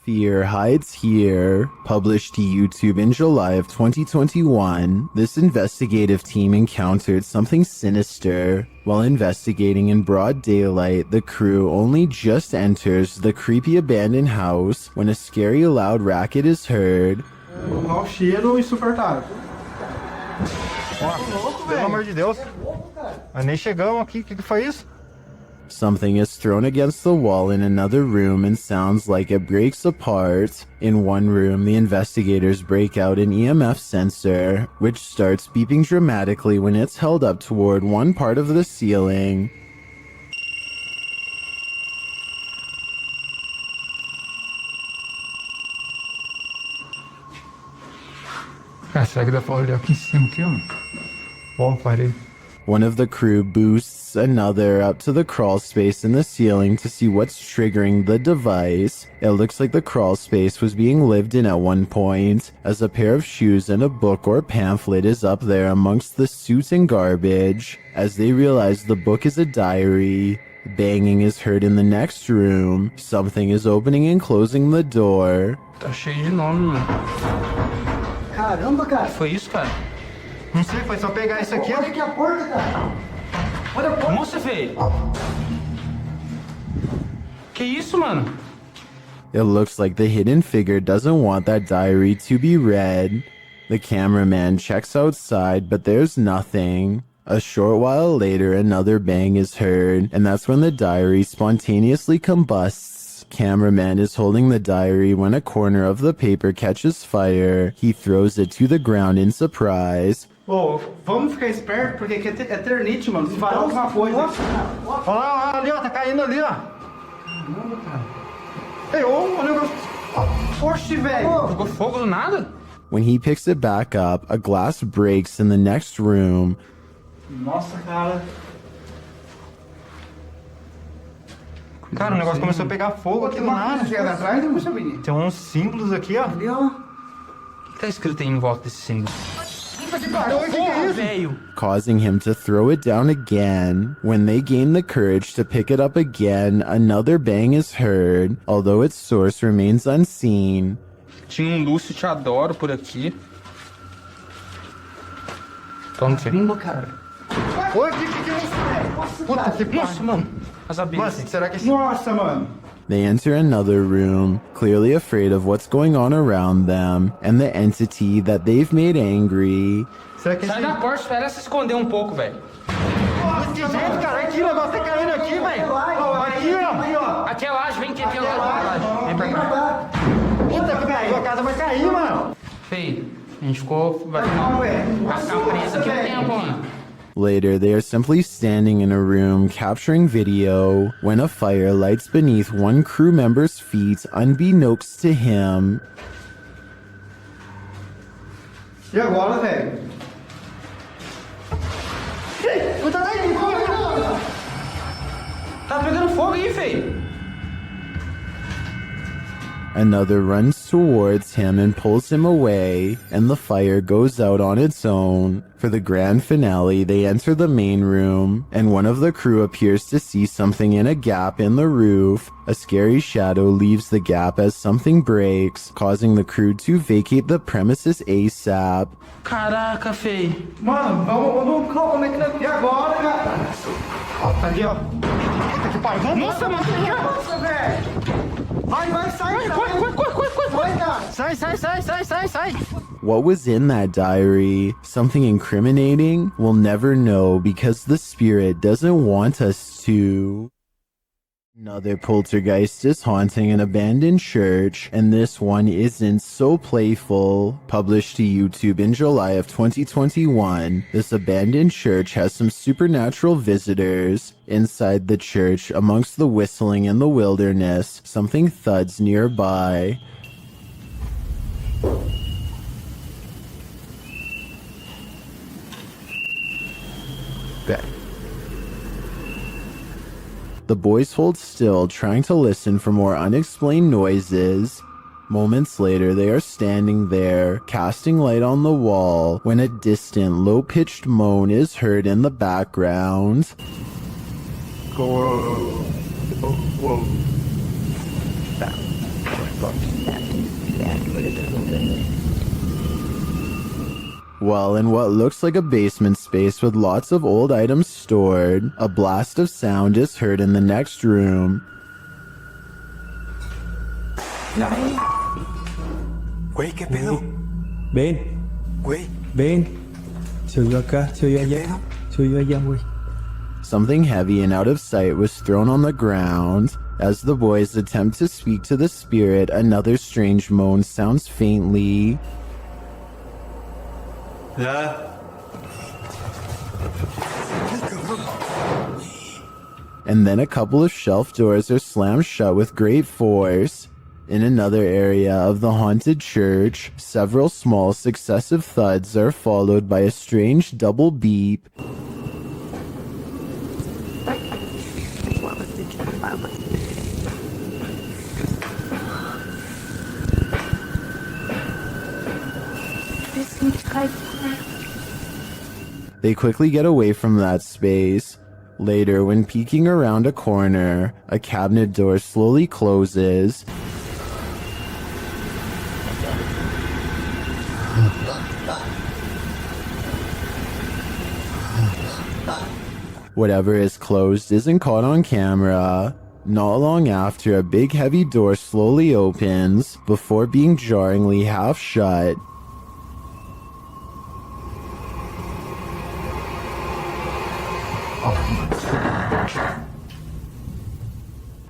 Fear hides here. Published to YouTube in July of 2021, this investigative team encountered something sinister. While investigating in broad daylight, the crew only just enters the creepy abandoned house when a scary loud racket is heard. Mau cheiro insuportável. Pelo amor de Deus. Mas nem chegamos aqui, o que foi isso? Something is thrown against the wall in another room and sounds like it breaks apart. In one room, the investigators break out an EMF sensor, which starts beeping dramatically when it's held up toward one part of the ceiling. Cara, será que dá pra olhar aqui em cima aqui, ó? Bom, parei. One of the crew boosts another up to the crawl space in the ceiling to see what's triggering the device. It looks like the crawl space was being lived in at one point, as a pair of shoes and a book or pamphlet is up there amongst the suit and garbage. As they realize the book is a diary, banging is heard in the next room. Something is opening and closing the door. Tá cheio de nome, mano. Caramba, cara. Que foi isso, cara? Não sei, foi só pegar isso aqui. Olha aqui a porta, cara. Olha a porta. Nossa, velho. Que isso, mano? It looks like the hidden figure doesn't want that diary to be read. The cameraman checks outside, but there's nothing. A short while later, another bang is heard, and that's when the diary spontaneously combusts. Cameraman is holding the diary when a corner of the paper catches fire. He throws it to the ground in surprise. Ô, vamos ficar esperto, porque aqui é eternite, mano. Se falar alguma coisa. Olha lá, ali, ó, tá caindo ali, ó. Caramba, cara. Ei, ô, o negócio. Oxi, velho. Pegou fogo do nada? When he picks it back up, a glass breaks in the next room. Nossa, cara. Cara, o negócio começou a pegar fogo aqui do nada. Chega atrás, não sabe nem. Tem uns símbolos aqui, ó. Ali, ó. O que tá escrito aí em volta desse símbolo? Porra, velho! Causing him to throw it down again. When they gain the courage to pick it up again, another bang is heard, although its source remains unseen. Tinha um Lúcio Te Adoro por aqui. Toma, filho. Caramba, cara. Oi, que é isso, velho? Puta que pariu. Nossa, mano. As abelhas. Nossa, será que... Nossa, mano. They enter another room, clearly afraid of what's going on around them, and the entity that they've made angry. Será que Sai da porta, espera se esconder um pouco, velho. Que jeito, cara? Aqui, o negócio tá caindo aqui, velho. Aqui, ó. Aqui é laje, vem aqui, aqui é laje. Vem pra cá. Puta que pariu, a casa vai cair, mano. Feio, a gente ficou... Vai ficar preso aqui um tempo, mano. Later, they are simply standing in a room capturing video when a fire lights beneath one crew member's feet unbeknownst to him. E agora, velho? Tá pegando fogo aí, feio. Another runs towards him and pulls him away, and the fire goes out on its own. For the grand finale, they enter the main room, and one of the crew appears to see something in a gap in the roof. A scary shadow leaves the gap as something breaks, causing the crew to vacate the premises ASAP. Caraca, feio. Mano, vamos, como é que nós... E agora, cara? Ali, ó. Puta que pariu. Nossa, mano. Nossa, velho. Vai, sai. Vai, cara. Sai. What was in that diary? Something incriminating? We'll never know because the spirit doesn't want us to. Another poltergeist is haunting an abandoned church, and this one isn't so playful. Published to YouTube in July of 2021, this abandoned church has some supernatural visitors. Inside the church, amongst the whistling and the wilderness, something thuds nearby. The boys hold still, trying to listen for more unexplained noises. Moments later, they are standing there, casting light on the wall, when a distant, low-pitched moan is heard in the background. Well, in what looks like a basement space with lots of old items stored, a blast of sound is heard in the next room. Güey, ¿qué pedo? Ven, Güey, ven. Se oyó acá, se oyó allá, se oyó allá, güey. Something heavy and out of sight was thrown on the ground. As the boys attempt to speak to the spirit, another strange moan sounds faintly. And then a couple of shelf doors are slammed shut with great force. In another area of the haunted church, several small successive thuds are followed by a strange double beep. They quickly get away from that space. Later, when peeking around a corner, a cabinet door slowly closes. Whatever is closed isn't caught on camera. Not long after, a big heavy door slowly opens before being jarringly half shut.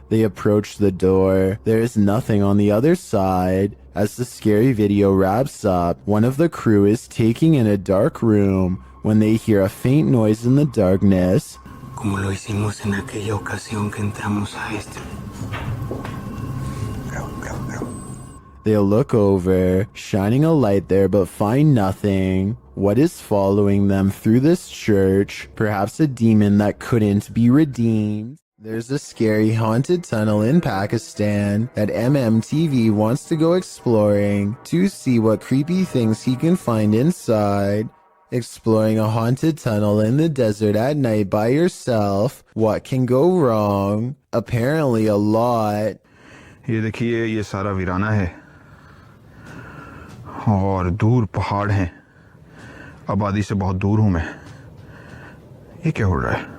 They approach the door. There is nothing on the other side. As the scary video wraps up, one of the crew is taking in a dark room when they hear a faint noise in the darkness. como lo hicimos en aquella ocasión que entramos a este. They'll look over, shining a light there but find nothing. What is following them through this church? Perhaps a demon that couldn't be redeemed. There's a scary haunted tunnel in Pakistan that MMTV wants to go exploring to see what creepy things he can find inside. Exploring a haunted tunnel in the desert at night by yourself, what can go wrong? Apparently a lot. ये देखिए ये सारा वीराना है और दूर पहाड़ हैं आबादी से बहुत दूर हूं मैं ये क्या हो रहा है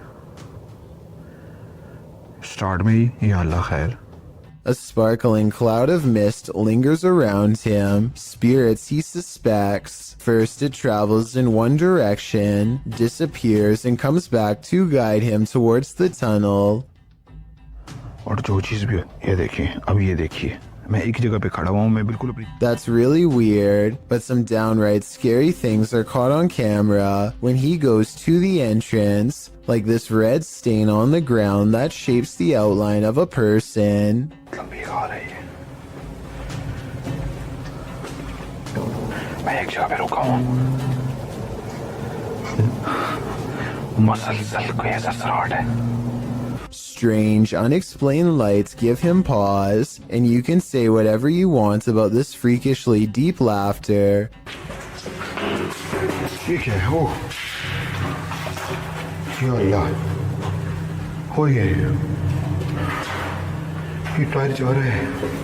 स्टार्ट में ही या अल्लाह खैर A sparkling cloud of mist lingers around him. Spirits he suspects. First it travels in one direction, disappears, and comes back to guide him towards the tunnel. और जो चीज भी ये देखिए अब ये देखिए मैं एक जगह पे खड़ा हुआ हूं मैं बिल्कुल अपनी That's really weird, but some downright scary things are caught on camera when he goes to the entrance, like this red stain on the ground that shapes the outline of a person. लंबी आ रही है मैं एक जगह पे रुका हूं मसलसल कोई ऐसा सराहट है Strange, unexplained lights give him pause, and you can say whatever you want about this freakishly deep laughter. ये क्या है ओ या अल्लाह हो ये टायर जा रहे हैं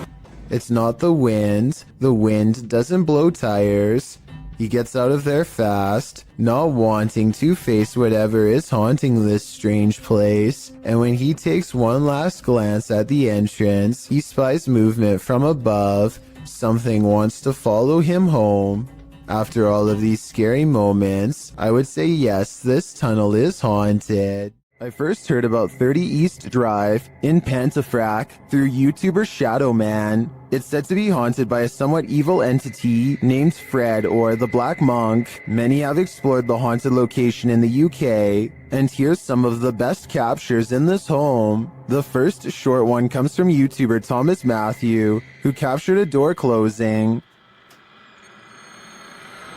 It's not the wind. The wind doesn't blow tires. He gets out of there fast, not wanting to face whatever is haunting this strange place. And when he takes one last glance at the entrance, he spies movement from above. Something wants to follow him home. After all of these scary moments, I would say yes, this tunnel is haunted. I first heard about 30 East Drive in Pontefract through YouTuber Shadow Man. It's said to be haunted by a somewhat evil entity named Fred or the Black Monk. Many have explored the haunted location in the UK, and here's some of the best captures in this home. The first short one comes from YouTuber Thomas Matthew, who captured a door closing.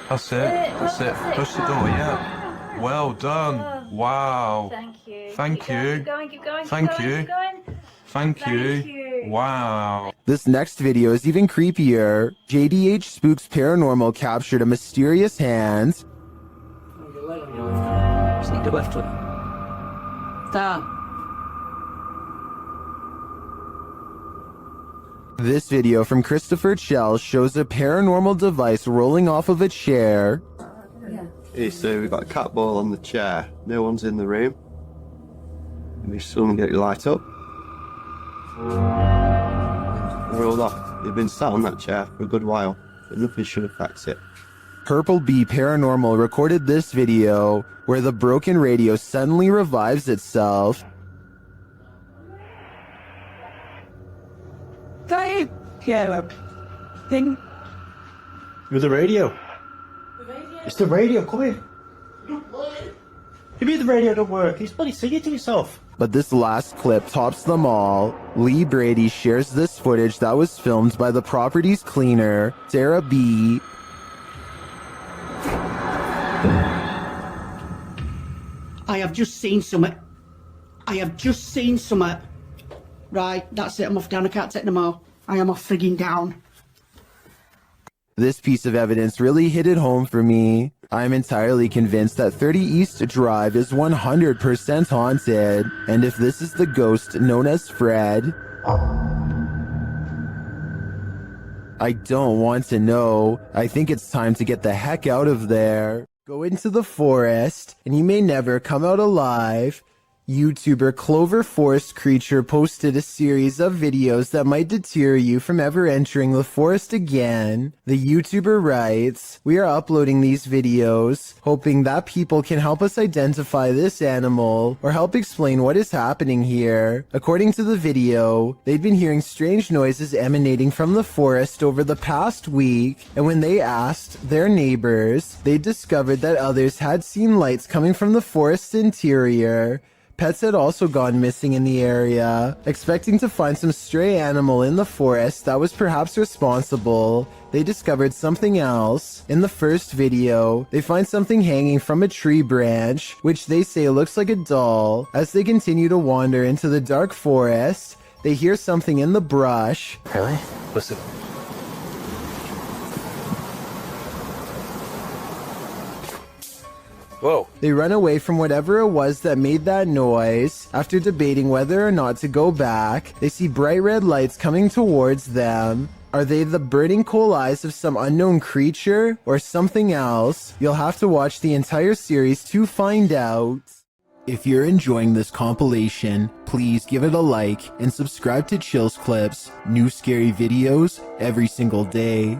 That's it, push the door, yeah. Well done. Wow. Thank you. Thank Keep you. going, keep going, keep Thank going, you. keep going. Thank Thank you. you. Wow. This next video is even creepier. JDH Spooks Paranormal captured a mysterious hand. Sneak the left one. Stop. This video from Christopher Chell shows a paranormal device rolling off of a chair. Hey, so we've got a cat ball on the chair. No one's in the room. Maybe someone get your light up. Rolled off. They've been sat on that chair for a good while, but nothing should affect it. Purple Bee Paranormal recorded this video where the broken radio suddenly revives itself. Dave, thing. You're the radio. It's the radio, come here. You mean the radio don't work? He's bloody singing to yourself. But this last clip tops them all. Lee Brady shares this footage that was filmed by the property's cleaner, Sarah B. I have just seen something. Right, that's it. I'm off down. I can't take no more. I am off frigging down. This piece of evidence really hit it home for me. I'm entirely convinced that 30 East Drive is 100% haunted, and if this is the ghost known as Fred, I don't want to know. I think it's time to get the heck out of there. Go into the forest, and you may never come out alive. YouTuber Clover Forest Creature posted a series of videos that might deter you from ever entering the forest again. The YouTuber writes, "We are uploading these videos, hoping that people can help us identify this animal or help explain what is happening here." According to the video, they'd been hearing strange noises emanating from the forest over the past week, and when they asked their neighbors, they discovered that others had seen lights coming from the forest's interior. Pets had also gone missing in the area. Expecting to find some stray animal in the forest that was perhaps responsible, they discovered something else. In the first video, they find something hanging from a tree branch, which they say looks like a doll. As they continue to wander into the dark forest, they hear something in the brush. Really? Listen. Whoa. They run away from whatever it was that made that noise. After debating whether or not to go back, they see bright red lights coming towards them. Are they the burning coal eyes of some unknown creature or something else? You'll have to watch the entire series to find out. If you're enjoying this compilation, please give it a like and subscribe to Chills Clips, new scary videos every single day.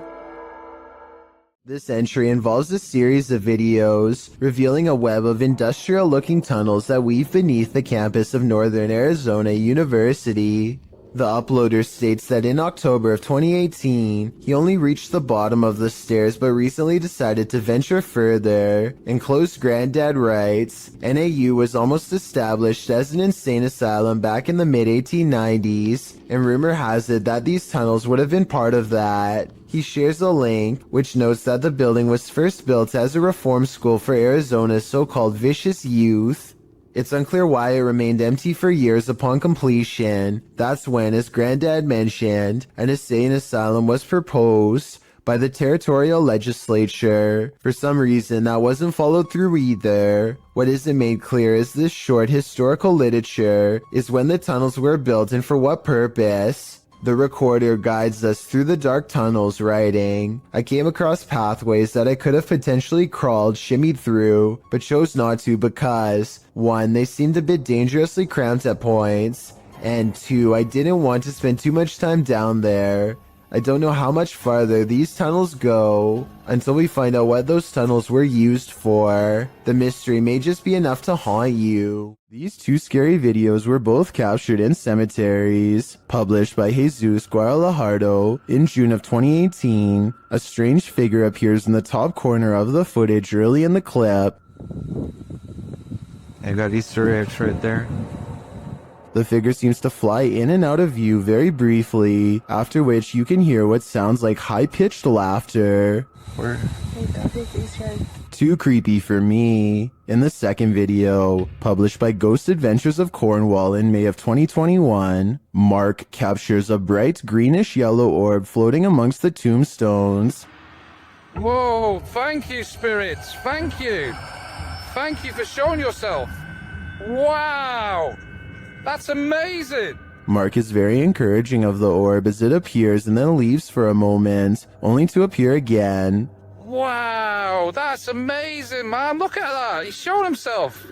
This entry involves a series of videos revealing a web of industrial-looking tunnels that weave beneath the campus of Northern Arizona University. The uploader states that in October of 2018, he only reached the bottom of the stairs but recently decided to venture further. Enclosed Granddad writes, NAU was almost established as an insane asylum back in the mid-1890s, and rumor has it that these tunnels would have been part of that. He shares a link, which notes that the building was first built as a reform school for Arizona's so-called vicious youth. It's unclear why it remained empty for years upon completion. That's when, as Granddad mentioned, an insane asylum was proposed by the territorial legislature. For some reason, that wasn't followed through either. What isn't made clear is this short historical literature is when the tunnels were built and for what purpose. The recorder guides us through the dark tunnels, writing, I came across pathways that I could have potentially crawled, shimmied through, but chose not to because, 1, they seemed a bit dangerously cramped at points, and 2, I didn't want to spend too much time down there. I don't know how much farther these tunnels go until we find out what those tunnels were used for. The mystery may just be enough to haunt you. These two scary videos were both captured in cemeteries. Published by Jesus Guadalajardo in June of 2018, a strange figure appears in the top corner of the footage early in the clip. I got Easter eggs right there. The figure seems to fly in and out of view very briefly, after which you can hear what sounds like high-pitched laughter. Where? Too creepy for me. In the second video, published by Ghost Adventures of Cornwall in May of 2021, Mark captures a bright greenish-yellow orb floating amongst the tombstones. Whoa, thank you, spirits, thank you. Thank you for showing yourself. Wow, that's amazing. Mark is very encouraging of the orb as it appears and then leaves for a moment, only to appear again. Wow, that's amazing, man. Look at that. He's shown himself.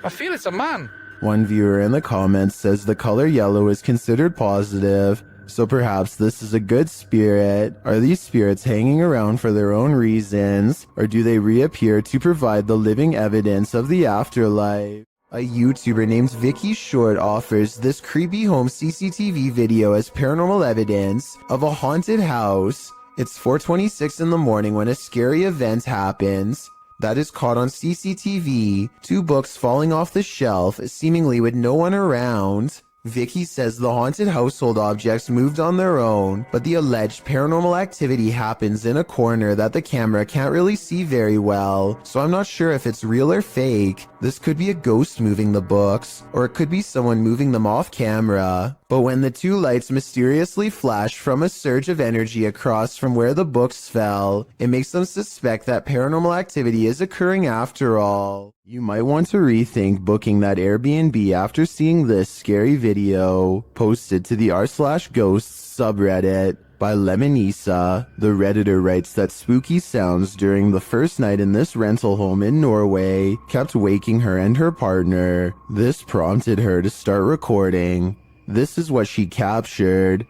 I feel it's a man. One viewer in the comments says the color yellow is considered positive, so perhaps this is a good spirit. Are these spirits hanging around for their own reasons, or do they reappear to provide the living evidence of the afterlife? A YouTuber named Vicky Short offers this creepy home CCTV video as paranormal evidence of a haunted house. It's 4:26 in the morning when a scary event happens that is caught on CCTV, 2 books falling off the shelf, seemingly with no one around. Vicky says the haunted household objects moved on their own, but the alleged paranormal activity happens in a corner that the camera can't really see very well, so I'm not sure if it's real or fake. This could be a ghost moving the books, or it could be someone moving them off camera. But when the 2 lights mysteriously flash from a surge of energy across from where the books fell, it makes them suspect that paranormal activity is occurring after all. You might want to rethink booking that Airbnb after seeing this scary video posted to the r/ghosts subreddit by Lemonisa. The Redditor writes that spooky sounds during the first night in this rental home in Norway kept waking her and her partner. This prompted her to start recording. This is what she captured.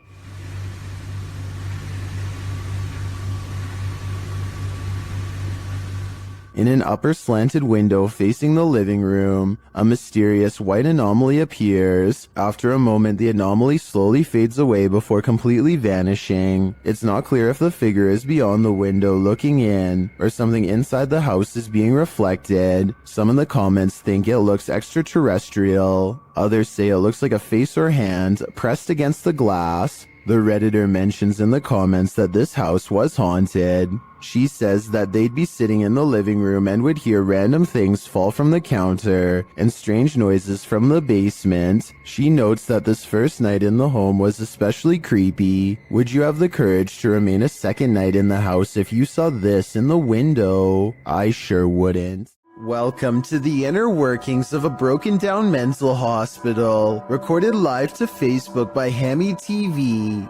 In an upper slanted window facing the living room, a mysterious white anomaly appears. After a moment, the anomaly slowly fades away before completely vanishing. It's not clear if the figure is beyond the window looking in, or something inside the house is being reflected. Some in the comments think it looks extraterrestrial. Others say it looks like a face or hand pressed against the glass. The Redditor mentions in the comments that this house was haunted. She says that they'd be sitting in the living room and would hear random things fall from the counter and strange noises from the basement. She notes that this first night in the home was especially creepy. Would you have the courage to remain a second night in the house if you saw this in the window? I sure wouldn't. Welcome to the inner workings of a broken down mental hospital, recorded live to Facebook by Hammy TV.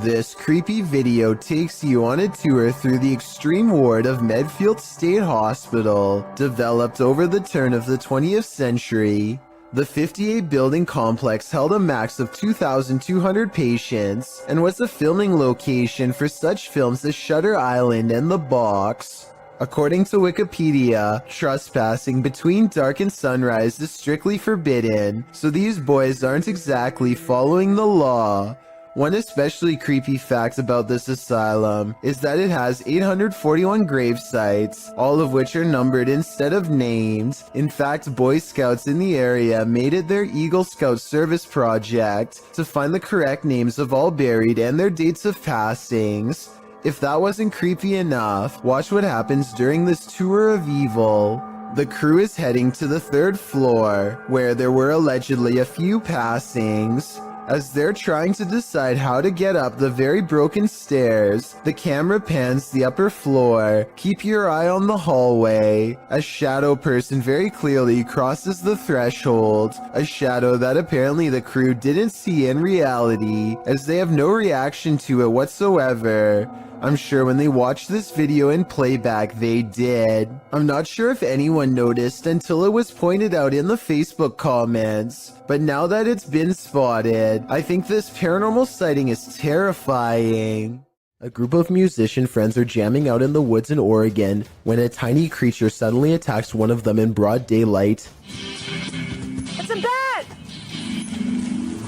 This creepy video takes you on a tour through the extreme ward of Medfield State Hospital, developed over the turn of the 20th century. The 58-building complex held a max of 2,200 patients and was a filming location for such films as Shutter Island and The Box. According to Wikipedia, trespassing between dark and sunrise is strictly forbidden, so these boys aren't exactly following the law. One especially creepy fact about this asylum is that it has 841 grave sites, all of which are numbered instead of named. In fact, Boy Scouts in the area made it their Eagle Scout service project to find the correct names of all buried and their dates of passings. If that wasn't creepy enough, watch what happens during this tour of evil. The crew is heading to the 3rd floor, where there were allegedly a few passings. As they're trying to decide how to get up the very broken stairs, the camera pans the upper floor. Keep your eye on the hallway. A shadow person very clearly crosses the threshold, a shadow that apparently the crew didn't see in reality, as they have no reaction to it whatsoever. I'm sure when they watched this video in playback, they did. I'm not sure if anyone noticed until it was pointed out in the Facebook comments, but now that it's been spotted, I think this paranormal sighting is terrifying. A group of musician friends are jamming out in the woods in Oregon when a tiny creature suddenly attacks one of them in broad daylight. It's a bat!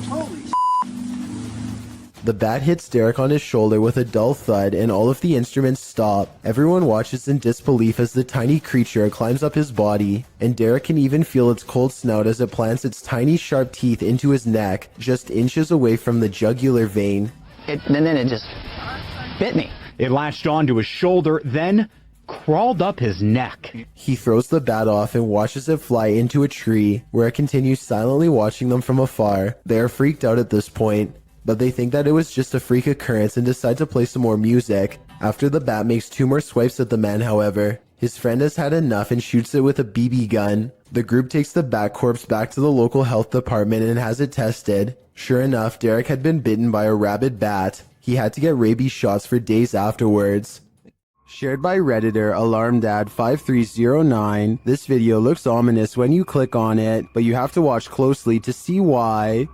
Holy The bat hits Derek on his shoulder with a dull thud and all of the instruments stop. Everyone watches in disbelief as the tiny creature climbs up his body, and Derek can even feel its cold snout as it plants its tiny sharp teeth into his neck, just inches away from the jugular vein. And then it just bit me. It latched onto his shoulder, then crawled up his neck. He throws the bat off and watches it fly into a tree, where it continues silently watching them from afar. They are freaked out at this point, but they think that it was just a freak occurrence and decide to play some more music. After the bat makes 2 more swipes at the man, however, his friend has had enough and shoots it with a BB gun. The group takes the bat corpse back to the local health department and has it tested. Sure enough, Derek had been bitten by a rabid bat. He had to get rabies shots for days afterwards. Shared by Redditor AlarmDad5309, this video looks ominous when you click on it, but you have to watch closely to see why.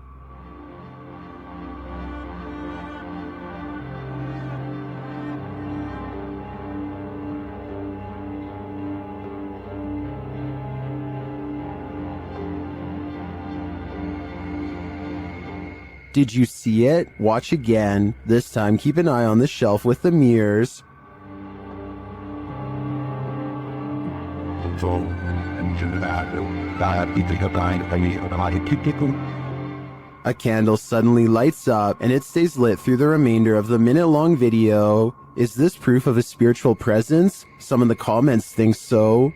Did you see it? Watch again. This time, keep an eye on the shelf with the mirrors. A candle suddenly lights up, and it stays lit through the remainder of the minute-long video. Is this proof of a spiritual presence? Some in the comments think so.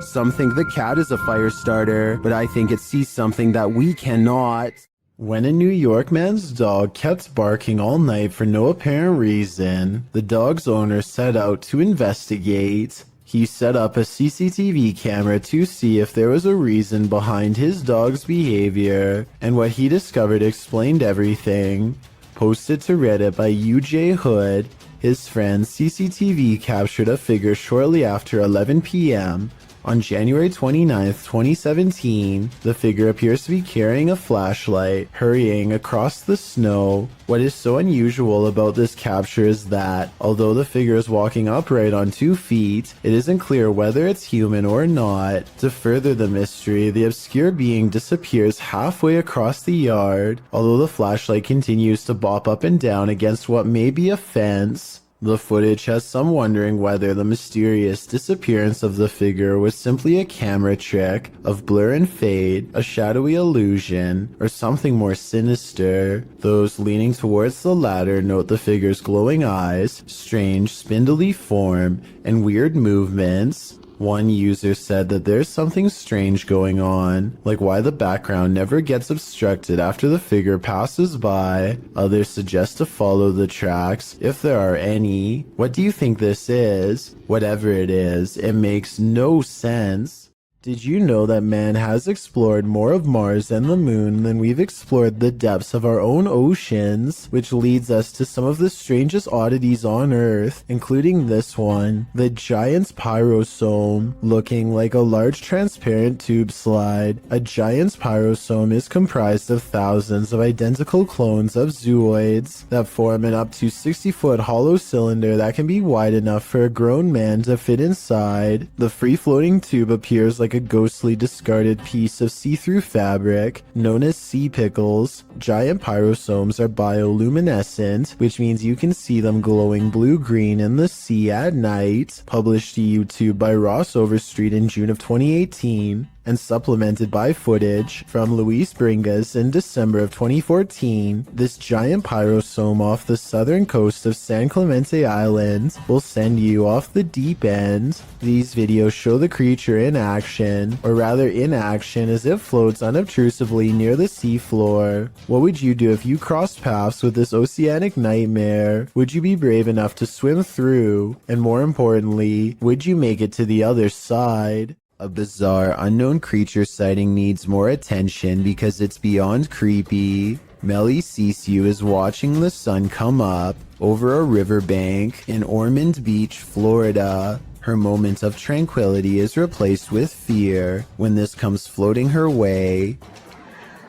Some think the cat is a fire starter, but I think it sees something that we cannot. When a New York man's dog kept barking all night for no apparent reason, the dog's owner set out to investigate. He set up a CCTV camera to see if there was a reason behind his dog's behavior, and what he discovered explained everything. Posted to Reddit by UJ Hood, his friend's CCTV captured a figure shortly after 11 p.m. On January 29th, 2017, the figure appears to be carrying a flashlight, hurrying across the snow. What is so unusual about this capture is that, although the figure is walking upright on 2 feet, it isn't clear whether it's human or not. To further the mystery, the obscure being disappears halfway across the yard, although the flashlight continues to bop up and down against what may be a fence. The footage has some wondering whether the mysterious disappearance of the figure was simply a camera trick of blur and fade, a shadowy illusion, or something more sinister. Those leaning towards the latter note the figure's glowing eyes, strange spindly form, and weird movements. One user said that there's something strange going on, like why the background never gets obstructed after the figure passes by. Others suggest to follow the tracks, if there are any. What do you think this is? Whatever it is, it makes no sense. Did you know that man has explored more of Mars and the moon than we've explored the depths of our own oceans, which leads us to some of the strangest oddities on Earth, including this one, the giant's pyrosome, looking like a large transparent tube slide. A giant's pyrosome is comprised of thousands of identical clones of zooids that form an up to 60-foot hollow cylinder that can be wide enough for a grown man to fit inside. The free-floating tube appears like a ghostly discarded piece of see-through fabric known as sea pickles. Giant pyrosomes are bioluminescent, which means you can see them glowing blue-green in the sea at night. Published to YouTube by Ross Overstreet in June of 2018. And supplemented by footage from Luis Bringas in December of 2014, this giant pyrosome off the southern coast of San Clemente Island will send you off the deep end. These videos show the creature in action, or rather inaction as it floats unobtrusively near the seafloor. What would you do if you crossed paths with this oceanic nightmare? Would you be brave enough to swim through? And more importantly, would you make it to the other side? A bizarre, unknown creature sighting needs more attention because it's beyond creepy. Melly Sisu is watching the sun come up over a riverbank in Ormond Beach, Florida. Her moment of tranquility is replaced with fear when this comes floating her way.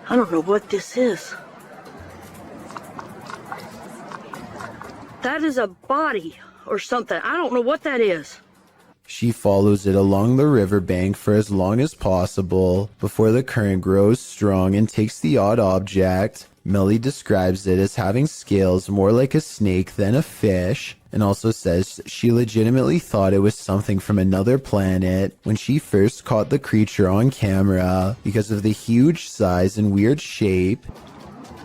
I don't know what this is. That is a body or something. I don't know what that is. She follows it along the riverbank for as long as possible before the current grows strong and takes the odd object. Melly describes it as having scales more like a snake than a fish, and also says she legitimately thought it was something from another planet when she first caught the creature on camera because of the huge size and weird shape.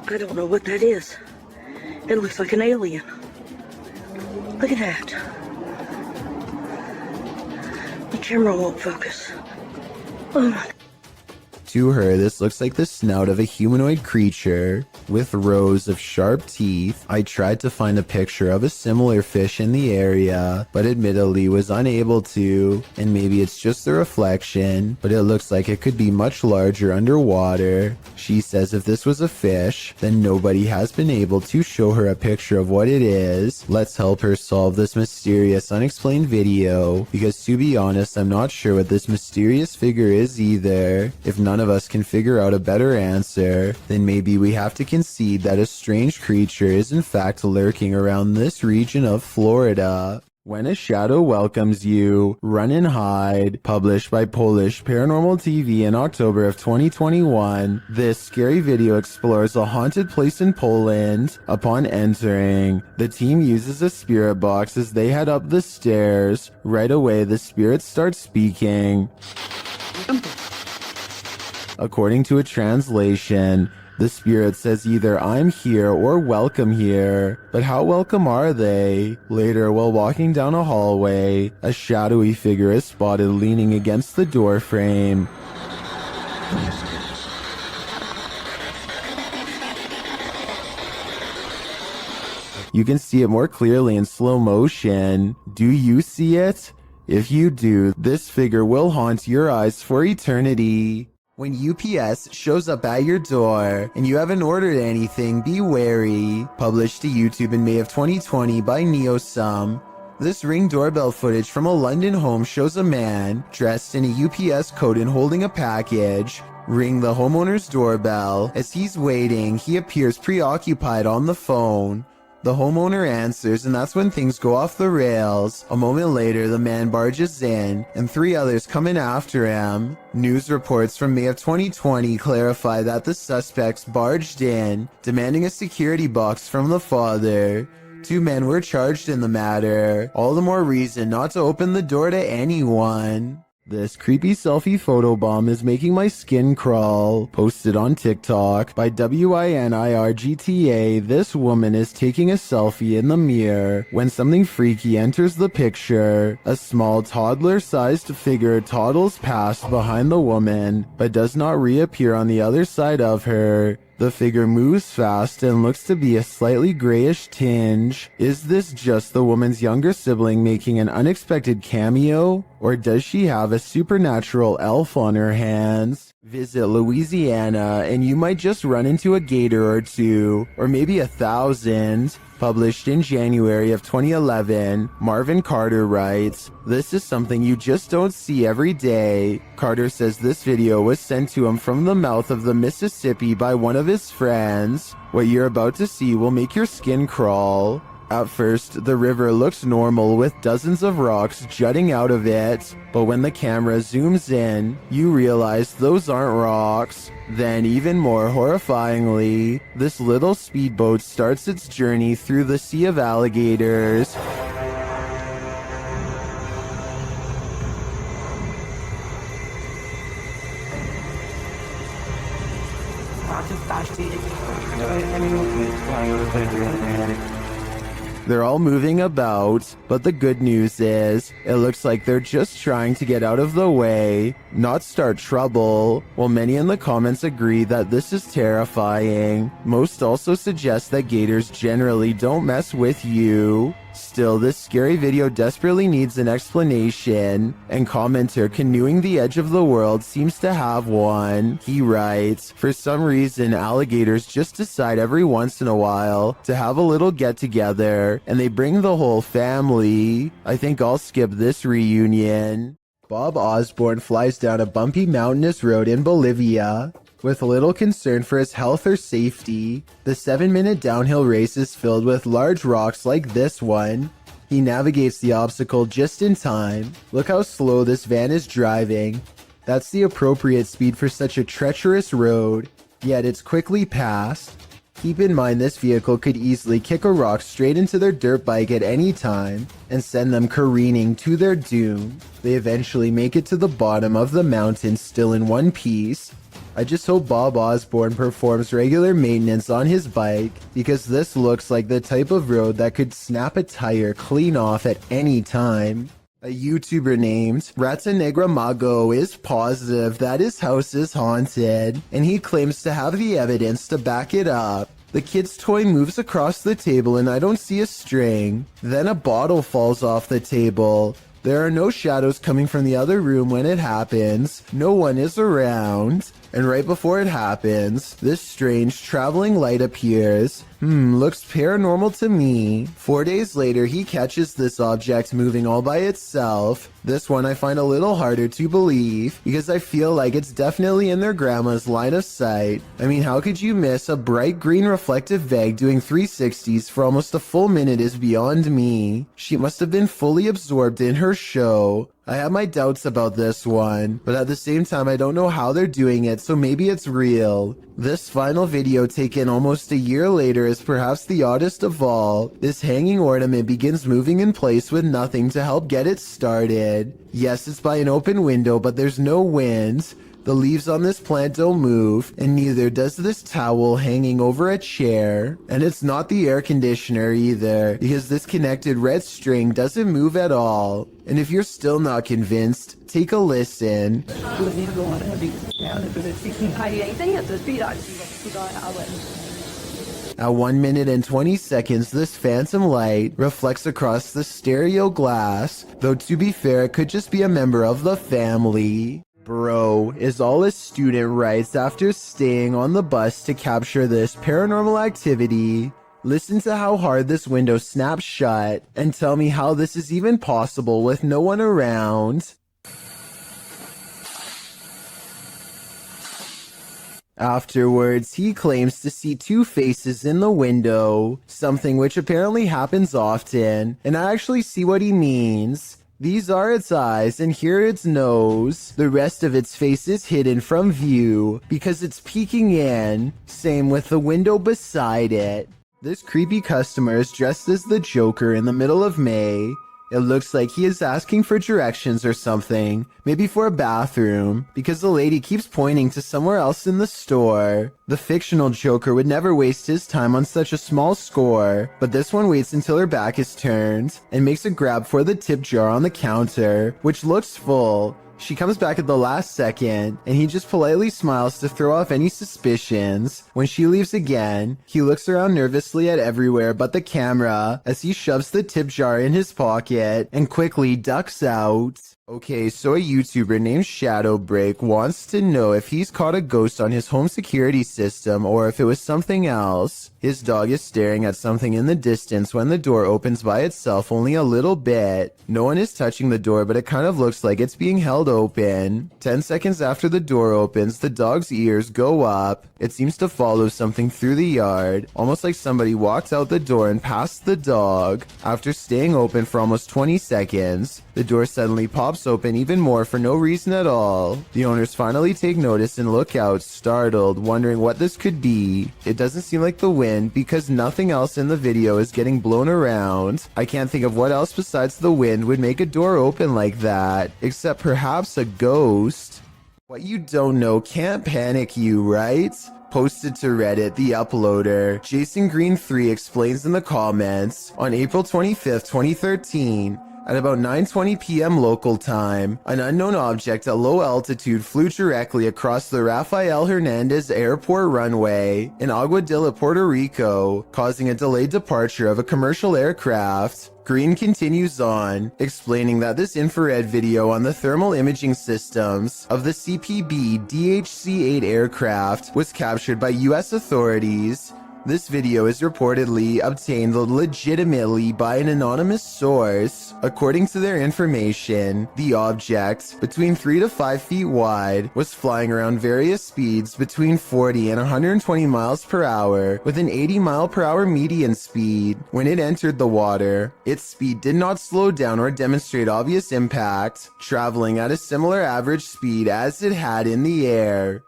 I don't know what that is. It looks like an alien. Look at that. The camera won't focus. Oh my. To her, this looks like the snout of a humanoid creature with rows of sharp teeth. I tried to find a picture of a similar fish in the area, but admittedly was unable to, and maybe it's just the reflection, but it looks like it could be much larger underwater. She says if this was a fish, then nobody has been able to show her a picture of what it is. Let's help her solve this mysterious unexplained video, because to be honest, I'm not sure what this mysterious figure is either. If none of us can figure out a better answer, then maybe we have to concede that a strange creature is in fact lurking around this region of Florida. When a Shadow Welcomes You, Run and Hide, published by Polish Paranormal TV in October of 2021, this scary video explores a haunted place in Poland. Upon entering, the team uses a spirit box as they head up the stairs. Right away, the spirits start speaking. According to a translation, the spirit says either I'm here or welcome here, but how welcome are they? Later, while walking down a hallway, a shadowy figure is spotted leaning against the door frame. You can see it more clearly in slow motion. Do you see it? If you do, this figure will haunt your eyes for eternity. When UPS shows up at your door and you haven't ordered anything, be wary. Published to YouTube in May of 2020 by NeoSum. This Ring doorbell footage from a London home shows a man dressed in a UPS coat and holding a package ring the homeowner's doorbell. As he's waiting, he appears preoccupied on the phone. The homeowner answers, and that's when things go off the rails. A moment later, the man barges in, and 3 others come in after him. News reports from May of 2020 clarify that the suspects barged in, demanding a security box from the father. 2 men were charged in the matter. All the more reason not to open the door to anyone. This creepy selfie photobomb is making my skin crawl. Posted on TikTok by WINIRGTA, this woman is taking a selfie in the mirror when something freaky enters the picture. A small toddler-sized figure toddles past behind the woman, but does not reappear on the other side of her. The figure moves fast and looks to be a slightly grayish tinge. Is this just the woman's younger sibling making an unexpected cameo? Or does she have a supernatural elf on her hands? Visit Louisiana and you might just run into a gator or 2, or maybe 1,000. Published in January of 2011, Marvin Carter writes, "This is something you just don't see every day." Carter says this video was sent to him from the mouth of the Mississippi by one of his friends. What you're about to see will make your skin crawl. At first, the river looks normal with dozens of rocks jutting out of it, but when the camera zooms in, you realize those aren't rocks. Then, even more horrifyingly, this little speedboat starts its journey through the sea of alligators. They're all moving about, but the good news is, it looks like they're just trying to get out of the way, not start trouble. While many in the comments agree that this is terrifying, most also suggest that gators generally don't mess with you. Still, this scary video desperately needs an explanation, and commenter Canoeing the Edge of the World seems to have one. He writes, "For some reason, alligators just decide every once in a while to have a little get-together, and they bring the whole family. I think I'll skip this reunion." Bob Osborne flies down a bumpy mountainous road in Bolivia. With little concern for his health or safety, the 7-minute downhill race is filled with large rocks like this one. He navigates the obstacle just in time. Look how slow this van is driving. That's the appropriate speed for such a treacherous road, yet it's quickly passed. Keep in mind this vehicle could easily kick a rock straight into their dirt bike at any time and send them careening to their doom. They eventually make it to the bottom of the mountain still in one piece. I just hope Bob Osborne performs regular maintenance on his bike, because this looks like the type of road that could snap a tire clean off at any time. A YouTuber named Rata Negra Mago is positive that his house is haunted, and he claims to have the evidence to back it up. The kid's toy moves across the table and I don't see a string. Then a bottle falls off the table. There are no shadows coming from the other room when it happens. No one is around. And right before it happens, this strange traveling light appears. Looks paranormal to me. 4 days later, he catches this object moving all by itself. This one I find a little harder to believe because I feel like it's definitely in their grandma's line of sight. I mean, how could you miss a bright green reflective veg doing 360s for almost a full minute is beyond me. She must have been fully absorbed in her show. I have my doubts about this one, but at the same time I don't know how they're doing it, so maybe it's real. This final video taken almost a year later is perhaps the oddest of all. This hanging ornament begins moving in place with nothing to help get it started. Yes, it's by an open window, but there's no wind. The leaves on this plant don't move, and neither does this towel hanging over a chair. And it's not the air conditioner either, because this connected red string doesn't move at all. And if you're still not convinced, take a listen. At 1 minute and 20 seconds, this phantom light reflects across the stereo glass, though to be fair, it could just be a member of the family. Bro, is all a student writes after staying on the bus to capture this paranormal activity. Listen to how hard this window snaps shut, and tell me how this is even possible with no one around. Afterwards, he claims to see two faces in the window, something which apparently happens often, and I actually see what he means. These are its eyes, and here its nose. The rest of its face is hidden from view because it's peeking in. Same with the window beside it. This creepy customer is dressed as the Joker in the middle of May. It looks like he is asking for directions or something, maybe for a bathroom, because the lady keeps pointing to somewhere else in the store. The fictional Joker would never waste his time on such a small score, but this one waits until her back is turned and makes a grab for the tip jar on the counter, which looks full. She comes back at the last second, and he just politely smiles to throw off any suspicions. When she leaves again, he looks around nervously at everywhere but the camera as he shoves the tip jar in his pocket and quickly ducks out. Okay, so a YouTuber named Shadowbreak wants to know if he's caught a ghost on his home security system or if it was something else. His dog is staring at something in the distance when the door opens by itself only a little bit. No one is touching the door, but it kind of looks like it's being held open. 10 seconds after the door opens, the dog's ears go up. It seems to follow something through the yard, almost like somebody walked out the door and passed the dog. After staying open for almost 20 seconds, the door suddenly pops open even more for no reason at all. The owners finally take notice and look out, startled, wondering what this could be. It doesn't seem like the wind because nothing else in the video is getting blown around. I can't think of what else besides the wind would make a door open like that, except perhaps a ghost. What you don't know can't panic you, right? Posted to Reddit, the uploader, Jason Green 3 explains in the comments, on April 25th, 2013, at about 9:20 p.m. local time, an unknown object at low altitude flew directly across the Rafael Hernandez Airport runway in Aguadilla, Puerto Rico, causing a delayed departure of a commercial aircraft. Green continues on, explaining that this infrared video on the thermal imaging systems of the CPB DHC-8 aircraft was captured by U.S. authorities. This video is reportedly obtained legitimately by an anonymous source. According to their information, the object, between 3 to 5 feet wide, was flying around various speeds between 40 and 120 miles per hour with an 80 mile per hour median speed. When it entered the water, its speed did not slow down or demonstrate obvious impact, traveling at a similar average speed as it had in the air.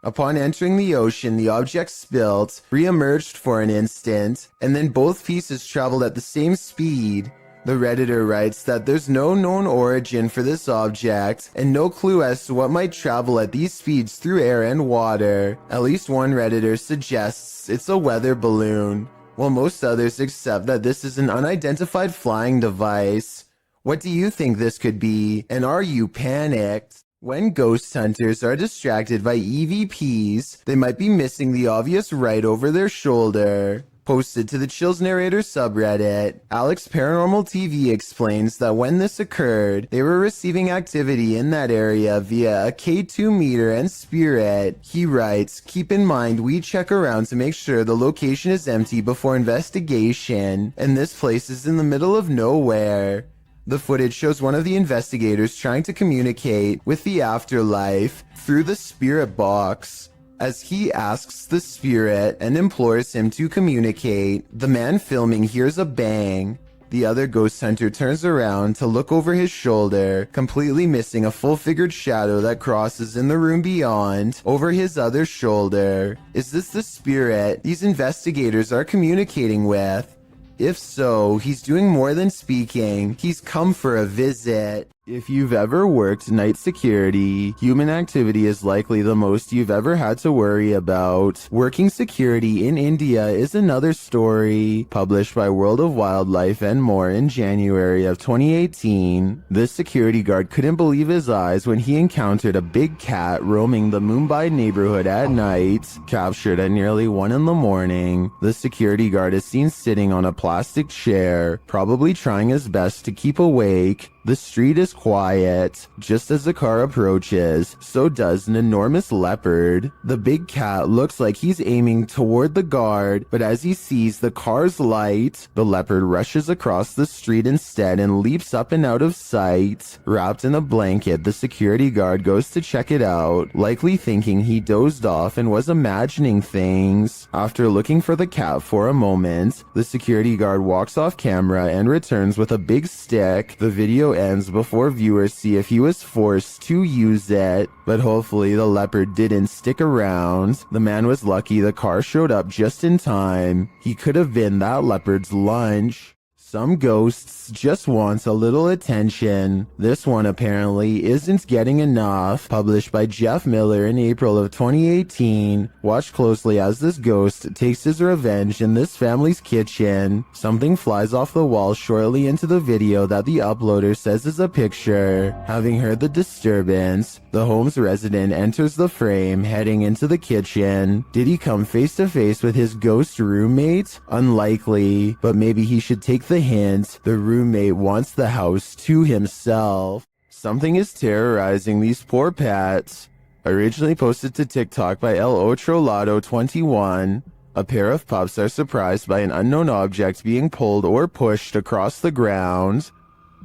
Upon entering the ocean, the object spilt, re-emerged for an instant, and then both pieces traveled at the same speed. The Redditor writes that there's no known origin for this object, and no clue as to what might travel at these speeds through air and water. At least one Redditor suggests it's a weather balloon, while most others accept that this is an unidentified flying device. What do you think this could be? And are you panicked? When ghost hunters are distracted by EVPs, they might be missing the obvious right over their shoulder. Posted to the Chills Narrator subreddit, Alex Paranormal TV explains that when this occurred, they were receiving activity in that area via a K2 meter and spirit. He writes, "Keep in mind we check around to make sure the location is empty before investigation, and this place is in the middle of nowhere." The footage shows one of the investigators trying to communicate with the afterlife through the spirit box. As he asks the spirit and implores him to communicate, the man filming hears a bang. The other ghost hunter turns around to look over his shoulder, completely missing a full-figured shadow that crosses in the room beyond, over his other shoulder. Is this the spirit these investigators are communicating with? If so, he's doing more than speaking. He's come for a visit. If you've ever worked night security, human activity is likely the most you've ever had to worry about. Working security in India is another story. Published by World of Wildlife and More in January of 2018, this security guard couldn't believe his eyes when he encountered a big cat roaming the Mumbai neighborhood at night. Captured at nearly 1 in the morning, the security guard is seen sitting on a plastic chair, probably trying his best to keep awake. The street is quiet. Just as the car approaches, so does an enormous leopard. The big cat looks like he's aiming toward the guard, but as he sees the car's light, the leopard rushes across the street instead and leaps up and out of sight. Wrapped in a blanket, the security guard goes to check it out, likely thinking he dozed off and was imagining things. After looking for the cat for a moment, the security guard walks off camera and returns with a big stick. The video ends before viewers see if he was forced to use it, but hopefully the leopard didn't stick around. The man was lucky the car showed up just in time. He could have been that leopard's lunch. Some ghosts just want a little attention. This one apparently isn't getting enough. Published by Jeff Miller in April of 2018. Watch closely as this ghost takes his revenge in this family's kitchen. Something flies off the wall shortly into the video that the uploader says is a picture. Having heard the disturbance, the home's resident enters the frame, heading into the kitchen. Did he come face to face with his ghost roommate? Unlikely, but maybe he should take the hint. The roommate wants the house to himself. Something is terrorizing these poor pets. Originally posted to TikTok by El Otrolado 21, a pair of pups are surprised by an unknown object being pulled or pushed across the ground.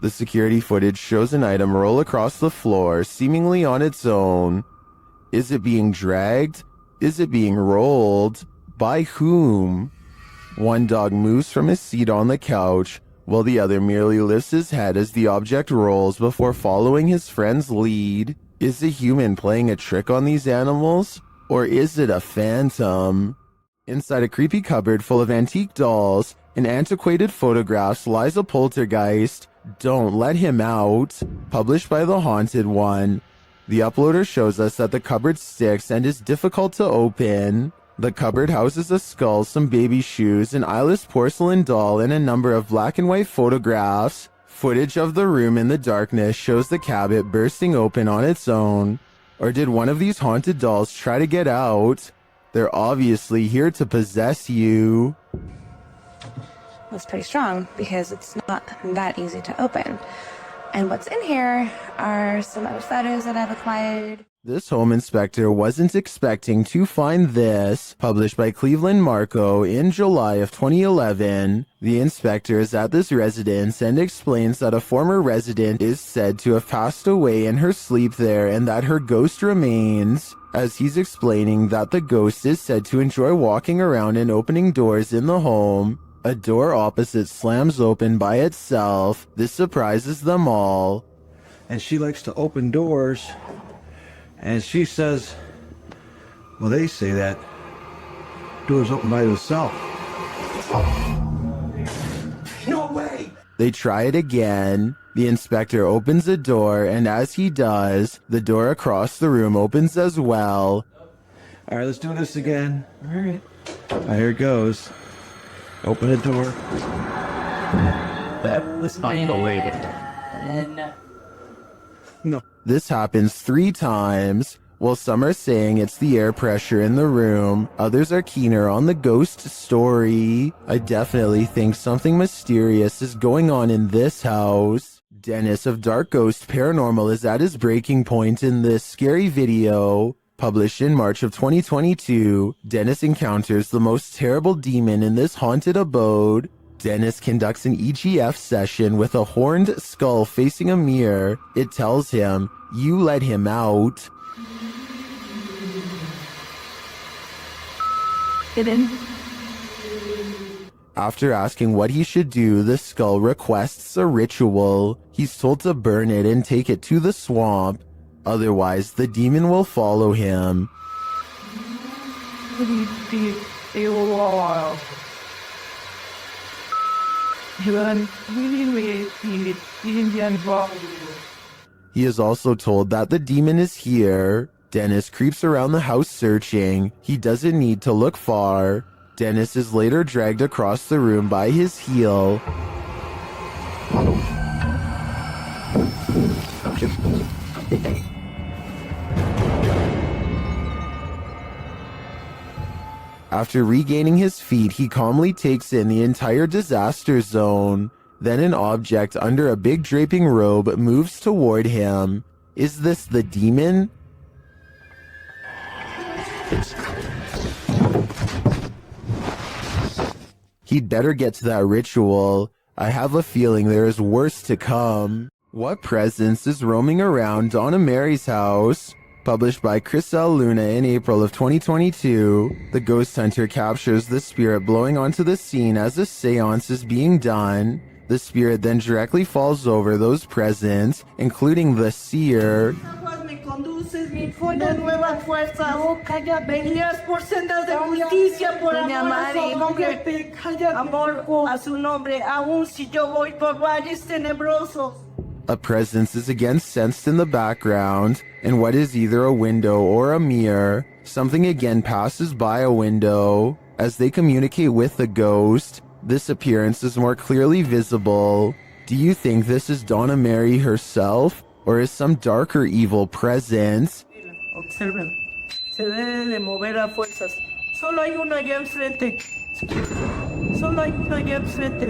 The security footage shows an item roll across the floor, seemingly on its own. Is it being dragged? Is it being rolled? By whom? One dog moves from his seat on the couch, while the other merely lifts his head as the object rolls before following his friend's lead. Is a human playing a trick on these animals? Or is it a phantom? Inside a creepy cupboard full of antique dolls and antiquated photographs lies a poltergeist. Don't let him out. Published by The Haunted One. The uploader shows us that the cupboard sticks and is difficult to open. The cupboard houses a skull, some baby shoes, an eyeless porcelain doll, and a number of black and white photographs. Footage of the room in the darkness shows the cabinet bursting open on its own. Or did one of these haunted dolls try to get out? They're obviously here to possess you. It's pretty strong because it's not that easy to open. And what's in here are some other photos that I've acquired. This home inspector wasn't expecting to find this. Published by Cleveland Marco in July of 2011. The inspector is at this residence and explains that a former resident is said to have passed away in her sleep there and that her ghost remains. As he's explaining that the ghost is said to enjoy walking around and opening doors in the home. A door opposite slams open by itself. This surprises them all. And she likes to open doors. And she says, well, they say that doors open by themselves. No way! They try it again. The inspector opens a door, and as he does, the door across the room opens as well. All right, let's do this again. All right. Here it goes. Open the door. That was unbelievable. No. This happens 3 times. While some are saying it's the air pressure in the room, others are keener on the ghost story. I definitely think something mysterious is going on in this house. Dennis of Dark Ghost Paranormal is at his breaking point in this scary video. Published in March of 2022, Dennis encounters the most terrible demon in this haunted abode. Dennis conducts an EGF session with a horned skull facing a mirror. It tells him, "You let him out." After asking what he should do, the skull requests a ritual. He's told to burn it and take it to the swamp. Otherwise, the demon will follow him. He is also told that the demon is here. Dennis creeps around the house searching. He doesn't need to look far. Dennis is later dragged across the room by his heel. After regaining his feet, he calmly takes in the entire disaster zone. Then an object under a big draping robe moves toward him. Is this the demon? He'd better get to that ritual. I have a feeling there is worse to come. What presence is roaming around Donna Mary's house? Published by Chris L. Luna in April of 2022, the ghost hunter captures the spirit blowing onto the scene as a seance is being done. The spirit then directly falls over those present, including the seer. A presence is again sensed in the background, in what is either a window or a mirror. Something again passes by a window. As they communicate with the ghost, this appearance is more clearly visible. Do you think this is Donna Mary herself, or is some darker evil present? Observen. Se debe de mover a fuerzas. Solo hay uno allá enfrente. Solo hay uno allá enfrente.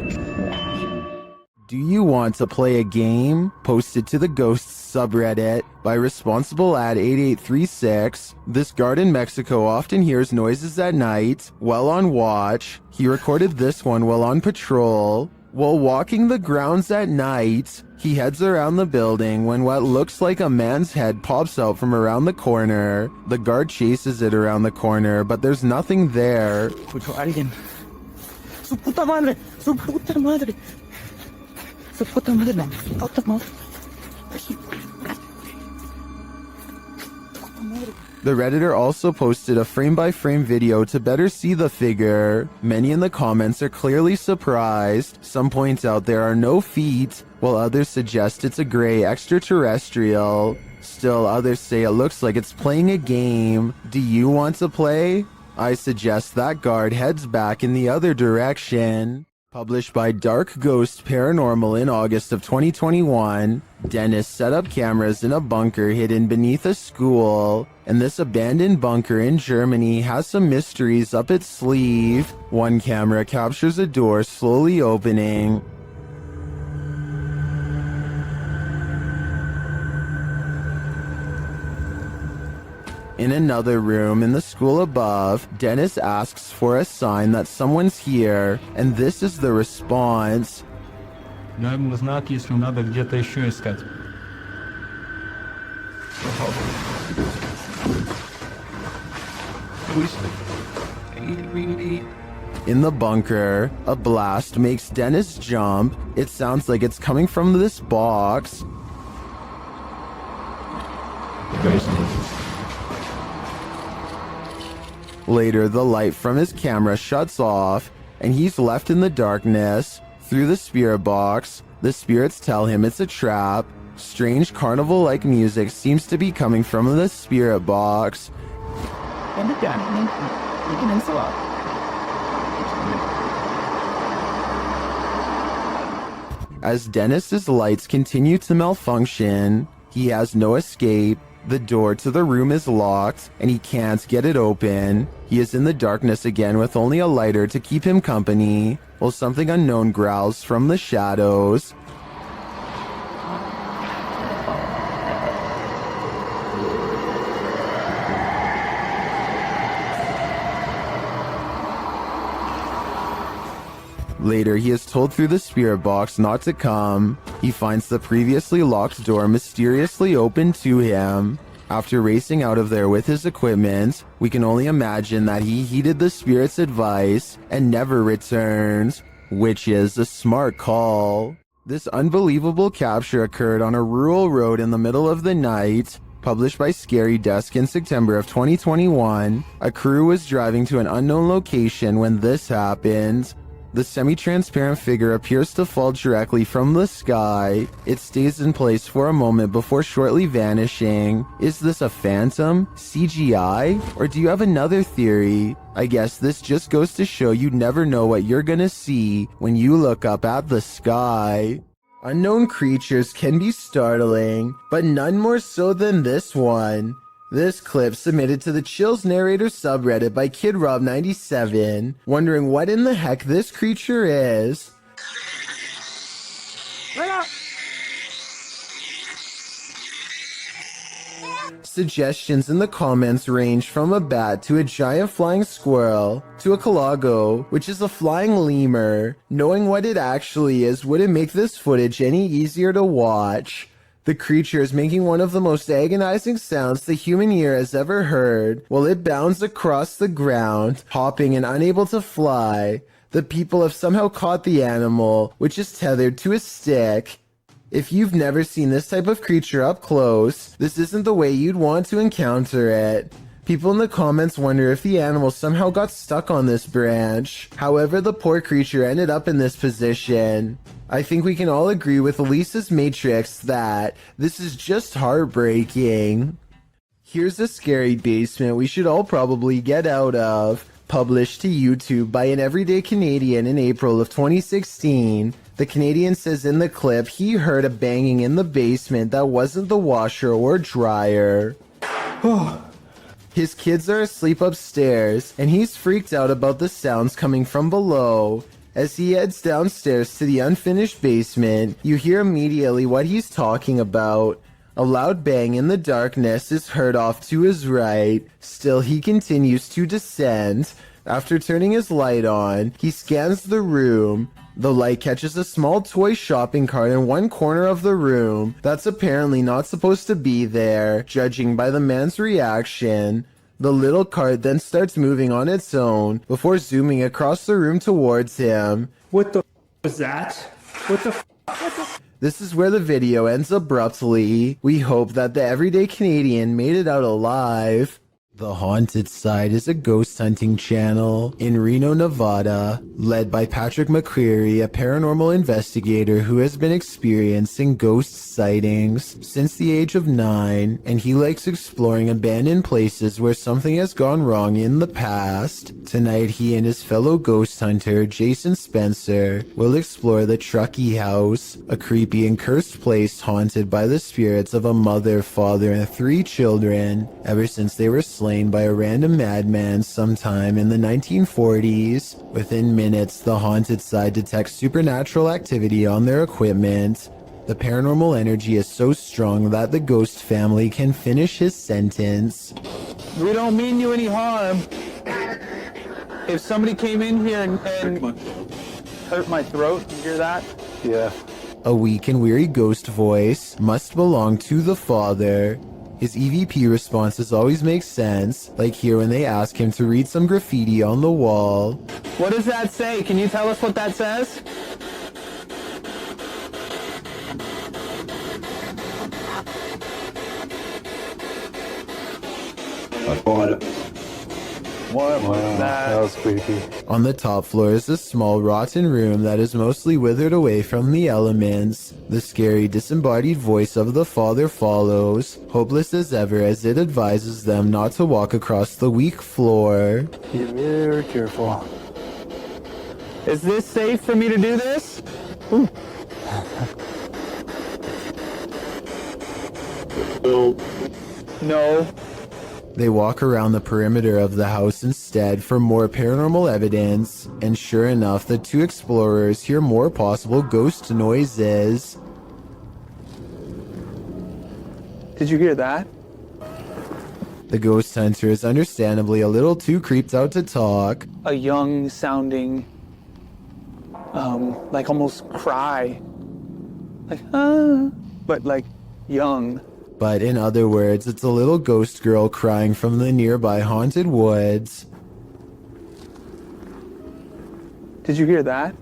Do you want to play a game? Posted to the Ghosts subreddit by responsible ad 8836. This guard in Mexico often hears noises at night while on watch. He recorded this one while on patrol. While walking the grounds at night, he heads around the building when what looks like a man's head pops out from around the corner. The guard chases it around the corner, but there's nothing there. Escucho a alguien. Su puta madre, su puta madre. Su puta madre, puta madre. The Redditor also posted a frame-by-frame video to better see the figure. Many in the comments are clearly surprised. Some point out there are no feet, while others suggest it's a gray extraterrestrial. Still, others say it looks like it's playing a game. Do you want to play? I suggest that guard heads back in the other direction. Published by Dark Ghost Paranormal in August of 2021, Dennis set up cameras in a bunker hidden beneath a school, and this abandoned bunker in Germany has some mysteries up its sleeve. One camera captures a door slowly opening. In another room in the school above, Dennis asks for a sign that someone's here, and this is the response. Дай знак, если надо где-то еще искать. In the bunker, a blast makes Dennis jump. It sounds like it's coming from this box. Later, the light from his camera shuts off, and he's left in the darkness. Through the spirit box, the spirits tell him it's a trap. Strange carnival-like music seems to be coming from the spirit box. As Dennis's lights continue to malfunction, he has no escape. The door to the room is locked, and he can't get it open. He is in the darkness again with only a lighter to keep him company, while something unknown growls from the shadows. Later, he is told through the spirit box not to come. He finds the previously locked door mysteriously open to him. After racing out of there with his equipment, we can only imagine that he heeded the spirit's advice and never returned, which is a smart call. This unbelievable capture occurred on a rural road in the middle of the night. Published by Scary Desk in September of 2021, a crew was driving to an unknown location when this happened. The semi-transparent figure appears to fall directly from the sky. It stays in place for a moment before shortly vanishing. Is this a phantom, CGI, or do you have another theory? I guess this just goes to show you never know what you're gonna see when you look up at the sky. Unknown creatures can be startling, but none more so than this one. This clip submitted to the Chills Narrator subreddit by KidRob97, wondering what in the heck this creature is. Suggestions in the comments range from a bat to a giant flying squirrel to a calago, which is a flying lemur. Knowing what it actually is wouldn't make this footage any easier to watch. The creature is making one of the most agonizing sounds the human ear has ever heard while it bounds across the ground, hopping and unable to fly. The people have somehow caught the animal, which is tethered to a stick. If you've never seen this type of creature up close, this isn't the way you'd want to encounter it. People in the comments wonder if the animal somehow got stuck on this branch. However, the poor creature ended up in this position. I think we can all agree with Lisa's Matrix that this is just heartbreaking. Here's a scary basement we should all probably get out of. Published to YouTube by an everyday Canadian in April of 2016. The Canadian says in the clip he heard a banging in the basement that wasn't the washer or dryer. His kids are asleep upstairs, and he's freaked out about the sounds coming from below. As he heads downstairs to the unfinished basement, you hear immediately what he's talking about. A loud bang in the darkness is heard off to his right. Still, he continues to descend. After turning his light on, he scans the room. The light catches a small toy shopping cart in one corner of the room that's apparently not supposed to be there, judging by the man's reaction. The little cart then starts moving on its own before zooming across the room towards him. What the was that? What the This is where the video ends abruptly. We hope that the everyday Canadian made it out alive. The Haunted Side is a ghost hunting channel in Reno, Nevada, led by Patrick McCreary, a paranormal investigator who has been experiencing ghost sightings since the age of 9, and he likes exploring abandoned places where something has gone wrong in the past. Tonight, he and his fellow ghost hunter, Jason Spencer, will explore the Truckee House, a creepy and cursed place haunted by the spirits of a mother, father, and 3 children ever since they were slain by a random madman sometime in the 1940s. Within minutes, the Haunted Side detects supernatural activity on their equipment. The paranormal energy is so strong that the ghost family can finish his sentence. We don't mean you any harm. If somebody came in here and hurt my throat, you hear that? Yeah. A weak and weary ghost voice must belong to the father. His EVP responses always make sense, like here when they ask him to read some graffiti on the wall. What does that say? Can you tell us what that says? I bought it. Wow, that was creepy. On the top floor is a small rotten room that is mostly withered away from the elements. The scary disembodied voice of the father follows, hopeless as ever as it advises them not to walk across the weak floor. Be very careful. Is this safe for me to do this? Ooh. No. They walk around the perimeter of the house instead for more paranormal evidence, and sure enough, the two explorers hear more possible ghost noises. Did you hear that? The ghost hunter is understandably a little too creeped out to talk. A young sounding, like almost cry. Like, but like young. But in other words, it's a little ghost girl crying from the nearby haunted woods. Did you hear that?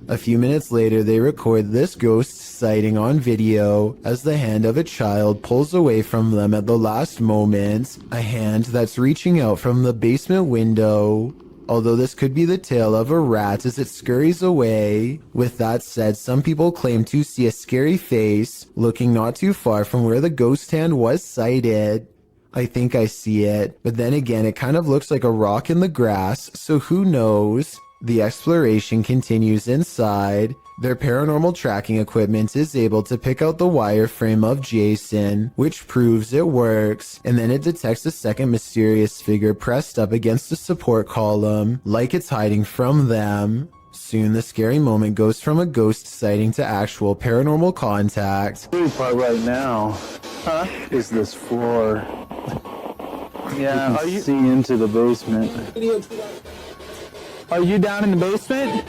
A few minutes later, they record this ghost sighting on video as the hand of a child pulls away from them at the last moment, a hand that's reaching out from the basement window. Although this could be the tail of a rat as it scurries away. With that said, some people claim to see a scary face looking not too far from where the ghost hand was sighted. I think I see it, but then again it kind of looks like a rock in the grass, so who knows? The exploration continues inside. Their paranormal tracking equipment is able to pick out the wireframe of Jason, which proves it works, and then it detects a second mysterious figure pressed up against the support column, like it's hiding from them. Soon the scary moment goes from a ghost sighting to actual paranormal contact. The part right now, is this floor. Yeah, You can see into the basement. Are you down in the basement?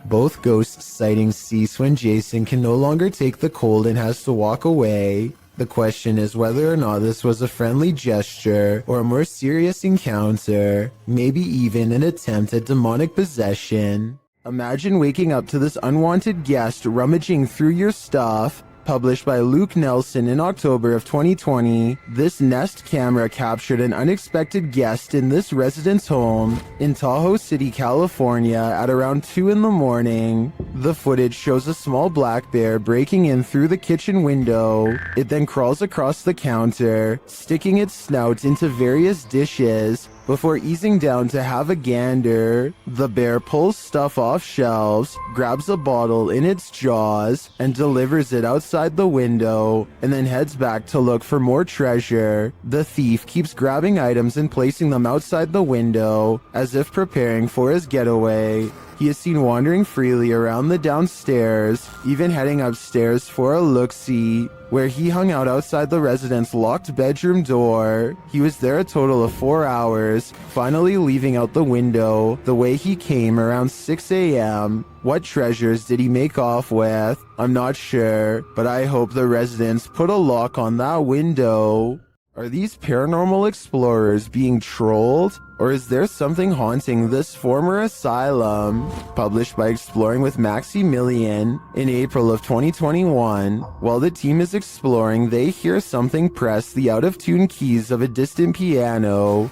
Both ghost sightings cease when Jason can no longer take the cold and has to walk away. The question is whether or not this was a friendly gesture or a more serious encounter, maybe even an attempt at demonic possession. Imagine waking up to this unwanted guest rummaging through your stuff. Published by Luke Nelson in October of 2020, this Nest camera captured an unexpected guest in this resident's home in Tahoe City, California at around 2 in the morning. The footage shows a small black bear breaking in through the kitchen window. It then crawls across the counter, sticking its snout into various dishes, before easing down to have a gander. The bear pulls stuff off shelves, grabs a bottle in its jaws, and delivers it outside the window, and then heads back to look for more treasure. The thief keeps grabbing items and placing them outside the window, as if preparing for his getaway. He is seen wandering freely around the downstairs, even heading upstairs for a look-see, where he hung out outside the resident's locked bedroom door. He was there a total of 4 hours, finally leaving out the window the way he came around 6 a.m. What treasures did he make off with? I'm not sure, but I hope the residents put a lock on that window. Are these paranormal explorers being trolled? Or is there something haunting this former asylum? Published by Exploring with Maximilian in April of 2021. While the team is exploring, they hear something press the out-of-tune keys of a distant piano.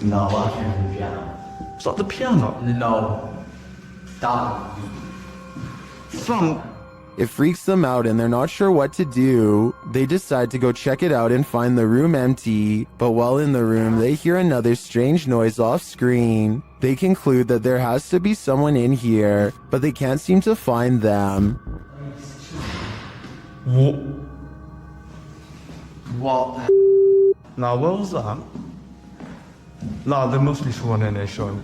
No, I can't hear the piano. It's not the piano. No. Stop. From... It freaks them out and they're not sure what to do. They decide to go check it out and find the room empty, but while in the room they hear another strange noise off screen. They conclude that there has to be someone in here, but they can't seem to find them. What? No, what was that? No, there must be someone in there, Sean.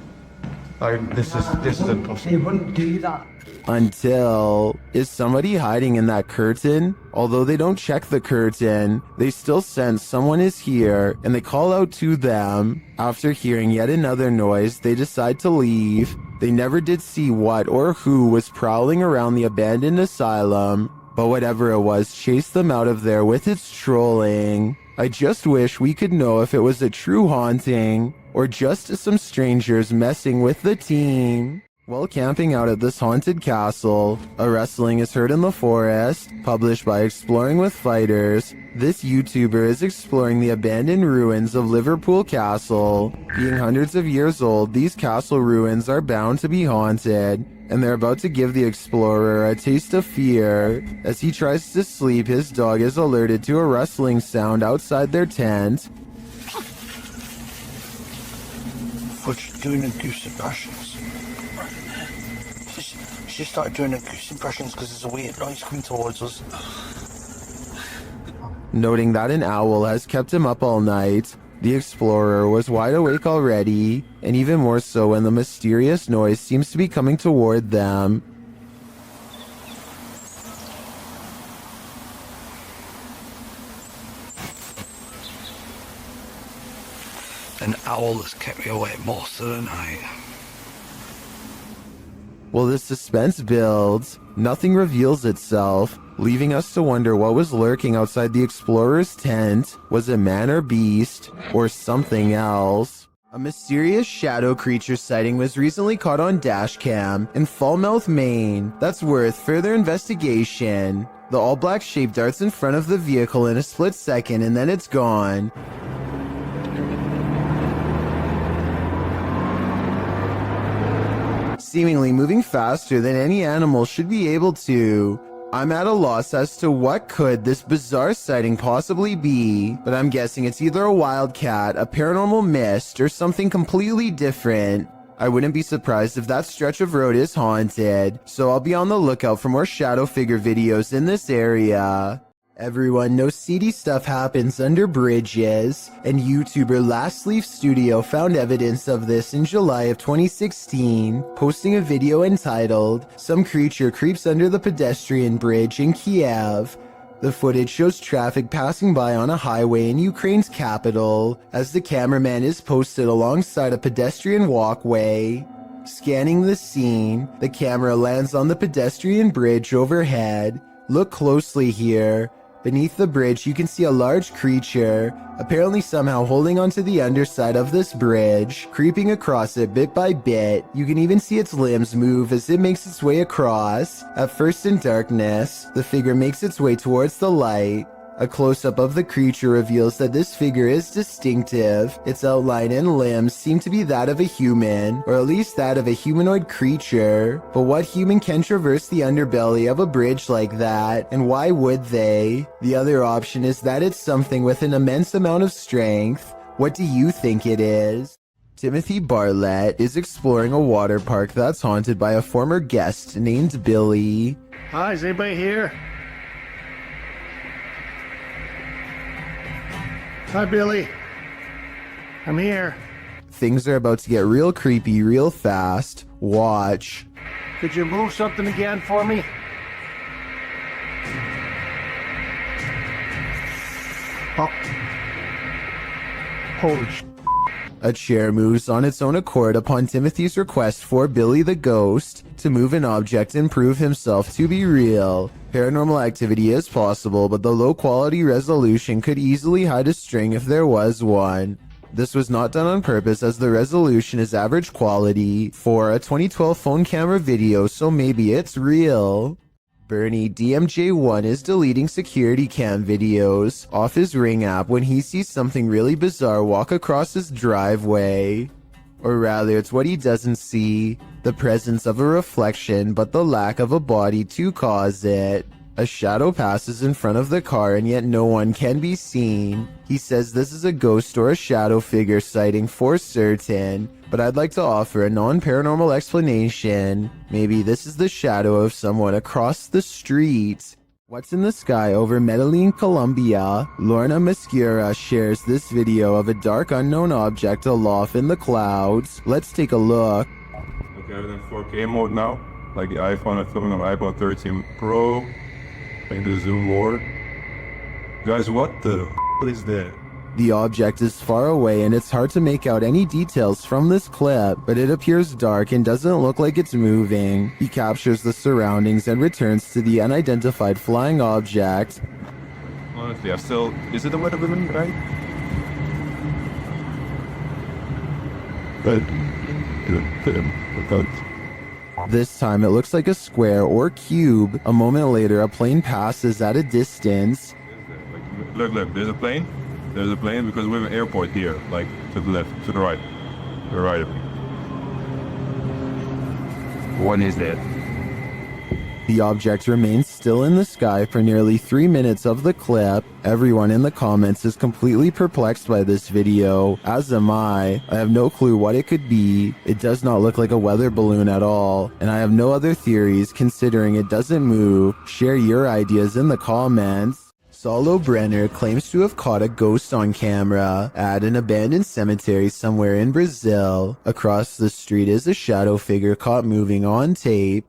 Like, this is impossible. He wouldn't do that. Until, is somebody hiding in that curtain? Although they don't check the curtain, they still sense someone is here and they call out to them. After hearing yet another noise, they decide to leave. They never did see what or who was prowling around the abandoned asylum, but whatever it was chased them out of there with its trolling. I just wish we could know if it was a true haunting or just some strangers messing with the team. While camping out at this haunted castle, a rustling is heard in the forest. Published by Exploring with Fighters, this YouTuber is exploring the abandoned ruins of Liverpool Castle. Being hundreds of years old, these castle ruins are bound to be haunted, and they're about to give the explorer a taste of fear. As he tries to sleep, his dog is alerted to a rustling sound outside their tent. doing the goose impressions. She started doing the goose impressions because there's a weird noise coming towards us. Noting that an owl has kept him up all night, the explorer was wide awake already, and even more so when the mysterious noise seems to be coming toward them. An owl has kept me awake most of the night. While the suspense builds, nothing reveals itself, leaving us to wonder what was lurking outside the explorer's tent. Was it man or beast, or something else? A mysterious shadow creature sighting was recently caught on dashcam in Falmouth, Maine. That's worth further investigation. The all-black shape darts in front of the vehicle in a split second and then it's gone. Seemingly moving faster than any animal should be able to. I'm at a loss as to what could this bizarre sighting possibly be, but I'm guessing it's either a wildcat, a paranormal mist, or something completely different. I wouldn't be surprised if that stretch of road is haunted, so I'll be on the lookout for more shadow figure videos in this area. Everyone knows seedy stuff happens under bridges, and YouTuber Last Leaf Studio found evidence of this in July of 2016, posting a video entitled, "Some Creature Creeps Under the Pedestrian Bridge in Kiev." The footage shows traffic passing by on a highway in Ukraine's capital, as the cameraman is posted alongside a pedestrian walkway. Scanning the scene, the camera lands on the pedestrian bridge overhead. Look closely here. Beneath the bridge, you can see a large creature, apparently somehow holding onto the underside of this bridge, creeping across it bit by bit. You can even see its limbs move as it makes its way across. At first in darkness, the figure makes its way towards the light. A close-up of the creature reveals that this figure is distinctive. Its outline and limbs seem to be that of a human, or at least that of a humanoid creature. But what human can traverse the underbelly of a bridge like that, and why would they? The other option is that it's something with an immense amount of strength. What do you think it is? Timothy Bartlett is exploring a water park that's haunted by a former guest named Billy. Hi, is anybody here? Hi, Billy. I'm here. Things are about to get real creepy real fast. Watch. Could you move something again for me? Oh. Holy sh**. A chair moves on its own accord upon Timothy's request for Billy the Ghost to move an object and prove himself to be real. Paranormal activity is possible, but the low quality resolution could easily hide a string if there was one. This was not done on purpose as the resolution is average quality for a 2012 phone camera video, so maybe it's real. Bernie DMJ1 is deleting security cam videos off his Ring app when he sees something really bizarre walk across his driveway. Or rather, it's what he doesn't see, the presence of a reflection but the lack of a body to cause it. A shadow passes in front of the car and yet no one can be seen. He says this is a ghost or a shadow figure sighting for certain, but I'd like to offer a non-paranormal explanation. Maybe this is the shadow of someone across the street. What's in the sky over Medellin, Colombia? Lorna Mascura shares this video of a dark unknown object aloft in the clouds. Let's take a look. Okay, I'm in 4K mode now. Like the iPhone, I'm filming on iPhone 13 Pro. Playing the zoom more. Guys, what is that? The object is far away and it's hard to make out any details from this clip, but it appears dark and doesn't look like it's moving. He captures the surroundings and returns to the unidentified flying object. Honestly, I still... Is it a weather balloon, right? But... This time it looks like a square or cube. A moment later, a plane passes at a distance. Look, there's a plane. There's a plane because we have an airport here, like to the left, to the right. To the right of me. What is that? The object remains still in the sky for nearly 3 minutes of the clip. Everyone in the comments is completely perplexed by this video, as am I. I have no clue what it could be. It does not look like a weather balloon at all, and I have no other theories considering it doesn't move. Share your ideas in the comments. Saulo Brenner claims to have caught a ghost on camera at an abandoned cemetery somewhere in Brazil. Across the street is a shadow figure caught moving on tape.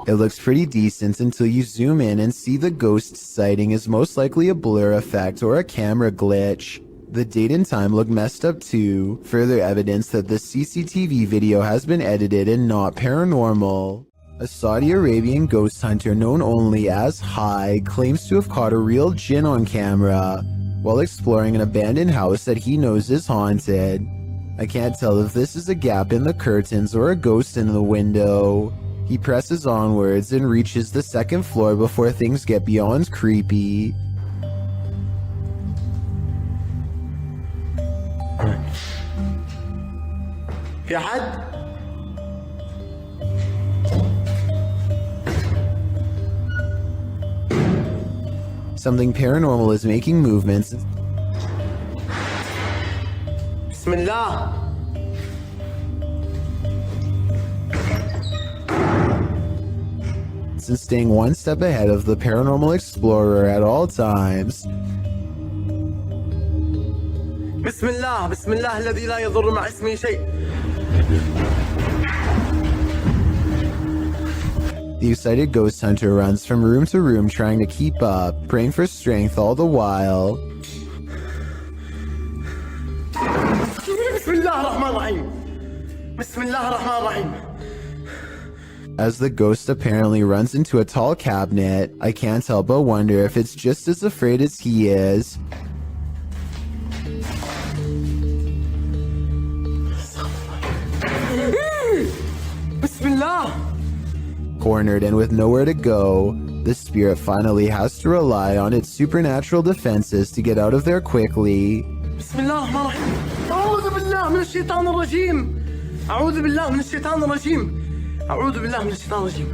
It looks pretty decent until you zoom in and see the ghost sighting is most likely a blur effect or a camera glitch. The date and time look messed up too, further evidence that the CCTV video has been edited and not paranormal. A Saudi Arabian ghost hunter known only as Hai claims to have caught a real jinn on camera while exploring an abandoned house that he knows is haunted. I can't tell if this is a gap in the curtains or a ghost in the window. He presses onwards and reaches the second floor before things get beyond creepy. في حد؟ Something paranormal is making movements. بسم الله. And staying one step ahead of the paranormal explorer at all times. بسم الله بسم الله الذي لا يضر مع اسمه شيء. The excited ghost hunter runs from room to room trying to keep up, praying for strength all the while. بسم الله الرحمن الرحيم. بسم الله الرحمن الرحيم. As the ghost apparently runs into a tall cabinet, I can't help but wonder if it's just as afraid as he is. Bismillah. Cornered and with nowhere to go, the spirit finally has to rely on its supernatural defenses to get out of there quickly. Bismillah ar-Rahman ar-Rahim. أعوذ بالله من الشيطان الرجيم. أعوذ بالله من الشيطان الرجيم. أعوذ بالله من الشيطان الرجيم.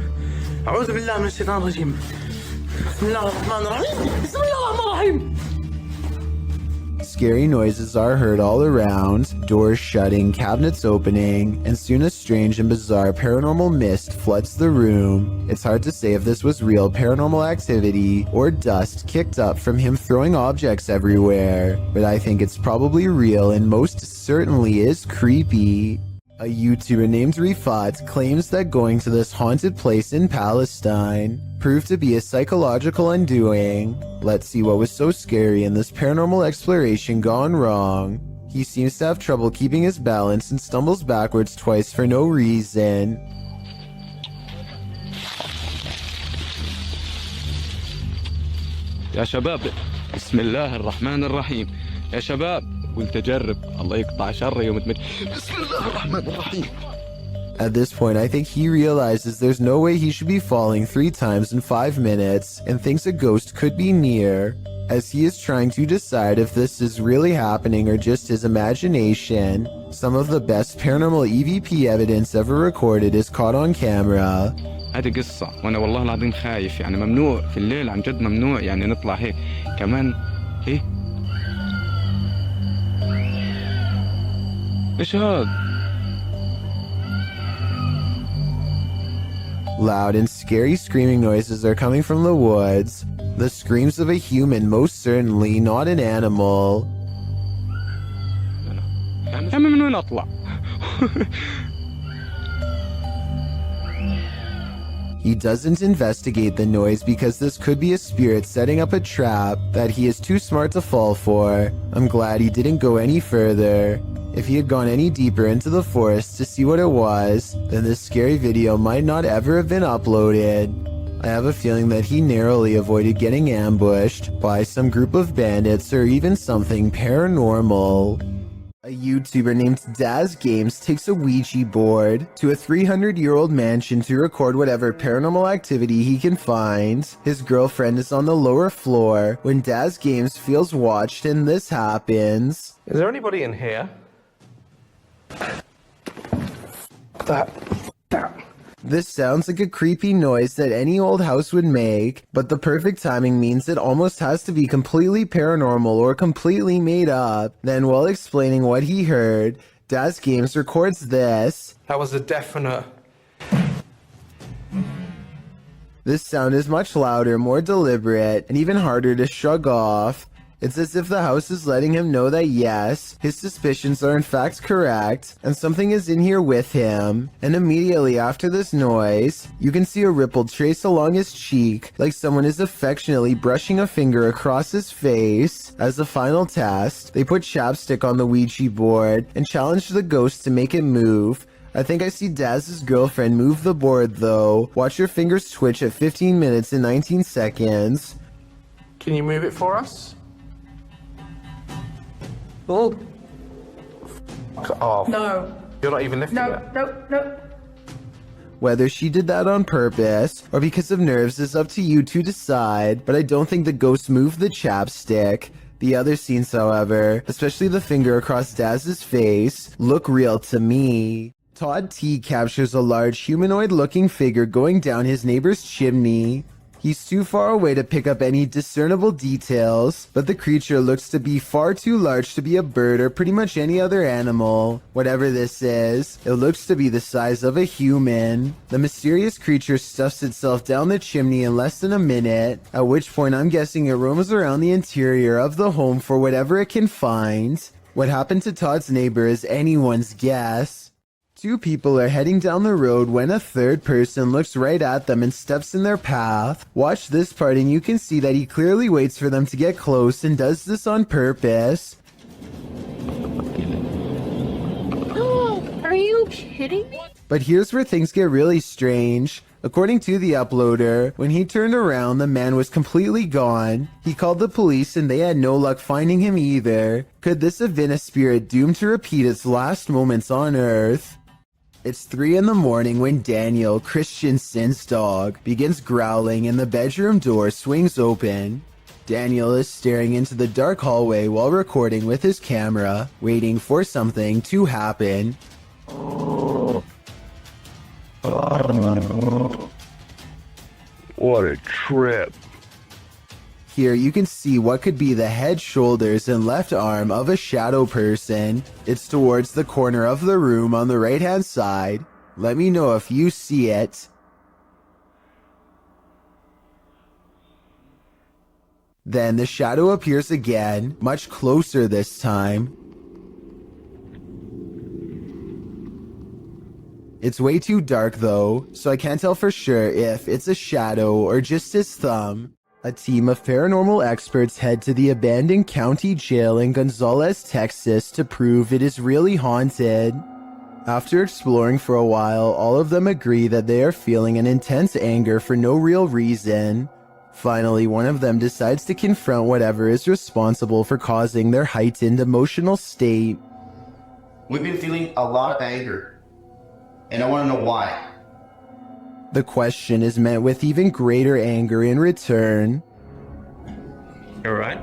أعوذ بالله من الشيطان الرجيم. بسم الله الرحمن الرحيم. بسم الله الرحمن الرحيم. Scary noises are heard all around, doors shutting, cabinets opening, and soon a strange and bizarre paranormal mist floods the room. It's hard to say if this was real paranormal activity or dust kicked up from him throwing objects everywhere, but I think it's probably real and most certainly is creepy. A YouTuber named Rifat claims that going to this haunted place in Palestine proved to be a psychological undoing. Let's see what was so scary in this paranormal exploration gone wrong. He seems to have trouble keeping his balance and stumbles backwards twice for no reason. يا شباب بسم الله الرحمن الرحيم يا شباب قلت أجرب الله يقطع شر يوم تمت بسم الله الرحمن الرحيم. At this point, I think he realizes there's no way he should be falling 3 times in 5 minutes and thinks a ghost could be near, as he is trying to decide if this is really happening or just his imagination. Some of the best paranormal EVP evidence ever recorded is caught on camera. هذه قصة وأنا والله العظيم خايف يعني ممنوع في الليل عن جد ممنوع يعني نطلع هيك كمان هيك إيش هاد؟ Loud and scary screaming noises are coming from the woods. The screams of a human, most certainly not an animal. من وين أطلع؟ He doesn't investigate the noise because this could be a spirit setting up a trap that he is too smart to fall for. I'm glad he didn't go any further. If he had gone any deeper into the forest to see what it was, then this scary video might not ever have been uploaded. I have a feeling that he narrowly avoided getting ambushed by some group of bandits or even something paranormal. A YouTuber named Daz Games takes a Ouija board to a 300-year-old mansion to record whatever paranormal activity he can find. His girlfriend is on the lower floor when Daz Games feels watched and this happens. Is there anybody in here? This sounds like a creepy noise that any old house would make, but the perfect timing means it almost has to be completely paranormal or completely made up. Then, while explaining what he heard, Daz Games records this. That was a definite. This sound is much louder, more deliberate, and even harder to shrug off. It's as if the house is letting him know that yes, his suspicions are in fact correct, and something is in here with him. And immediately after this noise, you can see a ripple trace along his cheek, like someone is affectionately brushing a finger across his face. As a final test, they put chapstick on the Ouija board and challenge the ghost to make it move. I think I see Daz's girlfriend move the board though. Watch your fingers twitch at 15 minutes and 19 seconds. Can you move it for us? Oh. Oh. No. You're not even lifting it. No. Whether she did that on purpose or because of nerves is up to you to decide, but I don't think the ghost moved the chapstick. The other scenes, however, especially the finger across Daz's face, look real to me. Todd T captures a large humanoid-looking figure going down his neighbor's chimney. He's too far away to pick up any discernible details, but the creature looks to be far too large to be a bird or pretty much any other animal. Whatever this is, it looks to be the size of a human. The mysterious creature stuffs itself down the chimney in less than a minute, at which point I'm guessing it roams around the interior of the home for whatever it can find. What happened to Todd's neighbor is anyone's guess. Two people are heading down the road when a third person looks right at them and steps in their path. Watch this part and you can see that he clearly waits for them to get close and does this on purpose. Are you kidding me? But here's where things get really strange. According to the uploader, when he turned around, the man was completely gone. He called the police and they had no luck finding him either. Could this have been a spirit doomed to repeat its last moments on Earth? It's 3 in the morning when Daniel, Christensen's dog, begins growling and the bedroom door swings open. Daniel is staring into the dark hallway while recording with his camera, waiting for something to happen. What a trip. Here you can see what could be the head, shoulders, and left arm of a shadow person. It's towards the corner of the room on the right hand side. Let me know if you see it. Then the shadow appears again, much closer this time. It's way too dark though, so I can't tell for sure if it's a shadow or just his thumb. A team of paranormal experts head to the abandoned county jail in Gonzales, Texas to prove it is really haunted. After exploring for a while, all of them agree that they are feeling an intense anger for no real reason. Finally, one of them decides to confront whatever is responsible for causing their heightened emotional state. We've been feeling a lot of anger, and I want to know why. The question is met with even greater anger in return. All right.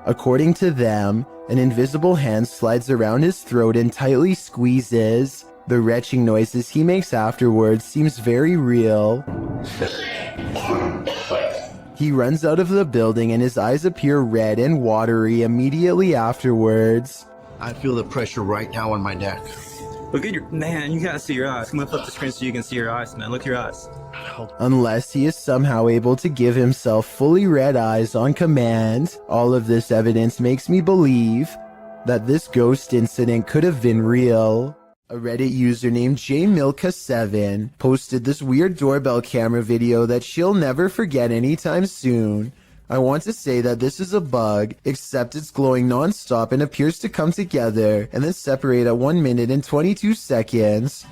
According to them, an invisible hand slides around his throat and tightly squeezes. The retching noises he makes afterwards seems very real. He runs out of the building and his eyes appear red and watery immediately afterwards. I feel the pressure right now on my neck. Look at your man, you gotta see your eyes. Come up the screen so you can see your eyes, man. Look at your eyes. Unless he is somehow able to give himself fully red eyes on command, all of this evidence makes me believe that this ghost incident could have been real. A Reddit user named JMilka7 posted this weird doorbell camera video that she'll never forget anytime soon. I want to say that this is a bug, except it's glowing non-stop and appears to come together and then separate at 1 minute and 22 seconds.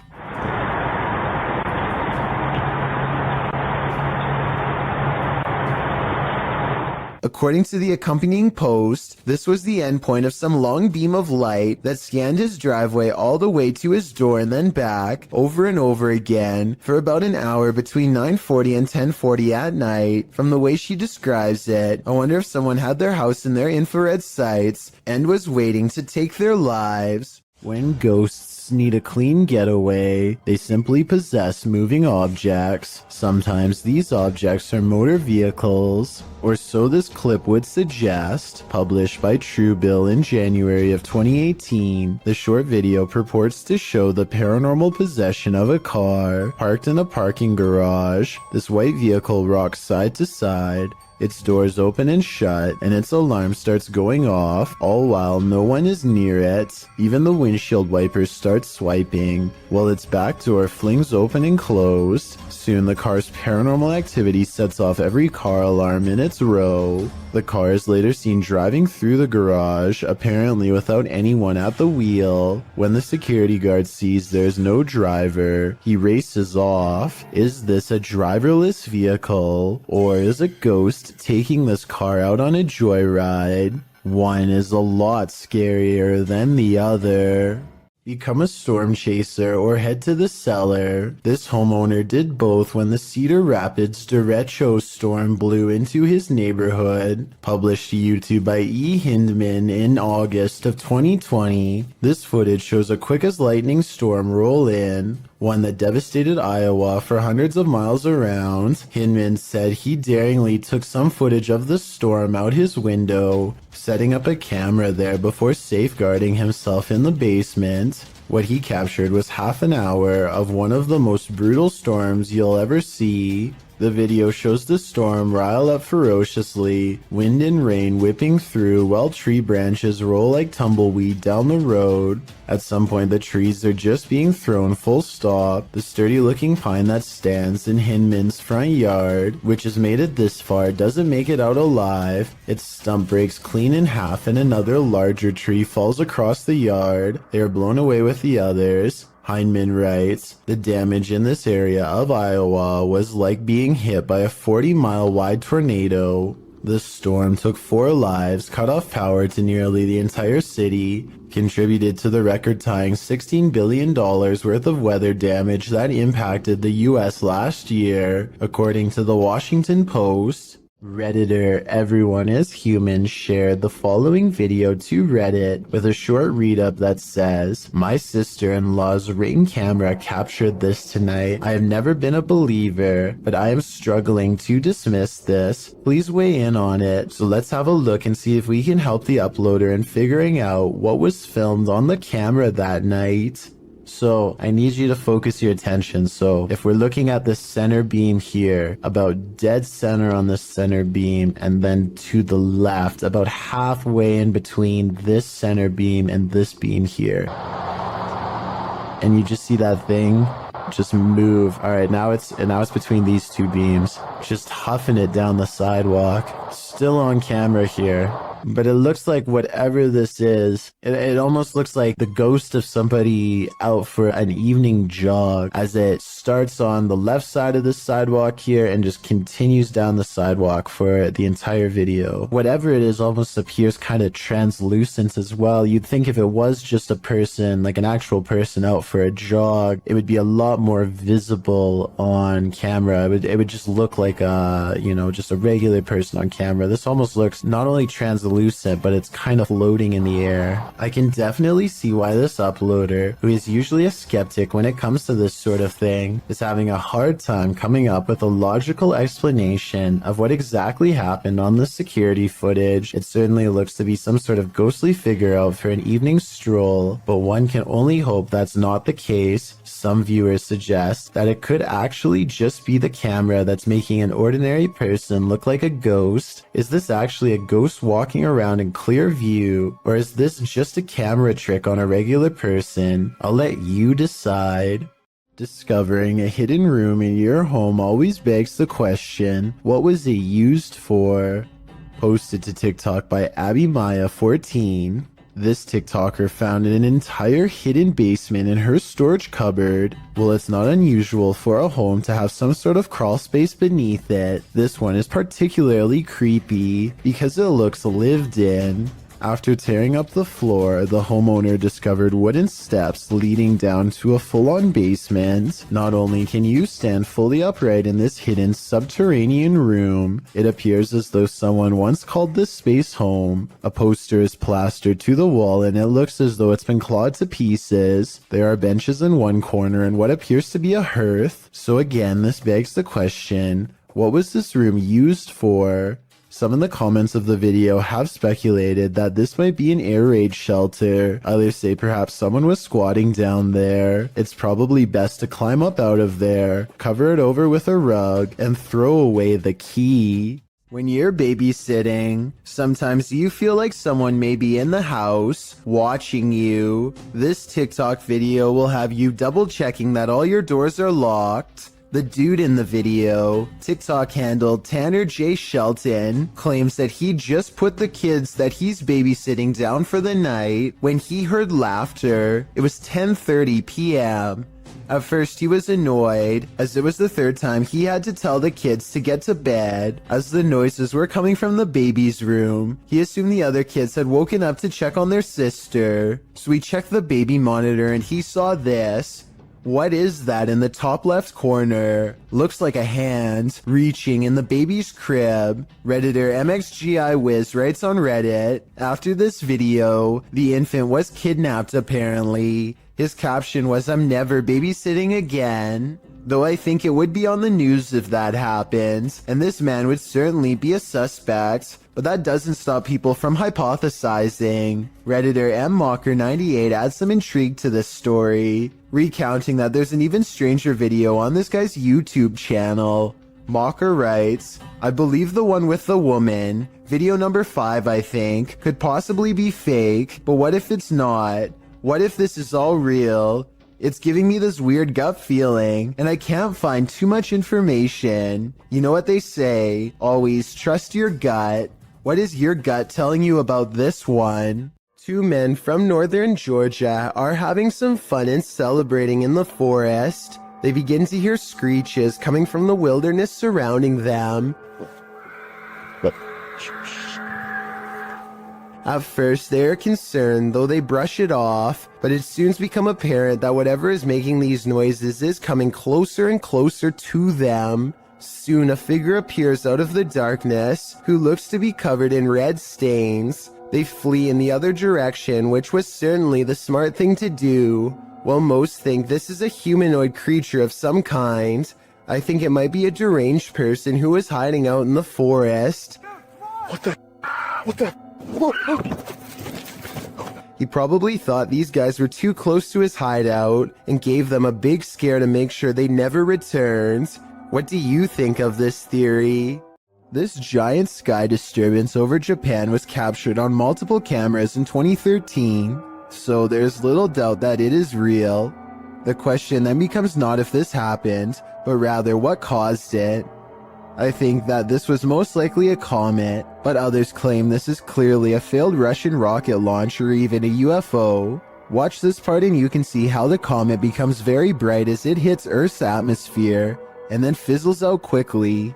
According to the accompanying post, this was the endpoint of some long beam of light that scanned his driveway all the way to his door and then back, over and over again, for about an hour between 9:40 and 10:40 at night. From the way she describes it, I wonder if someone had their house in their infrared sights and was waiting to take their lives. When ghosts need a clean getaway, they simply possess moving objects. Sometimes these objects are motor vehicles, or so this clip would suggest. Published by Truebill in January of 2018, the short video purports to show the paranormal possession of a car parked in a parking garage. This white vehicle rocks side to side, its doors open and shut, and its alarm starts going off, all while no one is near it. Even the windshield wipers start swiping, while its back door flings open and closed. Soon the car's paranormal activity sets off every car alarm in its row. The car is later seen driving through the garage, apparently without anyone at the wheel. When the security guard sees there's no driver, he races off. Is this a driverless vehicle, or is a ghost taking this car out on a joyride? One is a lot scarier than the other. Become a storm chaser or head to the cellar. This homeowner did both when the Cedar Rapids derecho storm blew into his neighborhood. Published to YouTube by E. Hindman in August of 2020. This footage shows a quick as lightning storm roll in, one that devastated Iowa for hundreds of miles around. Hinman said he daringly took some footage of the storm out his window, setting up a camera there before safeguarding himself in the basement. What he captured was half an hour of one of the most brutal storms you'll ever see. The video shows the storm rile up ferociously, wind and rain whipping through while tree branches roll like tumbleweed down the road. At some point the trees are just being thrown full stop. The sturdy looking pine that stands in Hinman's front yard, which has made it this far, doesn't make it out alive. Its stump breaks clean in half and another larger tree falls across the yard. They are blown away with the others. Heinemann writes, the damage in this area of Iowa was like being hit by a 40-mile wide tornado. The storm took 4 lives, cut off power to nearly the entire city, contributed to the record-tying $16 billion worth of weather damage that impacted the US last year, according to the Washington Post. Redditor Everyone is Human shared the following video to Reddit with a short read-up that says, my sister-in-law's Ring camera captured this tonight. I have never been a believer, but I am struggling to dismiss this. Please weigh in on it. So let's have a look and see if we can help the uploader in figuring out what was filmed on the camera that night. So I need you to focus your attention. So if we're looking at the center beam here, about dead center on the center beam, and then to the left, about halfway in between this center beam and this beam here. And you just see that thing just move. All right, now it's between these two beams, just huffing it down the sidewalk. Still on camera here. But it looks like whatever this is, it almost looks like the ghost of somebody out for an evening jog, as it starts on the left side of the sidewalk here and just continues down the sidewalk for the entire video. Whatever it is almost appears kind of translucent as well. You'd think if it was just a person, like an actual person out for a jog, it would be a lot more visible on camera. It would just look like a, just a regular person on camera. This almost looks not only translucent, but it's kind of floating in the air. I can definitely see why this uploader, who is usually a skeptic when it comes to this sort of thing, is having a hard time coming up with a logical explanation of what exactly happened on the security footage. It certainly looks to be some sort of ghostly figure out for an evening stroll, but one can only hope that's not the case. Some viewers suggest that it could actually just be the camera that's making an ordinary person look like a ghost. Is this actually a ghost walking around in clear view, or is this just a camera trick on a regular person? I'll let you decide. Discovering a hidden room in your home always begs the question, what was it used for? Posted to TikTok by Abby Maya 14. This TikToker found an entire hidden basement in her storage cupboard. Well, it's not unusual for a home to have some sort of crawl space beneath it. This one is particularly creepy because it looks lived in. After tearing up the floor, the homeowner discovered wooden steps leading down to a full-on basement. Not only can you stand fully upright in this hidden subterranean room, it appears as though someone once called this space home. A poster is plastered to the wall and it looks as though it's been clawed to pieces. There are benches in one corner and what appears to be a hearth. So again, this begs the question, what was this room used for? Some in the comments of the video have speculated that this might be an air raid shelter. Others say perhaps someone was squatting down there. It's probably best to climb up out of there, cover it over with a rug, and throw away the key. When you're babysitting, sometimes you feel like someone may be in the house watching you. This TikTok video will have you double checking that all your doors are locked. The dude in the video, TikTok handle Tanner J. Shelton, claims that he just put the kids that he's babysitting down for the night when he heard laughter. It was 10:30 p.m. At first he was annoyed, as it was the third time he had to tell the kids to get to bed, as the noises were coming from the baby's room. He assumed the other kids had woken up to check on their sister, so he checked the baby monitor and he saw this. What is that in the top left corner? Looks like a hand reaching in the baby's crib. Redditor MXGIWiz writes on Reddit, after this video, the infant was kidnapped apparently. His caption was, "I'm never babysitting again." Though I think it would be on the news if that happens, and this man would certainly be a suspect. But that doesn't stop people from hypothesizing. Redditor MMocker98 adds some intrigue to this story, recounting that there's an even stranger video on this guy's YouTube channel. Mocker writes, "I believe the one with the woman, video number 5 I think, could possibly be fake, but what if it's not? What if this is all real? It's giving me this weird gut feeling, and I can't find too much information. You know what they say, always trust your gut. What is your gut telling you about this one?" Two men from northern Georgia are having some fun and celebrating in the forest. They begin to hear screeches coming from the wilderness surrounding them. At first, they are concerned, though they brush it off, but it soon becomes apparent that whatever is making these noises is coming closer and closer to them. Soon, a figure appears out of the darkness, who looks to be covered in red stains. They flee in the other direction, which was certainly the smart thing to do. While most think this is a humanoid creature of some kind, I think it might be a deranged person who is hiding out in the forest. What the? He probably thought these guys were too close to his hideout and gave them a big scare to make sure they never returned. What do you think of this theory? This giant sky disturbance over Japan was captured on multiple cameras in 2013, so there's little doubt that it is real. The question then becomes not if this happened, but rather what caused it. I think that this was most likely a comet, but others claim this is clearly a failed Russian rocket launch or even a UFO. Watch this part and you can see how the comet becomes very bright as it hits Earth's atmosphere, and then fizzles out quickly.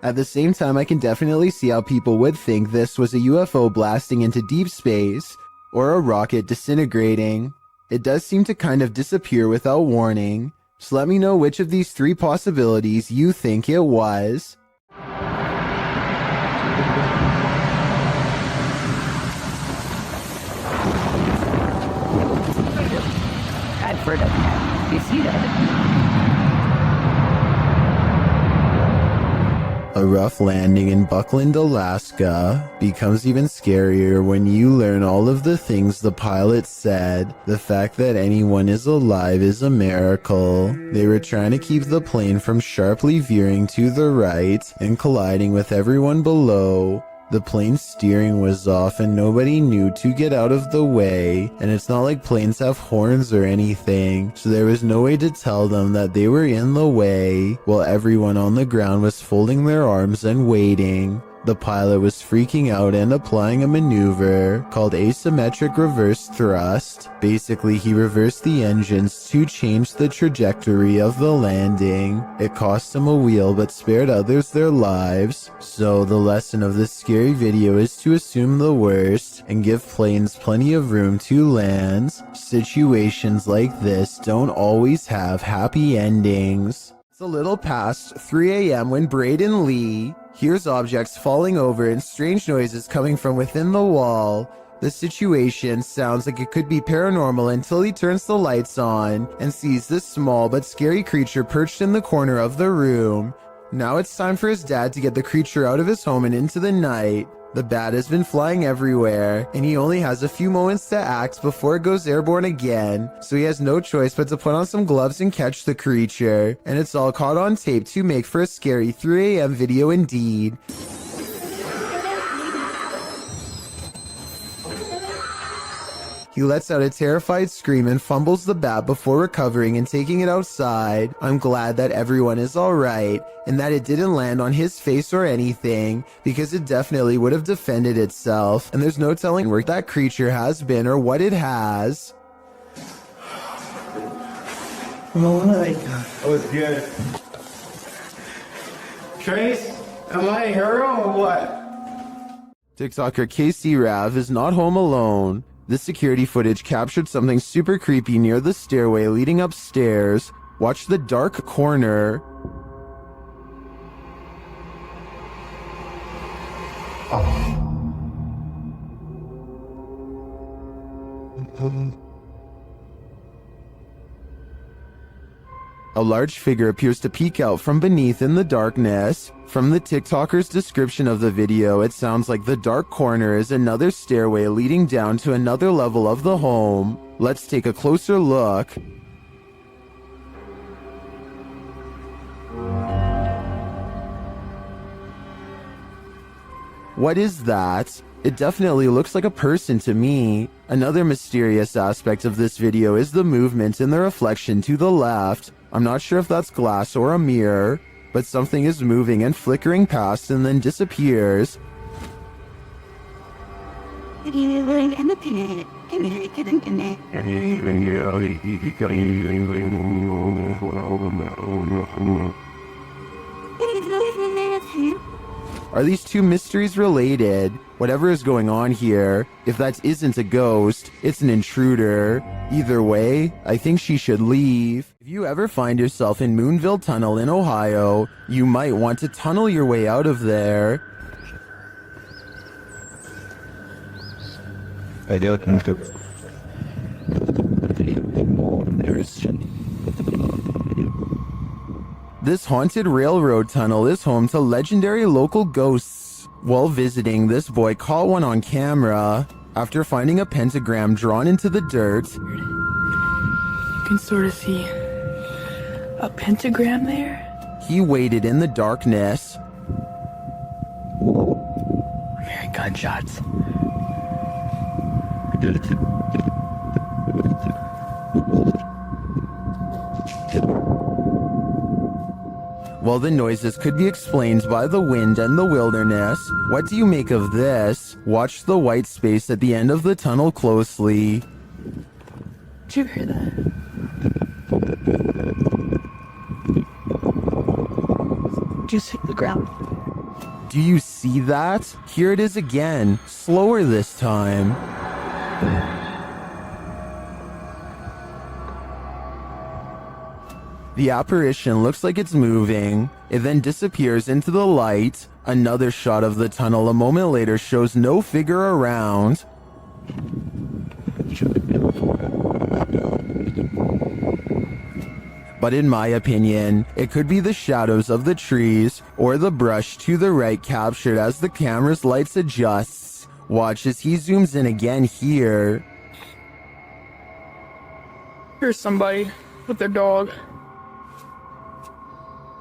At the same time, I can definitely see how people would think this was a UFO blasting into deep space, or a rocket disintegrating. It does seem to kind of disappear without warning, so let me know which of these 3 possibilities you think it was. Bradford, you see that? A rough landing in Buckland, Alaska becomes even scarier when you learn all of the things the pilot said. The fact that anyone is alive is a miracle. They were trying to keep the plane from sharply veering to the right and colliding with everyone below. The plane's steering was off and nobody knew to get out of the way, and it's not like planes have horns or anything, so there was no way to tell them that they were in the way, while everyone on the ground was folding their arms and waiting. The pilot was freaking out and applying a maneuver called asymmetric reverse thrust. Basically, he reversed the engines to change the trajectory of the landing. It cost him a wheel but spared others their lives. So the lesson of this scary video is to assume the worst and give planes plenty of room to land. Situations like this don't always have happy endings. It's a little past 3 a.m. when Braden Lee hears objects falling over and strange noises coming from within the wall. The situation sounds like it could be paranormal until he turns the lights on and sees this small but scary creature perched in the corner of the room. Now it's time for his dad to get the creature out of his home and into the night. The bat has been flying everywhere, and he only has a few moments to act before it goes airborne again, so he has no choice but to put on some gloves and catch the creature, and it's all caught on tape to make for a scary 3 a.m. video indeed. He lets out a terrified scream and fumbles the bat before recovering and taking it outside. I'm glad that everyone is alright, and that it didn't land on his face or anything, because it definitely would have defended itself, and there's no telling where that creature has been or what it has. Oh my god. That was good. Trace, am I a hero or what? TikToker Casey Rav is not home alone. This security footage captured something super creepy near the stairway leading upstairs. Watch the dark corner. A large figure appears to peek out from beneath in the darkness. From the TikToker's description of the video, it sounds like the dark corner is another stairway leading down to another level of the home. Let's take a closer look. What is that? It definitely looks like a person to me. Another mysterious aspect of this video is the movement in the reflection to the left. I'm not sure if that's glass or a mirror, but something is moving and flickering past and then disappears. Are these two mysteries related? Whatever is going on here, if that isn't a ghost, it's an intruder. Either way, I think she should leave. If you ever find yourself in Moonville Tunnel in Ohio, you might want to tunnel your way out of there. I don't think so. This haunted railroad tunnel is home to legendary local ghosts. While visiting, this boy caught one on camera after finding a pentagram drawn into the dirt. You can sort of see a pentagram there. He waited in the darkness. I'm hearing gunshots. While the noises could be explained by the wind and the wilderness, what do you make of this? Watch the white space at the end of the tunnel closely. Did you hear that? Just hit the ground. Do you see that? Here it is again, slower this time. The apparition looks like it's moving. It then disappears into the light. Another shot of the tunnel a moment later shows no figure around. But in my opinion, it could be the shadows of the trees or the brush to the right captured as the camera's lights adjusts. Watch as he zooms in again here. Here's somebody with their dog.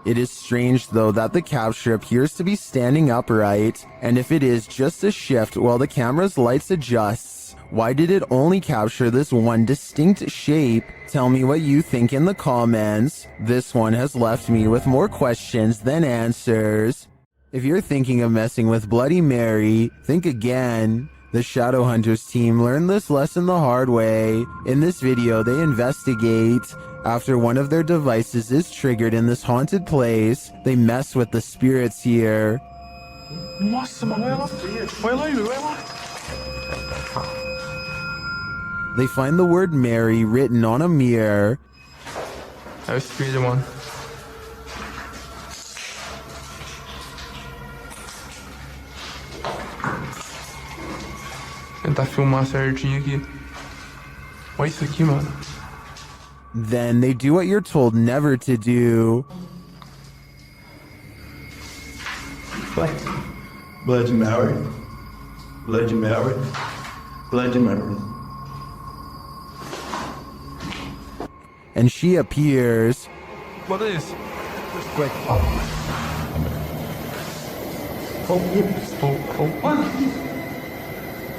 It is strange though that the capture appears to be standing upright, and if it is just a shift while the camera's lights adjusts, why did it only capture this one distinct shape? Tell me what you think in the comments. This one has left me with more questions than answers. If you're thinking of messing with Bloody Mary, think again. The Shadowhunters team learned this lesson the hard way. In this video, they investigate. After one of their devices is triggered in this haunted place, they mess with the spirits here. Nossa, mano, olha lá. They find the word Mary written on a mirror. É o espelho, mano. Tentar filmar certinho aqui. Olha isso aqui, mano. Then they do what you're told never to do. Bloody Mary. Bloody Mary. Bloody Mary. And she appears. What is? Quick.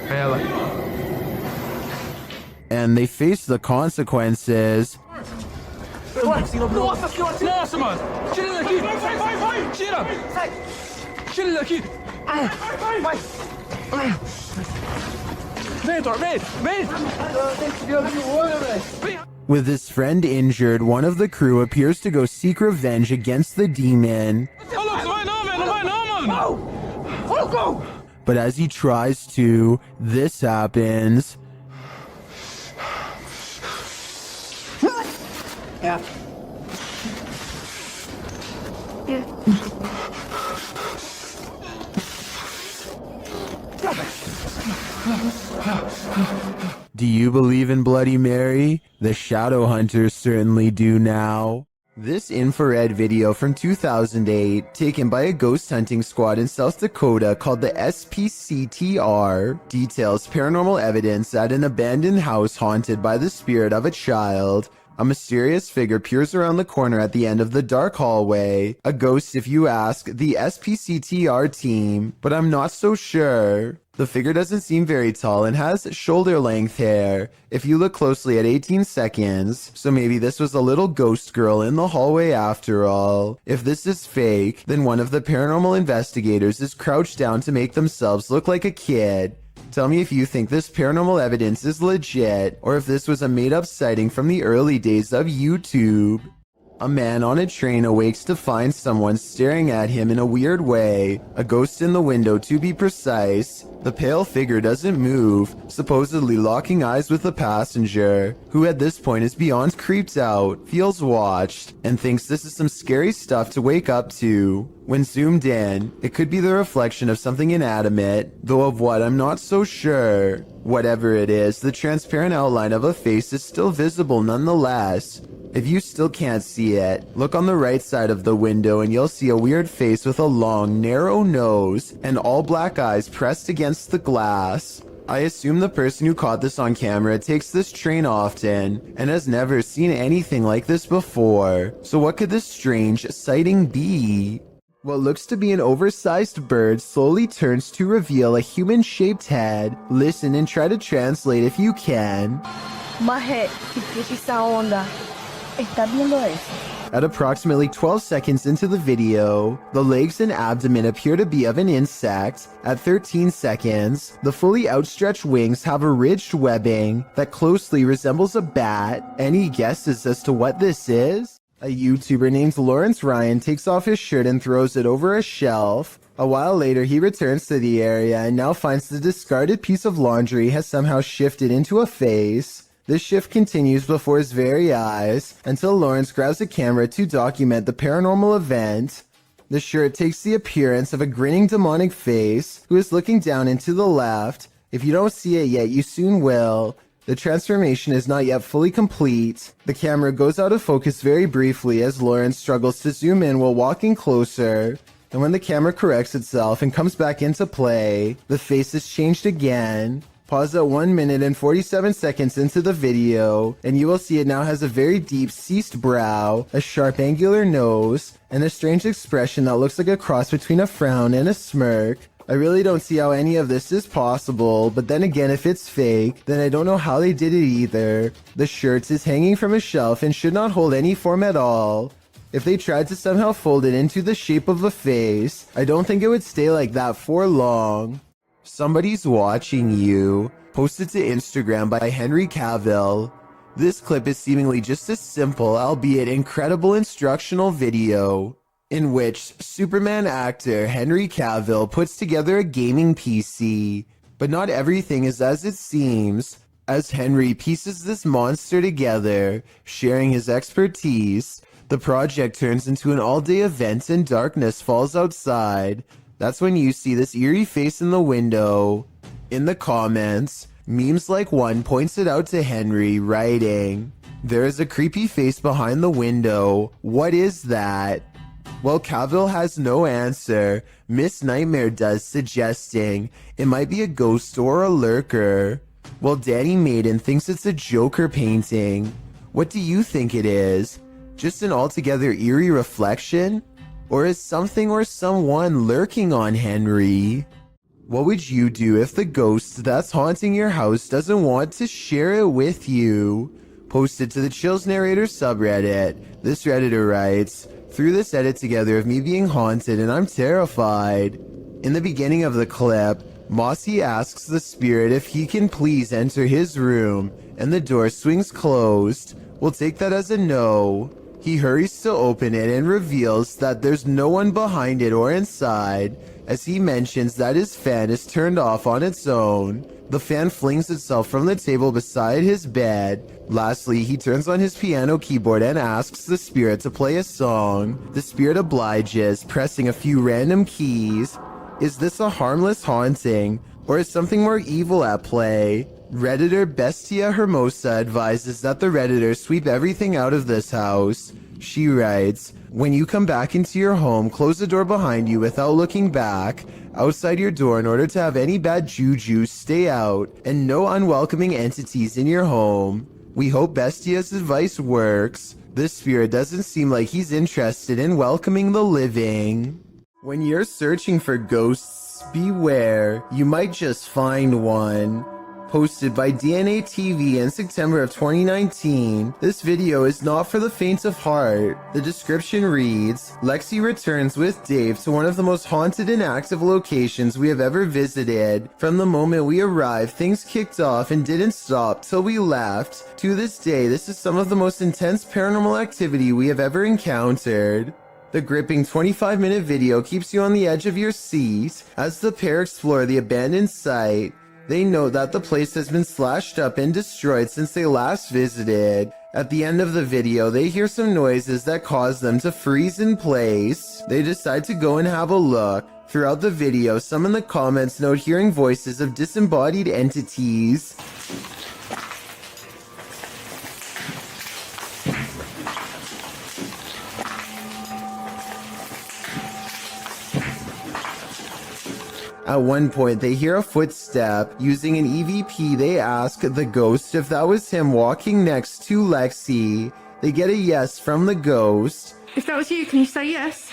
Ela. And they face the consequences. Nossa senhora! Nossa, mano! Tira ele daqui! Vai! Tira! Sai! Tira ele daqui! Vai! Vem, Thor! Vem! Tem que ver ali o olho, velho! With his friend injured, one of the crew appears to go seek revenge against the demon. But as he tries to, this happens. Yeah. Do you believe in Bloody Mary? The Shadowhunters certainly do now. This infrared video from 2008, taken by a ghost hunting squad in South Dakota called the SPCTR, details paranormal evidence at an abandoned house haunted by the spirit of a child. A mysterious figure peers around the corner at the end of the dark hallway. A ghost, if you ask the SPCTR team, but I'm not so sure. The figure doesn't seem very tall and has shoulder-length hair, if you look closely at 18 seconds, so maybe this was a little ghost girl in the hallway after all. If this is fake, then one of the paranormal investigators is crouched down to make themselves look like a kid. Tell me if you think this paranormal evidence is legit, or if this was a made-up sighting from the early days of YouTube. A man on a train awakes to find someone staring at him in a weird way, a ghost in the window to be precise. The pale figure doesn't move, supposedly locking eyes with the passenger, who at this point is beyond creeped out, feels watched, and thinks this is some scary stuff to wake up to. When zoomed in, it could be the reflection of something inanimate, though of what I'm not so sure. Whatever it is, the transparent outline of a face is still visible nonetheless. If you still can't see it, look on the right side of the window and you'll see a weird face with a long, narrow nose and all black eyes pressed against the glass. I assume the person who caught this on camera takes this train often and has never seen anything like this before. So what could this strange sighting be? What looks to be an oversized bird slowly turns to reveal a human-shaped head. Listen and try to translate if you can. Maje, ¿qué es esa onda? ¿Estás viendo eso? At approximately 12 seconds into the video, the legs and abdomen appear to be of an insect. At 13 seconds, the fully outstretched wings have a ridged webbing that closely resembles a bat. Any guesses as to what this is? A YouTuber named Lawrence Ryan takes off his shirt and throws it over a shelf. A while later, he returns to the area and now finds the discarded piece of laundry has somehow shifted into a face. This shift continues before his very eyes until Lawrence grabs a camera to document the paranormal event. The shirt takes the appearance of a grinning demonic face who is looking down and to the left. If you don't see it yet, you soon will. The transformation is not yet fully complete. The camera goes out of focus very briefly as Lawrence struggles to zoom in while walking closer. And when the camera corrects itself and comes back into play, the face is changed again. Pause at 1 minute and 47 seconds into the video, and you will see it now has a very deep, ceased brow, a sharp, angular nose, and a strange expression that looks like a cross between a frown and a smirk. I really don't see how any of this is possible, but then again, if it's fake, then I don't know how they did it either. The shirt is hanging from a shelf and should not hold any form at all. If they tried to somehow fold it into the shape of a face, I don't think it would stay like that for long. Somebody's watching you. Posted to Instagram by Henry Cavill. This clip is seemingly just a simple, albeit incredible instructional video in which Superman actor Henry Cavill puts together a gaming PC. But not everything is as it seems. As Henry pieces this monster together, sharing his expertise, the project turns into an all-day event and darkness falls outside. That's when you see this eerie face in the window. In the comments, memes like one points it out to Henry, writing, "There is a creepy face behind the window. What is that?" Well, Cavill has no answer. Miss Nightmare does, suggesting it might be a ghost or a lurker. Well, Danny Maiden thinks it's a Joker painting. What do you think it is? Just an altogether eerie reflection? Or is something or someone lurking on Henry? What would you do if the ghost that's haunting your house doesn't want to share it with you? Posted to the Chills Narrator subreddit, this Redditor writes, "Threw this edit together of me being haunted and I'm terrified." In the beginning of the clip, Mossy asks the spirit if he can please enter his room, and the door swings closed. We'll take that as a no. He hurries to open it and reveals that there's no one behind it or inside, as he mentions that his fan is turned off on its own. The fan flings itself from the table beside his bed. Lastly, he turns on his piano keyboard and asks the spirit to play a song. The spirit obliges, pressing a few random keys. Is this a harmless haunting, or is something more evil at play? Redditor Bestia Hermosa advises that the Redditor sweep everything out of this house. She writes, "When you come back into your home, close the door behind you without looking back, outside your door in order to have any bad juju stay out, and no unwelcoming entities in your home." We hope Bestia's advice works. This spirit doesn't seem like he's interested in welcoming the living. When you're searching for ghosts, beware, you might just find one. Posted by DNA TV in September of 2019, this video is not for the faint of heart. The description reads, "Lexi returns with Dave to one of the most haunted and active locations we have ever visited. From the moment we arrived, things kicked off and didn't stop till we left. To this day, this is some of the most intense paranormal activity we have ever encountered." The gripping 25-minute video keeps you on the edge of your seat as the pair explore the abandoned site. They note that the place has been slashed up and destroyed since they last visited. At the end of the video, they hear some noises that cause them to freeze in place. They decide to go and have a look. Throughout the video, some in the comments note hearing voices of disembodied entities. At one point, they hear a footstep. Using an EVP, they ask the ghost if that was him walking next to Lexi. They get a yes from the ghost. If that was you, can you say yes?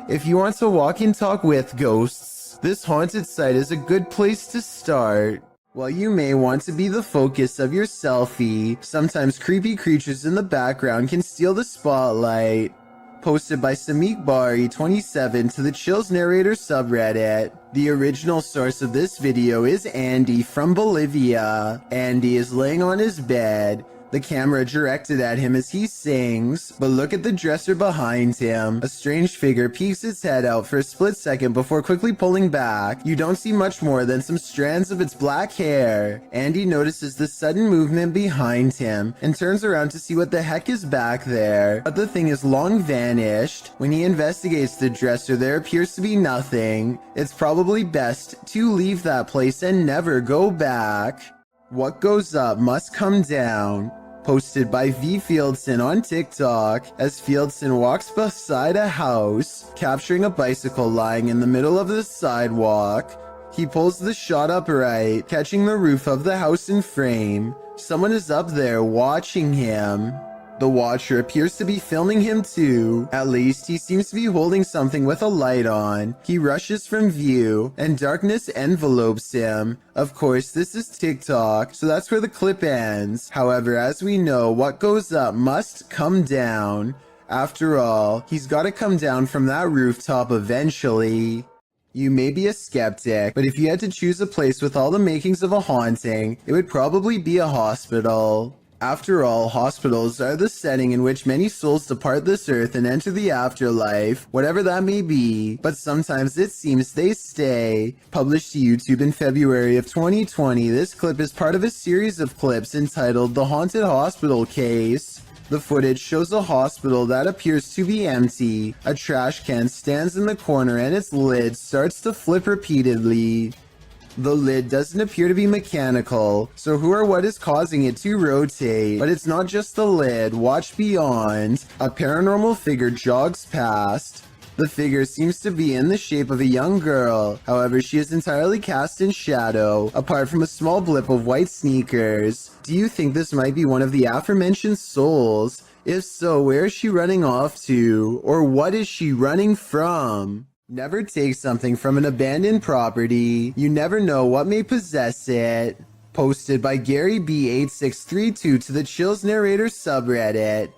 If you want to walk and talk with ghosts, this haunted site is a good place to start. While you may want to be the focus of your selfie, sometimes creepy creatures in the background can steal the spotlight. Posted by Samik Bari 27 to the Chills Narrator subreddit. The original source of this video is Andy from Bolivia. Andy is laying on his bed. The camera directed at him as he sings, but look at the dresser behind him. A strange figure peeks its head out for a split second before quickly pulling back. You don't see much more than some strands of its black hair. Andy notices the sudden movement behind him and turns around to see what the heck is back there. But the thing is long vanished. When he investigates the dresser, there appears to be nothing. It's probably best to leave that place and never go back. What goes up must come down. Posted by V. Fieldson on TikTok, as Fieldson walks beside a house, capturing a bicycle lying in the middle of the sidewalk. He pulls the shot upright, catching the roof of the house in frame. Someone is up there watching him. The watcher appears to be filming him too. At least he seems to be holding something with a light on. He rushes from view and darkness envelopes him. Of course, this is TikTok, so that's where the clip ends. However, as we know, what goes up must come down. After all, he's got to come down from that rooftop eventually. You may be a skeptic, but if you had to choose a place with all the makings of a haunting, it would probably be a hospital. After all, hospitals are the setting in which many souls depart this earth and enter the afterlife, whatever that may be, but sometimes it seems they stay. Published to YouTube in February of 2020, this clip is part of a series of clips entitled The Haunted Hospital Case. The footage shows a hospital that appears to be empty. A trash can stands in the corner and its lid starts to flip repeatedly. The lid doesn't appear to be mechanical, so who or what is causing it to rotate? But it's not just the lid. Watch beyond. A paranormal figure jogs past. The figure seems to be in the shape of a young girl. However, she is entirely cast in shadow, apart from a small blip of white sneakers. Do you think this might be one of the aforementioned souls? If so, where is she running off to? Or what is she running from? Never take something from an abandoned property. You never know what may possess it. Posted by Gary B8632 to the Chills Narrator subreddit.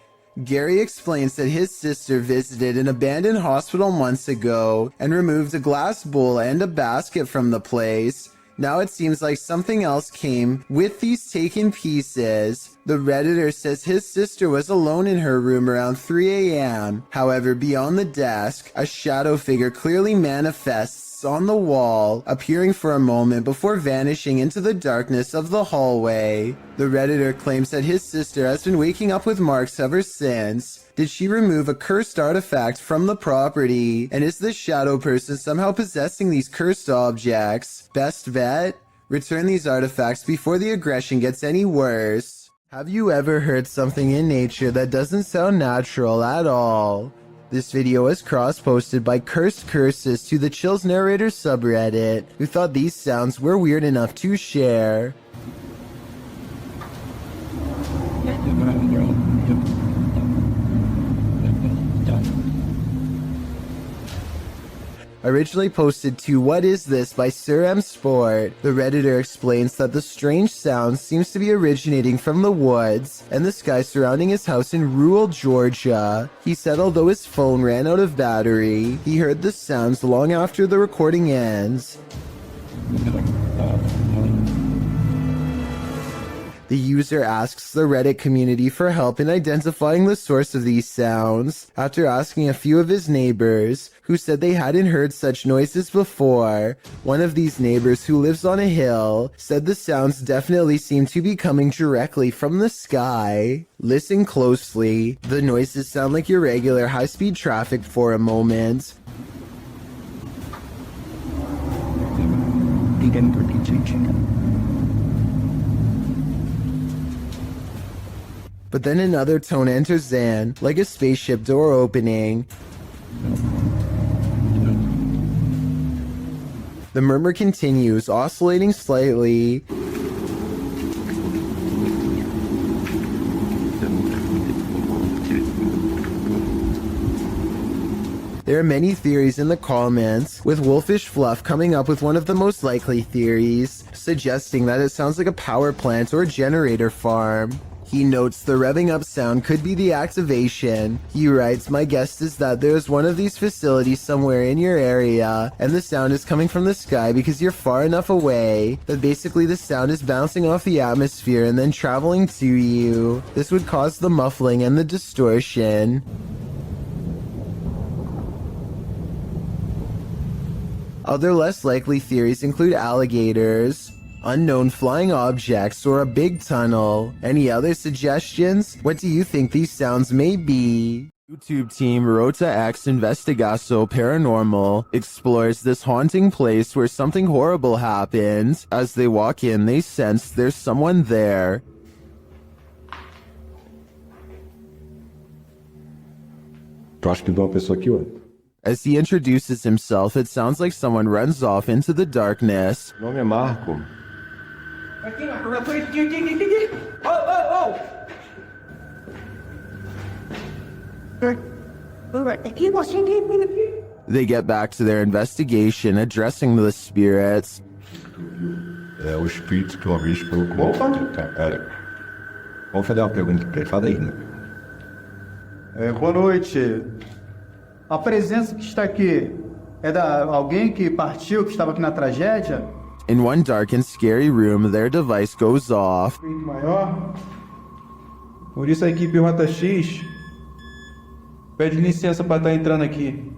Gary explains that his sister visited an abandoned hospital months ago and removed a glass bowl and a basket from the place. Now it seems like something else came with these taken pieces. The Redditor says his sister was alone in her room around 3 a.m. However, beyond the desk, a shadow figure clearly manifests on the wall, appearing for a moment before vanishing into the darkness of the hallway. The Redditor claims that his sister has been waking up with marks ever since. Did she remove a cursed artifact from the property? And is this shadow person somehow possessing these cursed objects? Best bet? Return these artifacts before the aggression gets any worse. Have you ever heard something in nature that doesn't sound natural at all? This video was cross-posted by Cursed Curses to the Chills Narrator subreddit, who thought these sounds were weird enough to share. Originally posted to What Is This by Sir M Sport, the Redditor explains that the strange sound seems to be originating from the woods and the sky surrounding his house in rural Georgia. He said although his phone ran out of battery, he heard the sounds long after the recording ends. The user asks the Reddit community for help in identifying the source of these sounds, after asking a few of his neighbors, who said they hadn't heard such noises before. One of these neighbors, who lives on a hill, said the sounds definitely seem to be coming directly from the sky. Listen closely. The noises sound like irregular high-speed traffic for a moment. But then another tone enters in, like a spaceship door opening. The murmur continues, oscillating slightly. There are many theories in the comments, with Wolfish Fluff coming up with one of the most likely theories, suggesting that it sounds like a power plant or generator farm. He notes the revving up sound could be the activation. He writes, my guess is that there's one of these facilities somewhere in your area, and the sound is coming from the sky because you're far enough away that basically the sound is bouncing off the atmosphere and then traveling to you. This would cause the muffling and the distortion. Other less likely theories include alligators, unknown flying objects, or a big tunnel. Any other suggestions? What do you think these sounds may be? YouTube team Rota X Investigaso Paranormal explores this haunting place where something horrible happens. As they walk in, they sense there's someone there. As he introduces himself, it sounds like someone runs off into the darkness. Meu nome é Marco. Aqui, Marco. Oh, oh, oh! They get back to their investigation, addressing the spirits. É o espírito que uma vez colocou. Cara, vamos fazer uma pergunta pra ele. Fala aí, né? Boa noite. A presença que está aqui é da alguém que partiu, que estava aqui na tragédia? In one dark and scary room, their device goes off. Espírito maior. Por isso a equipe Rota X pede licença para estar entrando aqui.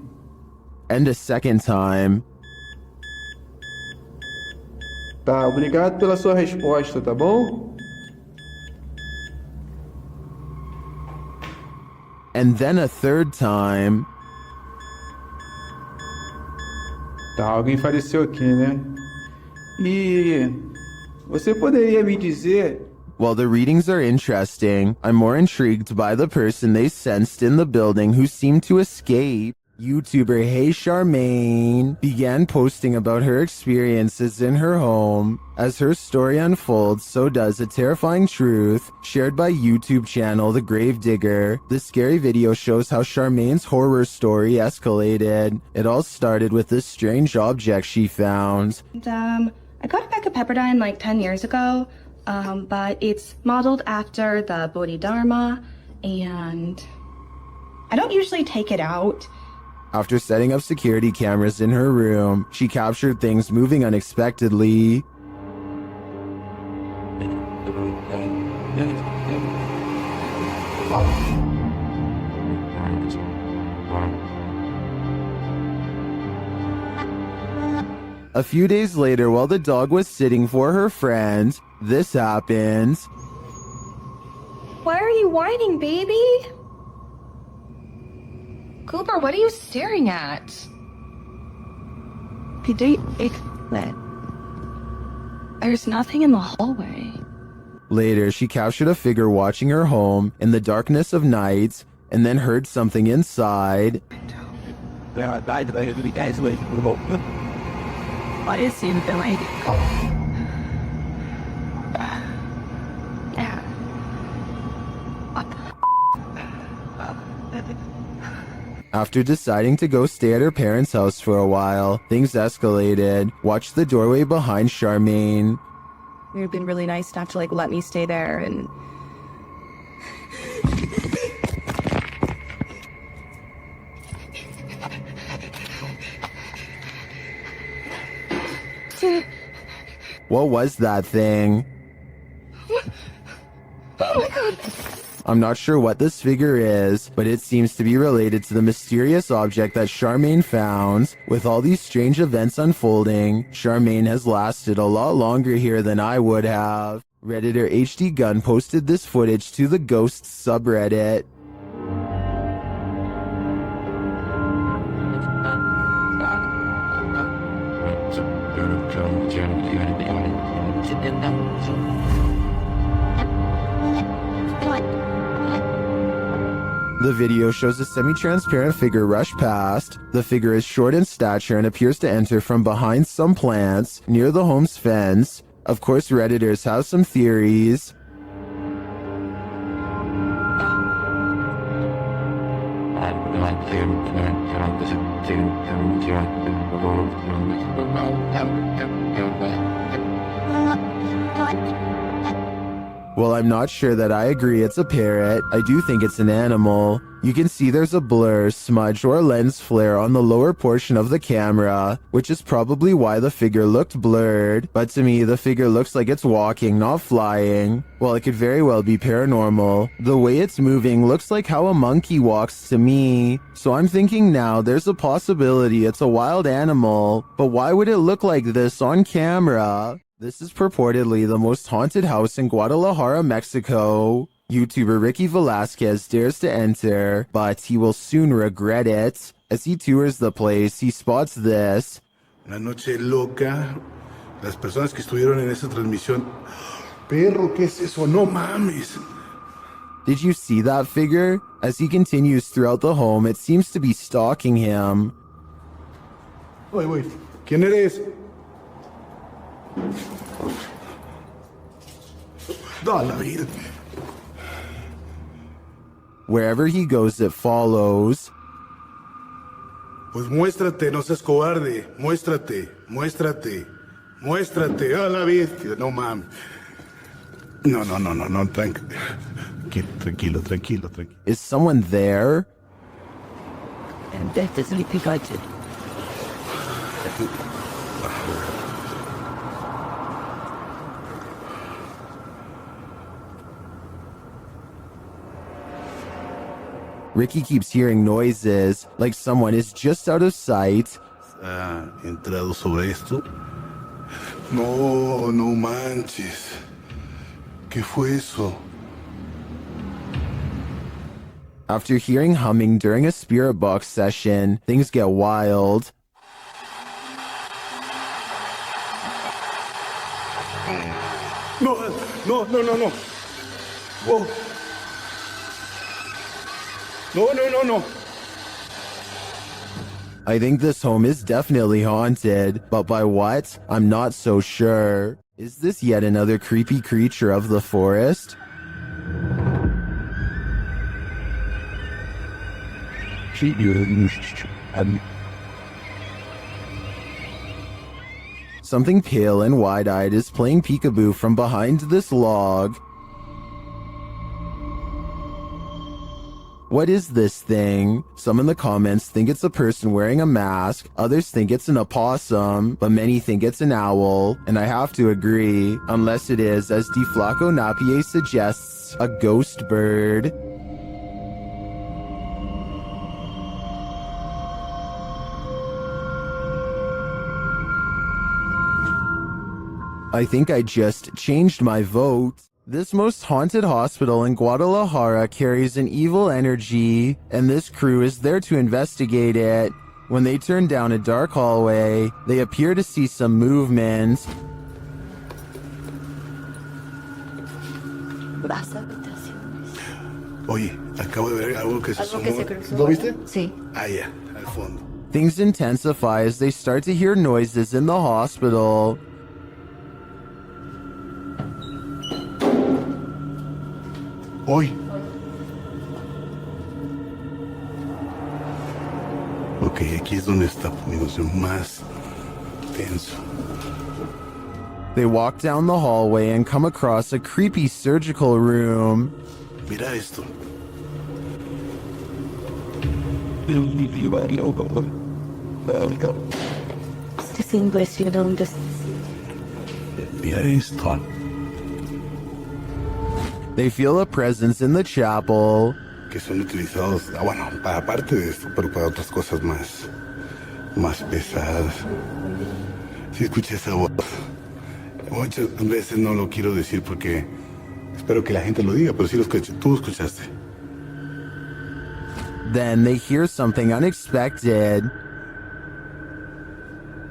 And a second time. Tá, obrigado pela sua resposta, tá bom? And then a third time. Tá, alguém faleceu aqui, né? E você poderia me dizer... While the readings are interesting, I'm more intrigued by the person they sensed in the building who seemed to escape. YouTuber Hey Charmaine began posting about her experiences in her home. As her story unfolds, so does a terrifying truth shared by YouTube channel The Gravedigger. The scary video shows how Charmaine's horror story escalated. It all started with this strange object she found. I got a pack of Pepperdine like 10 years ago, but it's modeled after the Bodhidharma, and I don't usually take it out. After setting up security cameras in her room, she captured things moving unexpectedly. A few days later, while the dog was sitting for her friend, this happened. Why are you whining, baby? Cooper, what are you staring at? There's nothing in the hallway. Later, she captured a figure watching her home in the darkness of night and then heard something inside. What is in the lady? After deciding to go stay at her parents' house for a while, things escalated. Watch the doorway behind Charmaine. You've been really nice not to let me stay there and... What was that thing? Oh my god. I'm not sure what this figure is, but it seems to be related to the mysterious object that Charmaine found. With all these strange events unfolding, Charmaine has lasted a lot longer here than I would have. Redditor HD Gun posted this footage to the Ghosts subreddit. The video shows a semi-transparent figure rush past. The figure is short in stature and appears to enter from behind some plants near the home's fence. Of course, Redditors have some theories. Well, I'm not sure that I agree it's a parrot. I do think it's an animal. You can see there's a blur, smudge, or lens flare on the lower portion of the camera, which is probably why the figure looked blurred. But to me, the figure looks like it's walking, not flying. Well, it could very well be paranormal. The way it's moving looks like how a monkey walks to me. So I'm thinking now there's a possibility it's a wild animal. But why would it look like this on camera? This is purportedly the most haunted house in Guadalajara, Mexico. YouTuber Ricky Velasquez dares to enter, but he will soon regret it. As he tours the place, he spots this. Una noche loca. Las personas que estuvieron en esa transmisión. Perro, ¿qué es eso? No mames. Did you see that figure? As he continues throughout the home, it seems to be stalking him. Wait. ¿Quién eres? Da la vida. Wherever he goes, it follows. Pues muéstrate, no seas cobarde. Muéstrate, muéstrate, muéstrate. A la bestia, no mames. No, tranquilo. Is someone there? And death is sleepy budget. Ricky keeps hearing noises, like someone is just out of sight. ¿Ha entrado sobre esto? No manches. ¿Qué fue eso? After hearing humming during a spirit box session, things get wild. No. Whoa. No. I think this home is definitely haunted, but by what? I'm not so sure. Is this yet another creepy creature of the forest? Something pale and wide-eyed is playing peekaboo from behind this log. What is this thing? Some in the comments think it's a person wearing a mask, others think it's an opossum, but many think it's an owl, and I have to agree, unless it is, as DeFlaco Napier suggests, a ghost bird. I think I just changed my vote. This most haunted hospital in Guadalajara carries an evil energy, and this crew is there to investigate it. When they turn down a dark hallway, they appear to see some movement. Oye, acabo de ver algo que se asomó. ¿Lo viste? Sí. Ah, ya, al fondo. Things intensify as they start to hear noises in the hospital. Hoy. Ok, aquí es donde está poniéndose más tenso. They walk down the hallway and come across a creepy surgical room. Mira esto. Es impresionante. Mira esto. They feel a presence in the chapel. Que son utilizados, bueno, para parte de esto, pero para otras cosas más pesadas. Si escuché esa voz. Muchas veces no lo quiero decir porque espero que la gente lo diga, pero sí lo escuché. Tú escuchaste. Then they hear something unexpected.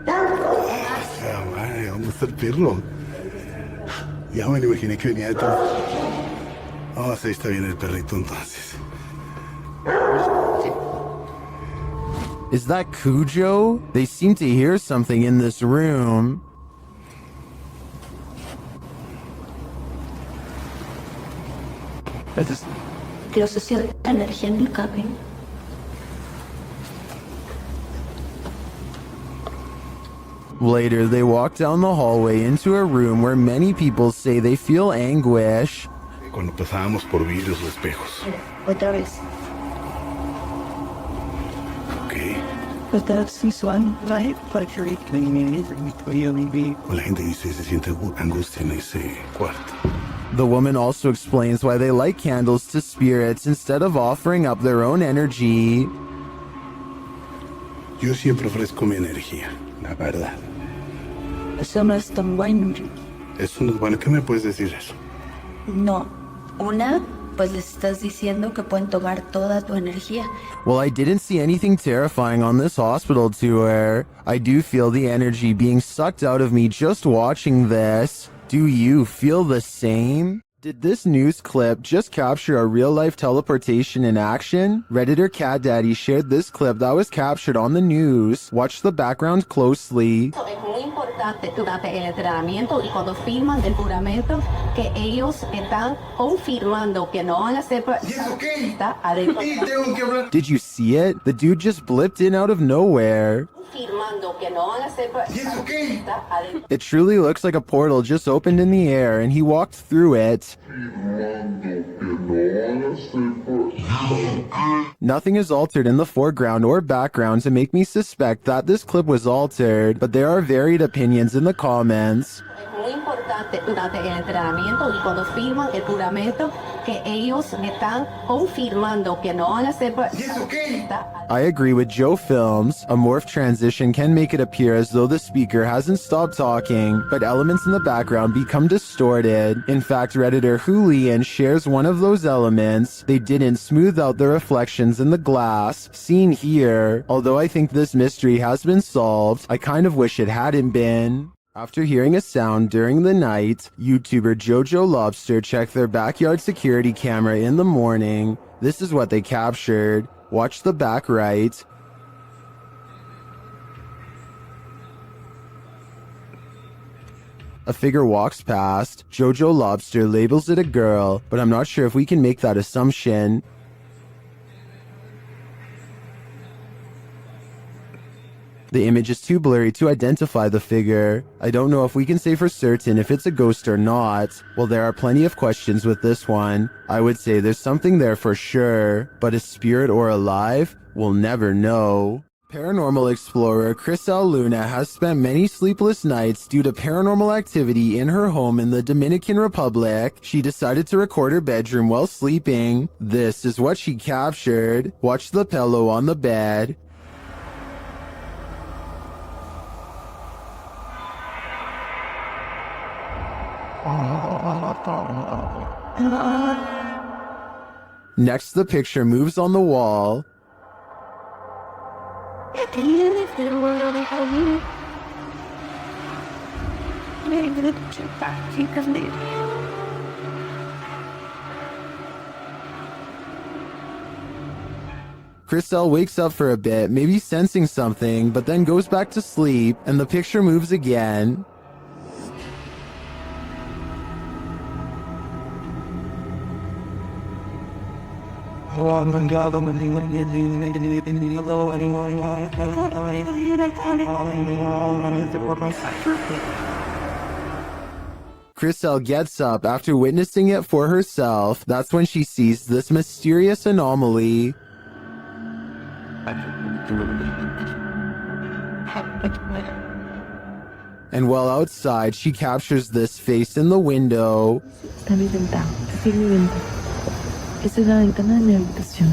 Madre, ¿dónde está el perro? Ya me lo imaginé que venía detrás. Oh, sí, está bien el perrito entonces. Is that Cujo? They seem to hear something in this room. Creo que cierta energía en el cabello. Later, they walk down the hallway into a room where many people say they feel anguish. Cuando pasábamos por vidrios o espejos. Otra vez. Ok. But that's this one, right? La gente dice se siente angustia en ese cuarto. The woman also explains why they light candles to spirits instead of offering up their own energy. Yo siempre ofrezco mi energía, la verdad. Eso no es tan bueno. Eso no es bueno. ¿Qué me puedes decir de eso? No. Una, pues les estás diciendo que pueden tomar toda tu energía. Well, I didn't see anything terrifying on this hospital tour. I do feel the energy being sucked out of me just watching this. Do you feel the same? Did this news clip just capture a real-life teleportation in action? Redditor Cat Daddy shared this clip that was captured on the news. Watch the background closely. Es muy importante durante el entrenamiento y cuando firman el juramento que ellos están confirmando que no van a ser está adentro. Did you see it? The dude just blipped in out of nowhere. Firmando que no van a ser está adentro. It truly looks like a portal just opened in the air and he walked through it. Nothing is altered in the foreground or background to make me suspect that this clip was altered, but there are varied opinions in the comments. Es muy importante durante el entrenamiento y cuando firman el juramento que ellos están confirmando que no van a ser está. I agree with Joe Films. A morph transition can make it appear as though the speaker hasn't stopped talking, but elements in the background become distorted. In fact, Redditor Julian shares one of those elements. They didn't smooth out the reflections in the glass, seen here. Although I think this mystery has been solved, I kind of wish it hadn't been. After hearing a sound during the night, YouTuber Jojo Lobster checked their backyard security camera in the morning. This is what they captured. Watch the back right. A figure walks past. Jojo Lobster labels it a girl, but I'm not sure if we can make that assumption. The image is too blurry to identify the figure. I don't know if we can say for certain if it's a ghost or not. Well, there are plenty of questions with this one. I would say there's something there for sure, but a spirit or alive? We'll never know. Paranormal explorer Crisel Luna has spent many sleepless nights due to paranormal activity in her home in the Dominican Republic. She decided to record her bedroom while sleeping. This is what she captured. Watch the pillow on the bed. Next, the picture moves on the wall. Crisel wakes up for a bit, maybe sensing something, but then goes back to sleep, and the picture moves again. Crisel gets up after witnessing it for herself. That's when she sees this mysterious anomaly. And while outside, she captures this face in the window. Está mi ventana, está mi ventana. Esa es la ventana de mi habitación.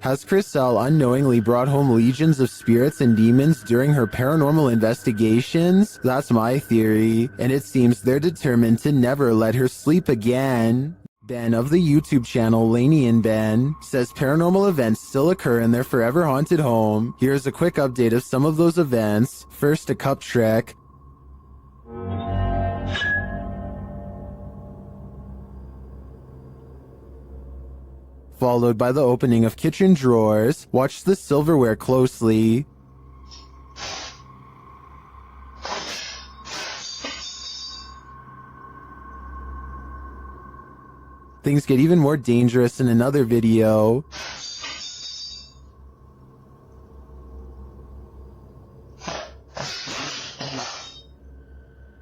Has Crisel unknowingly brought home legions of spirits and demons during her paranormal investigations? That's my theory, and it seems they're determined to never let her sleep again. Ben of the YouTube channel Laney and Ben says paranormal events still occur in their forever haunted home. Here's a quick update of some of those events. First, a cup trick. Followed by the opening of kitchen drawers. Watch the silverware closely. Things get even more dangerous in another video.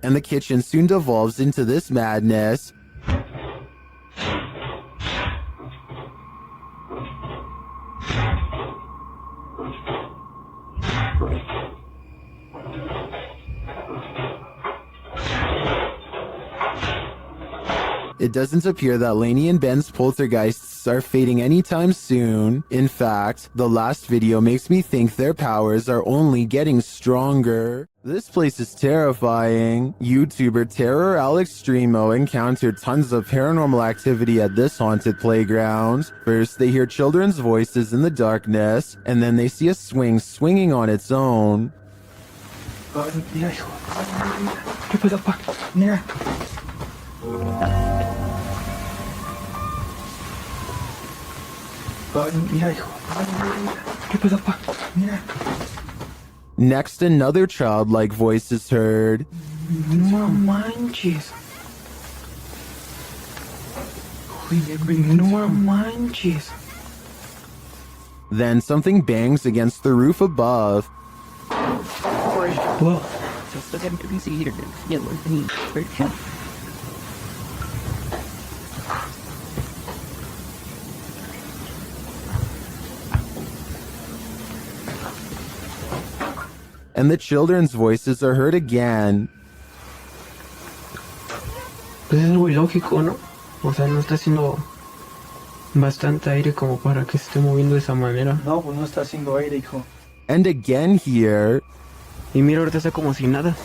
And the kitchen soon devolves into this madness. It doesn't appear that Laney and Ben's poltergeists are fading anytime soon. In fact, the last video makes me think their powers are only getting stronger. This place is terrifying. YouTuber Terror Alex Streamo encountered tons of paranormal activity at this haunted playground. First, they hear children's voices in the darkness, and then they see a swing swinging on its own. Mira, hijo. ¿Qué pasó, pa? Mira. Next, another childlike voice is heard. No manches. No manches. Then something bangs against the roof above. Whoa. And the children's voices are heard again. Pues es muy lógico, ¿no? O sea, no está haciendo bastante aire como para que se esté moviendo de esa manera. No, pues no está haciendo aire, hijo. And again here. Y mira, ahorita está como si nada.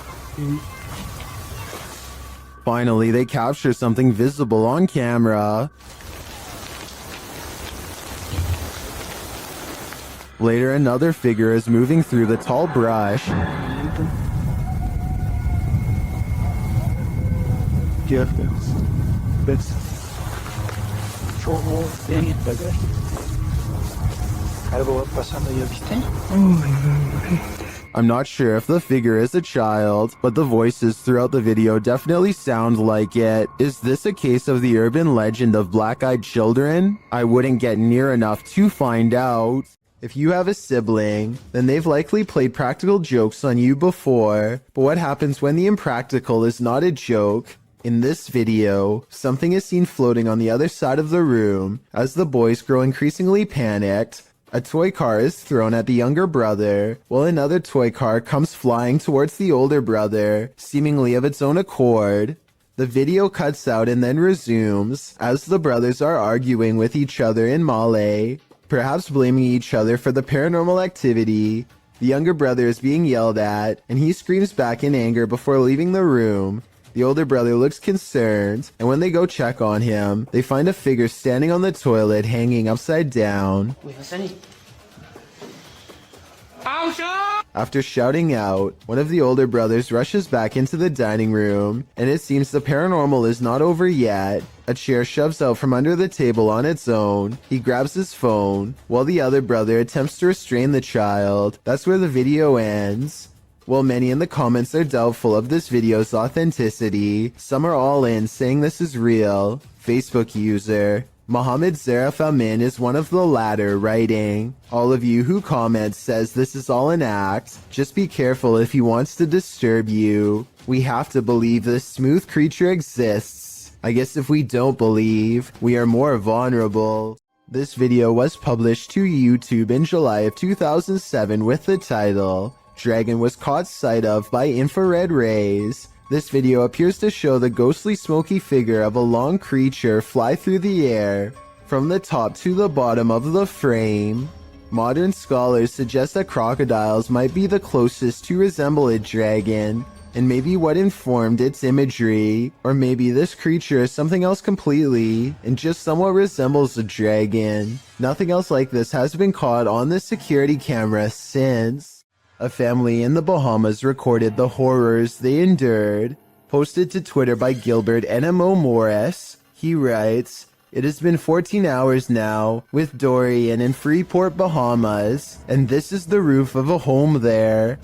Finally, they capture something visible on camera. Later, another figure is moving through the tall brush. Yeah, that's algo va pasando, ¿ya viste? I'm not sure if the figure is a child, but the voices throughout the video definitely sound like it. Is this a case of the urban legend of black-eyed children? I wouldn't get near enough to find out. If you have a sibling, then they've likely played practical jokes on you before. But what happens when the impractical is not a joke? In this video, something is seen floating on the other side of the room. As the boys grow increasingly panicked, a toy car is thrown at the younger brother, while another toy car comes flying towards the older brother, seemingly of its own accord. The video cuts out and then resumes, as the brothers are arguing with each other in Malay, perhaps blaming each other for the paranormal activity. The younger brother is being yelled at, and he screams back in anger before leaving the room. The older brother looks concerned, and when they go check on him, they find a figure standing on the toilet hanging upside down. After shouting out, one of the older brothers rushes back into the dining room, and it seems the paranormal is not over yet. A chair shoves out from under the table on its own. He grabs his phone, while the other brother attempts to restrain the child. That's where the video ends. While many in the comments are doubtful of this video's authenticity, some are all in saying this is real. Facebook user Mohammed Zarif Amin is one of the latter, writing, "All of you who comment says this is all an act. Just be careful if he wants to disturb you. We have to believe this smooth creature exists. I guess if we don't believe, we are more vulnerable." This video was published to YouTube in July of 2007 with the title, "Dragon was caught sight of by infrared rays." This video appears to show the ghostly smoky figure of a long creature fly through the air, from the top to the bottom of the frame. Modern scholars suggest that crocodiles might be the closest to resemble a dragon, and maybe what informed its imagery, or maybe this creature is something else completely, and just somewhat resembles a dragon. Nothing else like this has been caught on the security camera since. A family in the Bahamas recorded the horrors they endured. Posted to Twitter by Gilbert NMO Morris, he writes, "It has been 14 hours now with Dorian in Freeport, Bahamas, and this is the roof of a home there.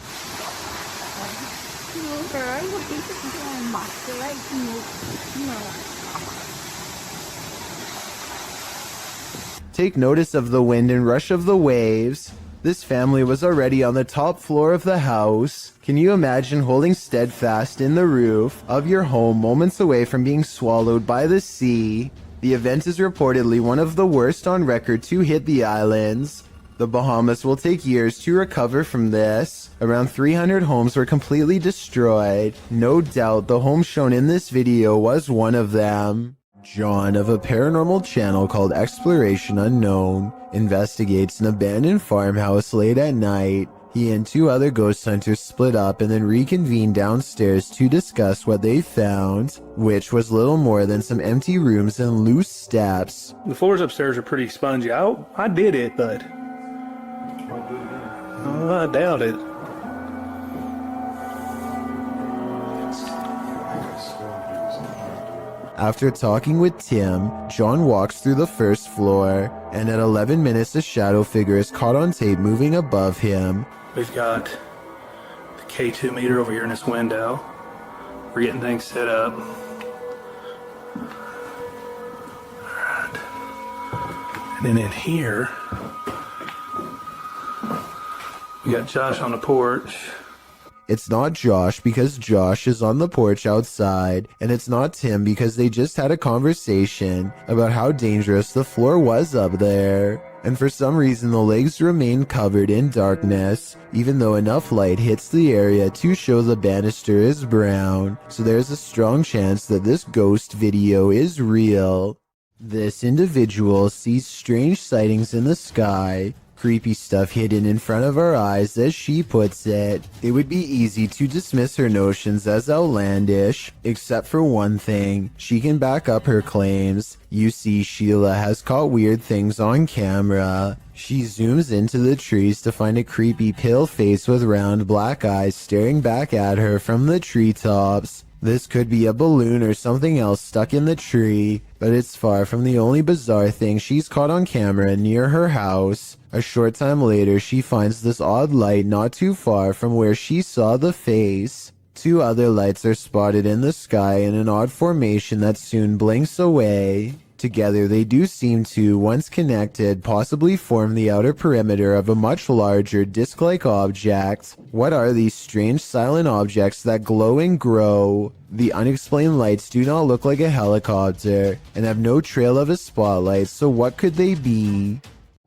Take notice of the wind and rush of the waves. This family was already on the top floor of the house. Can you imagine holding steadfast in the roof of your home moments away from being swallowed by the sea? The event is reportedly one of the worst on record to hit the islands. The Bahamas will take years to recover from this. Around 300 homes were completely destroyed. No doubt the home shown in this video was one of them." John of a paranormal channel called Exploration Unknown investigates an abandoned farmhouse late at night. He and two other ghost hunters split up and then reconvened downstairs to discuss what they found, which was little more than some empty rooms and loose steps. The floors upstairs are pretty spongy. I did it, but I doubt it. After talking with Tim, John walks through the first floor, and at 11 minutes a shadow figure is caught on tape moving above him. We've got the K2 meter over here in this window. We're getting things set up. Alright. And then in here, we got Josh on the porch. It's not Josh because Josh is on the porch outside, and it's not Tim because they just had a conversation about how dangerous the floor was up there. And for some reason the legs remain covered in darkness, even though enough light hits the area to show the banister is brown, so there's a strong chance that this ghost video is real. This individual sees strange sightings in the sky, creepy stuff hidden in front of our eyes, as she puts it. It would be easy to dismiss her notions as outlandish, except for one thing. She can back up her claims. You see, Sheila has caught weird things on camera. She zooms into the trees to find a creepy pale face with round black eyes staring back at her from the treetops. This could be a balloon or something else stuck in the tree, but it's far from the only bizarre thing she's caught on camera near her house. A short time later, she finds this odd light not too far from where she saw the face. Two other lights are spotted in the sky in an odd formation that soon blinks away. Together, they do seem to, once connected, possibly form the outer perimeter of a much larger disc-like object. What are these strange silent objects that glow and grow? The unexplained lights do not look like a helicopter and have no trail of a spotlight, so what could they be?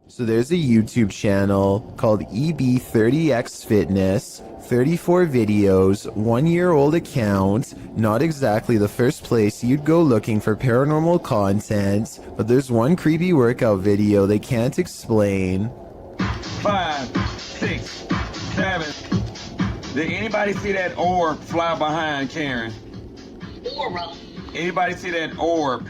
So there's a YouTube channel called EB30X Fitness, 34 videos, 1-year-old account, not exactly the first place you'd go looking for paranormal content, but there's one creepy workout video they can't explain. 5, 6, 7. Did anybody see that orb fly behind Karen? Orb. Anybody see that orb?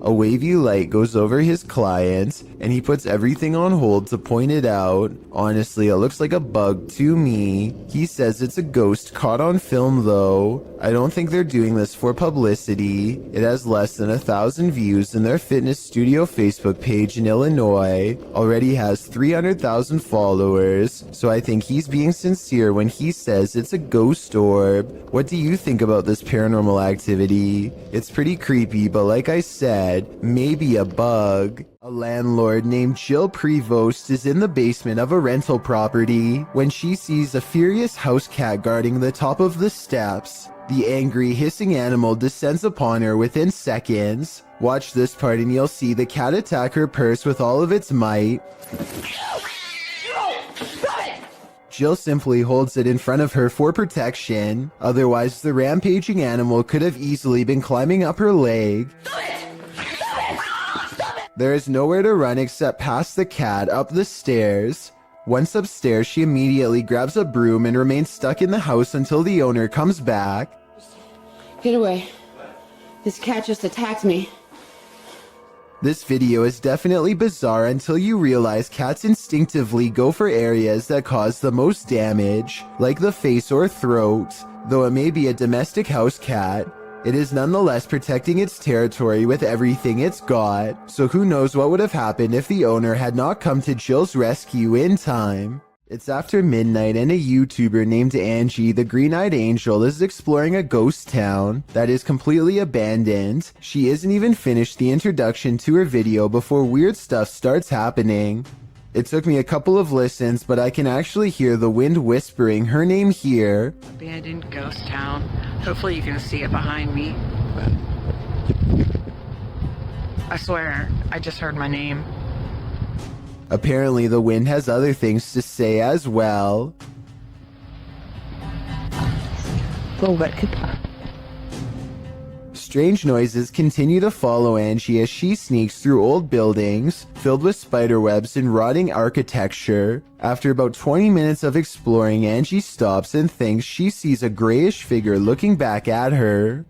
A wavy light goes over his client, and he puts everything on hold to point it out. Honestly, it looks like a bug to me. He says it's a ghost caught on film though. I don't think they're doing this for publicity. It has less than 1,000 views, and their fitness studio Facebook page in Illinois already has 300,000 followers, so I think he's being sincere when he says it's a ghost orb. What do you think about this paranormal activity? It's pretty creepy, but like I said, maybe a bug. A landlord named Jill Prevost is in the basement of a rental property when she sees a furious house cat guarding the top of the steps. The angry, hissing animal descends upon her within seconds. Watch this part and you'll see the cat attack her purse with all of its might. Jill simply holds it in front of her for protection. Otherwise, the rampaging animal could have easily been climbing up her leg. There is nowhere to run except past the cat up the stairs. Once upstairs, she immediately grabs a broom and remains stuck in the house until the owner comes back. Get away. This cat just attacked me. This video is definitely bizarre until you realize cats instinctively go for areas that cause the most damage, like the face or throat. Though it may be a domestic house cat, it is nonetheless protecting its territory with everything it's got, so who knows what would have happened if the owner had not come to Jill's rescue in time. It's after midnight and a YouTuber named Angie, the Green-Eyed Angel, is exploring a ghost town that is completely abandoned. She isn't even finished the introduction to her video before weird stuff starts happening. It took me a couple of listens, but I can actually hear the wind whispering her name here. Abandoned ghost town. Hopefully you can see it behind me. I swear, I just heard my name. Apparently the wind has other things to say as well. Strange noises continue to follow Angie as she sneaks through old buildings filled with spiderwebs and rotting architecture. After about 20 minutes of exploring, Angie stops and thinks she sees a grayish figure looking back at her.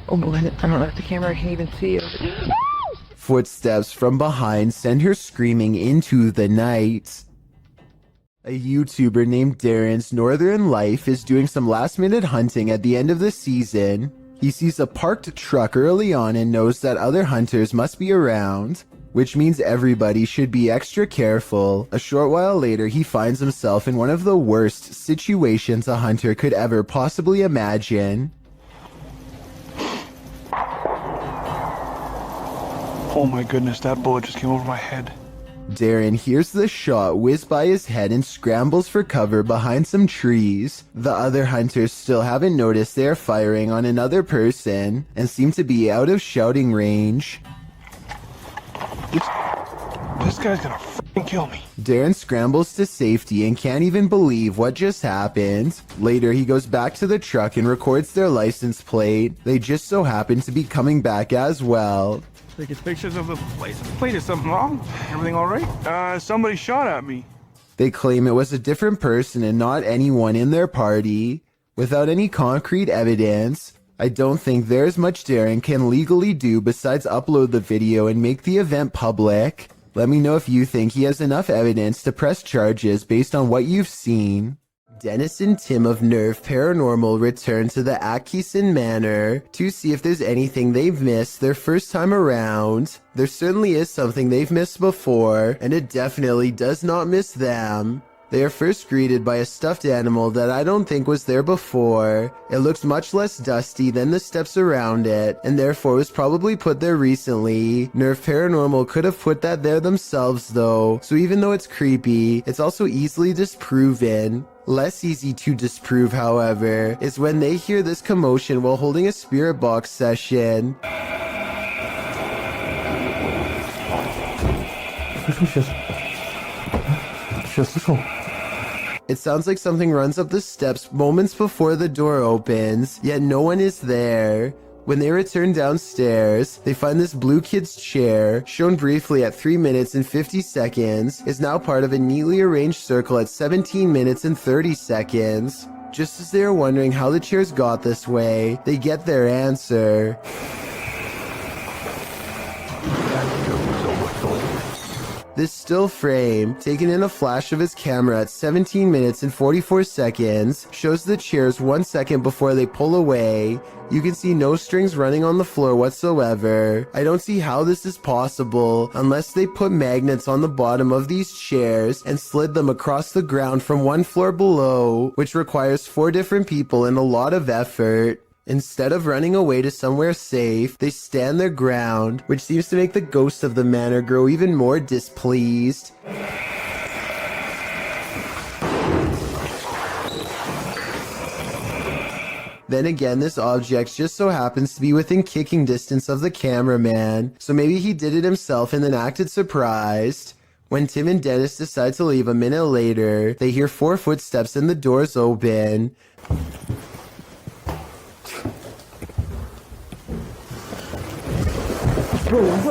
Oh, I don't know if the camera can even see it. Footsteps from behind send her screaming into the night. A YouTuber named Darren's Northern Life is doing some last-minute hunting at the end of the season. He sees a parked truck early on and knows that other hunters must be around, which means everybody should be extra careful. A short while later, he finds himself in one of the worst situations a hunter could ever possibly imagine. Oh my goodness, that bullet just came over my head. Darren hears the shot whiz by his head and scrambles for cover behind some trees. The other hunters still haven't noticed they are firing on another person and seem to be out of shouting range. This guy's gonna f***ing kill me. Darren scrambles to safety and can't even believe what just happened. Later, he goes back to the truck and records their license plate. They just so happen to be coming back as well. Taking pictures of the license plate. Is something wrong? Everything all right? Somebody shot at me. They claim it was a different person and not anyone in their party. Without any concrete evidence, I don't think there's much Darren can legally do besides upload the video and make the event public. Let me know if you think he has enough evidence to press charges based on what you've seen. Dennis and Tim of Nerve Paranormal return to the Atkinson Manor to see if there's anything they've missed their first time around. There certainly is something they've missed before, and it definitely does not miss them. They are first greeted by a stuffed animal that I don't think was there before. It looks much less dusty than the steps around it, and therefore was probably put there recently. Nerve Paranormal could have put that there themselves though, so even though it's creepy, it's also easily disproven. Less easy to disprove, however, is when they hear this commotion while holding a spirit box session. It sounds like something runs up the steps moments before the door opens, yet no one is there. When they return downstairs, they find this blue kid's chair, shown briefly at 3 minutes and 50 seconds, is now part of a neatly arranged circle at 17 minutes and 30 seconds. Just as they are wondering how the chairs got this way, they get their answer. This still frame, taken in a flash of his camera at 17 minutes and 44 seconds, shows the chairs 1 second before they pull away. You can see no strings running on the floor whatsoever. I don't see how this is possible unless they put magnets on the bottom of these chairs and slid them across the ground from one floor below, which requires 4 different people and a lot of effort. Instead of running away to somewhere safe, they stand their ground, which seems to make the ghost of the manor grow even more displeased. Then again, this object just so happens to be within kicking distance of the cameraman, so maybe he did it himself and then acted surprised. When Tim and Dennis decide to leave a minute later, they hear 4 footsteps and the doors open.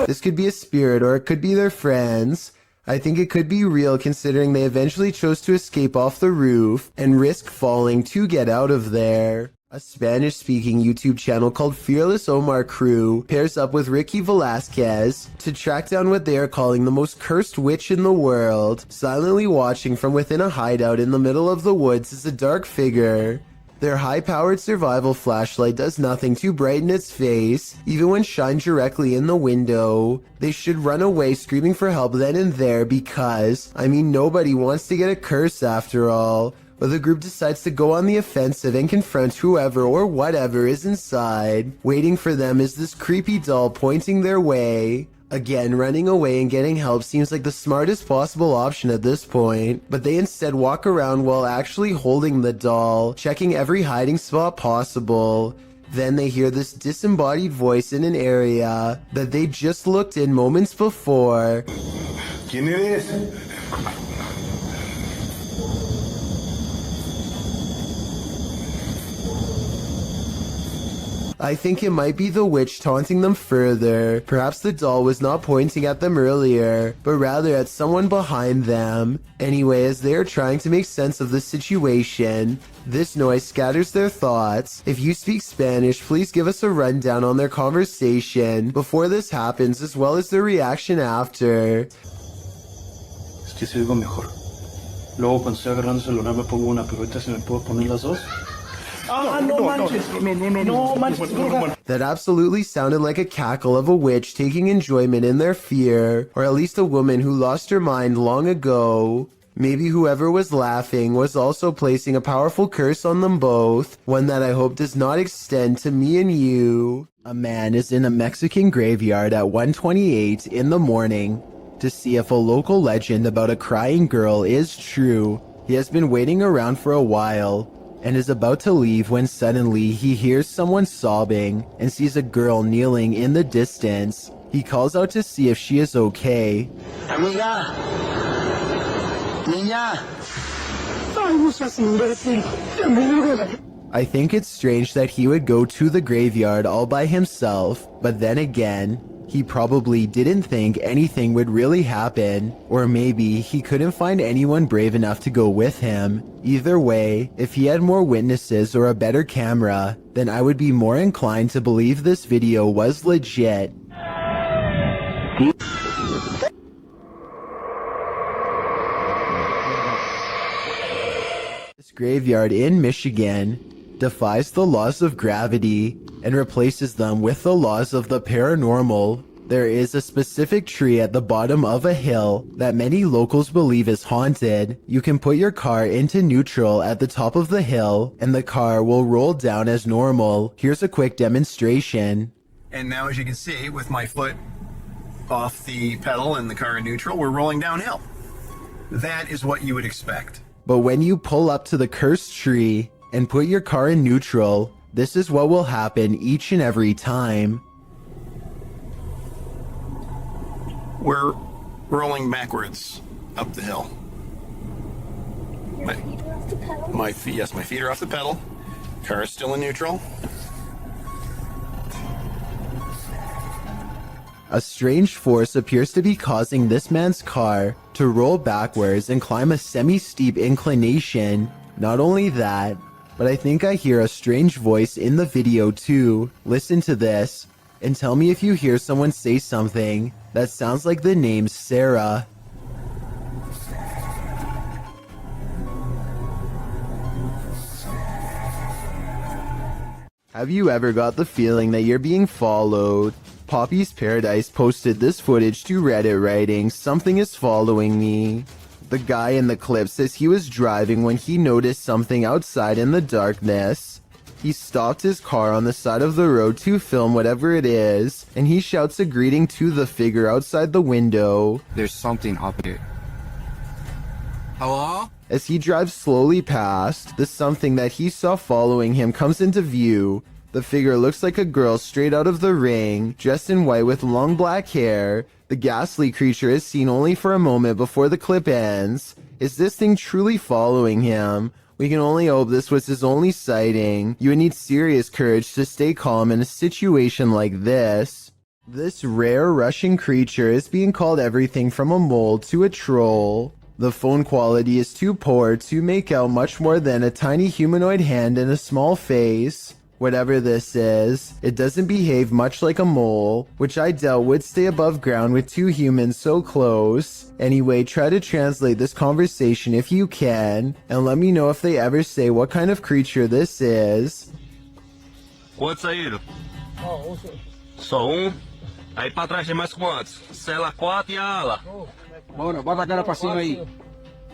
This could be a spirit or it could be their friends. I think it could be real considering they eventually chose to escape off the roof and risk falling to get out of there. A Spanish-speaking YouTube channel called Fearless Omar Crew pairs up with Ricky Velasquez to track down what they are calling the most cursed witch in the world. Silently watching from within a hideout in the middle of the woods is a dark figure. Their high-powered survival flashlight does nothing to brighten its face, even when shined directly in the window. They should run away screaming for help then and there because, nobody wants to get a curse after all. But the group decides to go on the offensive and confront whoever or whatever is inside. Waiting for them is this creepy doll pointing their way. Again, running away and getting help seems like the smartest possible option at this point, but they instead walk around while actually holding the doll, checking every hiding spot possible. Then they hear this disembodied voice in an area that they just looked in moments before. ¿Quién eres? I think it might be the witch taunting them further. Perhaps the doll was not pointing at them earlier, but rather at someone behind them. Anyway, as they are trying to make sense of the situation, this noise scatters their thoughts. If you speak Spanish, please give us a rundown on their conversation before this happens, as well as their reaction after. Es que se oigo mejor. Luego cuando estoy agarrando el celular me pongo una, pero ahorita se me puedo poner las dos. That absolutely sounded like a cackle of a witch taking enjoyment in their fear, or at least a woman who lost her mind long ago. Maybe whoever was laughing was also placing a powerful curse on them both, one that I hope does not extend to me and you. A man is in a Mexican graveyard at 1:28 in the morning to see if a local legend about a crying girl is true. He has been waiting around for a while and is about to leave when suddenly he hears someone sobbing and sees a girl kneeling in the distance. He calls out to see if she is okay. Amiga. Niña. Ay, no seas imbécil. I think it's strange that he would go to the graveyard all by himself, but then again, he probably didn't think anything would really happen, or maybe he couldn't find anyone brave enough to go with him. Either way, if he had more witnesses or a better camera, then I would be more inclined to believe this video was legit. This graveyard in Michigan defies the laws of gravity and replaces them with the laws of the paranormal. There is a specific tree at the bottom of a hill that many locals believe is haunted. You can put your car into neutral at the top of the hill and the car will roll down as normal. Here's a quick demonstration. And now, as you can see, with my foot off the pedal and the car in neutral, we're rolling downhill. That is what you would expect. But when you pull up to the cursed tree and put your car in neutral, this is what will happen each and every time. We're rolling backwards up the hill. My feet are off the pedal. Car is still in neutral. A strange force appears to be causing this man's car to roll backwards and climb a semi-steep inclination. Not only that, but I think I hear a strange voice in the video too. Listen to this and tell me if you hear someone say something that sounds like the name Sarah. Have you ever got the feeling that you're being followed? Poppy's Paradise posted this footage to Reddit writing, "Something is following me." The guy in the clip says he was driving when he noticed something outside in the darkness. He stopped his car on the side of the road to film whatever it is, and he shouts a greeting to the figure outside the window. There's something up there. Hello? As he drives slowly past, the something that he saw following him comes into view. The figure looks like a girl straight out of The Ring, dressed in white with long black hair. The ghastly creature is seen only for a moment before the clip ends. Is this thing truly following him? We can only hope this was his only sighting. You would need serious courage to stay calm in a situation like this. This rare Russian creature is being called everything from a mole to a troll. The phone quality is too poor to make out much more than a tiny humanoid hand and a small face. Whatever this is, it doesn't behave much like a mole, which I doubt would stay above ground with two humans so close. Anyway, try to translate this conversation if you can, and let me know if they ever say what kind of creature this is. Quantos saíram? Só Aí pra trás tem mais quantos? Cela 4 e a ala. Bora, bota a cara pra cima aí.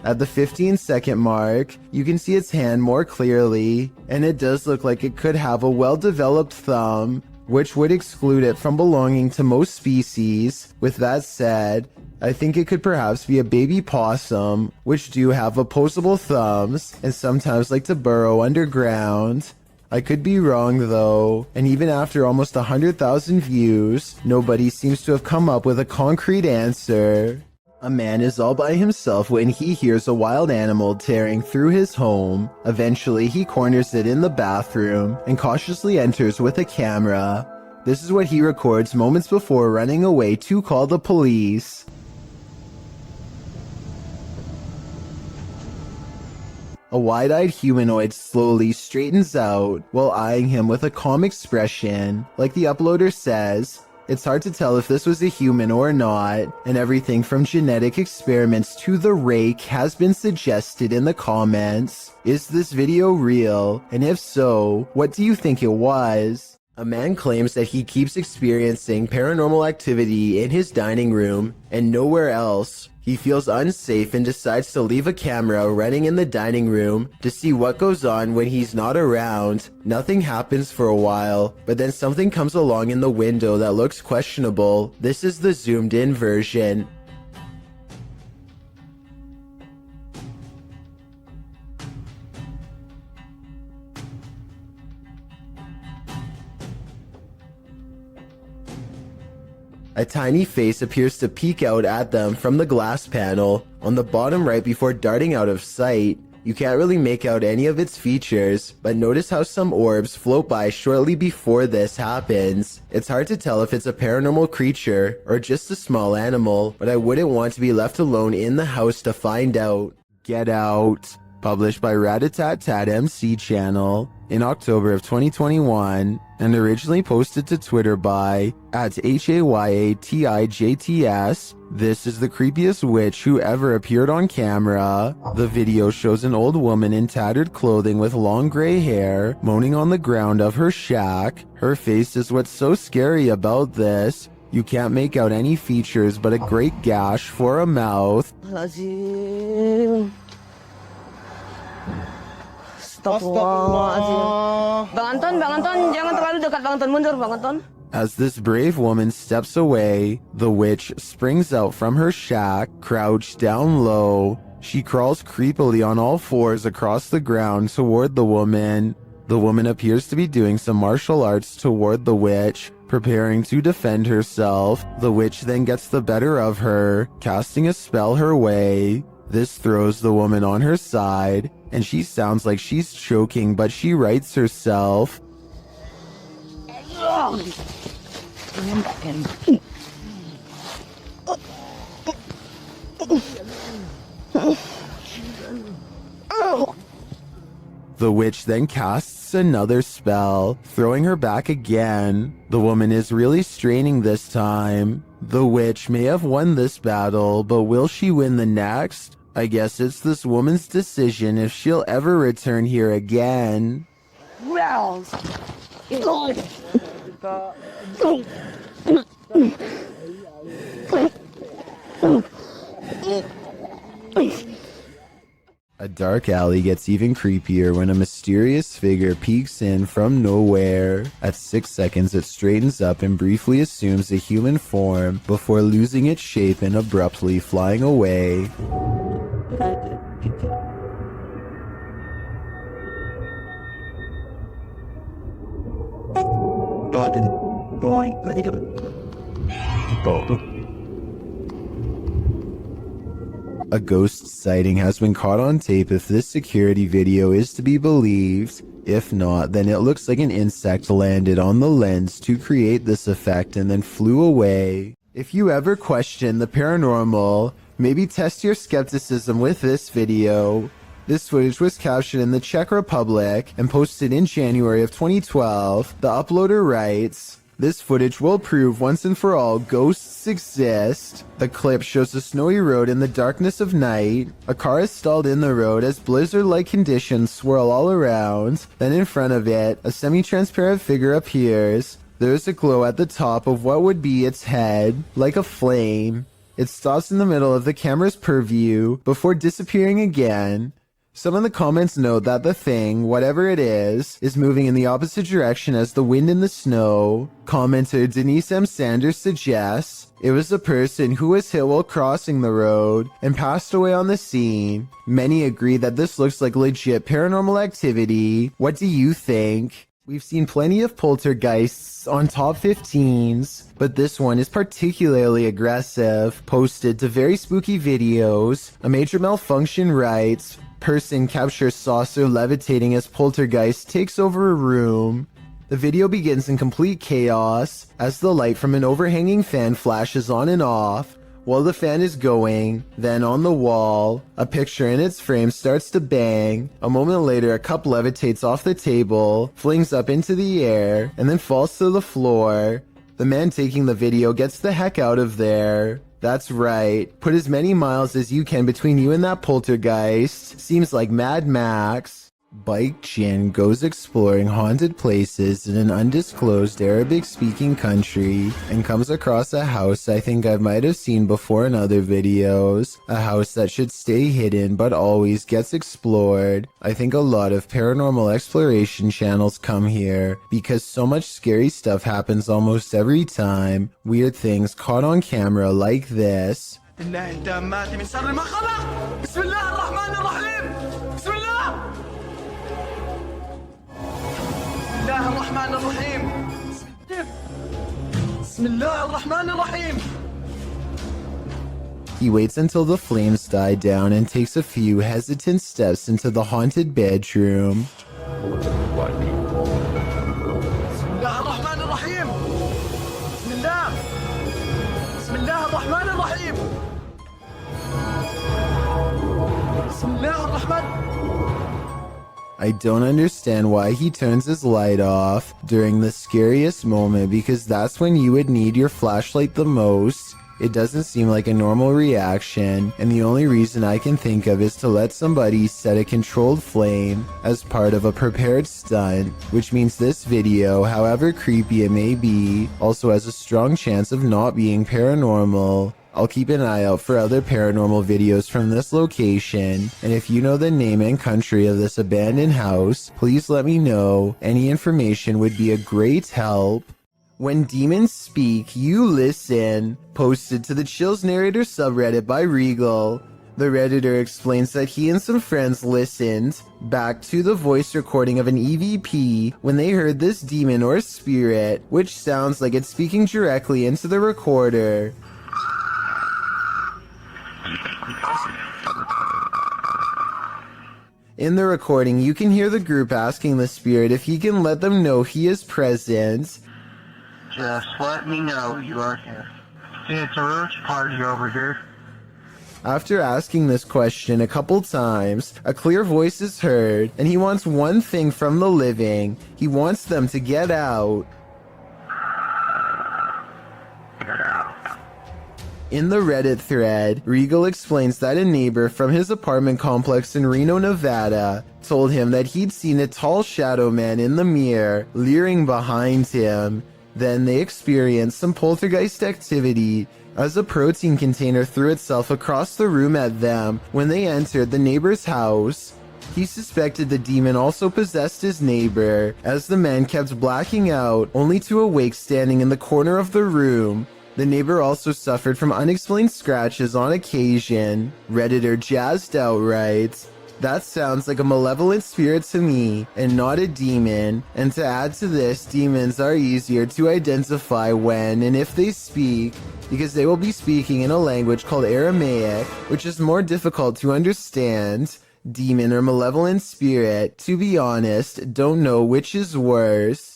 At the 15-second mark, you can see its hand more clearly, and it does look like it could have a well-developed thumb, which would exclude it from belonging to most species. With that said, I think it could perhaps be a baby possum, which do have opposable thumbs and sometimes like to burrow underground. I could be wrong though, and even after almost 100,000 views, nobody seems to have come up with a concrete answer. A man is all by himself when he hears a wild animal tearing through his home. Eventually, he corners it in the bathroom and cautiously enters with a camera. This is what he records moments before running away to call the police. A wide-eyed humanoid slowly straightens out while eyeing him with a calm expression. Like the uploader says, It's hard to tell if this was a human or not, and everything from genetic experiments to the rake has been suggested in the comments. Is this video real? And if so, what do you think it was? A man claims that he keeps experiencing paranormal activity in his dining room and nowhere else. He feels unsafe and decides to leave a camera running in the dining room to see what goes on when he's not around. Nothing happens for a while, but then something comes along in the window that looks questionable. This is the zoomed in version. A tiny face appears to peek out at them from the glass panel on the bottom right before darting out of sight. You can't really make out any of its features, but notice how some orbs float by shortly before this happens. It's hard to tell if it's a paranormal creature or just a small animal, but I wouldn't want to be left alone in the house to find out. Get Out, published by Ratatat MC channel in October of 2021 and originally posted to Twitter by @HAYATIJTS. This is the creepiest witch who ever appeared on camera. The video shows an old woman in tattered clothing with long gray hair moaning on the ground of her shack. Her face is what's so scary about this. You can't make out any features but a great gash for a mouth. Astagfirullah. Bang Anton, jangan terlalu dekat Bang Anton, mundur Bang Anton. As this brave woman steps away, the witch springs out from her shack, crouched down low. She crawls creepily on all fours across the ground toward the woman. The woman appears to be doing some martial arts toward the witch, preparing to defend herself. The witch then gets the better of her, casting a spell her way. This throws the woman on her side, and she sounds like she's choking, but she rights herself. The witch then casts another spell, throwing her back again. The woman is really straining this time. The witch may have won this battle, but will she win the next? I guess it's this woman's decision if she'll ever return here again. A dark alley gets even creepier when a mysterious figure peeks in from nowhere. At 6 seconds, it straightens up and briefly assumes a human form before losing its shape and abruptly flying away. A ghost sighting has been caught on tape if this security video is to be believed. If not, then it looks like an insect landed on the lens to create this effect and then flew away. If you ever question the paranormal, maybe test your skepticism with this video. This footage was captured in the Czech Republic and posted in January of 2012. The uploader writes, "This footage will prove once and for all ghosts exist." The clip shows a snowy road in the darkness of night. A car is stalled in the road as blizzard-like conditions swirl all around. Then in front of it, a semi-transparent figure appears. There is a glow at the top of what would be its head, like a flame. It stops in the middle of the camera's purview before disappearing again. Some of the comments note that the thing, whatever it is moving in the opposite direction as the wind and the snow. Commenter Denise M. Sanders suggests it was a person who was hit while crossing the road and passed away on the scene. Many agree that this looks like legit paranormal activity. What do you think? We've seen plenty of poltergeists on top 15s, but this one is particularly aggressive. Posted to very spooky videos. A major malfunction writes, "Person captures saucer levitating as poltergeist takes over a room." The video begins in complete chaos as the light from an overhanging fan flashes on and off. While the fan is going, then on the wall, a picture in its frame starts to bang. A moment later, a cup levitates off the table, flings up into the air, and then falls to the floor. The man taking the video gets the heck out of there. That's right. Put as many miles as you can between you and that poltergeist. Seems like Mad Max. Bike Jin goes exploring haunted places in an undisclosed Arabic-speaking country and comes across a house I think I might have seen before in other videos. A house that should stay hidden but always gets explored. I think a lot of paranormal exploration channels come here because so much scary stuff happens almost every time. Weird things caught on camera like this. He waits until the flames die down and takes a few hesitant steps into the haunted bedroom. I don't understand why he turns his light off during the scariest moment, because that's when you would need your flashlight the most. It doesn't seem like a normal reaction, and the only reason I can think of is to let somebody set a controlled flame as part of a prepared stunt, which means this video, however creepy it may be, also has a strong chance of not being paranormal. I'll keep an eye out for other paranormal videos from this location, and if you know the name and country of this abandoned house, please let me know. Any information would be a great help. When demons speak, you listen. Posted to the Chills Narrator subreddit by Regal. The Redditor explains that he and some friends listened back to the voice recording of an EVP when they heard this demon or spirit, which sounds like it's speaking directly into the recorder. In the recording, you can hear the group asking the spirit if he can let them know he is present. Just let me know you are here. It's a roach party over here. After asking this question a couple times, a clear voice is heard, and he wants one thing from the living. He wants them to get out. In the Reddit thread, Regal explains that a neighbor from his apartment complex in Reno, Nevada, told him that he'd seen a tall shadow man in the mirror, leering behind him. Then they experienced some poltergeist activity as a protein container threw itself across the room at them when they entered the neighbor's house. He suspected the demon also possessed his neighbor, as the man kept blacking out, only to awake standing in the corner of the room. The neighbor also suffered from unexplained scratches on occasion. Redditor Jazzed Out writes, "That sounds like a malevolent spirit to me, and not a demon. And to add to this, demons are easier to identify when and if they speak, because they will be speaking in a language called Aramaic, which is more difficult to understand. Demon or malevolent spirit, to be honest, don't know which is worse."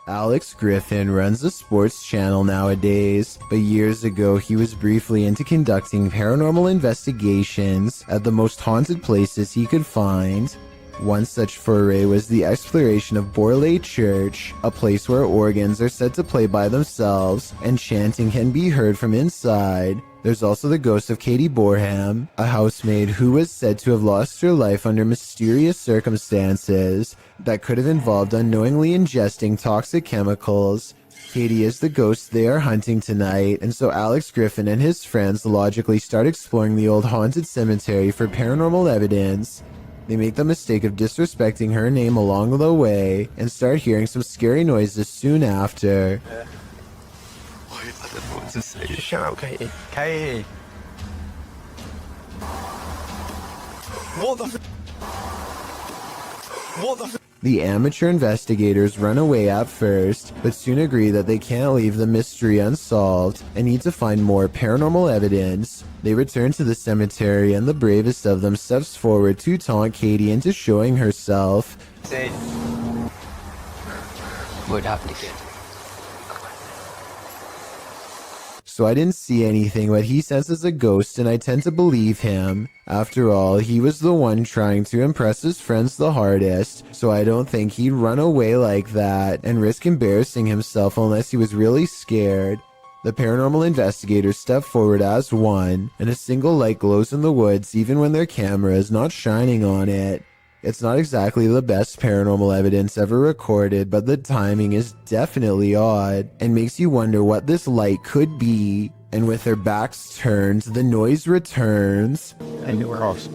Alex Griffin runs a sports channel nowadays, but years ago he was briefly into conducting paranormal investigations at the most haunted places he could find. One such foray was the exploration of Borley Church, a place where organs are said to play by themselves and chanting can be heard from inside. There's also the ghost of Katie Borham, a housemaid who was said to have lost her life under mysterious circumstances that could have involved unknowingly ingesting toxic chemicals. Katie is the ghost they are hunting tonight, and so Alex Griffin and his friends logically start exploring the old haunted cemetery for paranormal evidence. They make the mistake of disrespecting her name along the way and start hearing some scary noises soon after. Shut up, Katie. Katie! What the The amateur investigators run away at first, but soon agree that they can't leave the mystery unsolved and need to find more paranormal evidence. They return to the cemetery, and the bravest of them steps forward to taunt Katie into showing herself. What happened again? so I didn't see anything, but he senses a ghost and I tend to believe him. After all, he was the one trying to impress his friends the hardest, so I don't think he'd run away like that and risk embarrassing himself unless he was really scared. The paranormal investigators step forward as one, and a single light glows in the woods even when their camera is not shining on it. It's not exactly the best paranormal evidence ever recorded, but the timing is definitely odd and makes you wonder what this light could be. And with their backs turned, the noise returns. I knew her house.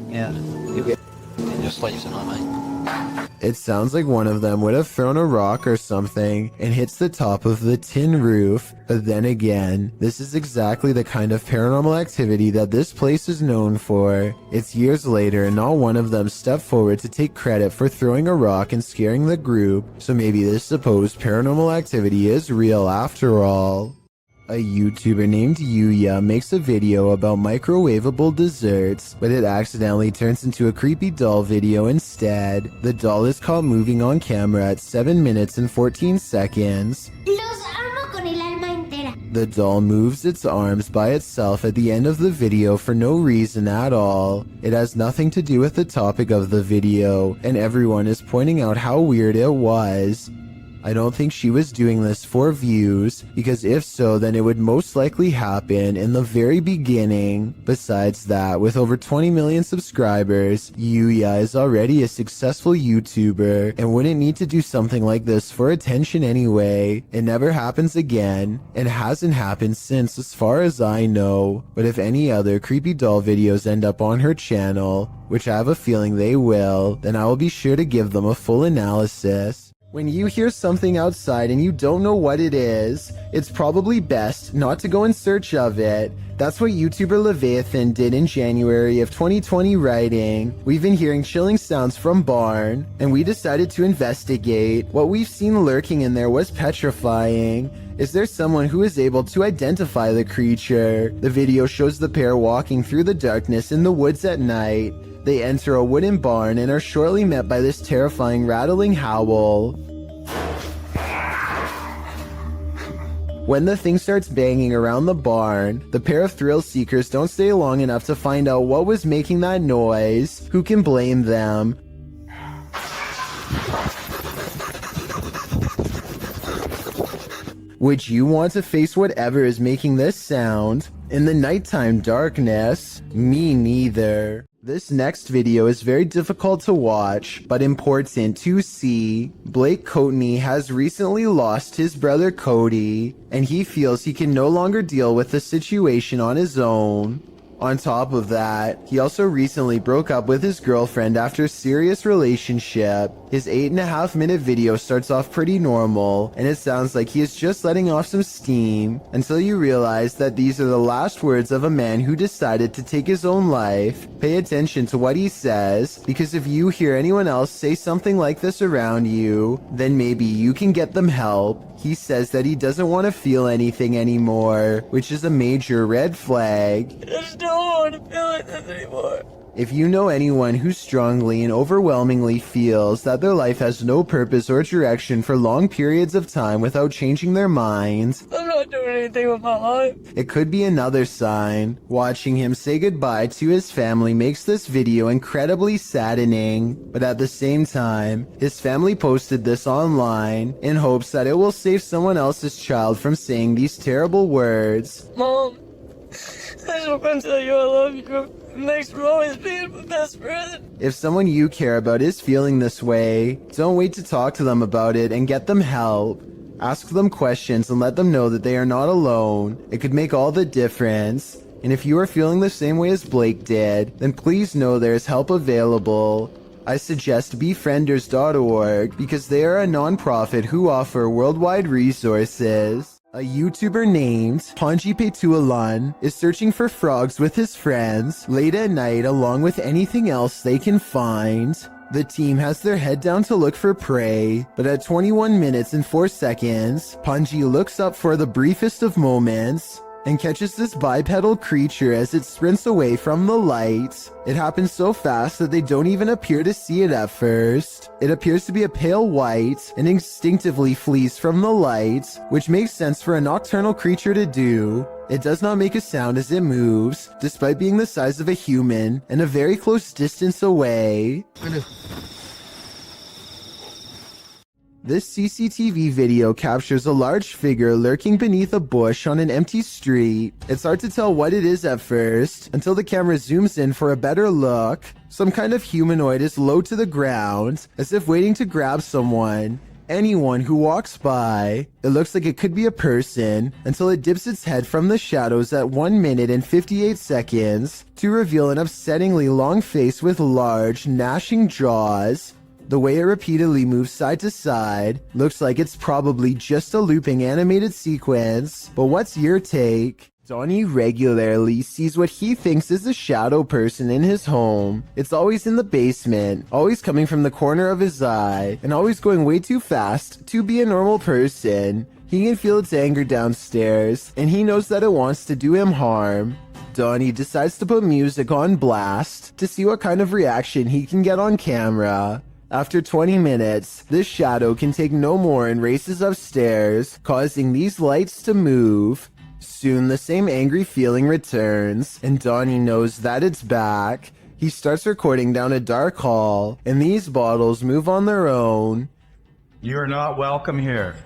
Yeah. Just like you on mine. It sounds like one of them would have thrown a rock or something and hits the top of the tin roof. But then again, this is exactly the kind of paranormal activity that this place is known for. It's years later and not one of them stepped forward to take credit for throwing a rock and scaring the group, so maybe this supposed paranormal activity is real after all. A YouTuber named Yuya makes a video about microwavable desserts, but it accidentally turns into a creepy doll video instead. The doll is caught moving on camera at 7 minutes and 14 seconds. Los amo con el alma entera. The doll moves its arms by itself at the end of the video for no reason at all. It has nothing to do with the topic of the video, and everyone is pointing out how weird it was. I don't think she was doing this for views, because if so, then it would most likely happen in the very beginning. Besides that, with over 20 million subscribers, Yuya is already a successful YouTuber and wouldn't need to do something like this for attention anyway. It never happens again, and hasn't happened since as far as I know. But if any other creepy doll videos end up on her channel, which I have a feeling they will, then I will be sure to give them a full analysis. When you hear something outside and you don't know what it is, it's probably best not to go in search of it. That's what YouTuber Leviathan did in January of 2020, writing, "We've been hearing chilling sounds from barn, and we decided to investigate. What we've seen lurking in there was petrifying. Is there someone who is able to identify the creature?" The video shows the pair walking through the darkness in the woods at night. They enter a wooden barn and are shortly met by this terrifying rattling howl. When the thing starts banging around the barn, the pair of thrill seekers don't stay long enough to find out what was making that noise. Who can blame them? Would you want to face whatever is making this sound in the nighttime darkness? Me neither. This next video is very difficult to watch, but important to see. Blake Courtney has recently lost his brother Cody, and he feels he can no longer deal with the situation on his own. On top of that, he also recently broke up with his girlfriend after a serious relationship. His 8.5-minute video starts off pretty normal, and it sounds like he is just letting off some steam, until you realize that these are the last words of a man who decided to take his own life. Pay attention to what he says, because if you hear anyone else say something like this around you, then maybe you can get them help. He says that he doesn't want to feel anything anymore, which is a major red flag. I just don't want to feel like this anymore. If you know anyone who strongly and overwhelmingly feels that their life has no purpose or direction for long periods of time without changing their minds, I'm not doing anything with my life. it could be another sign. Watching him say goodbye to his family makes this video incredibly saddening, but at the same time, his family posted this online in hopes that it will save someone else's child from saying these terrible words. Mom, I just want to tell you I love you. Thanks for always being my best friend. If someone you care about is feeling this way, don't wait to talk to them about it and get them help. Ask them questions and let them know that they are not alone. It could make all the difference. And if you are feeling the same way as Blake did, then please know there is help available. I suggest befrienders.org because they are a non-profit who offer worldwide resources. A YouTuber named Panji Petualan is searching for frogs with his friends late at night along with anything else they can find. The team has their head down to look for prey, but at 21 minutes and 4 seconds, Panji looks up for the briefest of moments and catches this bipedal creature as it sprints away from the light. It happens so fast that they don't even appear to see it at first. It appears to be a pale white and instinctively flees from the light, which makes sense for a nocturnal creature to do. It does not make a sound as it moves, despite being the size of a human and a very close distance away. This CCTV video captures a large figure lurking beneath a bush on an empty street. It's hard to tell what it is at first, until the camera zooms in for a better look. Some kind of humanoid is low to the ground, as if waiting to grab someone. Anyone who walks by. It looks like it could be a person, until it dips its head from the shadows at 1 minute and 58 seconds, to reveal an upsettingly long face with large, gnashing jaws. The way it repeatedly moves side to side looks like it's probably just a looping animated sequence, but what's your take? Donnie regularly sees what he thinks is a shadow person in his home. It's always in the basement, always coming from the corner of his eye, and always going way too fast to be a normal person. He can feel its anger downstairs, and he knows that it wants to do him harm. Donnie decides to put music on blast to see what kind of reaction he can get on camera. After 20 minutes, this shadow can take no more and races upstairs, causing these lights to move. Soon the same angry feeling returns, and Donnie knows that it's back. He starts recording down a dark hall, and these bottles move on their own. You're not welcome here.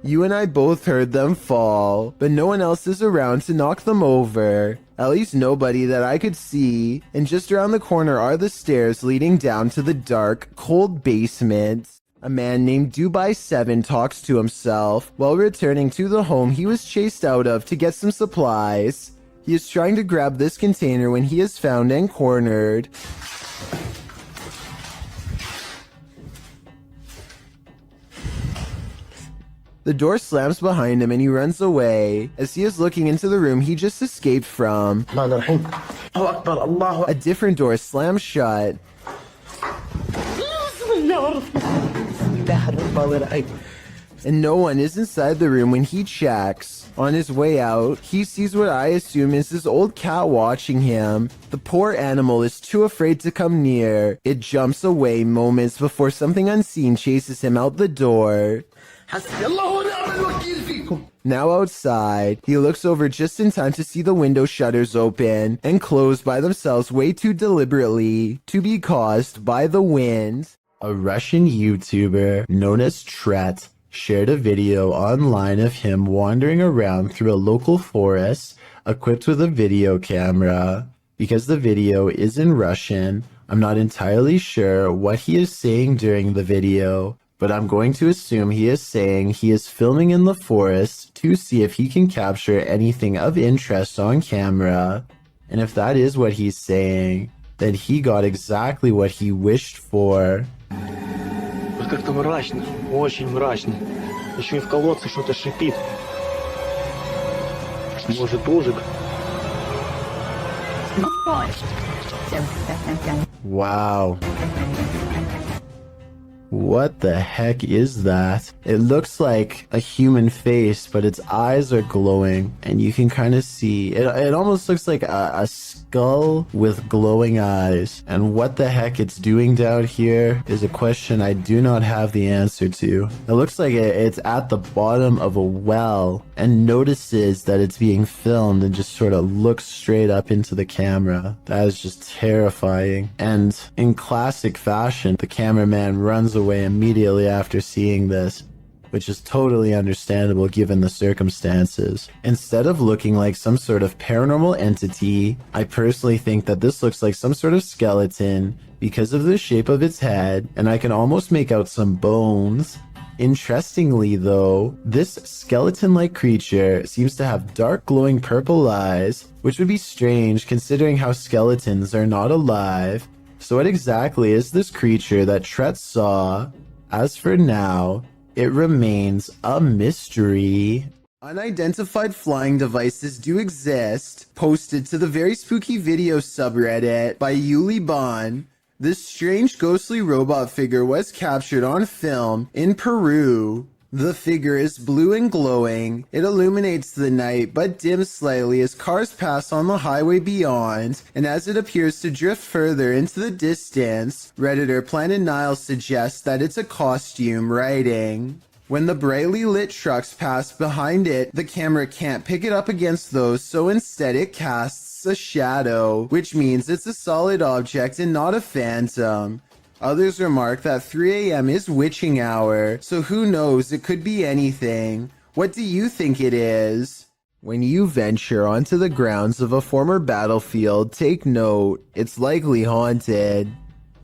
You and I both heard them fall, but no one else is around to knock them over. At least nobody that I could see, and just around the corner are the stairs leading down to the dark, cold basement. A man named Dubai 7 talks to himself while returning to the home he was chased out of to get some supplies. He is trying to grab this container when he is found and cornered. The door slams behind him and he runs away. As he is looking into the room he just escaped from, a different door slams shut. And no one is inside the room when he checks. On his way out, he sees what I assume is his old cat watching him. The poor animal is too afraid to come near. It jumps away moments before something unseen chases him out the door. Now outside, he looks over just in time to see the window shutters open and close by themselves way too deliberately to be caused by the wind. A Russian YouTuber known as Tret shared a video online of him wandering around through a local forest equipped with a video camera. Because the video is in Russian, I'm not entirely sure what he is saying during the video, but I'm going to assume he is saying he is filming in the forest to see if he can capture anything of interest on camera. And if that is what he's saying, then he got exactly what he wished for. Вот как-то мрачно, очень мрачно. Еще и в колодце что-то шипит. Может, ужик? Wow. What the heck is that? It looks like a human face, but its eyes are glowing, and you can kind of see it almost looks like a skull with glowing eyes. And what the heck it's doing down here is a question I do not have the answer to. It looks like it's at the bottom of a well and notices that it's being filmed and just sort of looks straight up into the camera. That is just terrifying. And in classic fashion, the cameraman runs away immediately after seeing this, which is totally understandable given the circumstances. Instead of looking like some sort of paranormal entity, I personally think that this looks like some sort of skeleton because of the shape of its head, and I can almost make out some bones. Interestingly though, this skeleton-like creature seems to have dark glowing purple eyes, which would be strange considering how skeletons are not alive. So what exactly is this creature that Tret saw? As for now, it remains a mystery. Unidentified flying devices do exist, posted to the very spooky video subreddit by Yuli Bon. This strange ghostly robot figure was captured on film in Peru. The figure is blue and glowing. It illuminates the night but dims slightly as cars pass on the highway beyond, and as it appears to drift further into the distance, Redditor Planet Nile suggests that it's a costume, writing, When the brightly lit trucks pass behind it, the camera can't pick it up against those, so instead it casts a shadow, which means it's a solid object and not a phantom. Others remark that 3 a.m. is witching hour, so who knows, it could be anything. What do you think it is? When you venture onto the grounds of a former battlefield, take note, it's likely haunted.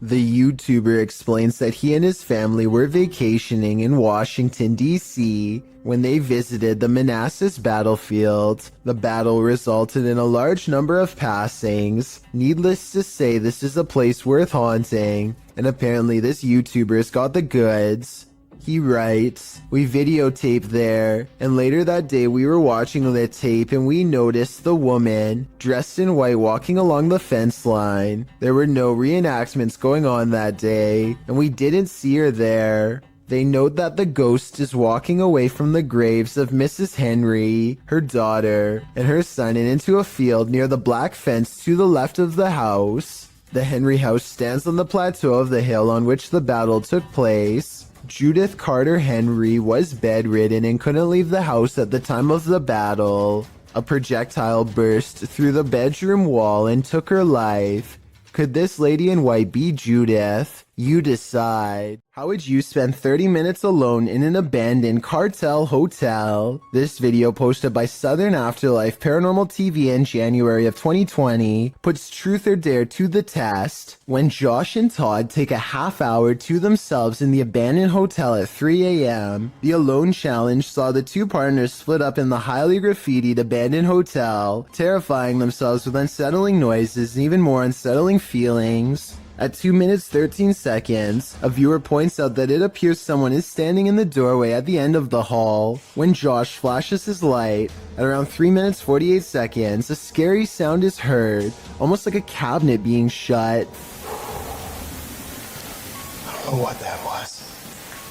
The YouTuber explains that he and his family were vacationing in Washington, D.C. when they visited the Manassas battlefield. The battle resulted in a large number of passings. Needless to say, this is a place worth haunting, and apparently this YouTuber's got the goods. He writes, "We videotaped there, and later that day we were watching the tape and we noticed the woman, dressed in white, walking along the fence line. There were no reenactments going on that day, and we didn't see her there." They note that the ghost is walking away from the graves of Mrs. Henry, her daughter, and her son and into a field near the black fence to the left of the house. The Henry house stands on the plateau of the hill on which the battle took place. Judith Carter Henry was bedridden and couldn't leave the house at the time of the battle. A projectile burst through the bedroom wall and took her life. Could this lady in white be Judith? You decide. How would you spend 30 minutes alone in an abandoned cartel hotel? This video, posted by Southern Afterlife Paranormal TV in January of 2020, puts truth or dare to the test. When Josh and Todd take a half hour to themselves in the abandoned hotel at 3 a.m., the Alone Challenge saw the two partners split up in the highly graffitied abandoned hotel, terrifying themselves with unsettling noises and even more unsettling feelings. At 2 minutes 13 seconds, a viewer points out that it appears someone is standing in the doorway at the end of the hall. When Josh flashes his light, at around 3 minutes 48 seconds, a scary sound is heard, almost like a cabinet being shut. I don't know what that was.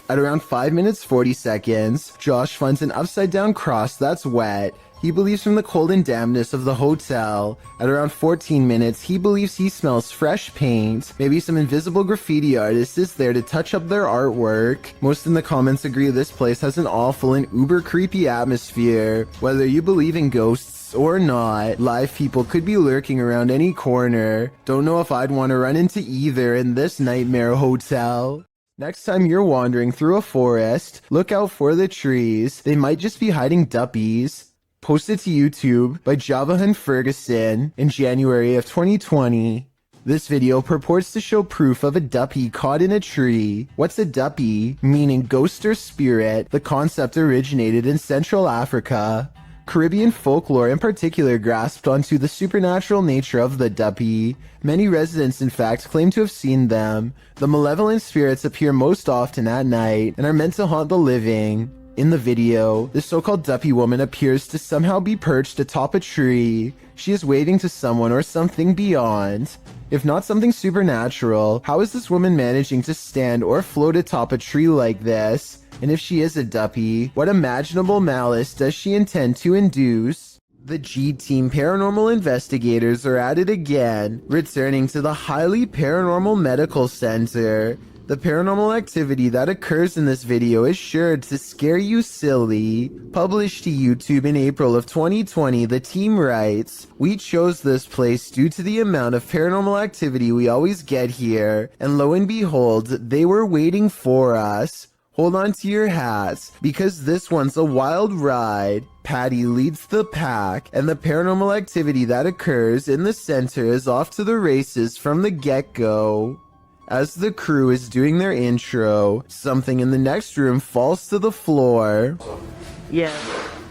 At around 5 minutes 40 seconds, Josh finds an upside down cross that's wet. He believes from the cold and dampness of the hotel. At around 14 minutes, he believes he smells fresh paint. Maybe some invisible graffiti artist is there to touch up their artwork. Most in the comments agree this place has an awful and uber creepy atmosphere. Whether you believe in ghosts or not, live people could be lurking around any corner. Don't know if I'd want to run into either in this nightmare hotel. Next time you're wandering through a forest, look out for the trees. They might just be hiding duppies. Posted to YouTube by Javahan Ferguson in January of 2020. This video purports to show proof of a duppy caught in a tree. What's a duppy? Meaning ghost or spirit. The concept originated in Central Africa. Caribbean folklore in particular grasped onto the supernatural nature of the duppy. Many residents, in fact, claim to have seen them. The malevolent spirits appear most often at night and are meant to haunt the living. In the video, the so-called duppy woman appears to somehow be perched atop a tree. She is waving to someone or something beyond. If not something supernatural, how is this woman managing to stand or float atop a tree like this? And if she is a duppy, what imaginable malice does she intend to induce? The G-Team paranormal investigators are at it again, returning to the highly paranormal medical center. The paranormal activity that occurs in this video is sure to scare you silly. Published to YouTube in April of 2020, the team writes, "We chose this place due to the amount of paranormal activity we always get here, and lo and behold, they were waiting for us. Hold on to your hats, because this one's a wild ride." Patty leads the pack, and the paranormal activity that occurs in the center is off to the races from the get-go. As the crew is doing their intro, something in the next room falls to the floor. Yeah.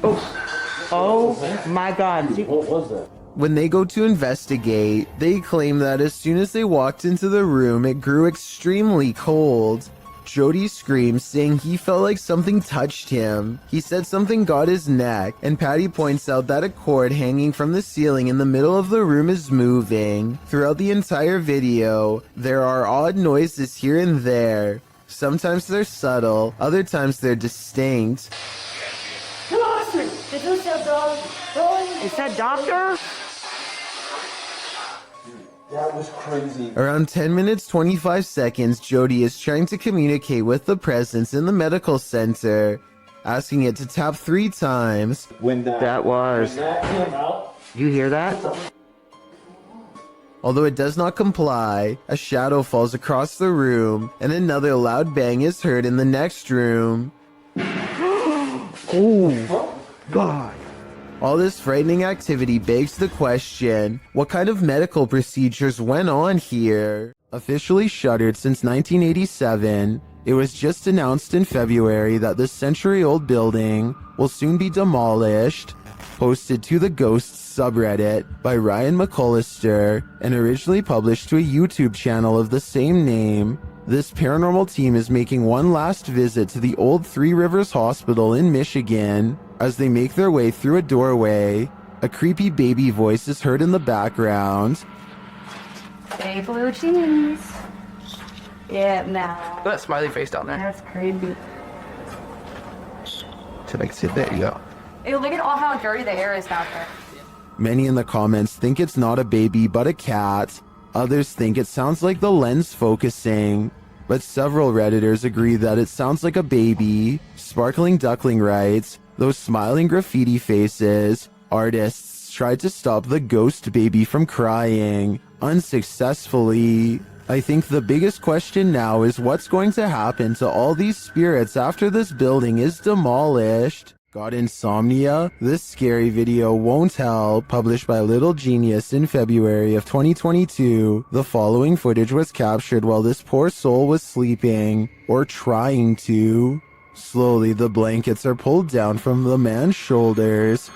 Oh my God. What was that? When they go to investigate, they claim that as soon as they walked into the room, it grew extremely cold. Jody screams, saying he felt like something touched him. He said something got his neck, and Patty points out that a cord hanging from the ceiling in the middle of the room is moving. Throughout the entire video, there are odd noises here and there. Sometimes they're subtle, other times they're distinct. Is that doctor? That was crazy. Around 10 minutes 25 seconds, Jody is trying to communicate with the presence in the medical center, asking it to tap 3 times. When that came out, You hear that? Although it does not comply, a shadow falls across the room, and another loud bang is heard in the next room. Oh, God. All this frightening activity begs the question, what kind of medical procedures went on here? Officially shuttered since 1987, it was just announced in February that this century-old building will soon be demolished. Posted to the Ghosts subreddit by Ryan McCullister and originally published to a YouTube channel of the same name, this paranormal team is making one last visit to the old Three Rivers Hospital in Michigan. As they make their way through a doorway, a creepy baby voice is heard in the background. Hey, blue cheese. Yeah, now. That smiley face down there. That's crazy. To make it there, you go. Ew, look at all how dirty the air is out there. Many in the comments think it's not a baby but a cat. Others think it sounds like the lens focusing. But several Redditors agree that it sounds like a baby. Sparkling Duckling writes, those smiling graffiti faces. Artists tried to stop the ghost baby from crying. Unsuccessfully. I think the biggest question now is what's going to happen to all these spirits after this building is demolished. Got insomnia? This scary video won't help. Published by Little Genius in February of 2022. The following footage was captured while this poor soul was sleeping, or trying to. Slowly, the blankets are pulled down from the man's shoulders.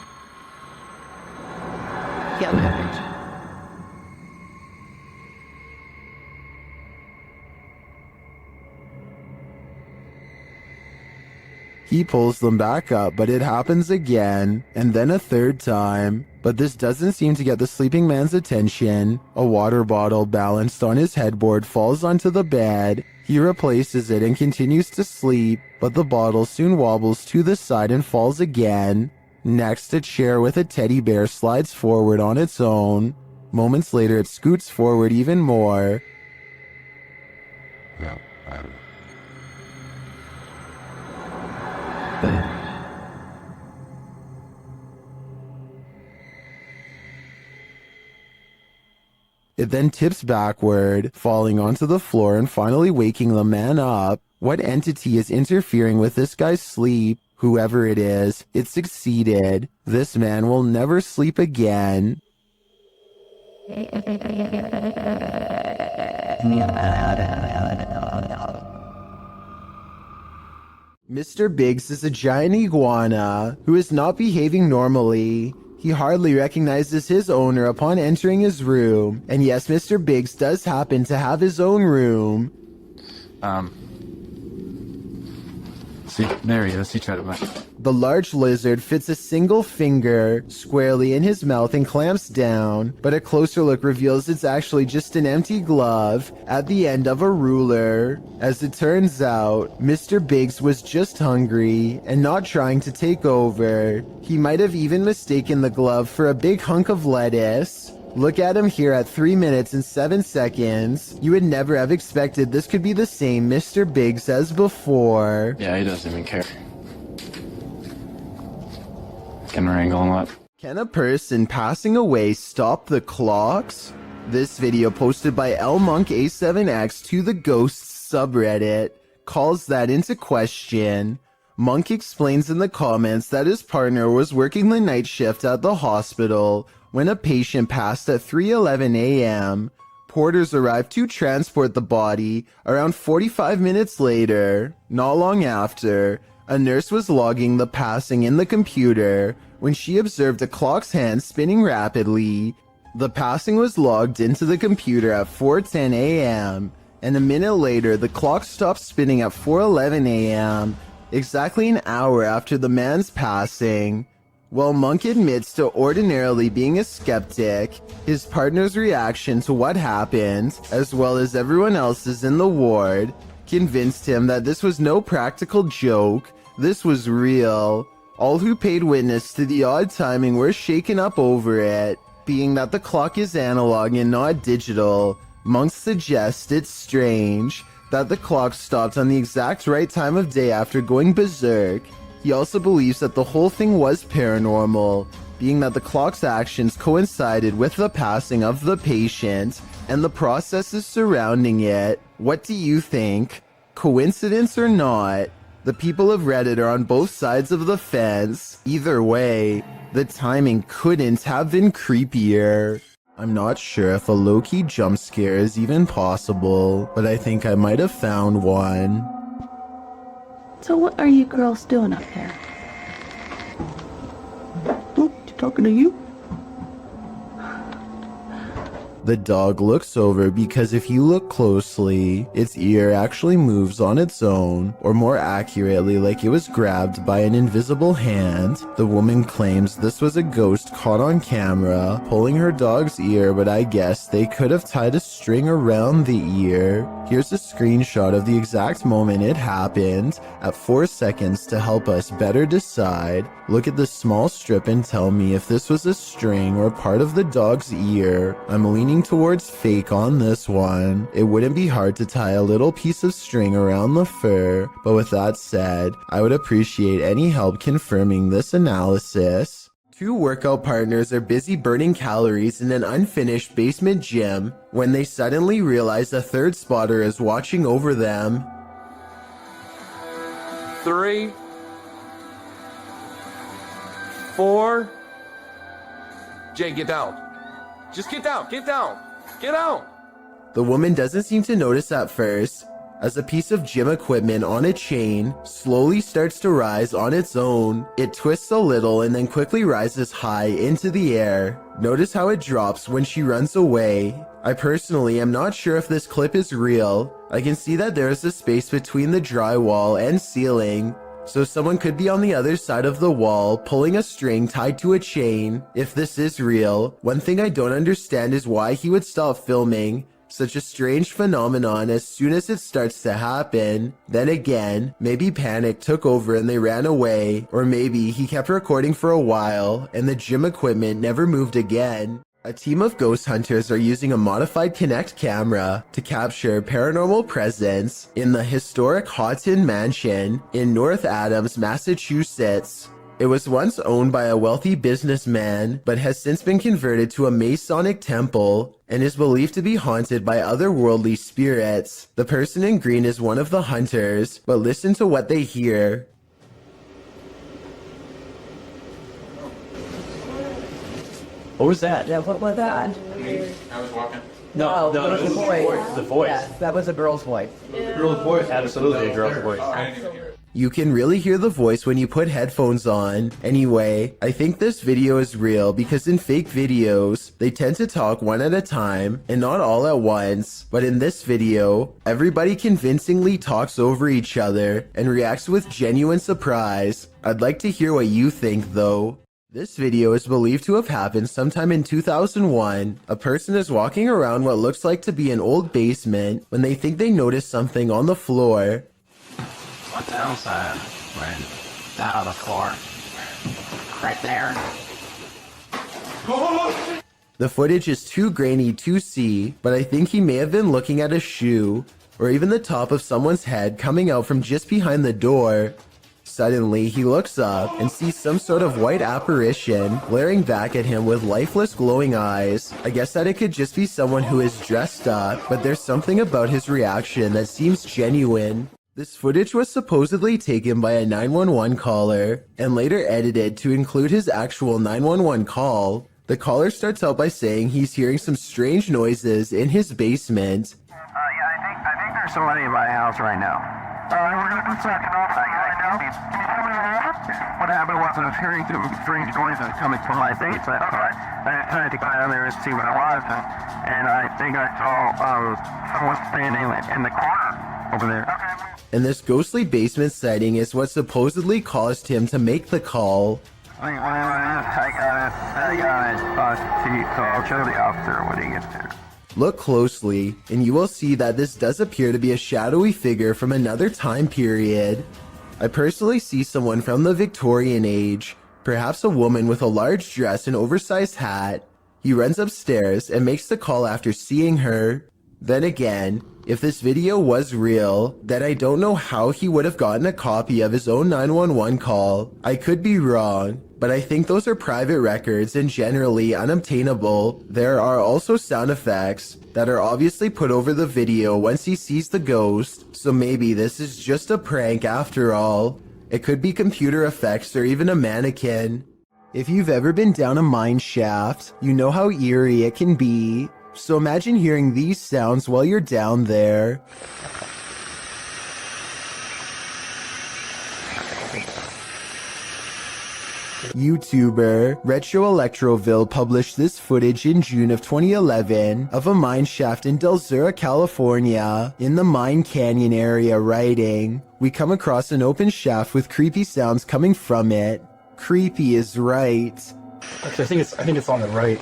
He pulls them back up, but it happens again, and then a third time. But this doesn't seem to get the sleeping man's attention. A water bottle balanced on his headboard falls onto the bed. He replaces it and continues to sleep, but the bottle soon wobbles to the side and falls again. Next, a chair with a teddy bear slides forward on its own. Moments later, it scoots forward even more. Yeah, I don't know. It then tips backward, falling onto the floor and finally waking the man up. What entity is interfering with this guy's sleep? Whoever it is, it succeeded. This man will never sleep again. Mr. Biggs is a giant iguana who is not behaving normally. He hardly recognizes his owner upon entering his room. And yes, Mr. Biggs does happen to have his own room. See, there he is. He tried to back. The large lizard fits a single finger squarely in his mouth and clamps down, but a closer look reveals it's actually just an empty glove at the end of a ruler. As it turns out, Mr. Biggs was just hungry and not trying to take over. He might have even mistaken the glove for a big hunk of lettuce. Look at him here at 3 minutes and 7 seconds. You would never have expected this could be the same Mr. Biggs as before. Yeah, he doesn't even care. Can wrangle him up. Can a person passing away stop the clocks? This video posted by LMonkA7X to the Ghosts subreddit calls that into question. Monk explains in the comments that his partner was working the night shift at the hospital when a patient passed at 3:11 a.m. Porters arrived to transport the body around 45 minutes later. Not long after, a nurse was logging the passing in the computer when she observed a clock's hand spinning rapidly. The passing was logged into the computer at 4:10 a.m. and a minute later the clock stopped spinning at 4:11 a.m., exactly an hour after the man's passing. While Monk admits to ordinarily being a skeptic, his partner's reaction to what happened, as well as everyone else's in the ward, convinced him that this was no practical joke. This was real. All who paid witness to the odd timing were shaken up over it. Being that the clock is analog and not digital, monks suggest it's strange that the clock stopped on the exact right time of day after going berserk. He also believes that the whole thing was paranormal, being that the clock's actions coincided with the passing of the patient and the processes surrounding it. What do you think? Coincidence or not? The people of Reddit are on both sides of the fence. Either way, the timing couldn't have been creepier. I'm not sure if a low-key jump scare is even possible, but I think I might have found one. So what are you girls doing up there? Talking to you? The dog looks over because if you look closely, its ear actually moves on its own, or more accurately, like it was grabbed by an invisible hand. The woman claims this was a ghost caught on camera, pulling her dog's ear, but I guess they could have tied a string around the ear. Here's a screenshot of the exact moment it happened at 4 seconds to help us better decide. Look at this small strip and tell me if this was a string or part of the dog's ear. I'm leaning towards fake on this one. It wouldn't be hard to tie a little piece of string around the fur, but with that said, I would appreciate any help confirming this analysis. Two workout partners are busy burning calories in an unfinished basement gym when they suddenly realize a third spotter is watching over them. 3, 4. Jay, get down. Just get down, get down, get out. The woman doesn't seem to notice at first, as a piece of gym equipment on a chain slowly starts to rise on its own. It twists a little and then quickly rises high into the air. Notice how it drops when she runs away. I personally am not sure if this clip is real. I can see that there is a space between the drywall and ceiling, so someone could be on the other side of the wall pulling a string tied to a chain. If this is real, one thing I don't understand is why he would stop filming such a strange phenomenon as soon as it starts to happen. Then again, maybe panic took over and they ran away, or maybe he kept recording for a while and the gym equipment never moved again. A team of ghost hunters are using a modified Kinect camera to capture paranormal presence in the historic Houghton Mansion in North Adams, Massachusetts. It was once owned by a wealthy businessman, but has since been converted to a Masonic temple and is believed to be haunted by otherworldly spirits. The person in green is one of the hunters, but listen to what they hear. What was that? Yeah, what was that? I was walking. No, No, it was a voice. The voice. Yeah, that was a girl's voice. Girl's voice. Absolutely a girl's voice. You can really hear the voice when you put headphones on. Anyway, I think this video is real because in fake videos, they tend to talk one at a time and not all at once. But in this video, everybody convincingly talks over each other and reacts with genuine surprise. I'd like to hear what you think though. This video is believed to have happened sometime in 2001. A person is walking around what looks like to be an old basement when they think they notice something on the floor. What the hell's that? Right. That on the floor. Right there. The footage is too grainy to see, but I think he may have been looking at a shoe, or even the top of someone's head coming out from just behind the door. Suddenly, he looks up and sees some sort of white apparition glaring back at him with lifeless glowing eyes. I guess that it could just be someone who is dressed up, but there's something about his reaction that seems genuine. This footage was supposedly taken by a 911 caller and later edited to include his actual 911 call. The caller starts out by saying he's hearing some strange noises in his basement. I think there's somebody in my house right now. We're going to check it out right now. Can you tell me what happened was I was hearing some strange noises coming from my basement. I tried to go down there and see what it was, and I think I saw someone standing in the corner over there. And this ghostly basement sighting is what supposedly caused him to make the call. I got it. So I'll show the officer when he gets there. Look closely, and you will see that this does appear to be a shadowy figure from another time period. I personally see someone from the Victorian age, perhaps a woman with a large dress and oversized hat. He runs upstairs and makes the call after seeing her. Then again, if this video was real, then I don't know how he would have gotten a copy of his own 911 call. I could be wrong, but I think those are private records and generally unobtainable. There are also sound effects that are obviously put over the video once he sees the ghost, so maybe this is just a prank after all. It could be computer effects or even a mannequin. If you've ever been down a mine shaft, you know how eerie it can be. So imagine hearing these sounds while you're down there. YouTuber Retro Electroville published this footage in June of 2011 of a mine shaft in Del Sur, California, in the Mine Canyon area, writing, "We come across an open shaft with creepy sounds coming from it." Creepy is right. Actually, I think it's on the right.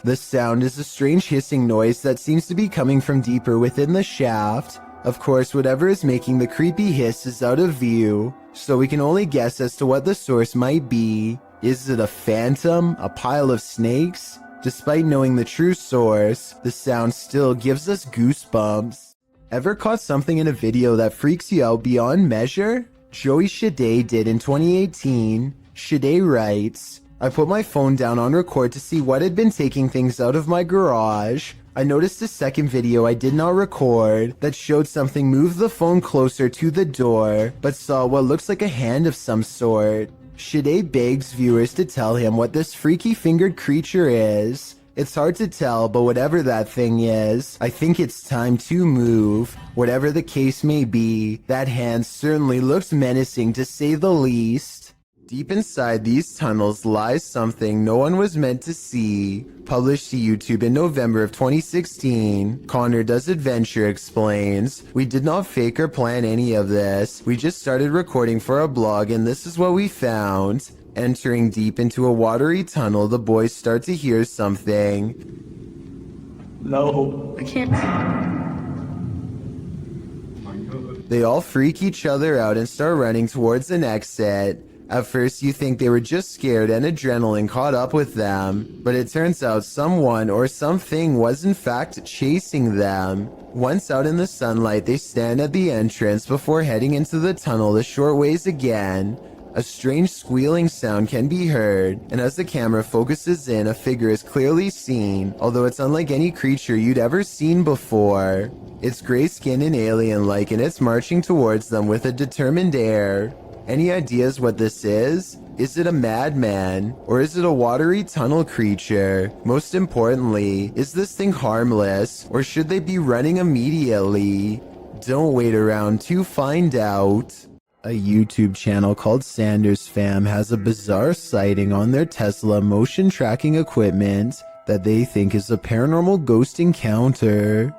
The sound is a strange hissing noise that seems to be coming from deeper within the shaft. Of course, whatever is making the creepy hiss is out of view, so we can only guess as to what the source might be. Is it a phantom? A pile of snakes? Despite knowing the true source, the sound still gives us goosebumps. Ever caught something in a video that freaks you out beyond measure? Joey Shade did in 2018. Shade writes, "I put my phone down on record to see what had been taking things out of my garage. I noticed a second video I did not record that showed something move the phone closer to the door, but saw what looks like a hand of some sort." Shade begs viewers to tell him what this freaky fingered creature is. It's hard to tell, but whatever that thing is, I think it's time to move. Whatever the case may be, that hand certainly looks menacing to say the least. Deep inside these tunnels lies something no one was meant to see. Published to YouTube in November of 2016, Connor Does Adventure explains, "We did not fake or plan any of this. We just started recording for a blog and this is what we found." Entering deep into a watery tunnel, the boys start to hear something. No, I can't. They all freak each other out and start running towards an exit. At first you think they were just scared and adrenaline caught up with them, but it turns out someone or something was in fact chasing them. Once out in the sunlight, they stand at the entrance before heading into the tunnel a short ways again. A strange squealing sound can be heard, and as the camera focuses in, a figure is clearly seen, although it's unlike any creature you'd ever seen before. It's gray-skinned and alien-like, and it's marching towards them with a determined air. Any ideas what this is? Is it a madman? Or is it a watery tunnel creature? Most importantly, is this thing harmless? Or should they be running immediately? Don't wait around to find out. A YouTube channel called Sanders Fam has a bizarre sighting on their Tesla motion tracking equipment that they think is a paranormal ghost encounter.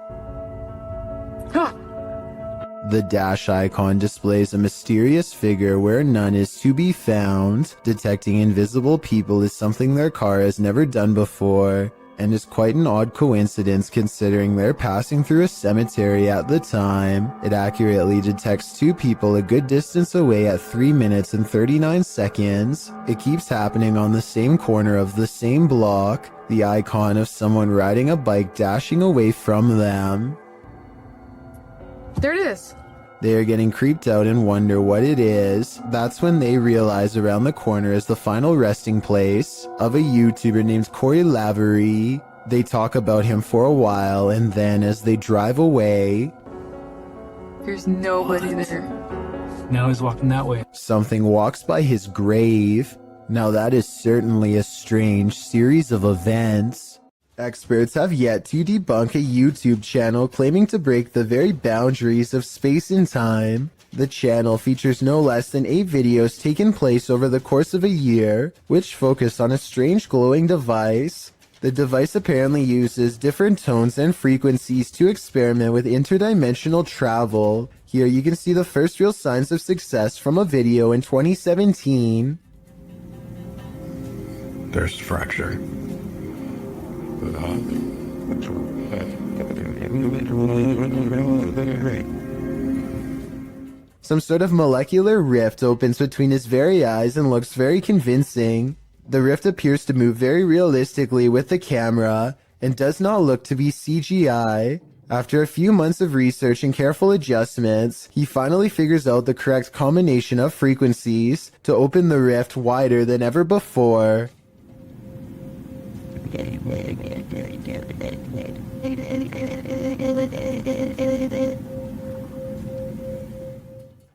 The dash icon displays a mysterious figure where none is to be found. Detecting invisible people is something their car has never done before, and is quite an odd coincidence considering they're passing through a cemetery at the time. It accurately detects two people a good distance away at 3 minutes and 39 seconds. It keeps happening on the same corner of the same block, the icon of someone riding a bike dashing away from them. There it is. They are getting creeped out and wonder what it is. That's when they realize around the corner is the final resting place of a YouTuber named Corey Lavery. They talk about him for a while, and then as they drive away, There's nobody there. Now he's walking that way. something walks by his grave. Now that is certainly a strange series of events. Experts have yet to debunk a YouTube channel claiming to break the very boundaries of space and time. The channel features no less than 8 videos taken place over the course of a year, which focus on a strange glowing device. The device apparently uses different tones and frequencies to experiment with interdimensional travel. Here you can see the first real signs of success from a video in 2017. There's fracture. Some sort of molecular rift opens between his very eyes and looks very convincing. The rift appears to move very realistically with the camera and does not look to be CGI. After a few months of research and careful adjustments, he finally figures out the correct combination of frequencies to open the rift wider than ever before.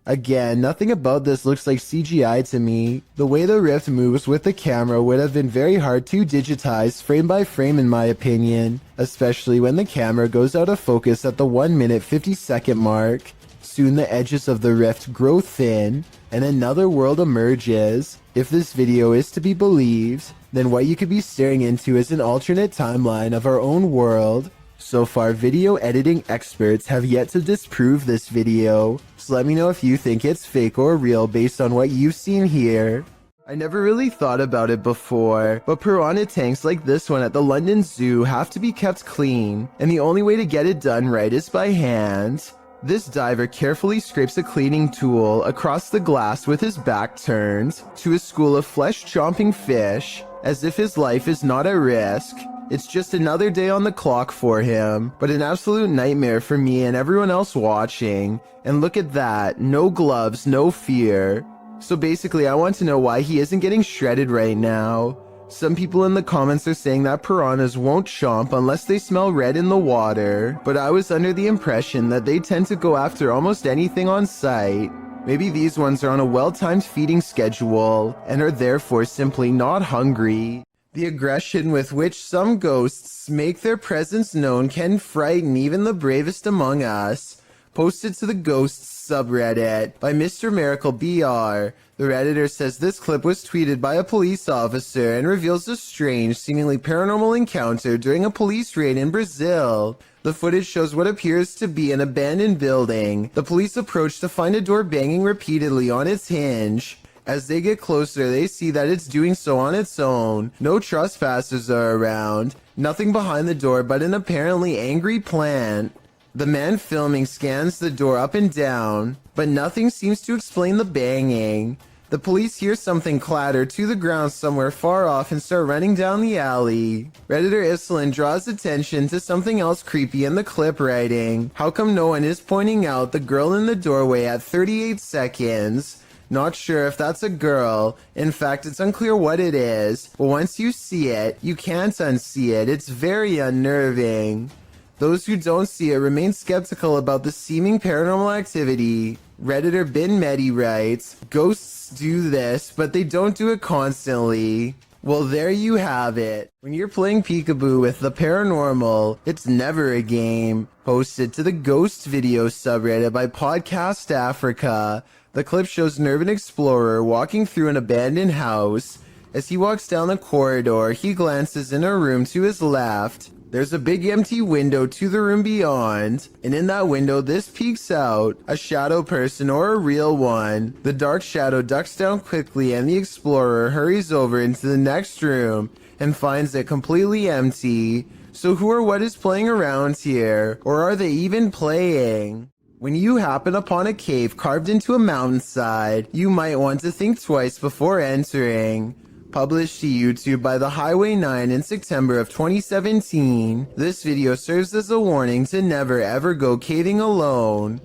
Again, nothing about this looks like CGI to me. The way the rift moves with the camera would have been very hard to digitize frame by frame in my opinion, especially when the camera goes out of focus at the 1 minute 50-second mark. Soon the edges of the rift grow thin, and another world emerges. If this video is to be believed, then what you could be staring into is an alternate timeline of our own world. So far, video editing experts have yet to disprove this video, so let me know if you think it's fake or real based on what you've seen here. I never really thought about it before, but piranha tanks like this one at the London Zoo have to be kept clean, and the only way to get it done right is by hand. This diver carefully scrapes a cleaning tool across the glass with his back turned to a school of flesh-chomping fish, as if his life is not at risk. It's just another day on the clock for him, but an absolute nightmare for me and everyone else watching. And look at that, no gloves, no fear. So basically I want to know why he isn't getting shredded right now. Some people in the comments are saying that piranhas won't chomp unless they smell red in the water, but I was under the impression that they tend to go after almost anything on sight. Maybe these ones are on a well-timed feeding schedule and are therefore simply not hungry. The aggression with which some ghosts make their presence known can frighten even the bravest among us. Posted to the Ghosts subreddit by Mr. Miracle BR. The Redditor says this clip was tweeted by a police officer and reveals a strange, seemingly paranormal encounter during a police raid in Brazil. The footage shows what appears to be an abandoned building. The police approach to find a door banging repeatedly on its hinge. As they get closer, they see that it's doing so on its own. No trespassers are around. Nothing behind the door but an apparently angry plant. The man filming scans the door up and down, but nothing seems to explain the banging. The police hear something clatter to the ground somewhere far off and start running down the alley. Redditor Islin draws attention to something else creepy in the clip, writing, "How come no one is pointing out the girl in the doorway at 38 seconds? Not sure if that's a girl. In fact, it's unclear what it is. But once you see it, you can't unsee it. It's very unnerving." Those who don't see it remain skeptical about the seeming paranormal activity. Redditor Bin Medi writes, "Ghosts do this, but they don't do it constantly." Well, there you have it. When you're playing peekaboo with the paranormal, it's never a game. Posted to the Ghost video subreddit by Podcast Africa. The clip shows an urban explorer walking through an abandoned house. As he walks down the corridor, he glances in a room to his left. There's a big empty window to the room beyond, and in that window this peeks out, a shadow person or a real one. The dark shadow ducks down quickly and the explorer hurries over into the next room and finds it completely empty. So who or what is playing around here? Or are they even playing? When you happen upon a cave carved into a mountainside, you might want to think twice before entering. Published to YouTube by the Highway 9 in September of 2017, this video serves as a warning to never ever go caving alone.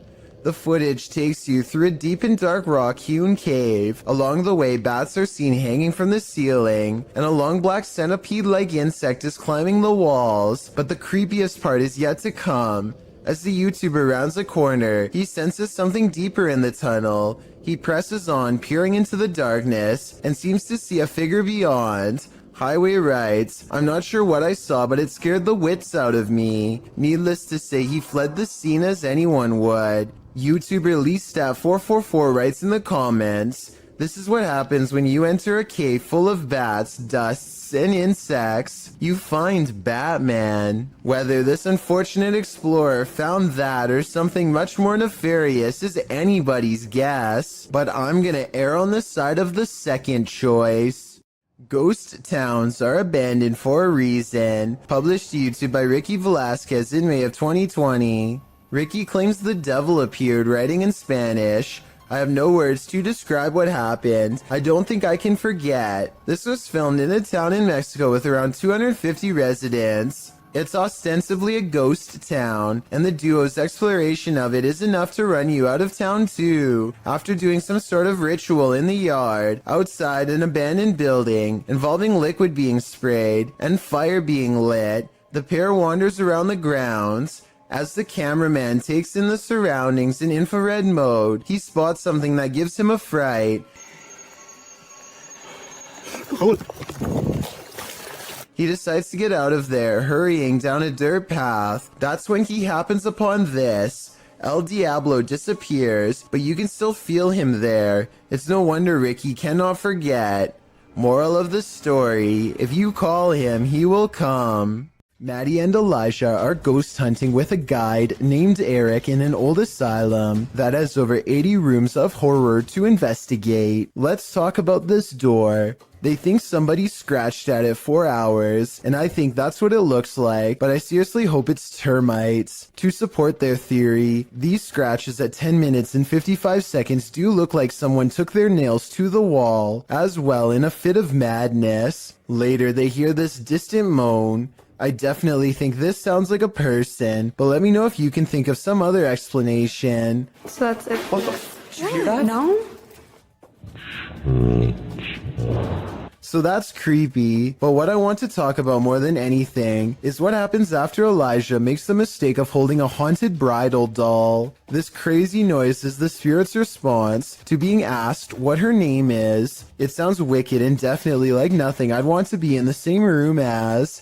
The footage takes you through a deep and dark rock-hewn cave. Along the way, bats are seen hanging from the ceiling, and a long black centipede-like insect is climbing the walls. But the creepiest part is yet to come. As the YouTuber rounds a corner, he senses something deeper in the tunnel. He presses on, peering into the darkness, and seems to see a figure beyond. Highway writes, "I'm not sure what I saw, but it scared the wits out of me." Needless to say, he fled the scene as anyone would. YouTuber LeeStat444 writes in the comments, "This is what happens when you enter a cave full of bats, dusts, and insects. You find Batman." Whether this unfortunate explorer found that or something much more nefarious is anybody's guess, but I'm gonna err on the side of the second choice. Ghost towns are abandoned for a reason. Published to YouTube by Ricky Velasquez in May of 2020. Ricky claims the devil appeared, writing in Spanish, I have no words to describe what happened. I don't think I can forget. This was filmed in a town in Mexico with around 250 residents. It's ostensibly a ghost town, and the duo's exploration of it is enough to run you out of town too. After doing some sort of ritual in the yard, outside an abandoned building, involving liquid being sprayed and fire being lit, the pair wanders around the grounds. As the cameraman takes in the surroundings in infrared mode, he spots something that gives him a fright. He decides to get out of there, hurrying down a dirt path. That's when he happens upon this. El Diablo disappears, but you can still feel him there. It's no wonder Ricky cannot forget. Moral of the story, if you call him, he will come. Maddie and Elijah are ghost hunting with a guide named Eric in an old asylum that has over 80 rooms of horror to investigate. Let's talk about this door. They think somebody scratched at it for hours, and I think that's what it looks like, but I seriously hope it's termites. To support their theory, these scratches at 10 minutes and 55 seconds do look like someone took their nails to the wall, as well in a fit of madness. Later, they hear this distant moan. I definitely think this sounds like a person, but let me know if you can think of some other explanation. So that's it. What the did you hear that? No? So that's creepy, but what I want to talk about more than anything is what happens after Elijah makes the mistake of holding a haunted bridal doll. This crazy noise is the spirit's response to being asked what her name is. It sounds wicked and definitely like nothing I'd want to be in the same room as.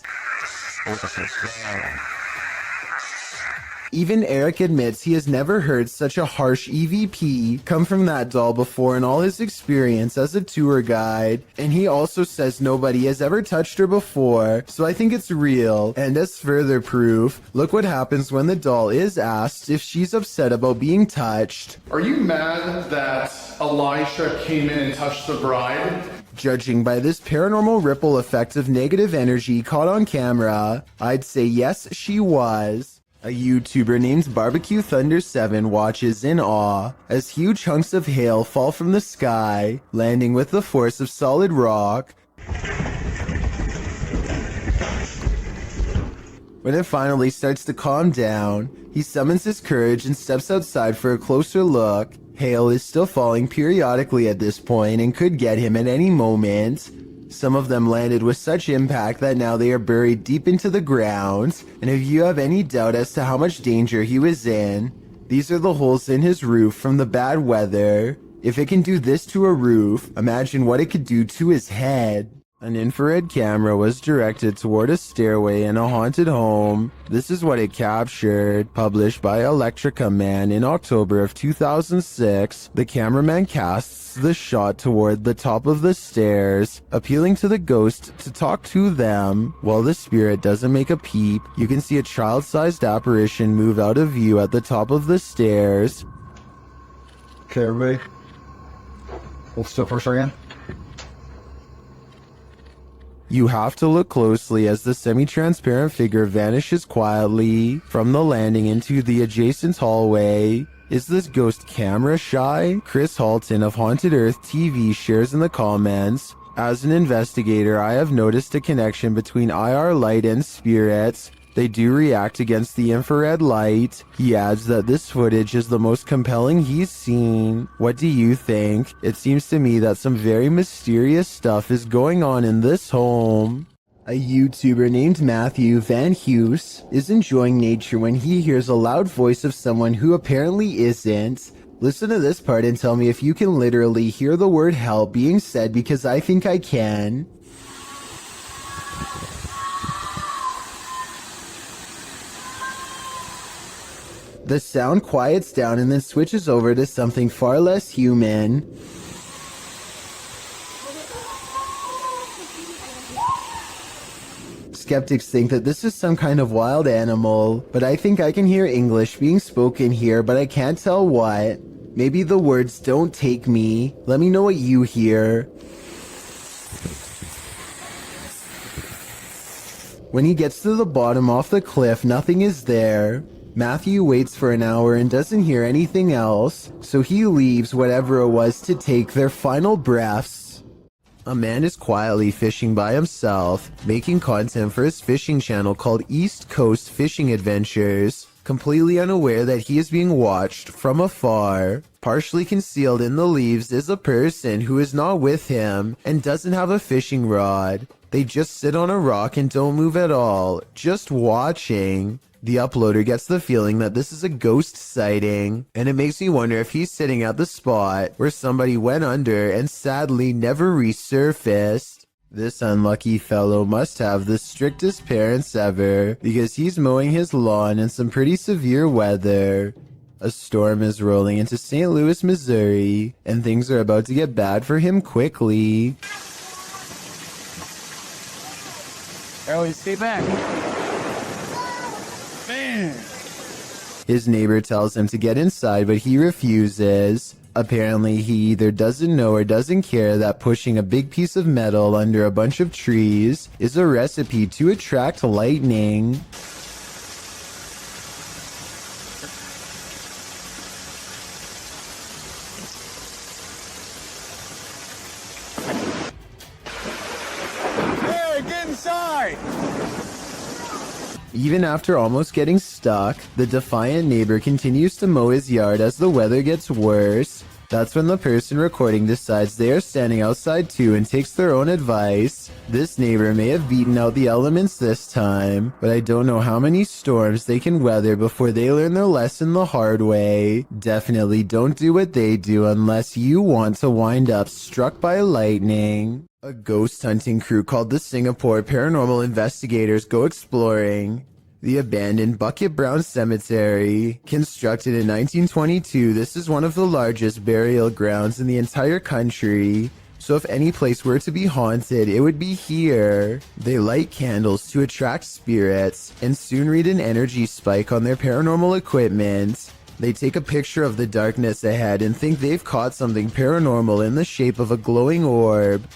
Even Eric admits he has never heard such a harsh EVP come from that doll before in all his experience as a tour guide, and he also says nobody has ever touched her before, so I think it's real. And as further proof, look what happens when the doll is asked if she's upset about being touched. Are you mad that Elisha came in and touched the bride? Judging by this paranormal ripple effect of negative energy caught on camera, I'd say yes, she was. A YouTuber named Barbecue Thunder 7 watches in awe as huge chunks of hail fall from the sky, landing with the force of solid rock. When it finally starts to calm down, he summons his courage and steps outside for a closer look. Hail is still falling periodically at this point and could get him at any moment. Some of them landed with such impact that now they are buried deep into the ground, and if you have any doubt as to how much danger he was in, these are the holes in his roof from the bad weather. If it can do this to a roof, imagine what it could do to his head. An infrared camera was directed toward a stairway in a haunted home. This is what it captured. Published by Electrica Man in October of 2006, the cameraman casts the shot toward the top of the stairs, appealing to the ghost to talk to them. While the spirit doesn't make a peep, you can see a child-sized apparition move out of view at the top of the stairs. Okay, everybody. Let's do it first again. You have to look closely as the semi-transparent figure vanishes quietly from the landing into the adjacent hallway. Is this ghost camera shy? Chris Halton of Haunted Earth TV shares in the comments, as an investigator, I have noticed a connection between IR light and spirits. They do react against the infrared light. He adds that this footage is the most compelling he's seen. What do you think? It seems to me that some very mysterious stuff is going on in this home. A YouTuber named Matthew Van Hughes is enjoying nature when he hears a loud voice of someone who apparently isn't. Listen to this part and tell me if you can literally hear the word help being said, because I think I can. The sound quiets down and then switches over to something far less human. Skeptics think that this is some kind of wild animal, but I think I can hear English being spoken here, but I can't tell what. Maybe the words don't take me. Let me know what you hear. When he gets to the bottom off the cliff, nothing is there. Matthew waits for an hour and doesn't hear anything else, so he leaves whatever it was to take their final breaths. A man is quietly fishing by himself, making content for his fishing channel called East Coast Fishing Adventures, completely unaware that he is being watched from afar. Partially concealed in the leaves is a person who is not with him and doesn't have a fishing rod. They just sit on a rock and don't move at all, just watching. The uploader gets the feeling that this is a ghost sighting, and it makes me wonder if he's sitting at the spot where somebody went under and sadly never resurfaced. This unlucky fellow must have the strictest parents ever, because he's mowing his lawn in some pretty severe weather. A storm is rolling into St. Louis, Missouri, and things are about to get bad for him quickly. Ellie, stay back. Man. His neighbor tells him to get inside, but he refuses. Apparently, he either doesn't know or doesn't care that pushing a big piece of metal under a bunch of trees is a recipe to attract lightning. Hey, get inside! Even after almost getting stuck, the defiant neighbor continues to mow his yard as the weather gets worse. That's when the person recording decides they are standing outside too and takes their own advice. This neighbor may have beaten out the elements this time, but I don't know how many storms they can weather before they learn their lesson the hard way. Definitely don't do what they do unless you want to wind up struck by lightning. A ghost hunting crew called the Singapore Paranormal Investigators go exploring the abandoned Bucket Brown Cemetery. Constructed in 1922, this is one of the largest burial grounds in the entire country. So if any place were to be haunted, it would be here. They light candles to attract spirits and soon read an energy spike on their paranormal equipment. They take a picture of the darkness ahead and think they've caught something paranormal in the shape of a glowing orb.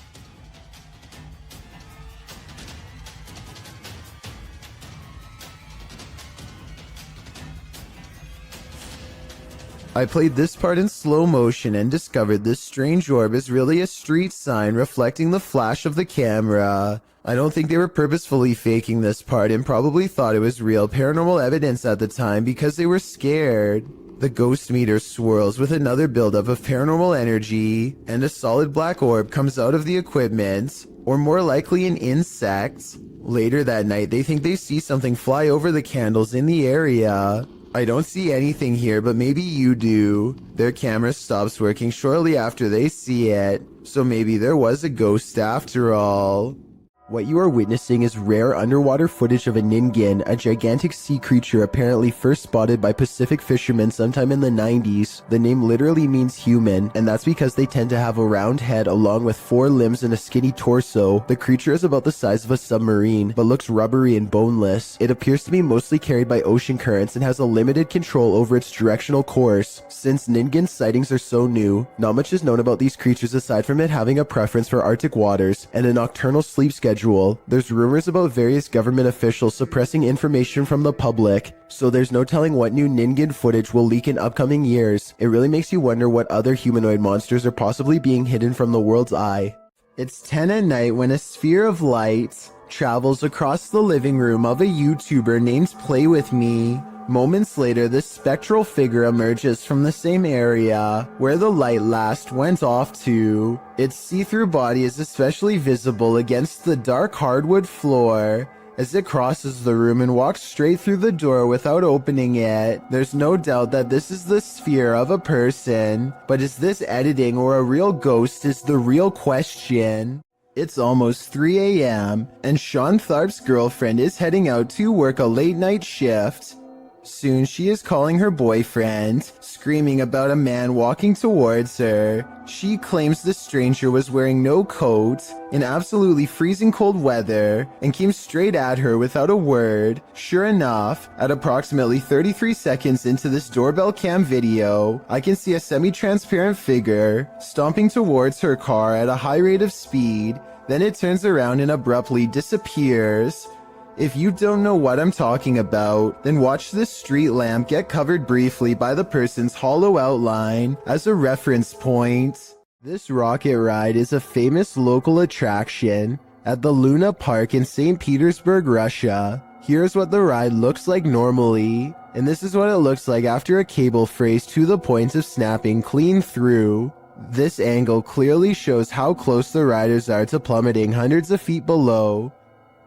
I played this part in slow motion and discovered this strange orb is really a street sign reflecting the flash of the camera. I don't think they were purposefully faking this part and probably thought it was real paranormal evidence at the time because they were scared. The ghost meter swirls with another buildup of paranormal energy, and a solid black orb comes out of the equipment, or more likely an insect. Later that night, they think they see something fly over the candles in the area. I don't see anything here, but maybe you do. Their camera stops working shortly after they see it, so maybe there was a ghost after all. What you are witnessing is rare underwater footage of a ningen, a gigantic sea creature apparently first spotted by Pacific fishermen sometime in the 90s. The name literally means human, and that's because they tend to have a round head along with 4 limbs and a skinny torso. The creature is about the size of a submarine, but looks rubbery and boneless. It appears to be mostly carried by ocean currents and has a limited control over its directional course. Since ningen sightings are so new, not much is known about these creatures aside from it having a preference for Arctic waters and a nocturnal sleep schedule. There's rumors about various government officials suppressing information from the public, so there's no telling what new ningen footage will leak in upcoming years. It really makes you wonder what other humanoid monsters are possibly being hidden from the world's eye. It's 10 at night when a sphere of light travels across the living room of a YouTuber named Play With Me. Moments later, this spectral figure emerges from the same area where the light last went off to. Its see-through body is especially visible against the dark hardwood floor as it crosses the room and walks straight through the door without opening it. There's no doubt that this is the sphere of a person, but is this editing or a real ghost is the real question. It's almost 3 a.m. and Sean Tharp's girlfriend is heading out to work a late night shift. Soon she is calling her boyfriend, screaming about a man walking towards her. She claims the stranger was wearing no coat in absolutely freezing cold weather and came straight at her without a word. Sure enough, at approximately 33 seconds into this doorbell cam video, I can see a semi-transparent figure stomping towards her car at a high rate of speed. Then it turns around and abruptly disappears. If you don't know what I'm talking about, then watch this street lamp get covered briefly by the person's hollow outline as a reference point. This rocket ride is a famous local attraction at the Luna Park in St. Petersburg, Russia. Here's what the ride looks like normally, and this is what it looks like after a cable frays to the point of snapping clean through. This angle clearly shows how close the riders are to plummeting hundreds of feet below.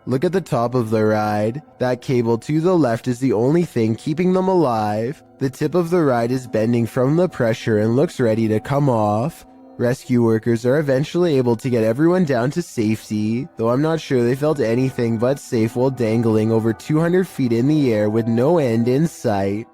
Look at the top of the ride. That cable to the left is the only thing keeping them alive. The tip of the ride is bending from the pressure and looks ready to come off. Rescue workers are eventually able to get everyone down to safety, though I'm not sure they felt anything but safe while dangling over 200 feet in the air with no end in sight.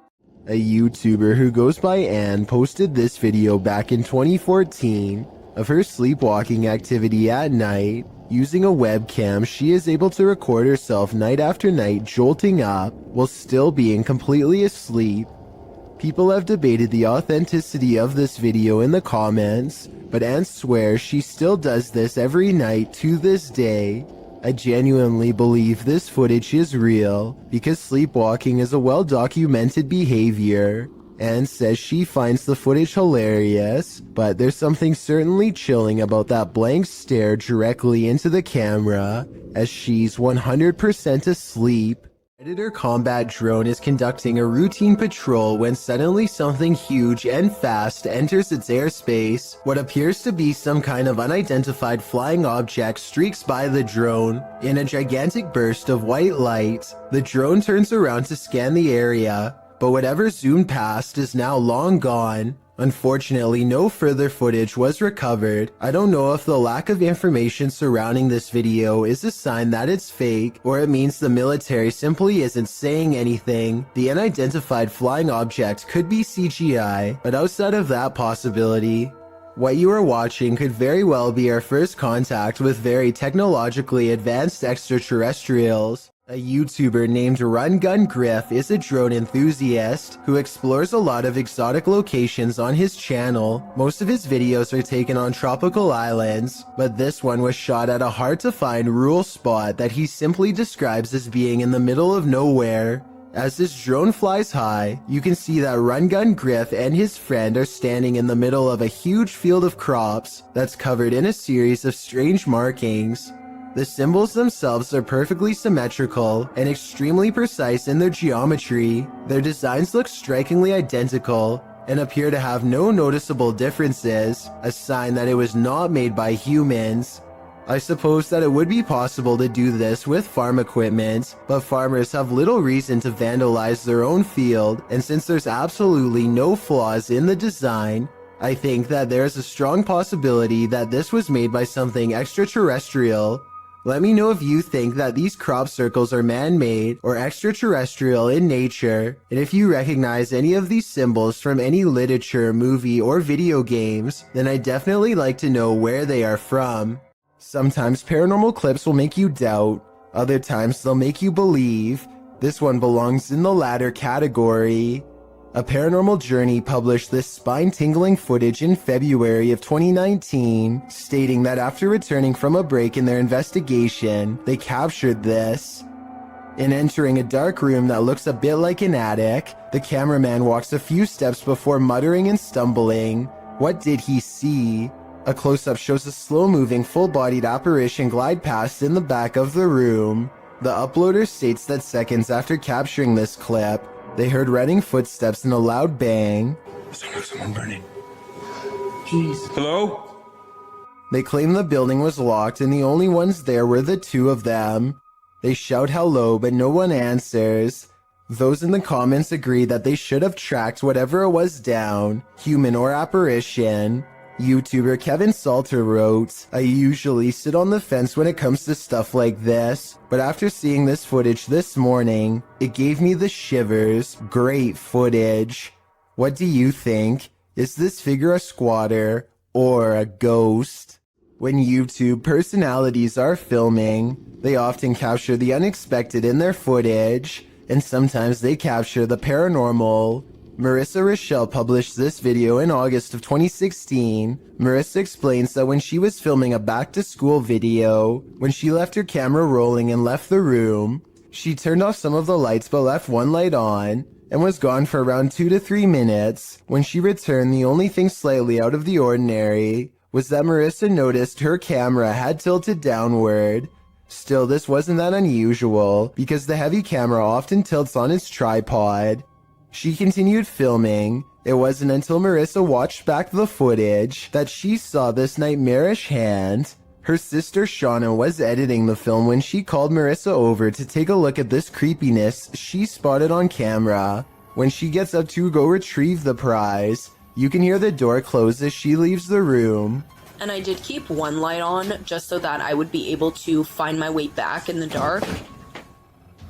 A YouTuber who goes by Anne posted this video back in 2014 of her sleepwalking activity at night. Using a webcam, she is able to record herself night after night jolting up while still being completely asleep. People have debated the authenticity of this video in the comments, but Anne swears she still does this every night to this day. I genuinely believe this footage is real because sleepwalking is a well-documented behavior. Anne says she finds the footage hilarious, but there's something certainly chilling about that blank stare directly into the camera as she's 100% asleep. Predator combat drone is conducting a routine patrol when suddenly something huge and fast enters its airspace. What appears to be some kind of unidentified flying object streaks by the drone. In a gigantic burst of white light, the drone turns around to scan the area, but whatever zoomed past is now long gone. Unfortunately, no further footage was recovered. I don't know if the lack of information surrounding this video is a sign that it's fake, or it means the military simply isn't saying anything. The unidentified flying object could be CGI, but outside of that possibility, what you are watching could very well be our first contact with very technologically advanced extraterrestrials. A YouTuber named Run Gun Griff is a drone enthusiast who explores a lot of exotic locations on his channel. Most of his videos are taken on tropical islands, but this one was shot at a hard-to-find rural spot that he simply describes as being in the middle of nowhere. As this drone flies high, you can see that Run Gun Griff and his friend are standing in the middle of a huge field of crops that's covered in a series of strange markings. The symbols themselves are perfectly symmetrical and extremely precise in their geometry. Their designs look strikingly identical and appear to have no noticeable differences, a sign that it was not made by humans. I suppose that it would be possible to do this with farm equipment, but farmers have little reason to vandalize their own field, and since there's absolutely no flaws in the design, I think that there's a strong possibility that this was made by something extraterrestrial. Let me know if you think that these crop circles are man-made or extraterrestrial in nature, and if you recognize any of these symbols from any literature, movie, or video games, then I'd definitely like to know where they are from. Sometimes paranormal clips will make you doubt, other times they'll make you believe. This one belongs in the latter category. A Paranormal Journey published this spine-tingling footage in February of 2019, stating that after returning from a break in their investigation, they captured this. In entering a dark room that looks a bit like an attic, the cameraman walks a few steps before muttering and stumbling. What did he see? A close-up shows a slow-moving, full-bodied apparition glide past in the back of the room. The uploader states that seconds after capturing this clip, they heard running footsteps and a loud bang. Someone burning. Jeez. Hello? They claim the building was locked and the only ones there were the two of them. They shout hello, but no one answers. Those in the comments agree that they should have tracked whatever it was down, human or apparition. YouTuber Kevin Salter wrote, I usually sit on the fence when it comes to stuff like this, but after seeing this footage this morning, it gave me the shivers. Great footage. What do you think? Is this figure a squatter or a ghost? When YouTube personalities are filming, they often capture the unexpected in their footage, and sometimes they capture the paranormal. Marissa Rochelle published this video in August of 2016. Marissa explains that when she was filming a back-to-school video, when she left her camera rolling and left the room, She turned off some of the lights but left one light on and was gone for around 2 to 3 minutes. When she returned, the only thing slightly out of the ordinary was that Marissa noticed her camera had tilted downward. Still, this wasn't that unusual because the heavy camera often tilts on its tripod. She continued filming. It wasn't until Marissa watched back the footage that she saw this nightmarish hand. Her sister Shauna was editing the film when she called Marissa over to take a look at this creepiness she spotted on camera. When she gets up to go retrieve the prize, you can hear the door close as she leaves the room. And I did keep one light on just so that I would be able to find my way back in the dark.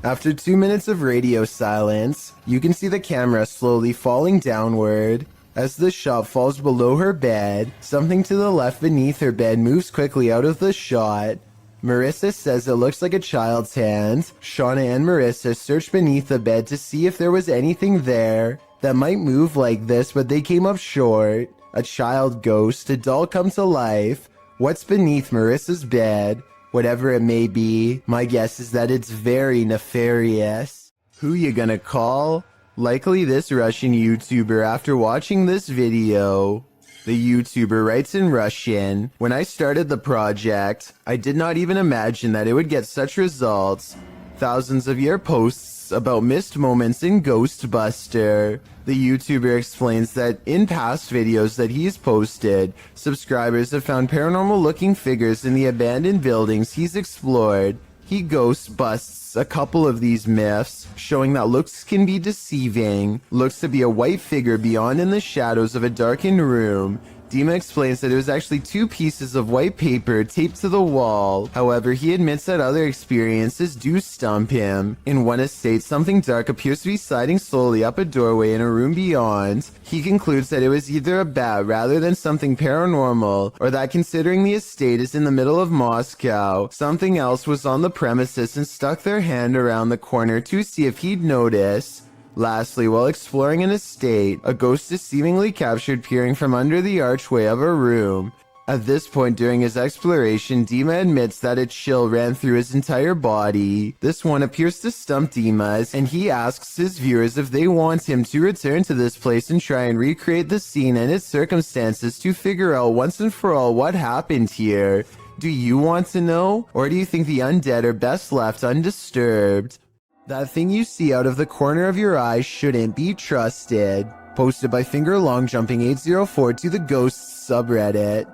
After 2 minutes of radio silence, you can see the camera slowly falling downward. As the shot falls below her bed, something to the left beneath her bed moves quickly out of the shot. Marissa says it looks like a child's hand. Shauna and Marissa searched beneath the bed to see if there was anything there that might move like this, but they came up short. A child ghost, a doll come to life. What's beneath Marissa's bed? Whatever it may be, my guess is that it's very nefarious. Who you gonna call? Likely this Russian YouTuber after watching this video. The YouTuber writes in Russian, "When I started the project, I did not even imagine that it would get such results. Thousands of your posts about missed moments in Ghostbuster." The YouTuber explains that in past videos that he's posted, subscribers have found paranormal looking figures in the abandoned buildings he's explored. He ghost busts a couple of these myths, showing that looks can be deceiving. Looks to be a white figure beyond in the shadows of a darkened room. Dima explains that it was actually 2 pieces of white paper taped to the wall. However, he admits that other experiences do stump him. In one estate, something dark appears to be sliding slowly up a doorway in a room beyond. He concludes that it was either a bat rather than something paranormal, or that considering the estate is in the middle of Moscow, something else was on the premises and stuck their hand around the corner to see if he'd notice. Lastly, while exploring an estate, a ghost is seemingly captured peering from under the archway of a room. At this point during his exploration, Dima admits that a chill ran through his entire body. This one appears to stump Dima, and he asks his viewers if they want him to return to this place and try and recreate the scene and its circumstances to figure out once and for all what happened here. Do you want to know? Or do you think the undead are best left undisturbed? That thing you see out of the corner of your eye shouldn't be trusted. Posted by FingerLongJumping804 to the Ghosts subreddit.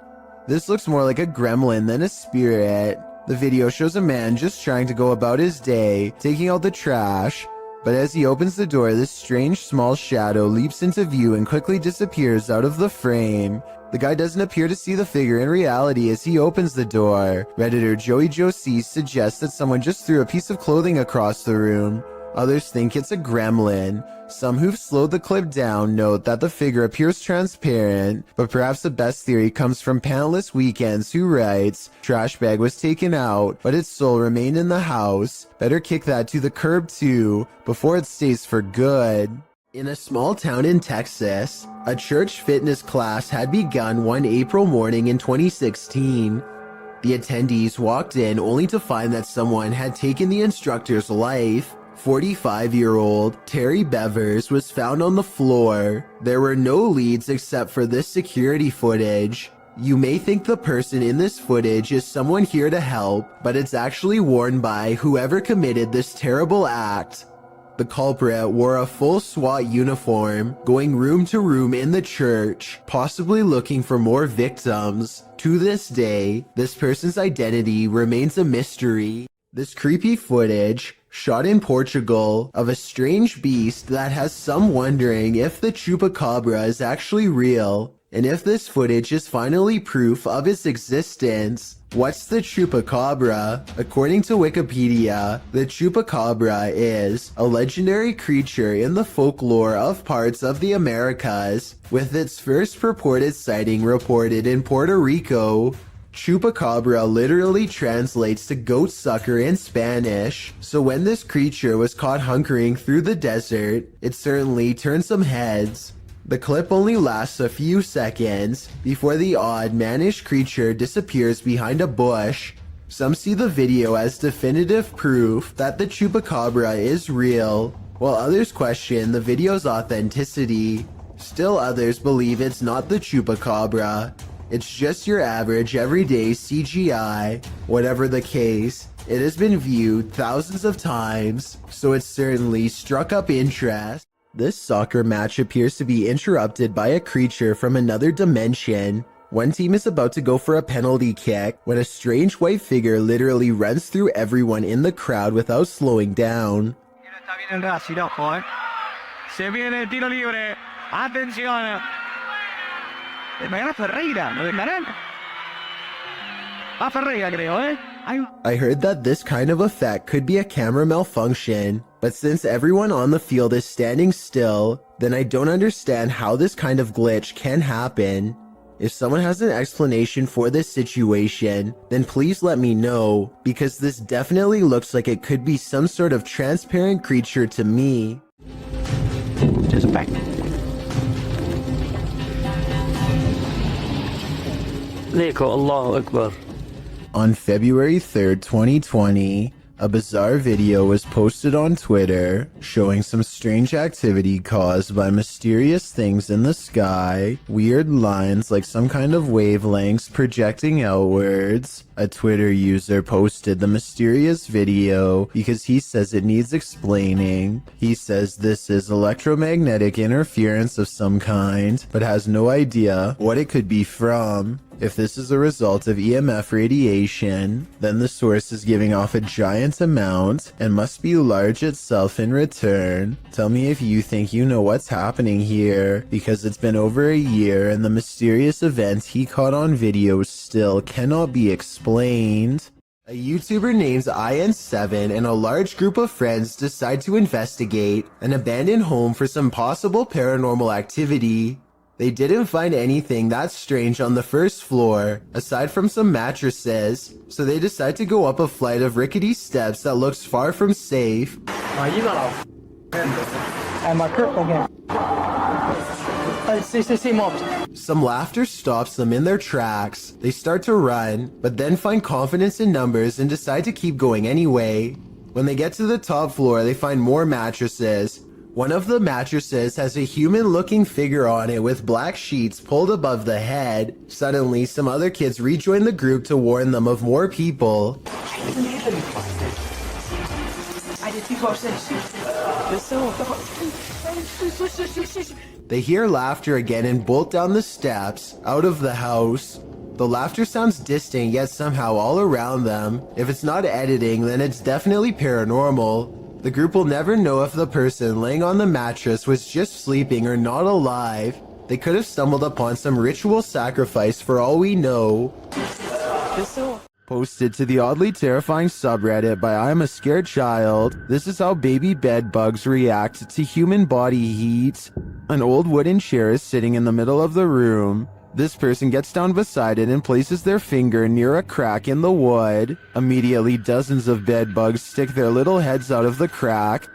This looks more like a gremlin than a spirit. The video shows a man just trying to go about his day, taking out the trash. But as he opens the door, this strange small shadow leaps into view and quickly disappears out of the frame. The guy doesn't appear to see the figure in reality as he opens the door. Redditor Joey Josie suggests that someone just threw a piece of clothing across the room. Others think it's a gremlin. Some who've slowed the clip down note that the figure appears transparent, but perhaps the best theory comes from Pantless Weekends, who writes, "Trash bag was taken out, but its soul remained in the house. Better kick that to the curb too, before it stays for good." In a small town in Texas, a church fitness class had begun one April morning in 2016. The attendees walked in only to find that someone had taken the instructor's life. 45-year-old Terry Bevers was found on the floor. There were no leads except for this security footage. You may think the person in this footage is someone here to help, but it's actually worn by whoever committed this terrible act. The culprit wore a full SWAT uniform, going room to room in the church, possibly looking for more victims. To this day, this person's identity remains a mystery. This creepy footage, shot in Portugal, of a strange beast that has some wondering if the chupacabra is actually real, and if this footage is finally proof of its existence. What's the chupacabra? According to Wikipedia, the chupacabra is a legendary creature in the folklore of parts of the Americas, with its first purported sighting reported in Puerto Rico. Chupacabra literally translates to goat sucker in Spanish, so when this creature was caught hunkering through the desert, it certainly turned some heads. The clip only lasts a few seconds before the odd, mannish creature disappears behind a bush. Some see the video as definitive proof that the chupacabra is real, while others question the video's authenticity. Still others believe it's not the chupacabra. It's just your average everyday CGI. Whatever the case, it has been viewed thousands of times, so it certainly struck up interest. This soccer match appears to be interrupted by a creature from another dimension. One team is about to go for a penalty kick when a strange white figure literally runs through everyone in the crowd without slowing down. Está bien el Racing, ojo, eh. Se viene el tiro libre. Atención. Mañana Ferreira, ¿lo dejarán? Va Ferreira, creo, eh. I heard that this kind of effect could be a camera malfunction, but since everyone on the field is standing still, then I don't understand how this kind of glitch can happen. If someone has an explanation for this situation, then please let me know, because this definitely looks like it could be some sort of transparent creature to me. Just back. Allahu Akbar. On February 3rd, 2020, a bizarre video was posted on Twitter showing some strange activity caused by mysterious things in the sky, weird lines like some kind of wavelengths projecting outwards. A Twitter user posted the mysterious video because he says it needs explaining. He says this is electromagnetic interference of some kind, but has no idea what it could be from. If this is a result of EMF radiation, then the source is giving off a giant amount and must be large itself in return. Tell me if you think you know what's happening here, because it's been over a year and the mysterious event he caught on video still cannot be explained. A YouTuber named IN7 and a large group of friends decide to investigate an abandoned home for some possible paranormal activity. They didn't find anything that strange on the first floor, aside from some mattresses, so they decide to go up a flight of rickety steps that looks far from safe. You got and my purple game. Some laughter stops them in their tracks. They start to run, but then find confidence in numbers and decide to keep going anyway. When they get to the top floor, they find more mattresses. One of the mattresses has a human-looking figure on it with black sheets pulled above the head. Suddenly, some other kids rejoin the group to warn them of more people. They hear laughter again and bolt down the steps, out of the house. The laughter sounds distant, yet somehow all around them. If it's not editing, then it's definitely paranormal. The group will never know if the person laying on the mattress was just sleeping or not alive. They could have stumbled upon some ritual sacrifice for all we know. Posted to the oddly terrifying subreddit by I'm a Scared Child, this is how baby bed bugs react to human body heat. An old wooden chair is sitting in the middle of the room. This person gets down beside it and places their finger near a crack in the wood. Immediately, dozens of bed bugs stick their little heads out of the crack.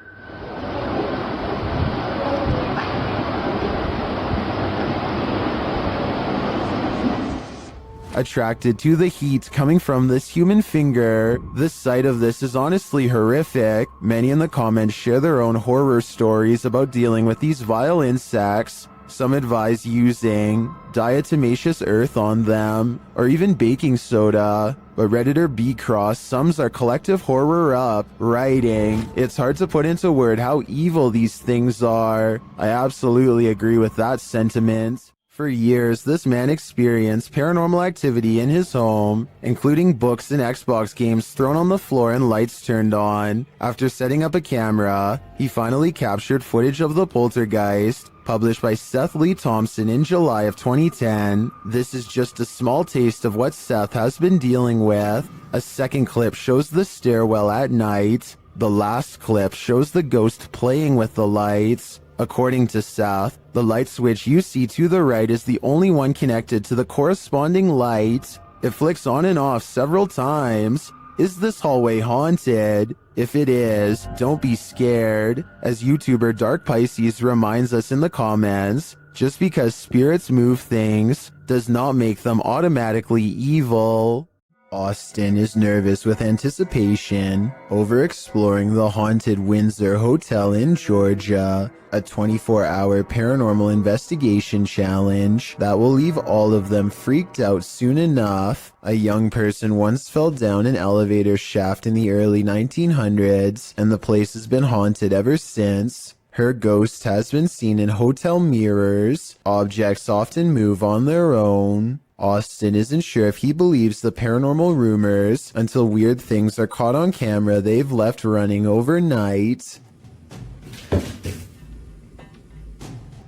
Attracted to the heat coming from this human finger. The sight of this is honestly horrific. Many in the comments share their own horror stories about dealing with these vile insects. Some advise using diatomaceous earth on them, or even baking soda. But Redditor B-Cross sums our collective horror up, writing, "It's hard to put into word how evil these things are." I absolutely agree with that sentiment. For years, this man experienced paranormal activity in his home, including books and Xbox games thrown on the floor and lights turned on. After setting up a camera, he finally captured footage of the poltergeist, published by Seth Lee Thompson in July of 2010. This is just a small taste of what Seth has been dealing with. A second clip shows the stairwell at night. The last clip shows the ghost playing with the lights. According to Seth, the light switch you see to the right is the only one connected to the corresponding light. It flicks on and off several times. Is this hallway haunted? If it is, don't be scared. As YouTuber Dark Pisces reminds us in the comments, just because spirits move things does not make them automatically evil. Austin is nervous with anticipation over exploring the haunted Windsor Hotel in Georgia, a 24-hour paranormal investigation challenge that will leave all of them freaked out soon enough. A young person once fell down an elevator shaft in the early 1900s, and the place has been haunted ever since. Her ghost has been seen in hotel mirrors. Objects often move on their own. Austin isn't sure if he believes the paranormal rumors until weird things are caught on camera they've left running overnight.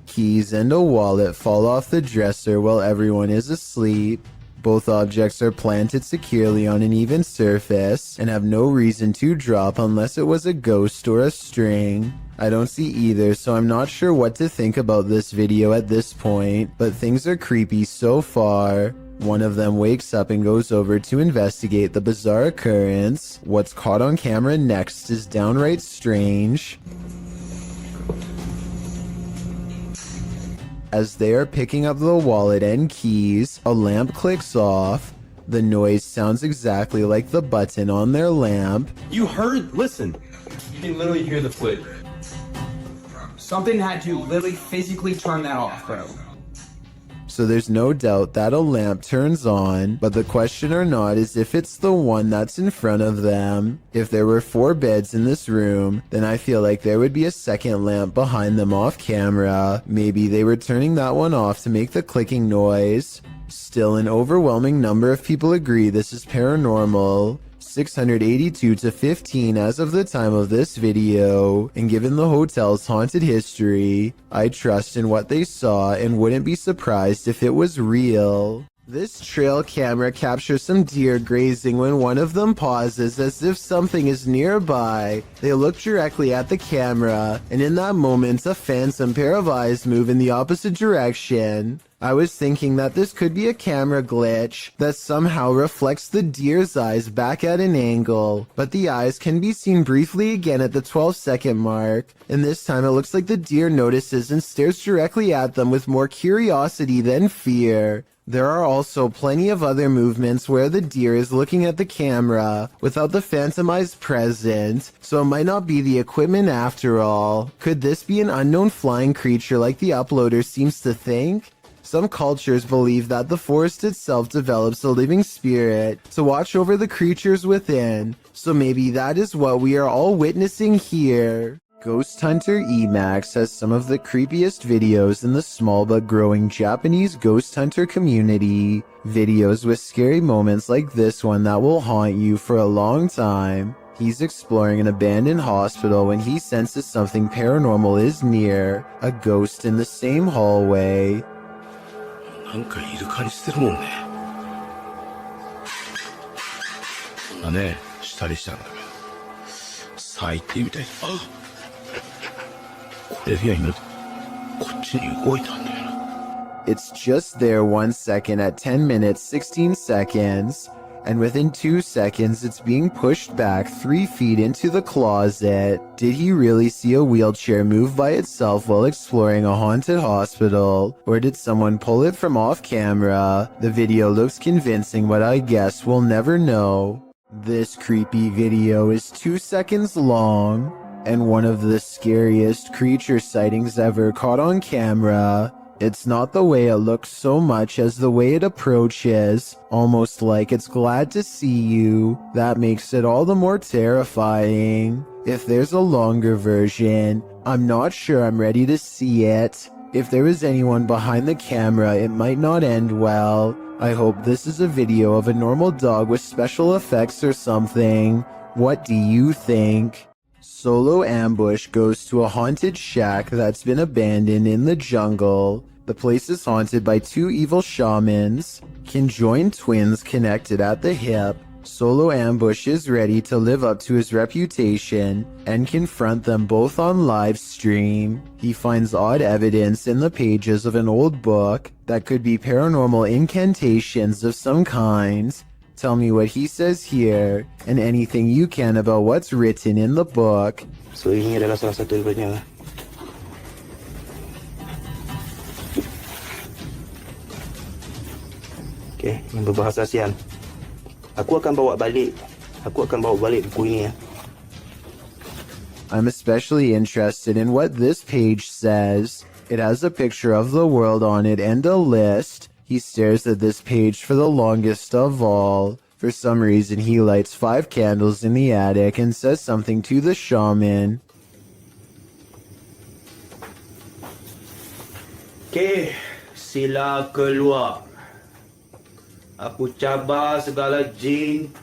Keys and a wallet fall off the dresser while everyone is asleep. Both objects are planted securely on an even surface and have no reason to drop unless it was a ghost or a string. I don't see either, so I'm not sure what to think about this video at this point, but things are creepy so far. One of them wakes up and goes over to investigate the bizarre occurrence. What's caught on camera next is downright strange. As they are picking up the wallet and keys, a lamp clicks off. The noise sounds exactly like the button on their lamp. You heard, listen. You can literally hear the flip. Something had to literally physically turn that off, bro. So there's no doubt that a lamp turns on, but the question or not is if it's the one that's in front of them. If there were 4 beds in this room, then I feel like there would be a second lamp behind them off camera. Maybe they were turning that one off to make the clicking noise. Still, an overwhelming number of people agree this is paranormal. 682 to 15 as of the time of this video, and given the hotel's haunted history, I trust in what they saw and wouldn't be surprised if it was real. This trail camera captures some deer grazing when one of them pauses as if something is nearby. They look directly at the camera, and in that moment a phantom pair of eyes move in the opposite direction. I was thinking that this could be a camera glitch that somehow reflects the deer's eyes back at an angle, but the eyes can be seen briefly again at the 12-second mark, and this time it looks like the deer notices and stares directly at them with more curiosity than fear. There are also plenty of other movements where the deer is looking at the camera without the phantom eyes present, so it might not be the equipment after all. Could this be an unknown flying creature like the uploader seems to think? Some cultures believe that the forest itself develops a living spirit to watch over the creatures within, so maybe that is what we are all witnessing here. Ghost Hunter Emax has some of the creepiest videos in the small but growing Japanese ghost hunter community. Videos with scary moments like this one that will haunt you for a long time. He's exploring an abandoned hospital when he senses something paranormal is near, a ghost in the same hallway. なんかいる感じしてるもんね。こんなね、したりしたんだけど。最低みたい。あ、これで犬、こっちに動いたんだよな。 It's just there 1 second at 10 minutes 16 seconds, and within 2 seconds it's being pushed back 3 feet into the closet. Did he really see a wheelchair move by itself while exploring a haunted hospital, or did someone pull it from off camera? The video looks convincing, but I guess we'll never know. This creepy video is 2 seconds long, and one of the scariest creature sightings ever caught on camera. It's not the way it looks so much as the way it approaches, almost like it's glad to see you. That makes it all the more terrifying. If there's a longer version, I'm not sure I'm ready to see it. If there is anyone behind the camera, it might not end well. I hope this is a video of a normal dog with special effects or something. What do you think? Solo Ambush goes to a haunted shack that's been abandoned in the jungle. The place is haunted by 2 evil shamans, conjoined twins connected at the hip. Solo Ambush is ready to live up to his reputation and confront them both on live stream. He finds odd evidence in the pages of an old book that could be paranormal incantations of some kind. Tell me what he says here, and anything you can about what's written in the book. So ini adalah salah satu daripadanya. Oke, yang berbahasa ASEAN. Aku akan bawa balik. Aku akan bawa balik buku ini ya. I'm especially interested in what this page says. It has a picture of the world on it and a list. He stares at this page for the longest of all. For some reason, he lights 5 candles in the attic and says something to the shaman. Okay, sila keluar. Aku cabar segala jin,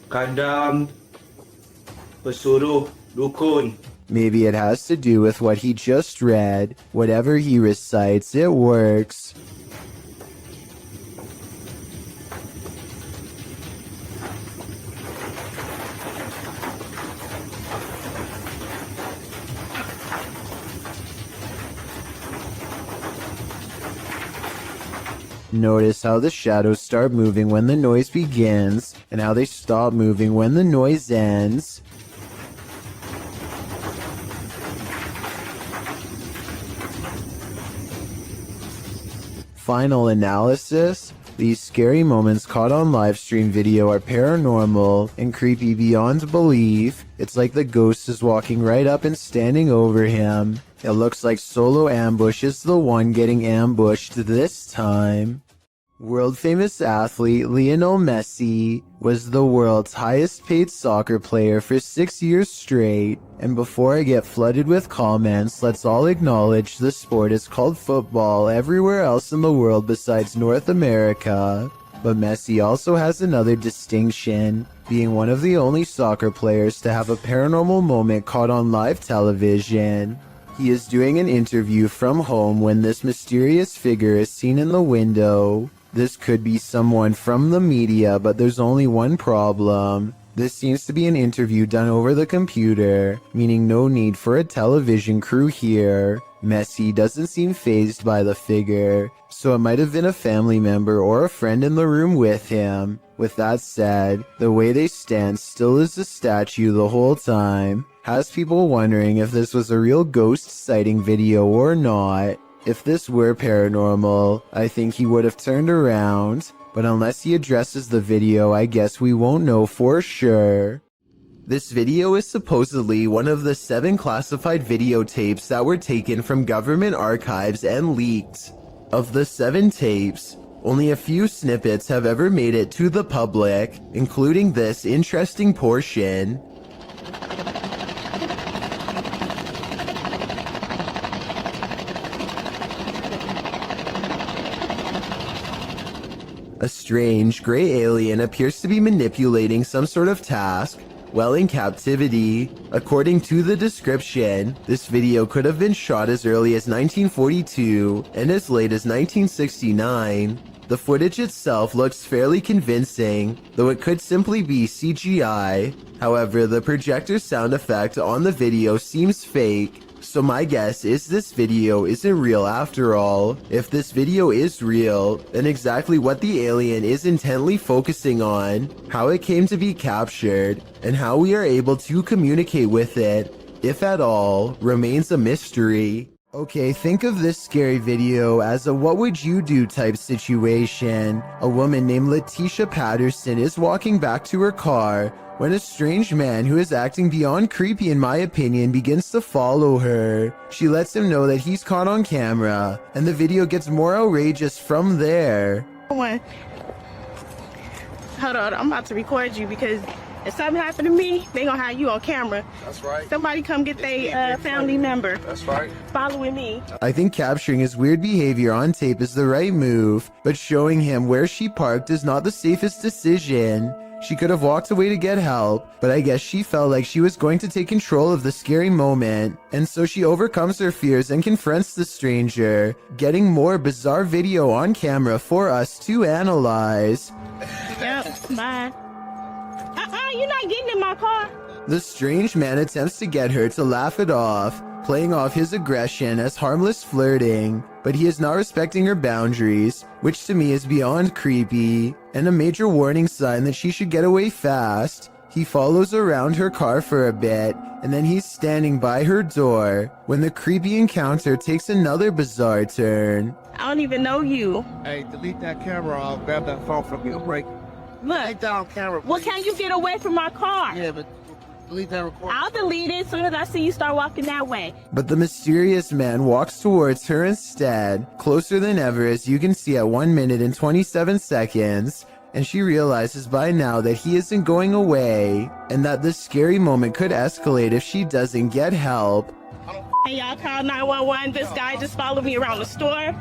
kadam, pesuruh, dukun. Maybe it has to do with what he just read. Whatever he recites, it works. Notice how the shadows start moving when the noise begins, and how they stop moving when the noise ends. Final analysis: these scary moments caught on livestream video are paranormal and creepy beyond belief. It's like the ghost is walking right up and standing over him. It looks like Solo Ambush is the one getting ambushed this time. World-famous athlete Lionel Messi was the world's highest-paid soccer player for 6 years straight. And before I get flooded with comments, let's all acknowledge the sport is called football everywhere else in the world besides North America. But Messi also has another distinction, being one of the only soccer players to have a paranormal moment caught on live television. He is doing an interview from home when this mysterious figure is seen in the window. This could be someone from the media, but there's only one problem. This seems to be an interview done over the computer, meaning no need for a television crew here. Messi doesn't seem fazed by the figure, so it might have been a family member or a friend in the room with him. With that said, the way they stand still as a statue the whole time has people wondering if this was a real ghost sighting video or not. If this were paranormal, I think he would have turned around, but unless he addresses the video, I guess we won't know for sure. This video is supposedly one of the 7 classified videotapes that were taken from government archives and leaked. Of the 7 tapes, only a few snippets have ever made it to the public, including this interesting portion. A strange, gray alien appears to be manipulating some sort of task while in captivity. According to the description, this video could have been shot as early as 1942 and as late as 1969. The footage itself looks fairly convincing, though it could simply be CGI. However, the projector sound effect on the video seems fake. So my guess is this video isn't real after all. If this video is real, then exactly what the alien is intently focusing on, how it came to be captured, and how we are able to communicate with it, if at all, remains a mystery. Okay, think of this scary video as a what would you do type situation. A woman named Letitia Patterson is walking back to her car when a strange man who is acting beyond creepy in my opinion begins to follow her. She lets him know that he's caught on camera, and the video gets more outrageous from there. Hold on, I'm about to record you because if something happened to me, they gonna have you on camera. That's right. Somebody come get their family member. That's right. Following me. I think capturing his weird behavior on tape is the right move, but showing him where she parked is not the safest decision. She could have walked away to get help, but I guess she felt like she was going to take control of the scary moment, and so she overcomes her fears and confronts the stranger, getting more bizarre video on camera for us to analyze. Yep, bye. You're not getting in my car. The strange man attempts to get her to laugh it off, playing off his aggression as harmless flirting, but he is not respecting her boundaries, which to me is beyond creepy, and a major warning sign that she should get away fast. He follows around her car for a bit, and then he's standing by her door, when the creepy encounter takes another bizarre turn. I don't even know you. Hey, delete that camera. I'll grab that phone from you. Break. Look. Down camera. Well, can you get away from my car? Yeah, but delete that recording. I'll delete it as soon as I see you start walking that way. But the mysterious man walks towards her instead, closer than ever, as you can see at 1 minute and 27 seconds, and she realizes by now that he isn't going away, and that this scary moment could escalate if she doesn't get help. Hey, y'all call 911. This guy just followed me around the store.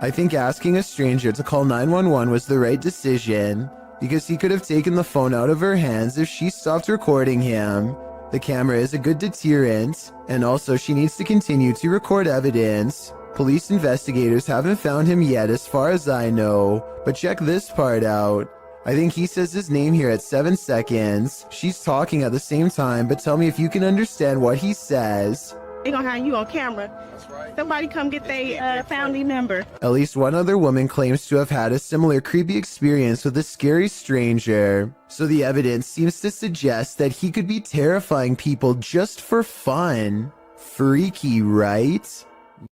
I think asking a stranger to call 911 was the right decision, because he could have taken the phone out of her hands if she stopped recording him. The camera is a good deterrent, and also she needs to continue to record evidence. Police investigators haven't found him yet as far as I know, but check this part out. I think he says his name here at 7 seconds. She's talking at the same time, but tell me if you can understand what he says. They gonna have you on camera. That's right. Somebody come get their family member. At least one other woman claims to have had a similar creepy experience with a scary stranger. So the evidence seems to suggest that he could be terrifying people just for fun. Freaky, right?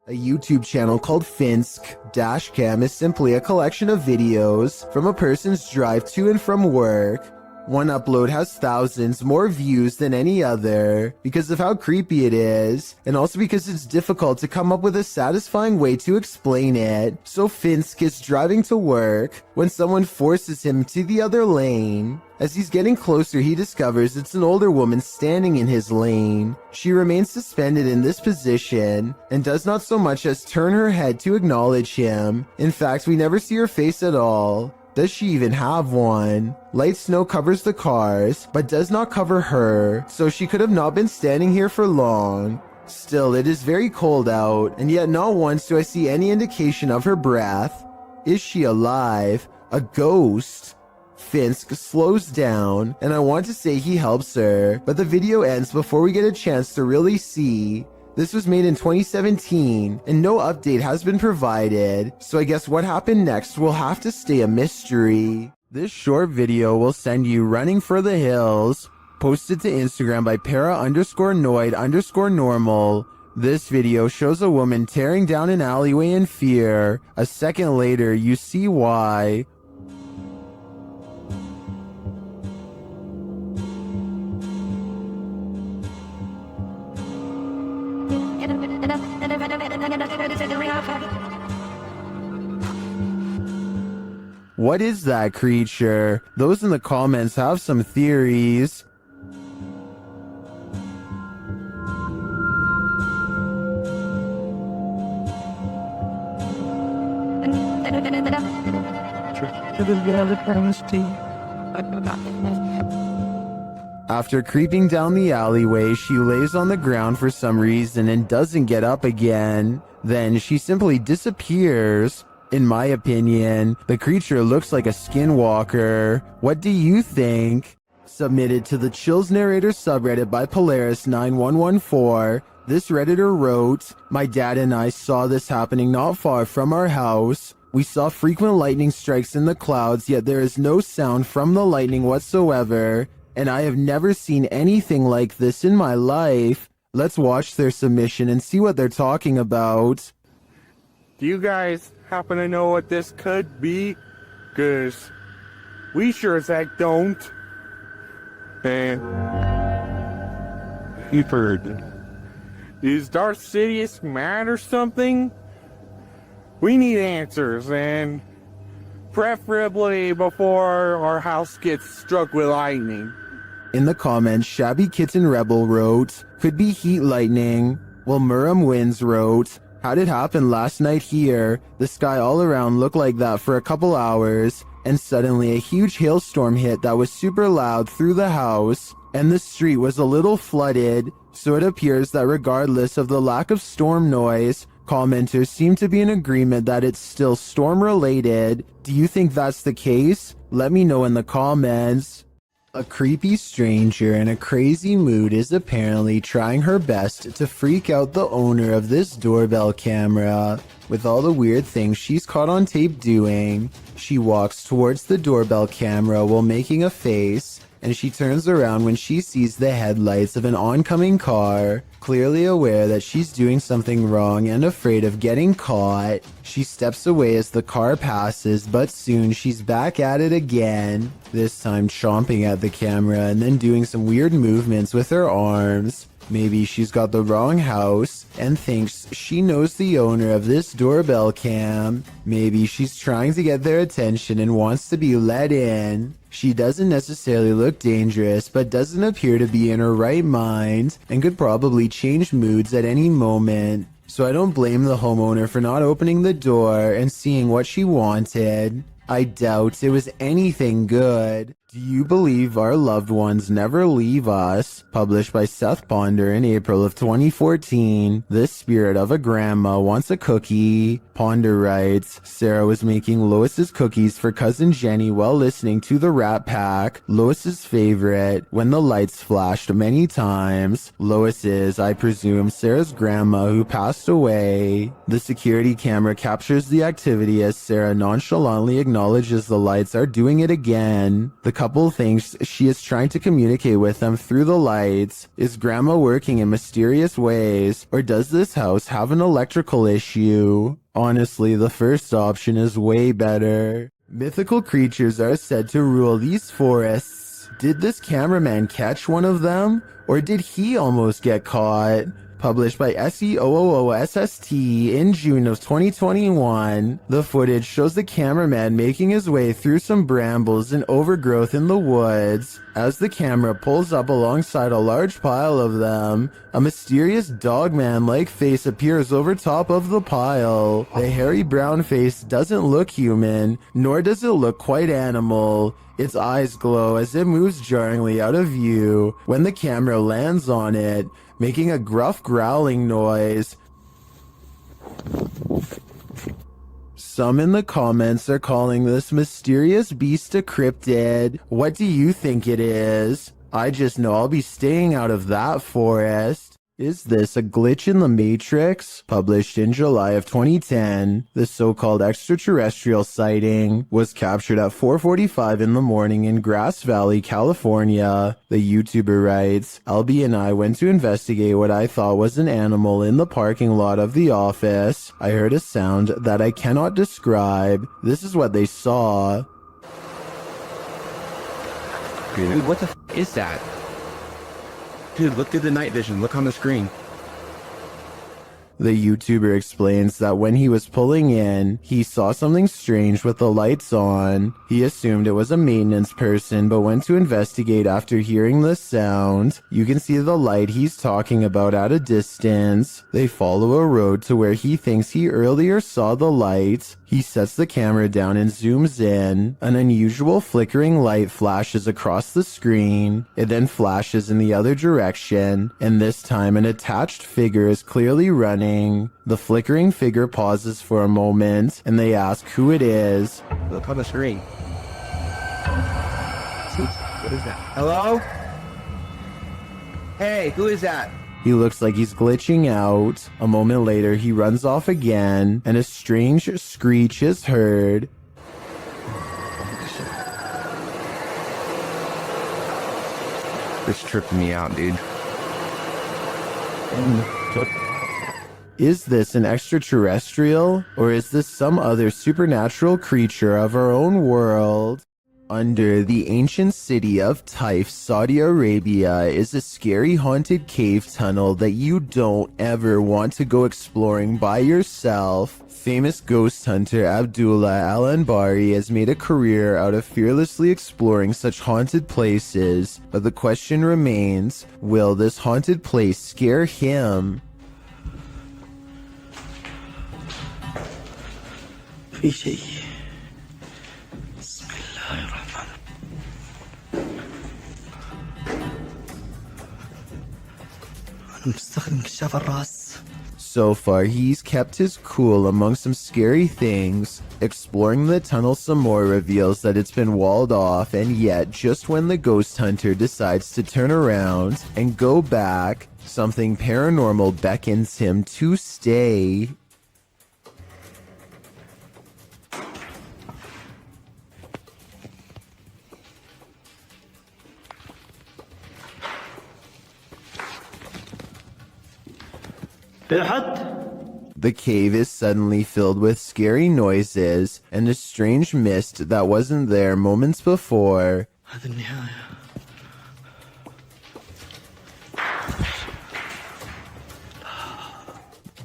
A YouTube channel called Finsk Dashcam is simply a collection of videos from a person's drive to and from work. One upload has thousands more views than any other because of how creepy it is, and also because it's difficult to come up with a satisfying way to explain it. So Finsk is driving to work when someone forces him to the other lane. As he's getting closer, he discovers it's an older woman standing in his lane. She remains suspended in this position and does not so much as turn her head to acknowledge him. In fact, we never see her face at all. Does she even have one? Light snow covers the cars, but does not cover her, so she could have not been standing here for long. Still, it is very cold out, and yet not once do I see any indication of her breath. Is she alive? A ghost? Finsk slows down, and I want to say he helps her, but the video ends before we get a chance to really see. This was made in 2017, and no update has been provided, so I guess what happened next will have to stay a mystery. This short video will send you running for the hills, posted to Instagram by para_noid_normal. This video shows a woman tearing down an alleyway in fear. A second later, you see why. What is that creature? Those in the comments have some theories. After creeping down the alleyway, she lays on the ground for some reason and doesn't get up again. Then she simply disappears. In my opinion, the creature looks like a skinwalker. What do you think? Submitted to the Chills Narrator subreddit by Polaris9114, this Redditor wrote, "My dad and I saw this happening not far from our house. We saw frequent lightning strikes in the clouds, yet there is no sound from the lightning whatsoever, and I have never seen anything like this in my life." Let's watch their submission and see what they're talking about. Do you guys happen to know what this could be? 'Cause we sure as heck don't. And you've heard. Is Darth Sidious mad or something? We need answers, and preferably before our house gets struck with lightning. In the comments, Shabby Kitten Rebel wrote, "Could be heat lightning." While Muram Wins wrote, "How'd it happen last night here? The sky all around looked like that for a couple hours, and suddenly a huge hailstorm hit that was super loud through the house, and the street was a little flooded, so it appears that regardless of the lack of storm noise, commenters seem to be in agreement that it's still storm-related. Do you think that's the case? Let me know in the comments." A creepy stranger in a crazy mood is apparently trying her best to freak out the owner of this doorbell camera. With all the weird things she's caught on tape doing, she walks towards the doorbell camera while making a face, and she turns around when she sees the headlights of an oncoming car. Clearly aware that she's doing something wrong and afraid of getting caught, she steps away as the car passes, but soon she's back at it again, this time chomping at the camera and then doing some weird movements with her arms. Maybe she's got the wrong house and thinks she knows the owner of this doorbell cam. Maybe she's trying to get their attention and wants to be let in. She doesn't necessarily look dangerous, but doesn't appear to be in her right mind and could probably change moods at any moment. So I don't blame the homeowner for not opening the door and seeing what she wanted. I doubt it was anything good. Do you believe our loved ones never leave us? Published by Seth Ponder in April of 2014. The spirit of a grandma wants a cookie. Ponder writes, Sarah was making Lois's cookies for cousin Jenny while listening to the Rat Pack, Lois's favorite, when the lights flashed many times. Lois is, I presume, Sarah's grandma who passed away. The security camera captures the activity as Sarah nonchalantly acknowledges the lights are doing it again. The couple thinks she is trying to communicate with them through the lights. Is grandma working in mysterious ways, or does this house have an electrical issue? Honestly, the first option is way better. Mythical creatures are said to rule these forests. Did this cameraman catch one of them, or did he almost get caught? Published by SEOOOSST in June of 2021, the footage shows the cameraman making his way through some brambles and overgrowth in the woods. As the camera pulls up alongside a large pile of them, a mysterious dogman-like face appears over top of the pile. The hairy brown face doesn't look human, nor does it look quite animal. Its eyes glow as it moves jarringly out of view when the camera lands on it, making a gruff growling noise. Some in the comments are calling this mysterious beast a cryptid. What do you think it is? I just know I'll be staying out of that forest. Is this a glitch in the Matrix? Published in July of 2010, the so-called extraterrestrial sighting was captured at 4:45 in the morning in Grass Valley, California. The YouTuber writes, Albie and I went to investigate what I thought was an animal in the parking lot of the office. I heard a sound that I cannot describe. This is what they saw. Dude, what the is that? Dude, look through the night vision. Look on the screen. The YouTuber explains that when he was pulling in, he saw something strange with the lights on. He assumed it was a maintenance person, but went to investigate after hearing the sound. You can see the light he's talking about at a distance. They follow a road to where he thinks he earlier saw the light. He sets the camera down and zooms in. An unusual flickering light flashes across the screen. It then flashes in the other direction, and this time an attached figure is clearly running. The flickering figure pauses for a moment, and they ask who it is. Look on the screen. What is that? Hello? Hey, who is that? He looks like he's glitching out. A moment later, he runs off again, and a strange screech is heard. This tripped me out, dude. Is this an extraterrestrial, or is this some other supernatural creature of our own world? Under the ancient city of Taif, Saudi Arabia, is a scary haunted cave tunnel that you don't ever want to go exploring by yourself. Famous ghost hunter Abdullah Al-Anbari has made a career out of fearlessly exploring such haunted places, but the question remains, will this haunted place scare him? في شيء بسم الله الرحمن أنا مستخدم كشاف الرأس. So far, he's kept his cool among some scary things. Exploring the tunnel some more reveals that it's been walled off, and yet, just when the ghost hunter decides to turn around and go back, something paranormal beckons him to stay. The cave is suddenly filled with scary noises and a strange mist that wasn't there moments before.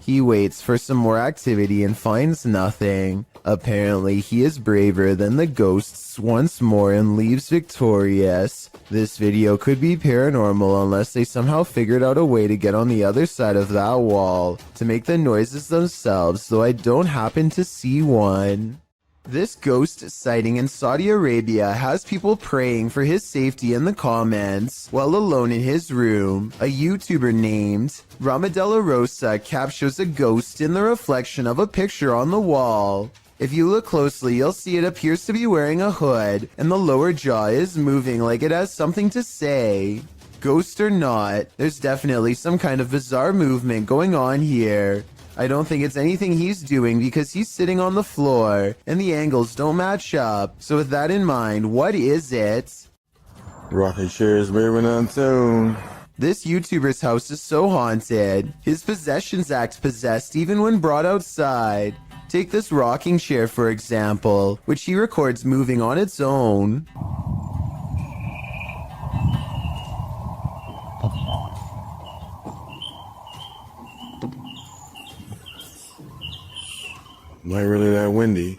He waits for some more activity and finds nothing. Apparently, he is braver than the ghosts once more and leaves victorious. This video could be paranormal unless they somehow figured out a way to get on the other side of that wall to make the noises themselves, though I don't happen to see one. This ghost sighting in Saudi Arabia has people praying for his safety in the comments while alone in his room. A YouTuber named Ramadella Rosa captures a ghost in the reflection of a picture on the wall. If you look closely, you'll see it appears to be wearing a hood, and the lower jaw is moving like it has something to say. Ghost or not, there's definitely some kind of bizarre movement going on here. I don't think it's anything he's doing because he's sitting on the floor, and the angles don't match up. So with that in mind, what is it? Rocking chairs moving on tune. This YouTuber's house is so haunted. His possessions act possessed even when brought outside. Take this rocking chair for example, which he records moving on its own. Not really that windy.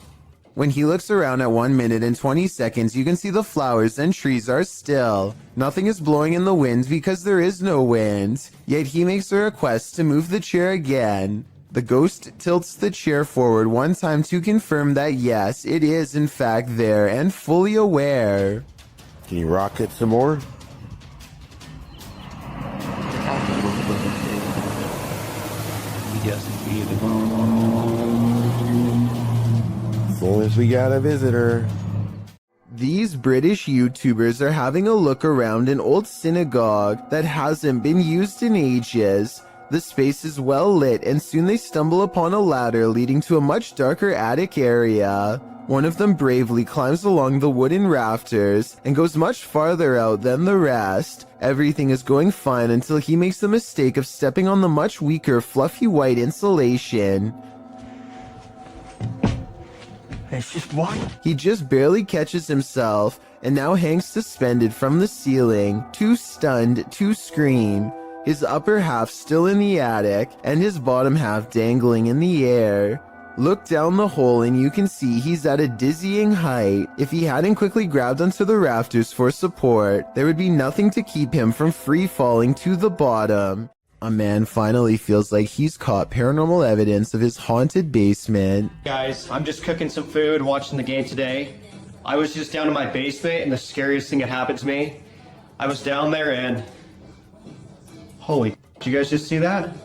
When he looks around at 1 minute and 20 seconds, you can see the flowers and trees are still. Nothing is blowing in the wind because there is no wind. Yet he makes a request to move the chair again. The ghost tilts the chair forward one time to confirm that yes, it is in fact there and fully aware. Can you rock it some more? As long as we got a visitor. These British YouTubers are having a look around an old synagogue that hasn't been used in ages. The space is well lit and soon they stumble upon a ladder leading to a much darker attic area. One of them bravely climbs along the wooden rafters and goes much farther out than the rest. Everything is going fine until he makes the mistake of stepping on the much weaker fluffy white insulation. It's just white. He just barely catches himself and now hangs suspended from the ceiling, too stunned to scream. His upper half still in the attic and his bottom half dangling in the air. Look down the hole and you can see he's at a dizzying height. If he hadn't quickly grabbed onto the rafters for support, there would be nothing to keep him from free falling to the bottom. A man finally feels like he's caught paranormal evidence of his haunted basement. Guys, I'm just cooking some food, watching the game today. I was just down in my basement and the scariest thing that happened to me. I was down there and... Holy, did you guys just see that?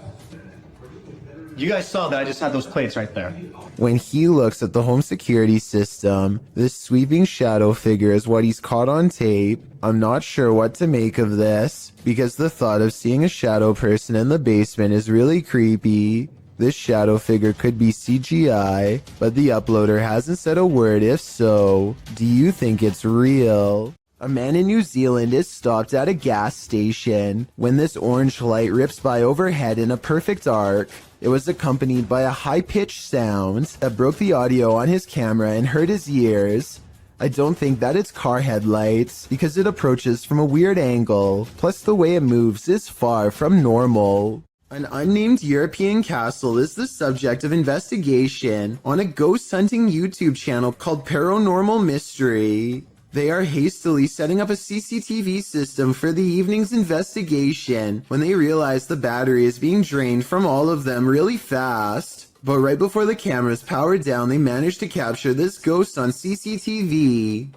You guys saw that I just had those plates right there. When he looks at the home security system, this sweeping shadow figure is what he's caught on tape. I'm not sure what to make of this, because the thought of seeing a shadow person in the basement is really creepy. This shadow figure could be CGI, but the uploader hasn't said a word. If so, do you think it's real? A man in New Zealand is stopped at a gas station when this orange light rips by overhead in a perfect arc. It was accompanied by a high-pitched sound that broke the audio on his camera and hurt his ears. I don't think that it's car headlights because it approaches from a weird angle, plus the way it moves is far from normal. An unnamed European castle is the subject of investigation on a ghost hunting YouTube channel called Paranormal Mystery. They are hastily setting up a CCTV system for the evening's investigation when they realize the battery is being drained from all of them really fast. But right before the cameras power down, they manage to capture this ghost on CCTV.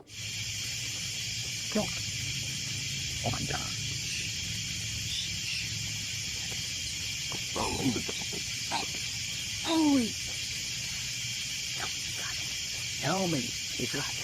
Oh my God. Holy. Tell me. You got it.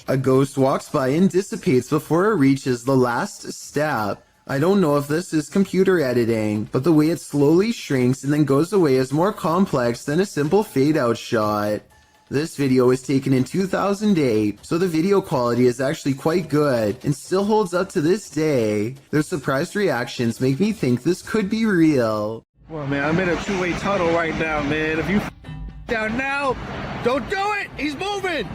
A ghost walks by and dissipates before it reaches the last step. I don't know if this is computer editing, but the way it slowly shrinks and then goes away is more complex than a simple fade-out shot. This video was taken in 2008, so the video quality is actually quite good and still holds up to this day. Their surprised reactions make me think this could be real. Well, man, I'm in a two-way tunnel right now, man. If you down now, don't do it! He's moving!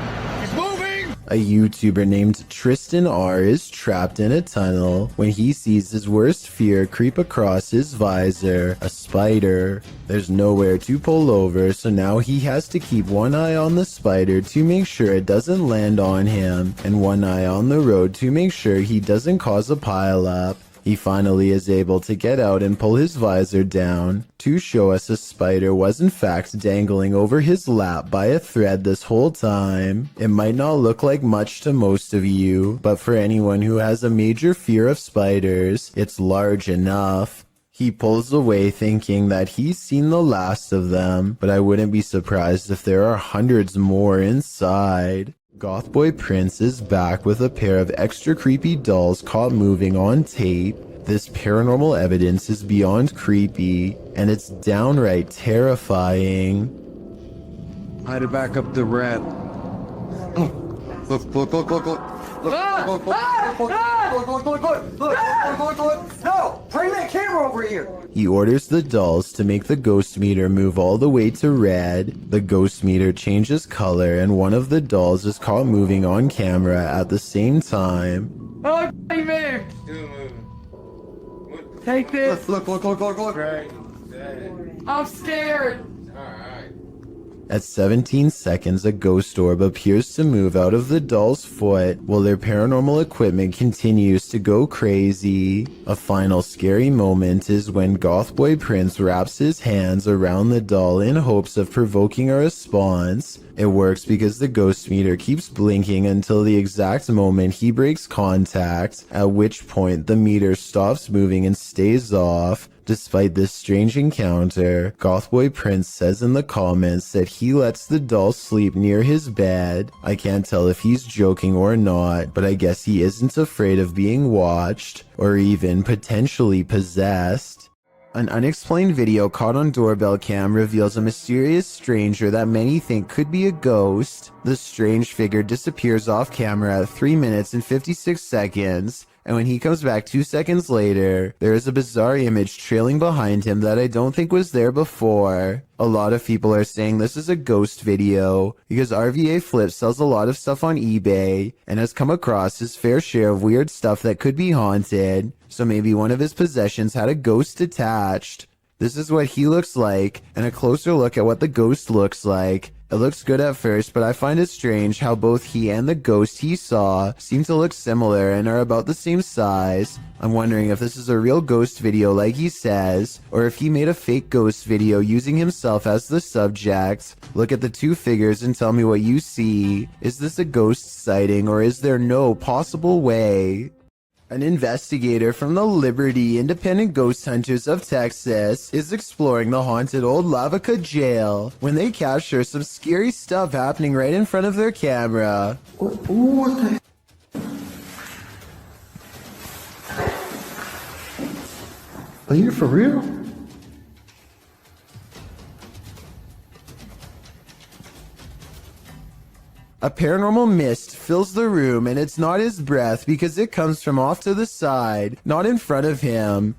He's moving! A YouTuber named Tristan R is trapped in a tunnel when he sees his worst fear creep across his visor, a spider. There's nowhere to pull over, so now he has to keep one eye on the spider to make sure it doesn't land on him, and one eye on the road to make sure he doesn't cause a pileup. He finally is able to get out and pull his visor down to show us a spider was in fact dangling over his lap by a thread this whole time. It might not look like much to most of you, but for anyone who has a major fear of spiders, it's large enough. He pulls away thinking that he's seen the last of them, but I wouldn't be surprised if there are hundreds more inside. Gothboy Prince is back with a pair of extra creepy dolls caught moving on tape. This paranormal evidence is beyond creepy, and it's downright terrifying. Hide it back up the rat. Look, look, look, look, look. Look, look, look, look, look, look, look, look, look. No! Bring that camera over here! He orders the dolls to make the ghost meter move all the way to red. The ghost meter changes color, and one of the dolls is caught moving on camera at the same time. Oh, he moved! Take this! Look, look, look, look, look. I'm scared! At 17 seconds, a ghost orb appears to move out of the doll's foot while their paranormal equipment continues to go crazy. A final scary moment is when Gothboy Prince wraps his hands around the doll in hopes of provoking a response. It works because the ghost meter keeps blinking until the exact moment he breaks contact, at which point the meter stops moving and stays off. Despite this strange encounter, Gothboy Prince says in the comments that he lets the doll sleep near his bed. I can't tell if he's joking or not, but I guess he isn't afraid of being watched, or even potentially possessed. An unexplained video caught on doorbell cam reveals a mysterious stranger that many think could be a ghost. The strange figure disappears off camera at 3 minutes and 56 seconds, and when he comes back 2 seconds later, there is a bizarre image trailing behind him that I don't think was there before. A lot of people are saying this is a ghost video because RVA Flip sells a lot of stuff on eBay and has come across his fair share of weird stuff that could be haunted, so maybe one of his possessions had a ghost attached. This is what he looks like, and a closer look at what the ghost looks like. It looks good at first, but I find it strange how both he and the ghost he saw seem to look similar and are about the same size. I'm wondering if this is a real ghost video like he says, or if he made a fake ghost video using himself as the subject. Look at the two figures and tell me what you see. Is this a ghost sighting, or is there no possible way? An investigator from the Liberty Independent Ghost Hunters of Texas is exploring the haunted old Lavaca jail when they capture some scary stuff happening right in front of their camera. What the? Are you for real? A paranormal mist fills the room, and it's not his breath because it comes from off to the side, not in front of him.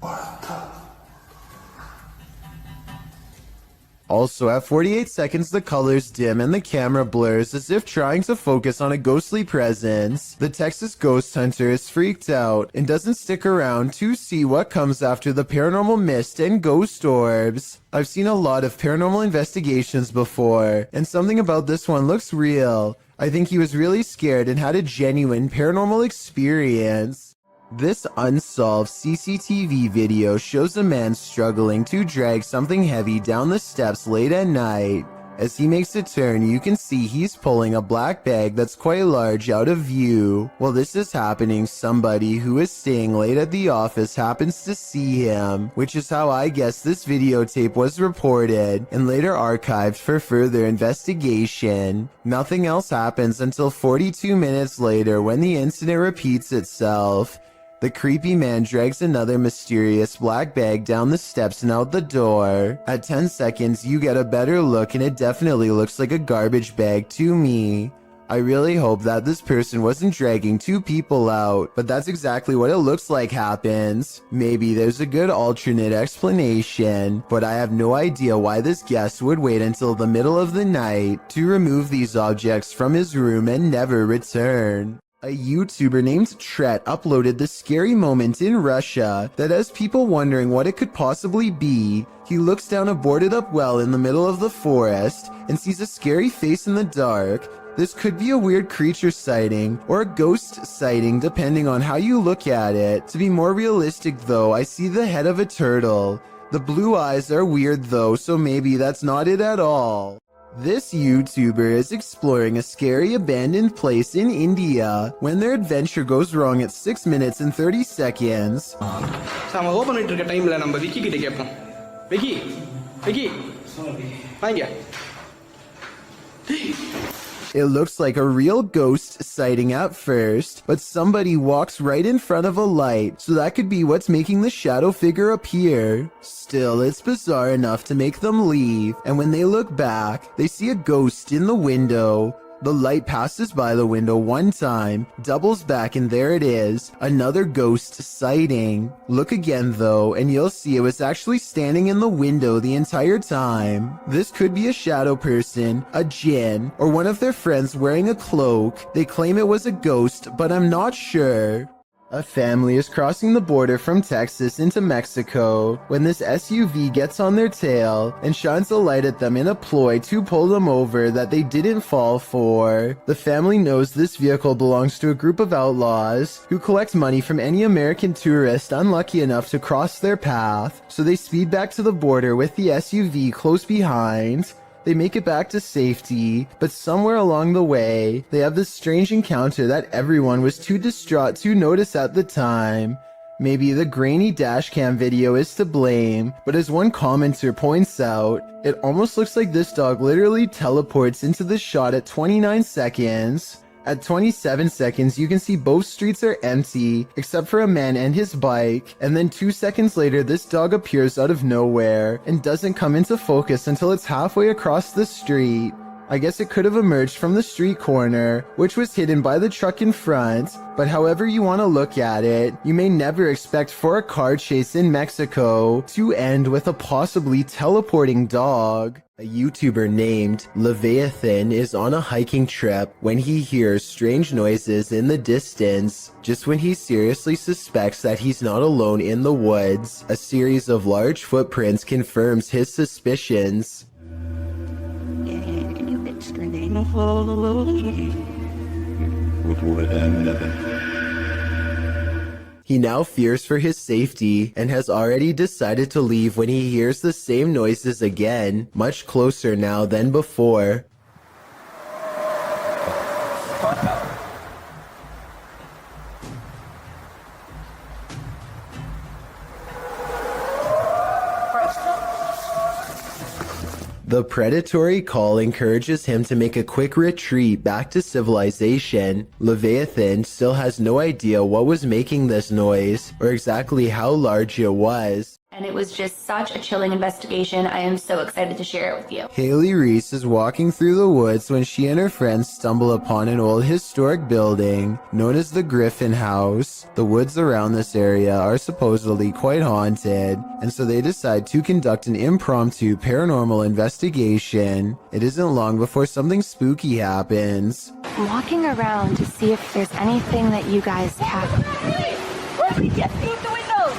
Also, at 48 seconds, the colors dim and the camera blurs as if trying to focus on a ghostly presence. The Texas ghost hunter is freaked out and doesn't stick around to see what comes after the paranormal mist and ghost orbs. I've seen a lot of paranormal investigations before, and something about this one looks real. I think he was really scared and had a genuine paranormal experience. This unsolved CCTV video shows a man struggling to drag something heavy down the steps late at night. As he makes a turn, you can see he's pulling a black bag that's quite large out of view. While this is happening, somebody who is staying late at the office happens to see him, which is how I guess this videotape was reported and later archived for further investigation. Nothing else happens until 42 minutes later when the incident repeats itself. The creepy man drags another mysterious black bag down the steps and out the door. At 10 seconds, you get a better look and it definitely looks like a garbage bag to me. I really hope that this person wasn't dragging two people out, but that's exactly what it looks like happens. Maybe there's a good alternate explanation, but I have no idea why this guest would wait until the middle of the night to remove these objects from his room and never return. A YouTuber named Tret uploaded this scary moment in Russia that has people wondering what it could possibly be. He looks down a boarded up well in the middle of the forest and sees a scary face in the dark. This could be a weird creature sighting or a ghost sighting depending on how you look at it. To be more realistic though, I see the head of a turtle. The blue eyes are weird though, so maybe that's not it at all. This YouTuber is exploring a scary abandoned place in India when their adventure goes wrong at 6 minutes and 30 seconds. நம்ம open பண்ணிட்டு இருக்க டைம்ல நம்ம விக்கி கிட்ட கேட்போம். விக்கி விக்கி வாங்க. It looks like a real ghost sighting at first, but somebody walks right in front of a light, so that could be what's making the shadow figure appear. Still, it's bizarre enough to make them leave, and when they look back, they see a ghost in the window. The light passes by the window one time, doubles back, and there it is, another ghost sighting. Look again though, and you'll see it was actually standing in the window the entire time. This could be a shadow person, a djinn, or one of their friends wearing a cloak. They claim it was a ghost, but I'm not sure. A family is crossing the border from Texas into Mexico when this SUV gets on their tail and shines a light at them in a ploy to pull them over that they didn't fall for. The family knows this vehicle belongs to a group of outlaws who collect money from any American tourist unlucky enough to cross their path, so they speed back to the border with the SUV close behind. They make it back to safety, but somewhere along the way, they have this strange encounter that everyone was too distraught to notice at the time. Maybe the grainy dashcam video is to blame, but as one commenter points out, it almost looks like this dog literally teleports into the shot at 29 seconds. At 27 seconds, you can see both streets are empty, except for a man and his bike, and then 2 seconds later, this dog appears out of nowhere and doesn't come into focus until it's halfway across the street. I guess it could have emerged from the street corner, which was hidden by the truck in front, but however you want to look at it, you may never expect for a car chase in Mexico to end with a possibly teleporting dog. A YouTuber named Leviathan is on a hiking trip when he hears strange noises in the distance. Just when he seriously suspects that he's not alone in the woods, a series of large footprints confirms his suspicions. He now fears for his safety and has already decided to leave when he hears the same noises again, much closer now than before. The predatory call encourages him to make a quick retreat back to civilization. Leviathan still has no idea what was making this noise or exactly how large it was. And it was just such a chilling investigation. I am so excited to share it with you. Haley Reese is walking through the woods when she and her friends stumble upon an old historic building known as the Griffin House. The woods around this area are supposedly quite haunted, and so they decide to conduct an impromptu paranormal investigation. It isn't long before something spooky happens. I'm walking around to see if there's anything that you guys have. Somebody just beat the windows!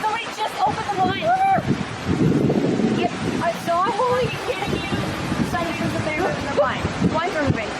Somebody just opened the blind! I saw it. Holy kidding you! Somebody was a bear in the blind. Blinds are moving.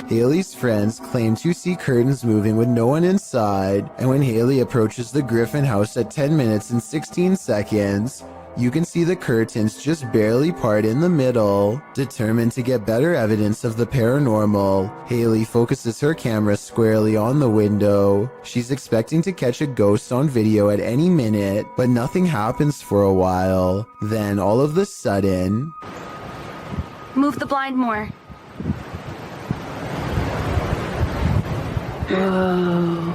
Haley's friends claim to see curtains moving with no one inside, and when Haley approaches the Griffin house at 10 minutes and 16 seconds, you can see the curtains just barely part in the middle. Determined to get better evidence of the paranormal, Haley focuses her camera squarely on the window. She's expecting to catch a ghost on video at any minute, but nothing happens for a while. Then all of a sudden... Move the blind more. Whoa.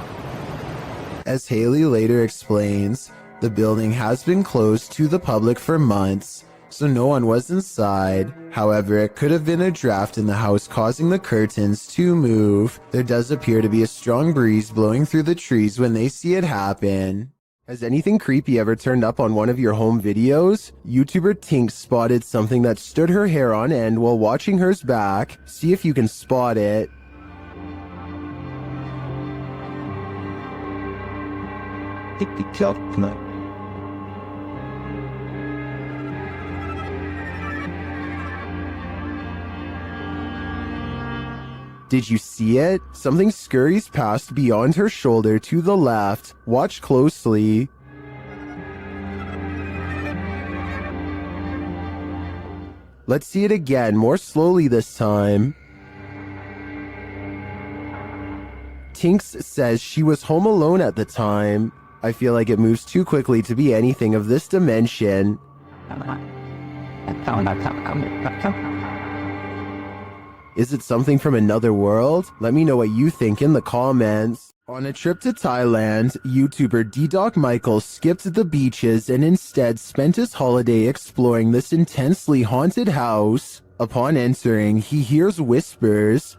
As Haley later explains, the building has been closed to the public for months, so no one was inside. However, it could have been a draft in the house causing the curtains to move. There does appear to be a strong breeze blowing through the trees when they see it happen. Has anything creepy ever turned up on one of your home videos? YouTuber Tink spotted something that stood her hair on end while watching hers back. See if you can spot it. Did you see it? Something scurries past beyond her shoulder to the left. Watch closely. Let's see it again, more slowly this time. Tinks says she was home alone at the time. I feel like it moves too quickly to be anything of this dimension. Is it something from another world? Let me know what you think in the comments. On a trip to Thailand, YouTuber D-Doc Michael skipped the beaches and instead spent his holiday exploring this intensely haunted house. Upon entering, he hears whispers.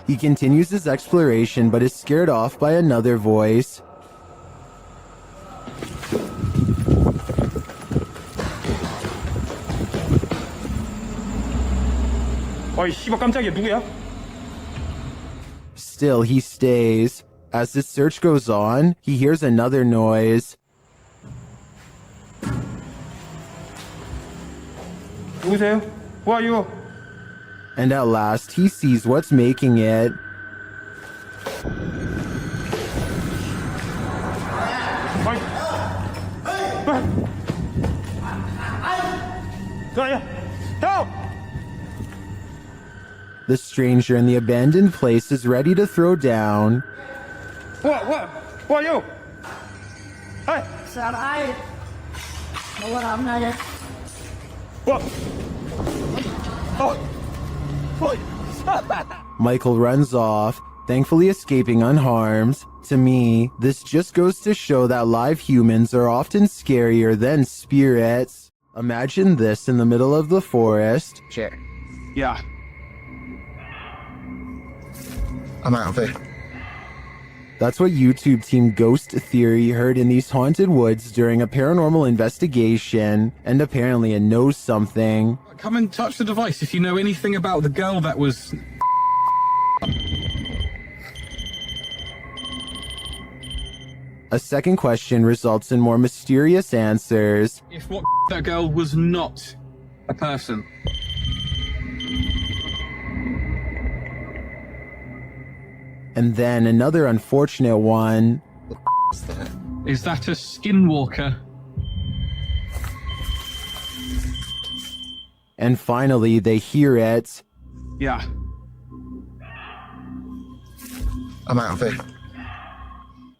He continues his exploration but is scared off by another voice. Still, he stays. As his search goes on, he hears another noise. 누구세요? Who are you? And at last, he sees what's making it. Help! The stranger in the abandoned place is ready to throw down. Who are you? Hey! Michael runs off, thankfully escaping unharmed. To me, this just goes to show that live humans are often scarier than spirits. Imagine this in the middle of the forest. Sure. Yeah. I'm out of it. That's what YouTube team Ghost Theory heard in these haunted woods during a paranormal investigation, and apparently it knows something. Come and touch the device if you know anything about the girl that was... A second question results in more mysterious answers. If what that girl was not a person. And then another unfortunate one. Is that a skinwalker? And finally, they hear it. Yeah. I'm out of it.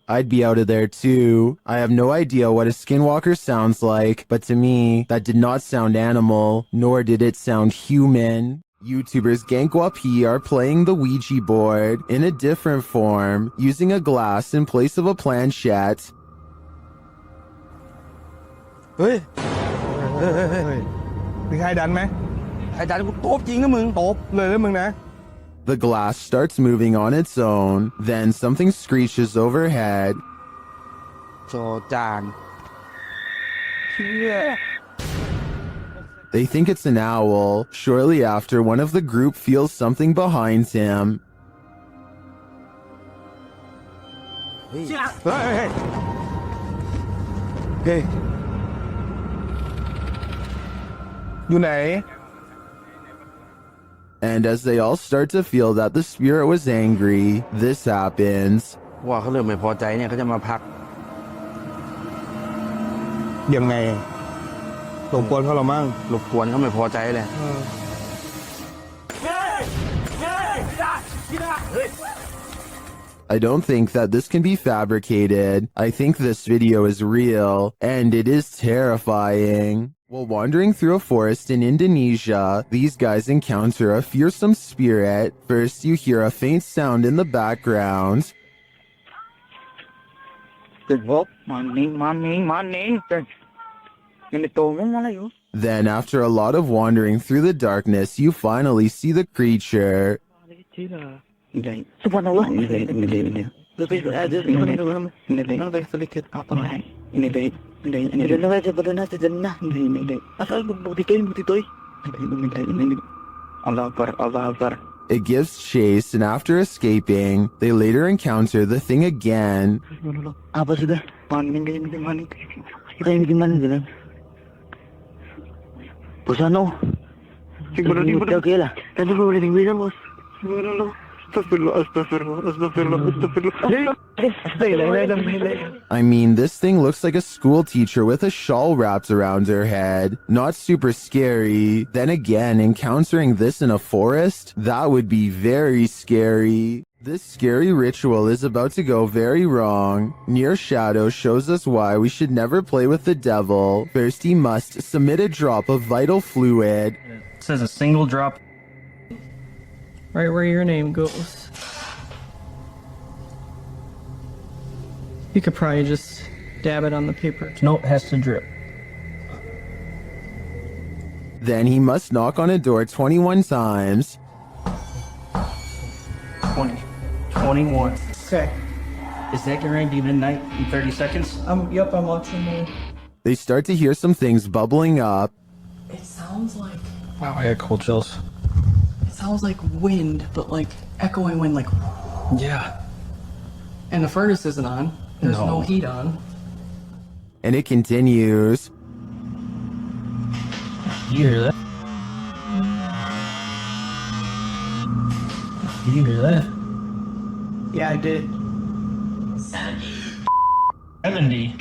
I'd be out of there too. I have no idea what a skinwalker sounds like, but to me, that did not sound animal, nor did it sound human. YouTubers Gankwa P are playing the Ouija board in a different form, using a glass in place of a planchette. เฮ้ยมีใครดันไหมใครดันกูตบจริงนะมึงตบเลยนะมึงนะ The glass starts moving on its own, then something screeches overhead. โจจาน They think it's an owl. Shortly after, one of the group feels something behind him. เฮ้ยเฮ้ยอยู่ไหน And as they all start to feel that the spirit was angry, this happens. ว่าเขาเริ่มไม่พอใจเนี่ยเขาจะมาพัก ยังไงรบกวนเขาหรอมั่ง รบกวนเขาไม่พอใจเลย I don't think that this can be fabricated. I think this video is real, and it is terrifying. While wandering through a forest in Indonesia, these guys encounter a fearsome spirit. First, you hear a faint sound in the background. Then, after a lot of wandering through the darkness, you finally see the creature. It gives chase, and after escaping, they later encounter the thing again. I mean, this thing looks like a school teacher with a shawl wrapped around her head. Not super scary. Then again, encountering this in a forest, that would be very scary. This scary ritual is about to go very wrong. Near Shadow shows us why we should never play with the devil. First, he must submit a drop of vital fluid. It says a single drop. Right where your name goes. You could probably just dab it on the paper. Nope, has to drip. Then he must knock on a door 21 times. 20. 21. Okay. Is that going to be midnight in 30 seconds? Yep, I'm watching the... They start to hear some things bubbling up. It sounds like... Wow, I got cold chills. It sounds like wind, but like echoing wind, like... Yeah. And the furnace isn't on. There's no heat on. And it continues. You hear that? Did you hear that? Yeah, I did. 70.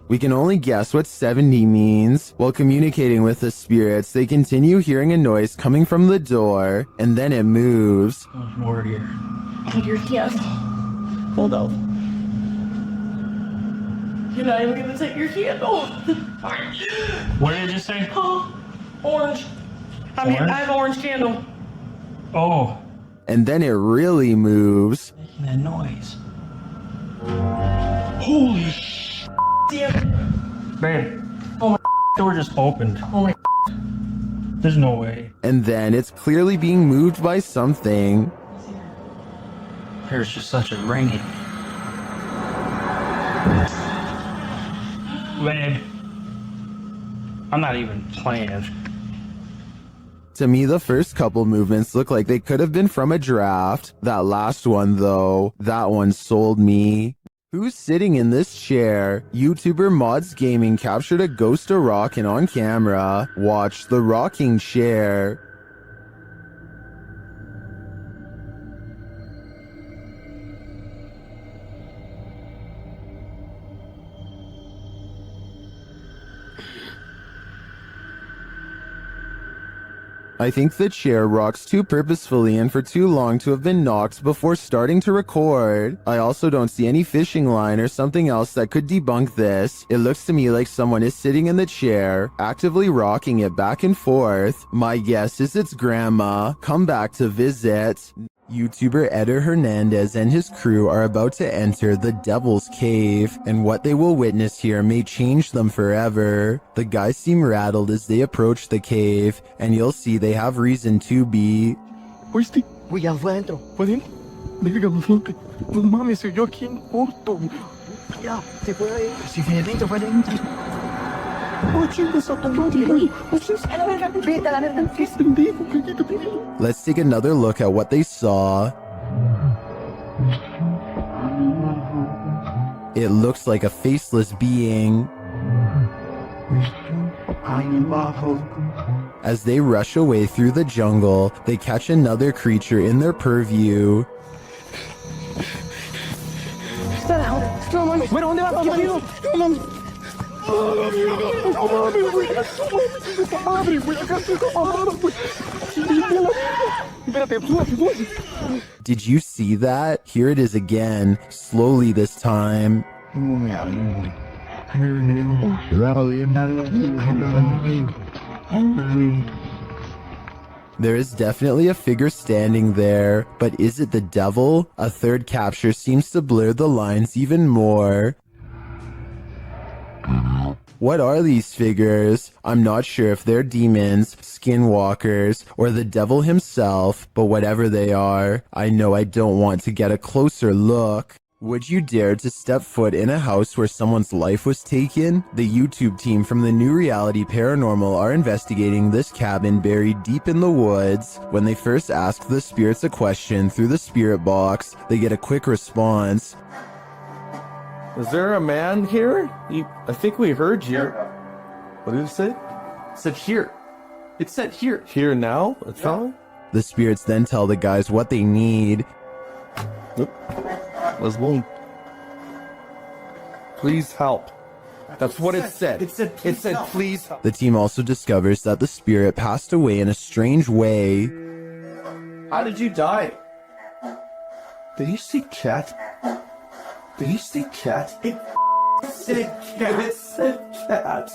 We can only guess what 70 means. While communicating with the spirits, they continue hearing a noise coming from the door, and then it moves. There's more here. Hold on. You're not even gonna take your candle. What did it just say? Oh, orange. I mean, I have an orange candle. Oh. And then it really moves. Making that noise. Holy sh! Damn it. Babe. Oh my door just opened. Oh my. There's no way. And then it's clearly being moved by something. There's just such a ringing. Babe. I'm not even playing. To me, the first couple movements look like they could have been from a draft. That last one, though, that one sold me. Who's sitting in this chair? YouTuber Mods Gaming captured a ghost of rockin' on camera. Watch the rocking chair. I think the chair rocks too purposefully and for too long to have been knocked before starting to record. I also don't see any fishing line or something else that could debunk this. It looks to me like someone is sitting in the chair, actively rocking it back and forth. My guess is it's grandma, come back to visit. YouTuber Eder Hernandez and his crew are about to enter the Devil's Cave, and what they will witness here may change them forever. The guys seem rattled as they approach the cave, and you'll see they have reason to be. ¿Oíste? Güey, ya fue adentro. ¿Fue adentro? Verga, no flote. No mames, soy yo aquí en corto. Ya, se fue ahí. Si fue adentro, fue adentro. Let's take another look at what they saw. It looks like a faceless being. As they rush away through the jungle, they catch another creature in their purview. Did you see that? Here it is again, slowly this time. There is definitely a figure standing there, but is it the devil? A third capture seems to blur the lines even more. What are these figures? I'm not sure if they're demons, skinwalkers, or the devil himself, but whatever they are, I know I don't want to get a closer look. Would you dare to step foot in a house where someone's life was taken? The YouTube team from the New Reality Paranormal are investigating this cabin buried deep in the woods. When they first ask the spirits a question through the spirit box, they get a quick response. Is there a man here? I think we heard you. What did it say? It said here. It said here. Here now? It's fine. The spirits then tell the guys what they need. Let's move. Please help. That's what it said. It said please help. The team also discovers that the spirit passed away in a strange way. How did you die? Did you see cat? Did you see cat? It said cat. It said cat.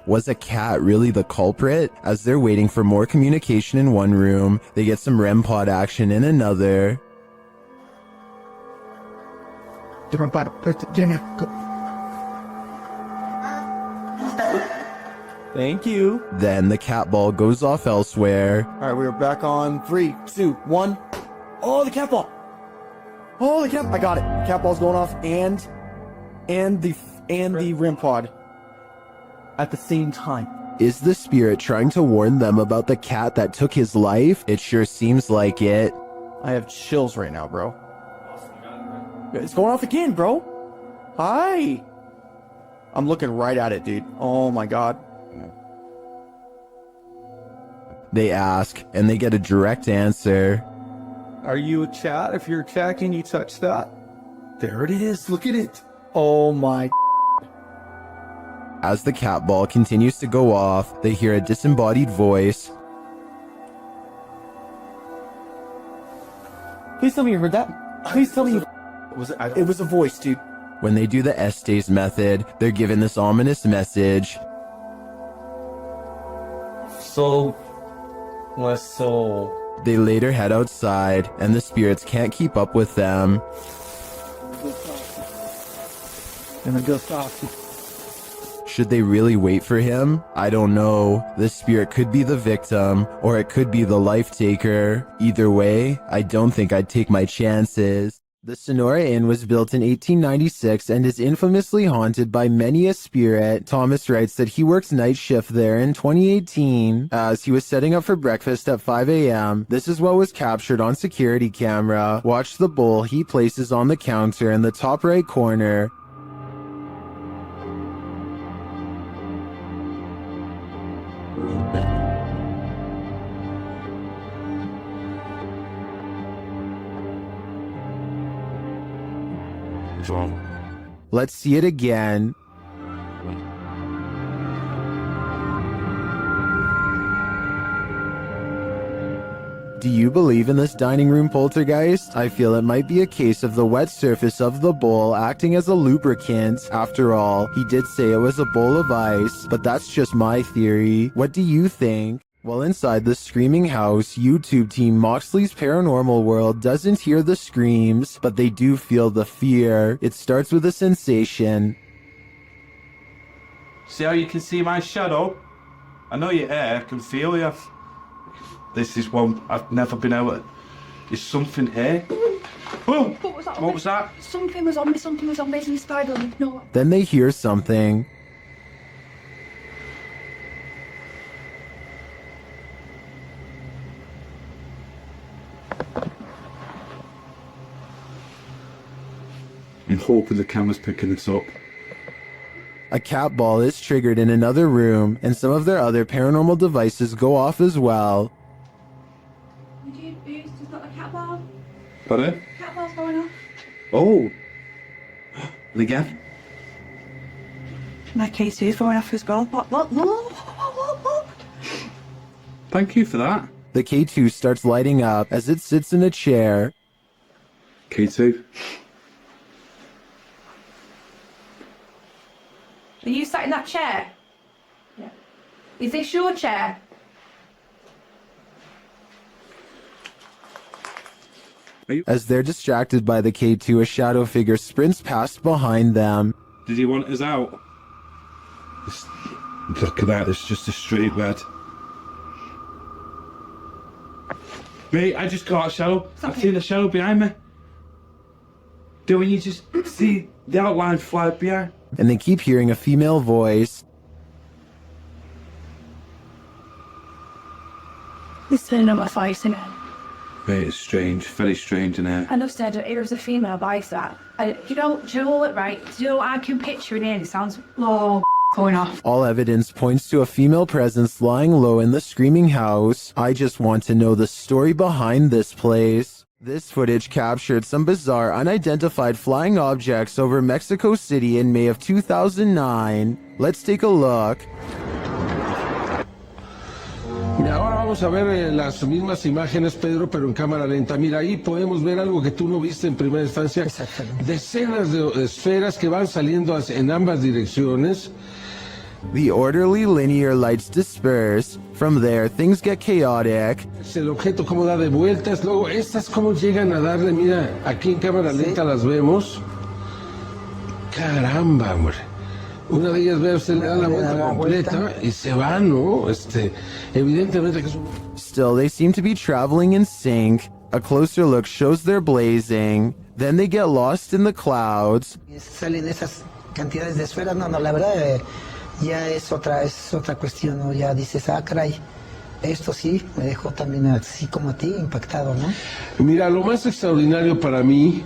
Was a cat really the culprit? As they're waiting for more communication in one room, they get some REM pod action in another. Thank you. Then the cat ball goes off elsewhere. Alright, we're back on 3, 2, 1. Oh, the cat ball! Oh, the cat! I got it. Cat ball's going off, and the REM pod at the same time. Is the spirit trying to warn them about the cat that took his life? It sure seems like it. I have chills right now, bro. It's going off again, bro. Hi. I'm looking right at it, dude. Oh my god. They ask, and they get a direct answer. Are you a chat? If you're a chat, can you touch that? There it is. Look at it. Oh my. As the cat ball continues to go off, they hear a disembodied voice. Please tell me you heard that. Please tell me you... It was a voice, dude. When they do the Estes method, they're given this ominous message. So... They later head outside, and the spirits can't keep up with them. Should they really wait for him? I don't know. The spirit could be the victim, or it could be the life taker. Either way, I don't think I'd take my chances. The Sonora Inn was built in 1896 and is infamously haunted by many a spirit. Thomas writes that he worked night shift there in 2018 as he was setting up for breakfast at 5 a.m. This is what was captured on security camera. Watch the bowl he places on the counter in the top right corner. Let's see it again. Do you believe in this dining room poltergeist? I feel it might be a case of the wet surface of the bowl acting as a lubricant. After all, he did say it was a bowl of ice, but that's just my theory. What do you think? While inside the screaming house, YouTube team Moxley's Paranormal World doesn't hear the screams, but they do feel the fear. It starts with a sensation. See how you can see my shadow? I know you're here, I can feel you. This is one I've never been able to... There's something here. Oh! What was that? Something was on me, basically spider. No. Then they hear something. I'm hoping the camera's picking this up. A cat ball is triggered in another room, and some of their other paranormal devices go off as well. Just got a cat ball. Pardon? Cat ball's going off. Oh! And again? My K2 is going off as well. What? Thank you for that. The K2 starts lighting up as it sits in a chair. K2. Are you sat in that chair? Yeah. Is this your chair? As they're distracted by the K2, a shadow figure sprints past behind them. Did he want us out? Look at that, it's just a straight red. Wait, I just got a shadow. I've seen a shadow behind me. Don't you just see the outline fly behind? And they keep hearing a female voice. Listen, I'm a fighting. Wait, it's strange, very strange in here. I just said it was a female voice that. You know what, right? You know, I can picture it in. It sounds going off. All evidence points to a female presence lying low in the screaming house. I just want to know the story behind this place. This footage captured some bizarre unidentified flying objects over Mexico City in May of 2009. Let's take a look. Mira, ahora vamos a ver las mismas imágenes, Pedro, pero en cámara lenta. Mira, ahí podemos ver algo que tú no viste en primera instancia. Decenas de esferas que van saliendo en ambas direcciones. The orderly linear lights disperse. From there, things get chaotic. El objeto cómo da de vueltas. Luego, estas cómo llegan a darle. Mira, aquí en cámara lenta las vemos. Caramba, hombre. Una de ellas, ve usted, le da la vuelta completa y se va, ¿no? Evidentemente que es un... Still, they seem to be traveling in sync. A closer look shows they're blazing. Then they get lost in the clouds. Salen esas cantidades de esferas. No, la verdad ya es otra cuestión, ¿no? Ya dices, caray. Esto sí me dejó también así como a ti impactado, ¿no? Mira, lo más extraordinario para mí,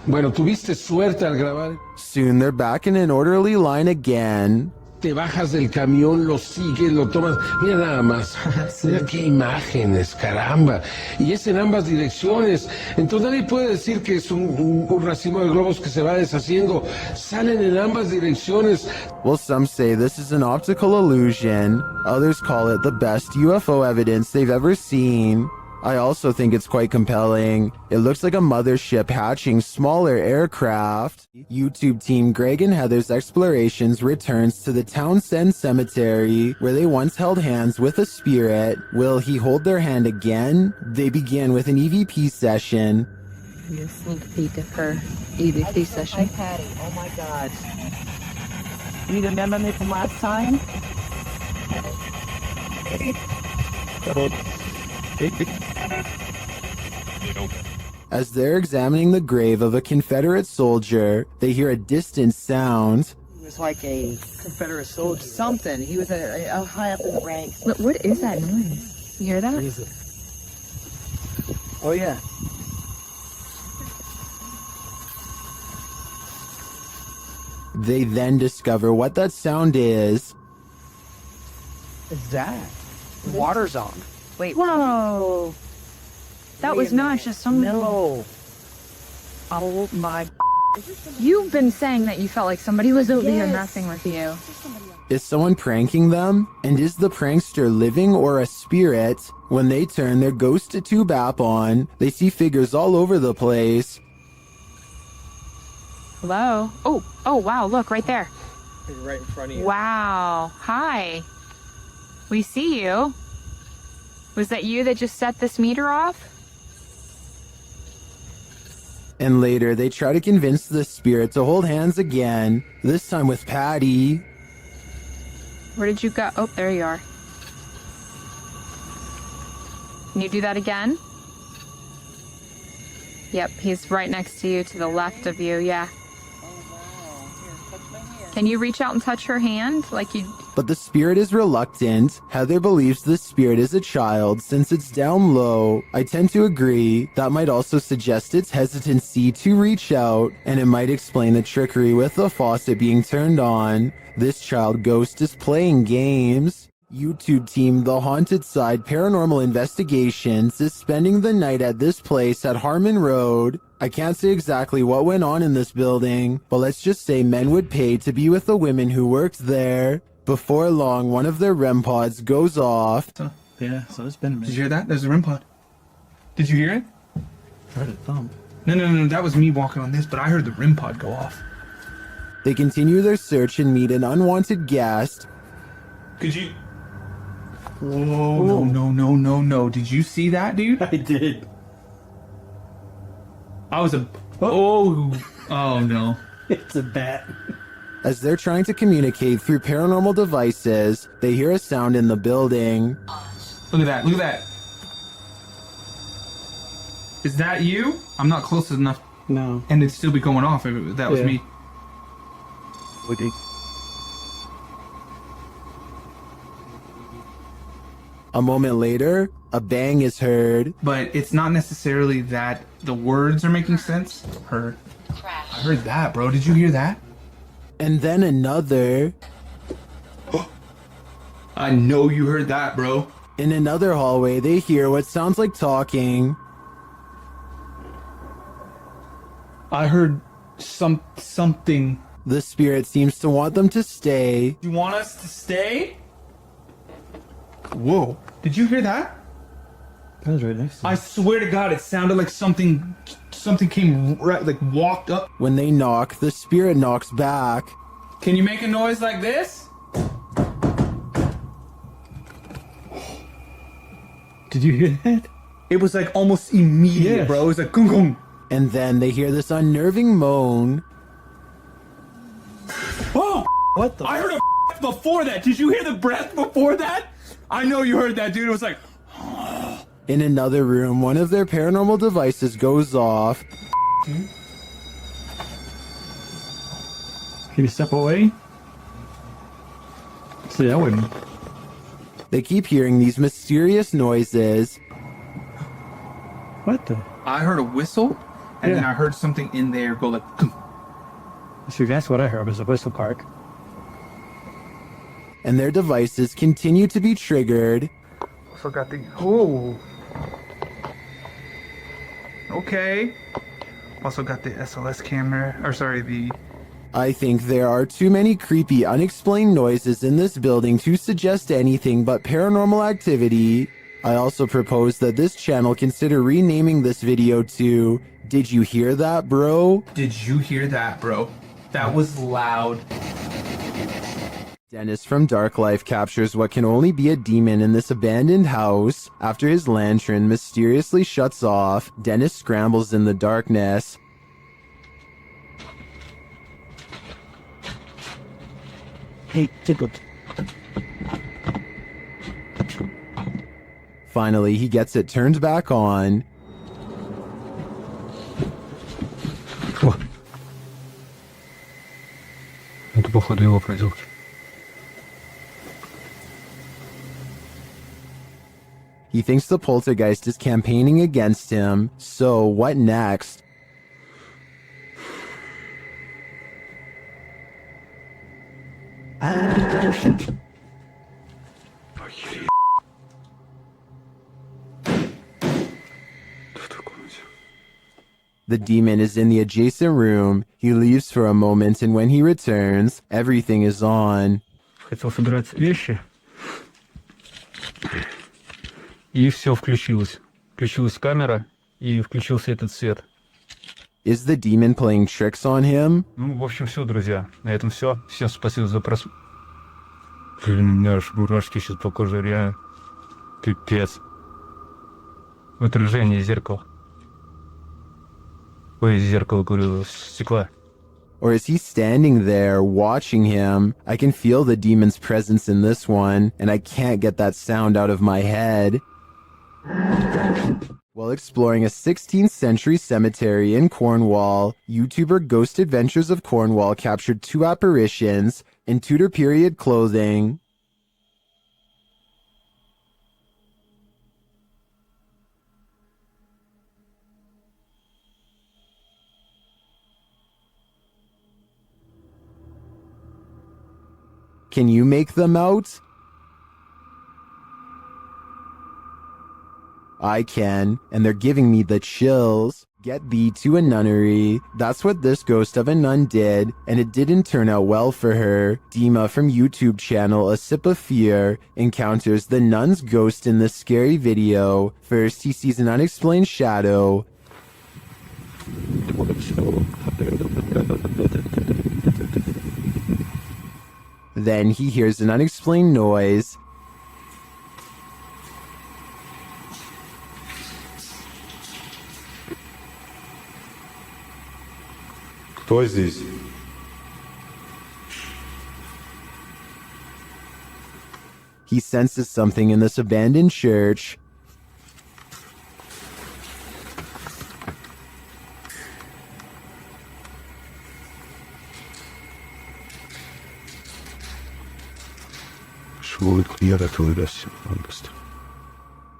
bueno, tuviste suerte al grabar. Soon they're back in an orderly line again. Te bajas del camión, lo sigues, lo tomas. Mira nada más. Mira qué imágenes, caramba. Y es en ambas direcciones. Entonces nadie puede decir que es un racimo de globos que se va deshaciendo. Salen en ambas direcciones. Well, some say this is an optical illusion. Others call it the best UFO evidence they've ever seen. I also think it's quite compelling. It looks like a mothership hatching smaller aircraft. YouTube team Greg and Heather's Explorations returns to the Townsend Cemetery, where they once held hands with a spirit. Will he hold their hand again? They began with an EVP session. A sneak peek of her EVP session. Hi, Patty. Oh my God. You remember me from last time? As they're examining the grave of a Confederate soldier, they hear a distant sound. He was like a Confederate soldier, something. He was a high up in the ranks. What is that noise? You hear that? Jesus. Oh, yeah. They then discover what that sound is. Is that? The water's on. Wait. Whoa. That was not just some... No. Oh, my... You've been saying that you felt like somebody was over here messing with you. Is someone pranking them? And is the prankster living or a spirit? When they turn their ghost tube app on, they see figures all over the place. Hello? Oh, wow, look, right there. Right in front of you. Wow. Hi. We see you. Was that you that just set this meter off? And later, they try to convince the spirit to hold hands again, this time with Patty. Where did you go? Oh, there you are. Can you do that again? Yep, he's right next to you, to the left of you, yeah. Can you reach out and touch her hand like you... But the spirit is reluctant. Heather believes the spirit is a child since it's down low. I tend to agree. That might also suggest its hesitancy to reach out, and it might explain the trickery with the faucet being turned on. This child ghost is playing games. YouTube team The Haunted Side Paranormal Investigations is spending the night at this place at Harmon Road. I can't say exactly what went on in this building, but let's just say men would pay to be with the women who worked there. Before long, one of their REM pods goes off. Yeah, so it's been a minute. Did you hear that? There's a REM pod. Did you hear it? I heard it thump. No, that was me walking on this, but I heard the REM pod go off. They continue their search and meet an unwanted guest. Could you? Whoa! No! Did you see that, dude? I did. I was a. Oh no! It's a bat. As they're trying to communicate through paranormal devices, they hear a sound in the building. Look at that! Look at that! Is that you? I'm not close enough. No. And it'd still be going off if that was me. A moment later, a bang is heard. But it's not necessarily that the words are making sense. I heard that, bro. Did you hear that? And then another. I know you heard that, bro. In another hallway, they hear what sounds like talking. I heard something. The spirit seems to want them to stay. You want us to stay? Whoa. Did you hear that? That was right next to me. I swear to God, it sounded like something came right, like walked up. When they knock, the spirit knocks back. Can you make a noise like this? Did you hear that? It was like almost immediate, Yes. bro. It was like gung gung. And then they hear this unnerving moan. Oh! What the? I heard a before that. Did you hear the breath before that? I know you heard that, dude. It was like. In another room, one of their paranormal devices goes off. Can you step away? See, that wouldn't. They keep hearing these mysterious noises. What the? I heard a whistle, and then I heard something in there go like. Gung. See, that's what I heard was a whistle park. And their devices continue to be triggered. Also got the. Oh. Okay. Also got the SLS camera. Or sorry, the. I think there are too many creepy, unexplained noises in this building to suggest anything but paranormal activity. I also propose that this channel consider renaming this video to Did You Hear That, Bro? Did you hear that, bro? That was loud. Dennis from Dark Life captures what can only be a demon in this abandoned house. After his lantern mysteriously shuts off, Dennis scrambles in the darkness. Hey, Ticklet. Finally, he gets it turned back on. Это, походу, его проделки. He thinks the poltergeist is campaigning against him, so what next? The demon is in the adjacent room. He leaves for a moment, and when he returns, everything is on. Хотел собирать вещи. И все включилось. Включилась камера, и включился этот свет. Is the demon playing tricks on him? Ну, в общем, все, друзья. На этом все. Всем спасибо за просмотр. Блин, у меня аж мурашки сейчас по коже, реально. Пипец. В отражении зеркала. Ой, зеркало, говорю, стекла. Or is he standing there watching him? I can feel the demon's presence in this one, and I can't get that sound out of my head. While exploring a 16th century cemetery in Cornwall, YouTuber Ghost Adventures of Cornwall captured two apparitions in Tudor period clothing. Can you make them out? I can, and they're giving me the chills. Get thee to a nunnery. That's what this ghost of a nun did, and it didn't turn out well for her. Dima from YouTube channel A Sip of Fear encounters the nun's ghost in this scary video. First, he sees an unexplained shadow. Then he hears an unexplained noise. Кто здесь? He senses something in this abandoned church.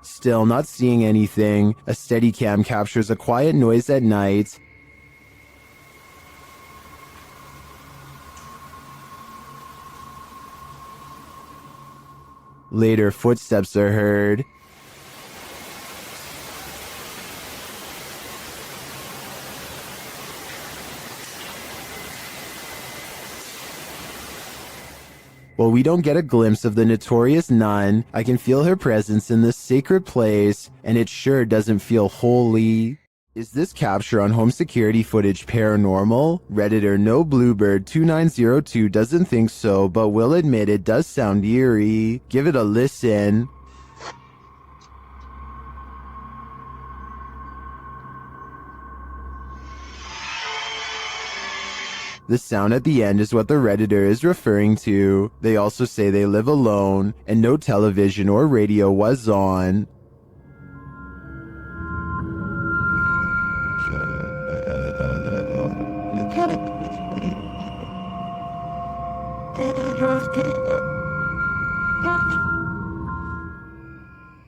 Still not seeing anything, a Steadicam captures a quiet noise at night. Later, footsteps are heard. While we don't get a glimpse of the notorious nun, I can feel her presence in this sacred place, and it sure doesn't feel holy. Is this capture on home security footage paranormal? Redditor No Bluebird 2902 doesn't think so, but will admit it does sound eerie. Give it a listen. The sound at the end is what the Redditor is referring to. They also say they live alone, and no television or radio was on.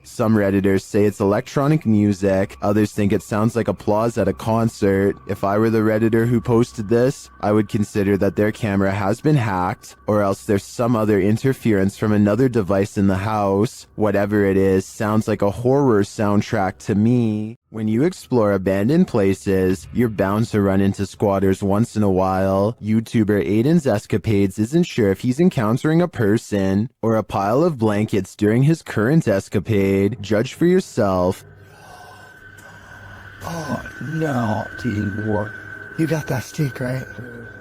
Some Redditors say it's electronic music, others think it sounds like applause at a concert. If I were the Redditor who posted this, I would consider that their camera has been hacked, or else there's some other interference from another device in the house. Whatever it is, sounds like a horror soundtrack to me. When you explore abandoned places, you're bound to run into squatters once in a while. YouTuber Aiden's Escapades isn't sure if he's encountering a person or a pile of blankets during his current escapade. Judge for yourself. Oh, no, teamwork. You got that stick, right?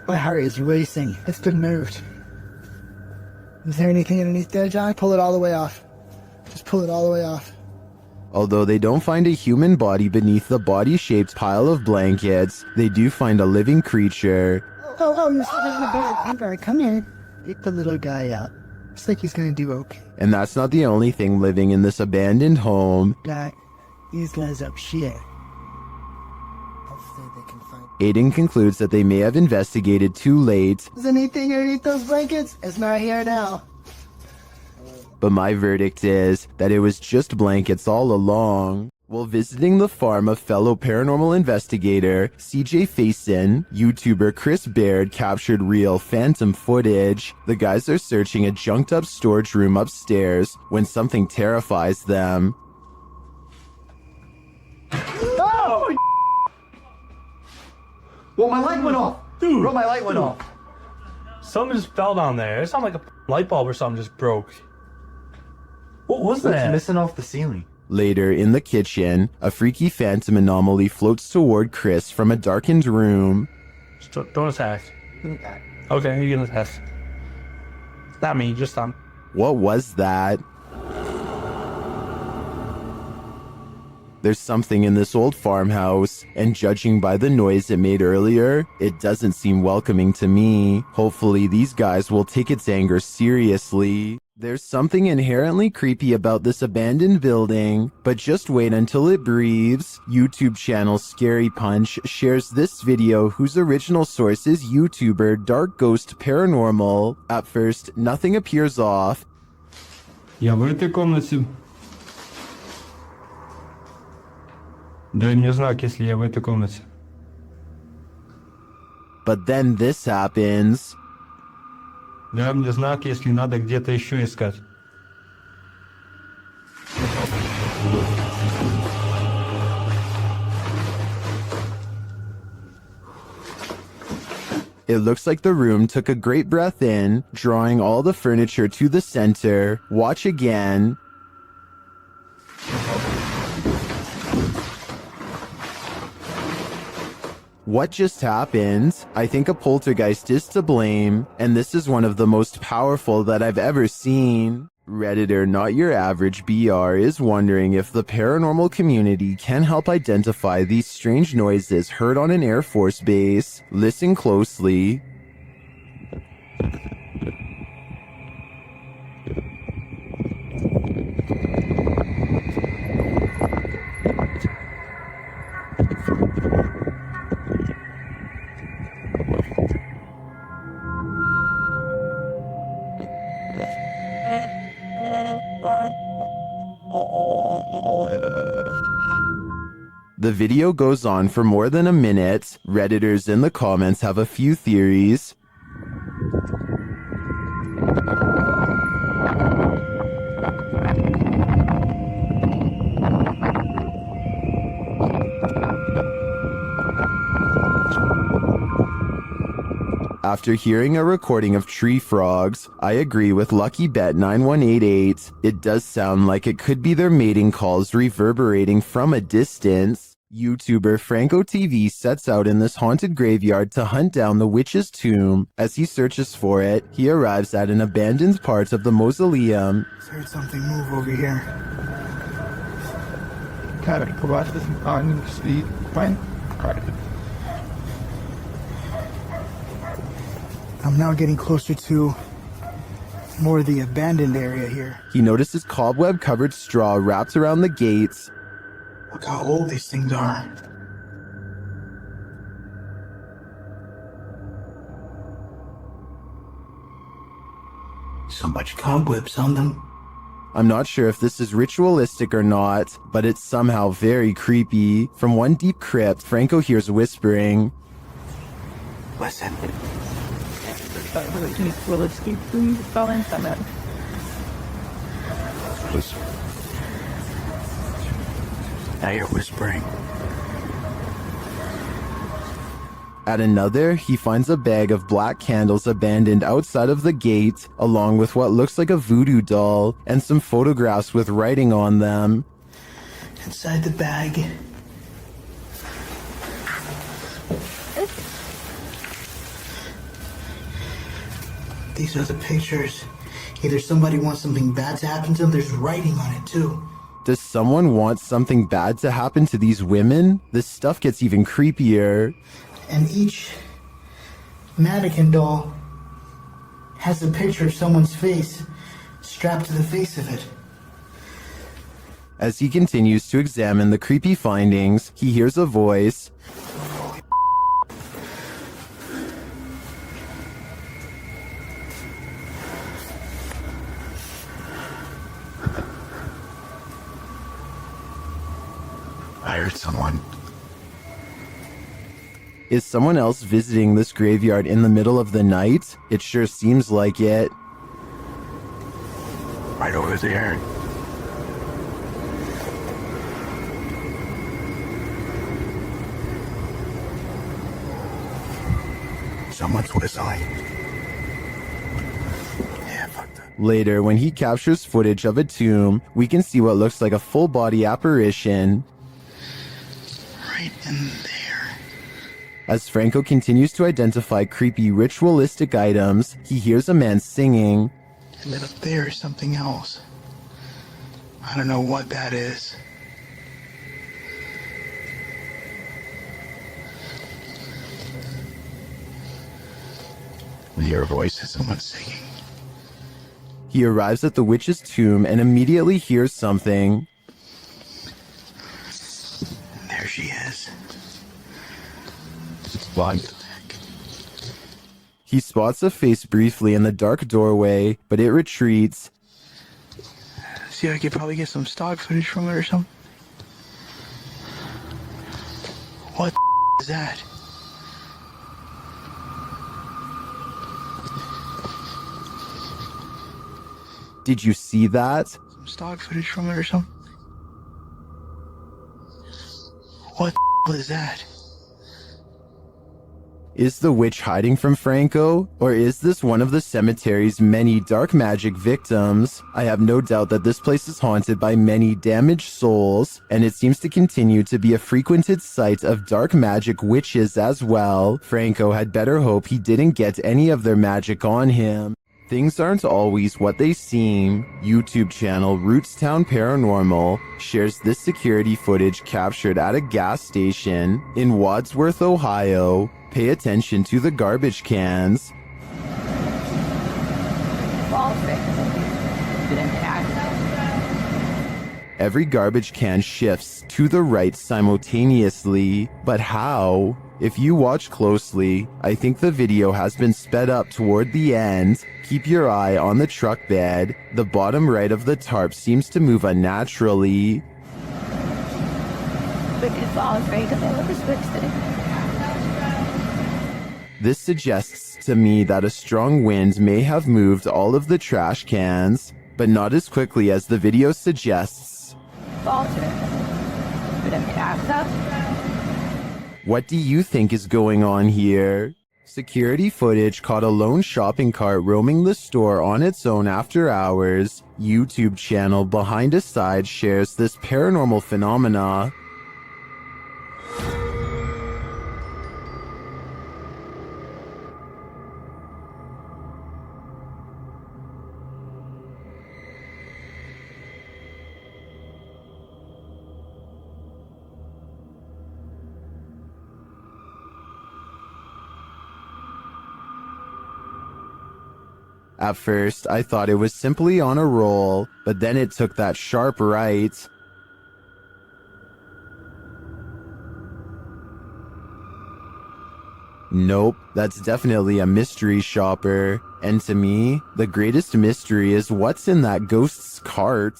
My heart is racing. It's been moved. Is there anything underneath there, John? Pull it all the way off. Just pull it all the way off. Although they don't find a human body beneath the body-shaped pile of blankets, they do find a living creature. Oh, you're sitting in the bed. Amber, come in. Get the little guy out. Looks like he's gonna do okay. And that's not the only thing living in this abandoned home. Guy, these guys up shit. Hopefully they can find... Aiden concludes that they may have investigated too late. Is anything underneath those blankets? It's not here now. But my verdict is that it was just blankets all along. While visiting the farm of fellow paranormal investigator CJ Faison, YouTuber Chris Baird captured real phantom footage. The guys are searching a junked up storage room upstairs when something terrifies them. Oh! Well, my light went off. Dude, bro, my light went off. Something just fell down there. It sounded like a light bulb or something just broke. What was What's that? missing off the ceiling? Later, in the kitchen, a freaky phantom anomaly floats toward Chris from a darkened room. Don't attack. Okay, you can attack. Not me, just them. What was that? There's something in this old farmhouse, and judging by the noise it made earlier, it doesn't seem welcoming to me. Hopefully these guys will take its anger seriously. There's something inherently creepy about this abandoned building, but just wait until it breathes. YouTube channel Scary Punch shares this video whose original source is YouTuber Dark Ghost Paranormal. At first, nothing appears off. Я в этой комнате. Дай мне знак, если я в этой комнате. But then this happens. Дай мне знак, если надо где-то еще искать. It looks like the room took a great breath in, drawing all the furniture to the center. Watch again. What just happened? I think a poltergeist is to blame, and this is one of the most powerful that I've ever seen. Redditor Not Your Average BR is wondering if the paranormal community can help identify these strange noises heard on an Air Force base. Listen closely. The video goes on for more than a minute. Redditors in the comments have a few theories. After hearing a recording of tree frogs, I agree with Lucky Bet 9188. It does sound like it could be their mating calls reverberating from a distance. YouTuber Franco TV sets out in this haunted graveyard to hunt down the witch's tomb. As he searches for it, he arrives at an abandoned part of the mausoleum. I heard something move over here. I'm now getting closer to more of the abandoned area here. He notices cobweb-covered straw wrapped around the gates. Look how old these things are. So much cobwebs on them. I'm not sure if this is ritualistic or not, but it's somehow very creepy. From one deep crypt, Franco hears whispering. Listen. Will escape please fall in summit. Listen. Now you're whispering. At another, he finds a bag of black candles abandoned outside of the gate, along with what looks like a voodoo doll and some photographs with writing on them. Inside the bag. These are the pictures. Either somebody wants something bad to happen to them, there's writing on it too. Does someone want something bad to happen to these women? This stuff gets even creepier. And each mannequin doll has a picture of someone's face strapped to the face of it. As he continues to examine the creepy findings, he hears a voice. I heard someone. Is someone else visiting this graveyard in the middle of the night? It sure seems like it. Right over there. Someone's whistling. Yeah, fuck that. Later, when he captures footage of a tomb, we can see what looks like a full-body apparition. Right in there. As Franco continues to identify creepy ritualistic items, he hears a man singing. And then up there is something else. I don't know what that is. We hear voices, someone singing. He arrives at the witch's tomb and immediately hears something. There she is. What? He spots a face briefly in the dark doorway, but it retreats. See, I could probably get some stock footage from it or something. What is that? Did you see that? Some stock footage from it or something. What is that? Is the witch hiding from Franco? Or is this one of the cemetery's many dark magic victims? I have no doubt that this place is haunted by many damaged souls, and it seems to continue to be a frequented site of dark magic witches as well. Franco had better hope he didn't get any of their magic on him. Things aren't always what they seem. YouTube channel Rootstown Paranormal shares this security footage captured at a gas station in Wadsworth, Ohio. Pay attention to the garbage cans. Every garbage can shifts to the right simultaneously, but how? If you watch closely, I think the video has been sped up toward the end. Keep your eye on the truck bed. The bottom right of the tarp seems to move unnaturally. This suggests to me that a strong wind may have moved all of the trash cans, but not as quickly as the video suggests. What do you think is going on here? Security footage caught a lone shopping cart roaming the store on its own after hours. YouTube channel Behind a Side shares this paranormal phenomena. At first, I thought it was simply on a roll, but then it took that sharp right. Nope, that's definitely a mystery shopper. And to me, the greatest mystery is what's in that ghost's cart.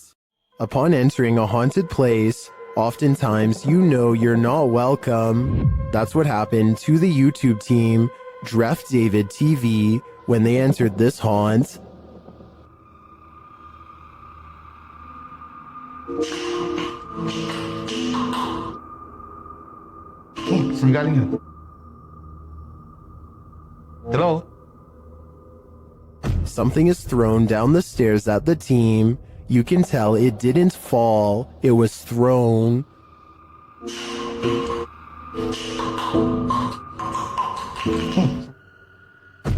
Upon entering a haunted place, oftentimes you know you're not welcome. That's what happened to the YouTube team, Dref David TV, when they entered this haunt. Hello? Something is thrown down the stairs at the team. You can tell it didn't fall, it was thrown.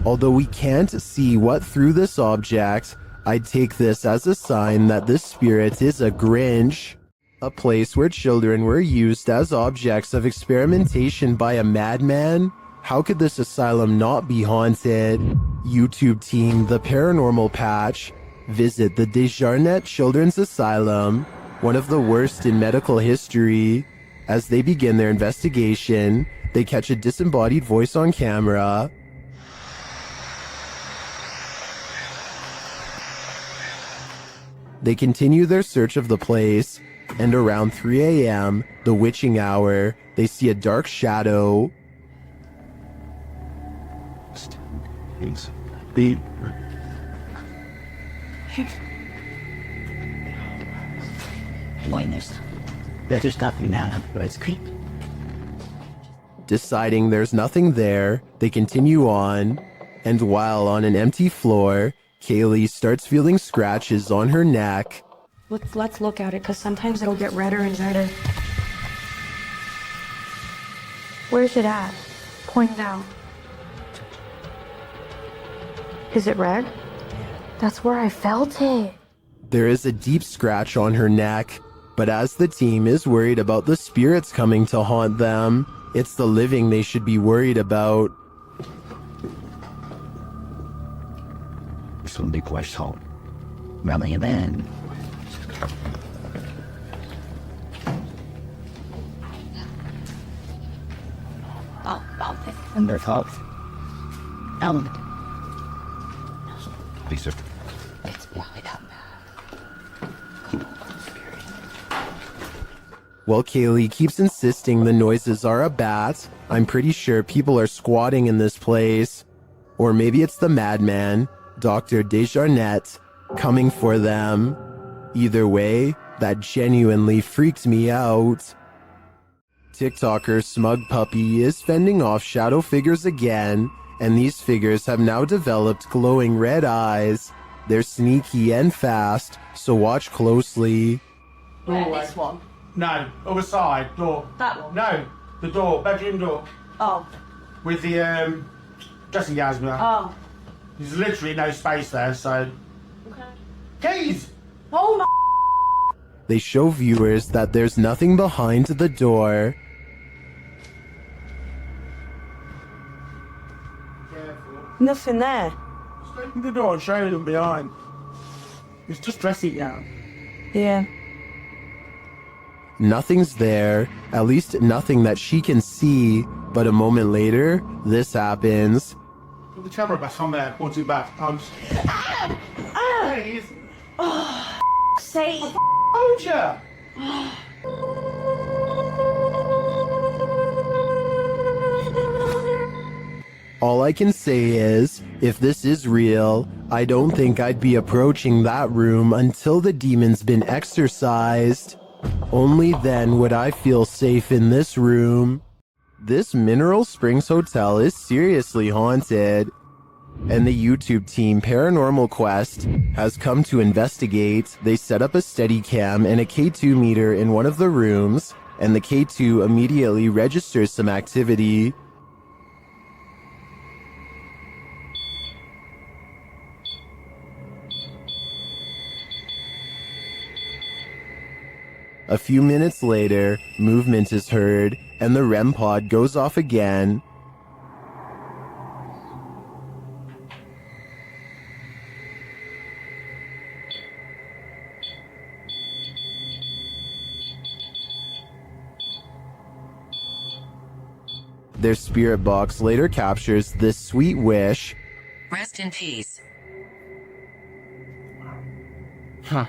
Although we can't see what threw this object, I'd take this as a sign that this spirit is a Grinch. A place where children were used as objects of experimentation by a madman? How could this asylum not be haunted? YouTube team The Paranormal Patch. Visit the Desjardins Children's Asylum, one of the worst in medical history. As they begin their investigation, they catch a disembodied voice on camera. They continue their search of the place, and around 3 a.m., the witching hour, they see a dark shadow. There's nothing now, but it's creepy. Deciding there's nothing there, they continue on, and while on an empty floor, Kaylee starts feeling scratches on her neck. Let's look at it, because sometimes it'll get redder and redder. Where's it at? Point out. Is it red? That's where I felt it. There is a deep scratch on her neck, but as the team is worried about the spirits coming to haunt them, it's the living they should be worried about. Some big question. Running it in. Under thought. Element. Lisa. It's blowing up. While Kaylee keeps insisting the noises are a bat, I'm pretty sure people are squatting in this place. Or maybe it's the madman, Dr. Desjardins, coming for them. Either way, that genuinely freaked me out. TikToker Smug Puppy is fending off shadow figures again, and these figures have now developed glowing red eyes. They're sneaky and fast, so watch closely. This one. No, other side, door. That one. No, the door, bedroom door. Oh. With the dressing gowns behind. Oh. There's literally no space there, so. Okay. Keys! Oh my. They show viewers that there's nothing behind the door. Nothing there. Just open the door and show them behind. It's just dressing gown. Yeah. Nothing's there, at least nothing that she can see, but a moment later, this happens. Put the camera back on there, once it back. Please. Oh, say. Told ya. All I can say is, if this is real, I don't think I'd be approaching that room until the demon's been exorcised. Only then would I feel safe in this room. This Mineral Springs Hotel is seriously haunted, and the YouTube team Paranormal Quest has come to investigate. They set up a Steadicam and a K2 meter in one of the rooms, and the K2 immediately registers some activity. A few minutes later, movement is heard, and the REM pod goes off again. Their spirit box later captures this sweet wish. Rest in peace. Huh.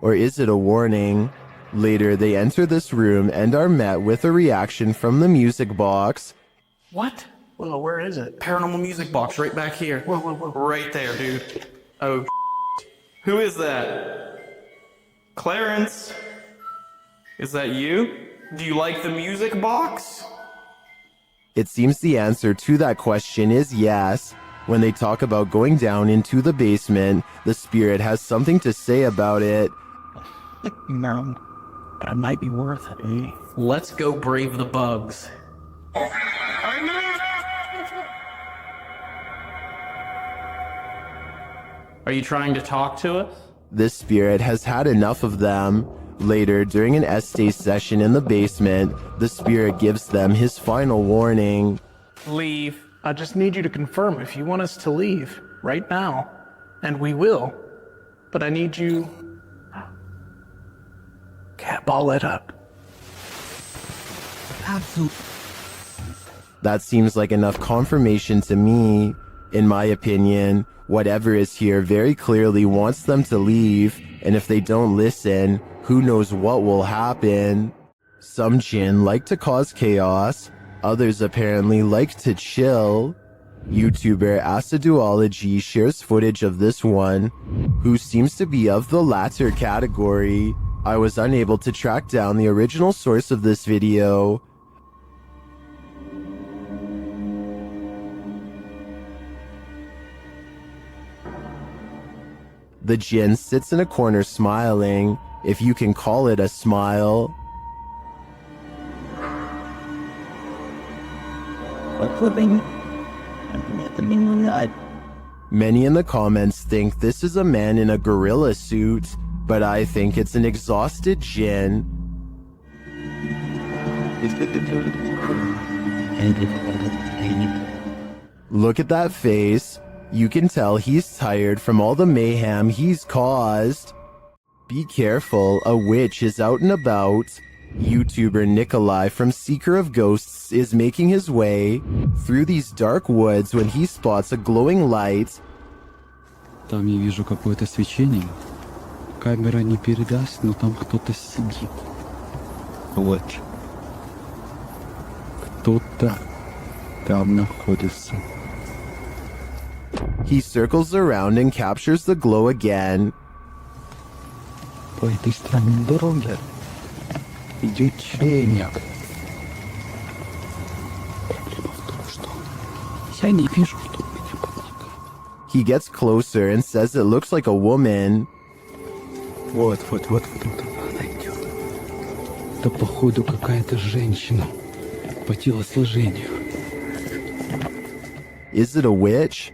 Or is it a warning? Later, they enter this room and are met with a reaction from the music box. What? Well, where is it? Paranormal music box right back here. Whoa. Right there, dude. Oh, who is that? Clarence? Is that you? Do you like the music box? It seems the answer to that question is yes. When they talk about going down into the basement, the spirit has something to say about it. No, but it might be worth it, eh? Let's go brave the bugs. Are you trying to talk to us? This spirit has had enough of them. Later, during an essay session in the basement, the spirit gives them his final warning. Leave. I just need you to confirm if you want us to leave right now. And we will. But I need you... Cat, ball it up. Absolutely. That seems like enough confirmation to me. In my opinion, whatever is here very clearly wants them to leave, and if they don't listen, who knows what will happen. Some jinn like to cause chaos, others apparently like to chill. YouTuber Aciduology shares footage of this one, who seems to be of the latter category. I was unable to track down the original source of this video. The jinn sits in a corner smiling, if you can call it a smile. What's living? Many in the comments think this is a man in a gorilla suit, but I think it's an exhausted jinn. Look at that face. You can tell he's tired from all the mayhem he's caused. Be careful, a witch is out and about. YouTuber Nikolai from Seeker of Ghosts is making his way through these dark woods when he spots a glowing light. Там я вижу какое-то свечение. Камера не передаст, но там кто-то сидит. Вот. Кто-то там находится. He circles around and captures the glow again. По этой странной дороге лечения. Я не вижу, что у меня под ногами. He gets closer and says it looks like a woman. Вот, она идет. Это, походу, какая-то женщина по телосложению. Is it a witch?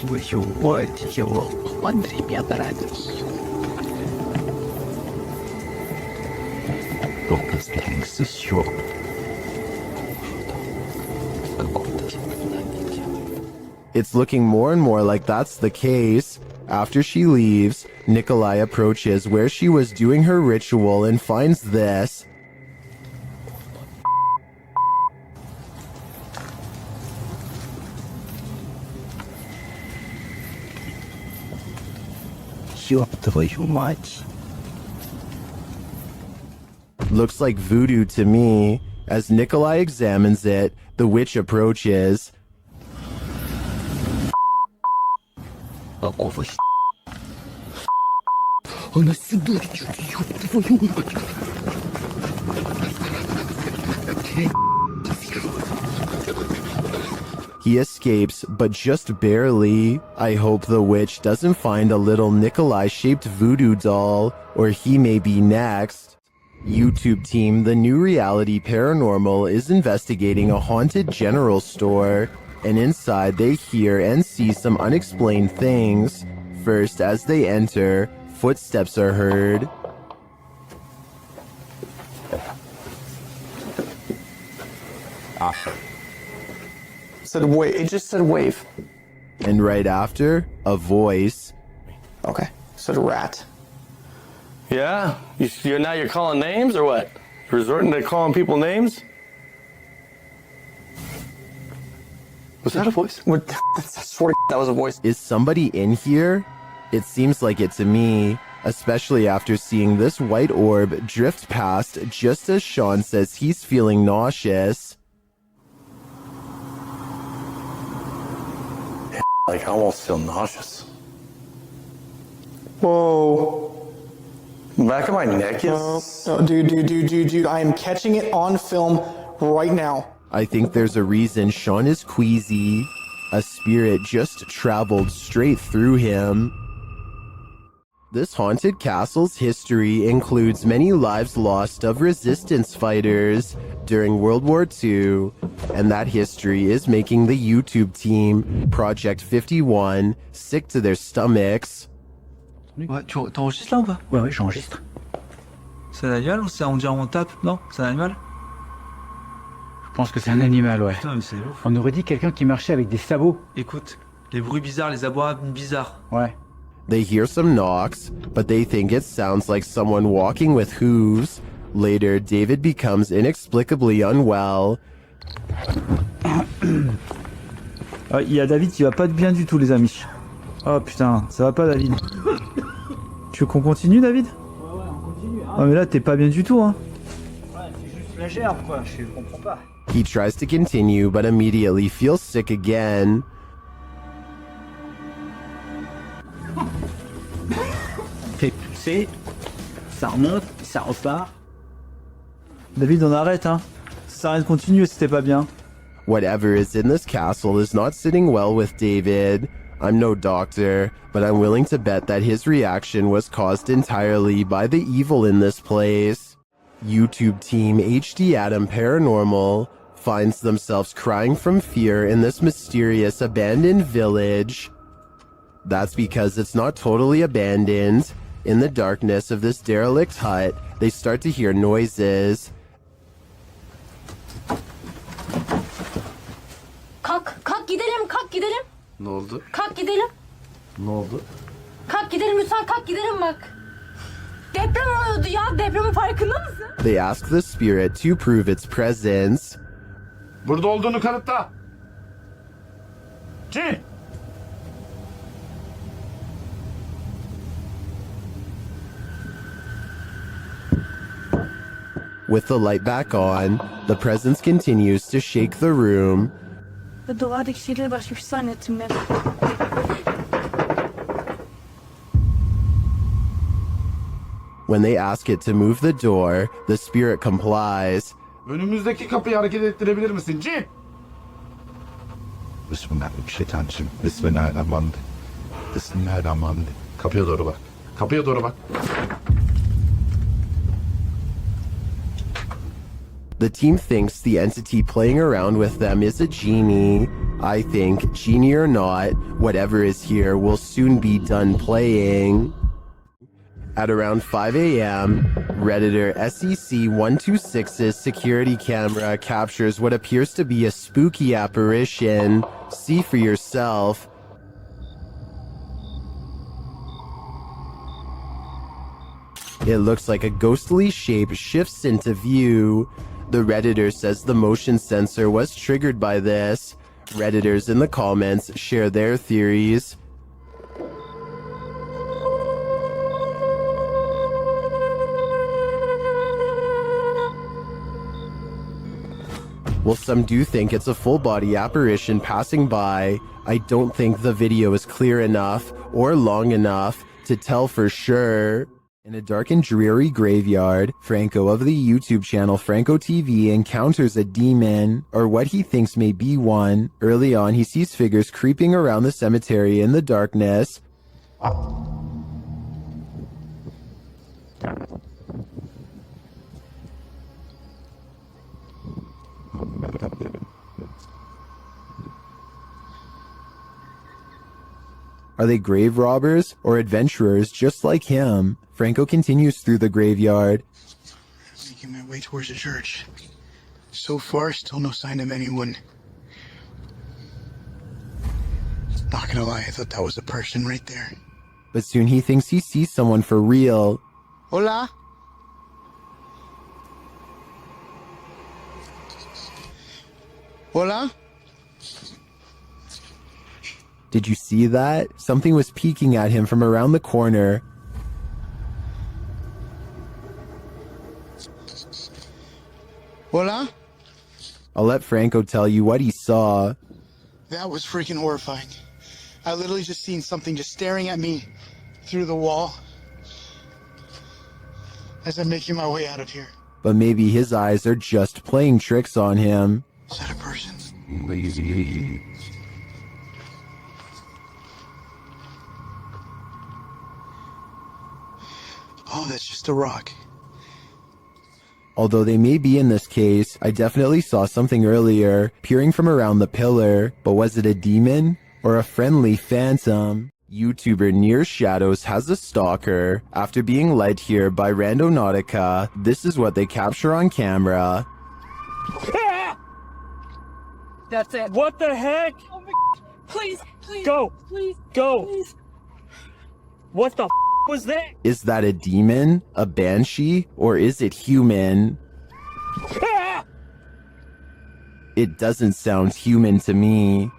Твою мать, его, смотри, меня нравится. Только Strung еще. It's looking more and more like that's the case. After she leaves, Nikolai approaches where she was doing her ritual and finds this. Ёб твою мать. Looks like voodoo to me. As Nikolai examines it, the witch approaches. Какого Она сюда идет, ёб твою мать. He escapes, but just barely. I hope the witch doesn't find a little Nikolai-shaped voodoo doll, or he may be next. YouTube team, the new reality paranormal is investigating a haunted general store, and inside they hear and see some unexplained things. First, as they enter, footsteps are heard. Said wave. It just said wave. And right after, a voice. Okay. Said rat. Yeah? You're calling names or what? You're resorting to calling people names? Was that a voice? What? I swear to that was a voice. Is somebody in here? It seems like it to me, especially after seeing this white orb drift past just as Sean says he's feeling nauseous. Like, I almost feel nauseous. Whoa. The back of my neck is... Oh, dude. I am catching it on film right now. I think there's a reason Sean is queasy. A spirit just traveled straight through him. This haunted castle's history includes many lives lost of resistance fighters during World War II, and that history is making the YouTube team, Project 51, sick to their stomachs. Ouais, t'enregistres là ou pas? Ouais, j'enregistre. C'est un animal ou c'est on dirait on tape? Non, c'est un animal? Je pense que c'est un animal, ouais. Putain, mais c'est ouf. On aurait dit quelqu'un qui marchait avec des sabots. Écoute, les bruits bizarres, les abois bizarres. Ouais. They hear some knocks, but they think it sounds like someone walking with hooves. Later, David becomes inexplicably unwell. Il y a David qui va pas bien du tout, les amis. Oh putain, ça va pas, David. Tu veux qu'on continue, David? Ouais, on continue. Hein. Ah mais là, t'es pas bien du tout, hein. Ouais, c'est juste la gerbe, quoi. Je comprends pas. He tries to continue, but immediately feels sick again. Fait pousser, ça remonte, ça repart. David, on arrête, hein. Ça sert à rien de continuer si t'es pas bien. Whatever is in this castle is not sitting well with David. I'm no doctor, but I'm willing to bet that his reaction was caused entirely by the evil in this place. YouTube team HD Adam Paranormal finds themselves crying from fear in this mysterious abandoned village. That's because it's not totally abandoned. In the darkness of this derelict hut, they start to hear noises. Kalk gidelim. Ne oldu? Kalk gidelim. Ne oldu? Kalk gidelim lütfen, kalk gidelim bak. Deprem oluyordu ya, depremin farkında mısın? They ask the spirit to prove its presence. Burada olduğunu kanıtla. Cin! With the light back on, the presence continues to shake the room. Ve duvardaki şeyleri başka bir şey zannettim ben. When they ask it to move the door, the spirit complies. Önümüzdeki kapıyı hareket ettirebilir misin? Cin! Bismillahirrahmanirrahim. Bismillahirrahmanirrahim. Bismillahirrahmanirrahim. Kapıya doğru bak. Kapıya doğru bak. The team thinks the entity playing around with them is a genie. I think, genie or not, whatever is here will soon be done playing. At around 5 a.m., Redditor SEC126's security camera captures what appears to be a spooky apparition. See for yourself. It looks like a ghostly shape shifts into view. The Redditor says the motion sensor was triggered by this. Redditors in the comments share their theories. While some do think it's a full-body apparition passing by, I don't think the video is clear enough or long enough to tell for sure. In a dark and dreary graveyard, Franco of the YouTube channel Franco TV encounters a demon, or what he thinks may be one. Early on, he sees figures creeping around the cemetery in the darkness. Are they grave robbers or adventurers just like him? Franco continues through the graveyard. Making my way towards the church. So far, still no sign of anyone. Not gonna lie, I thought that was a person right there. But soon he thinks he sees someone for real. Hola? Hola? Did you see that? Something was peeking at him from around the corner. Hola? I'll let Franco tell you what he saw. That was freaking horrifying. I literally just seen something just staring at me through the wall as I'm making my way out of here. But maybe his eyes are just playing tricks on him. Is that a person? Oh, that's just a rock. Although they may be in this case, I definitely saw something earlier, peering from around the pillar. But was it a demon? Or a friendly phantom? YouTuber Near Shadows has a stalker. After being led here by Randonautica, this is what they capture on camera. That's it. What the heck? Oh my, please, please. Go. Please. Go. Please. What the was that? Is that a demon, a banshee, or is it human? It doesn't sound human to me.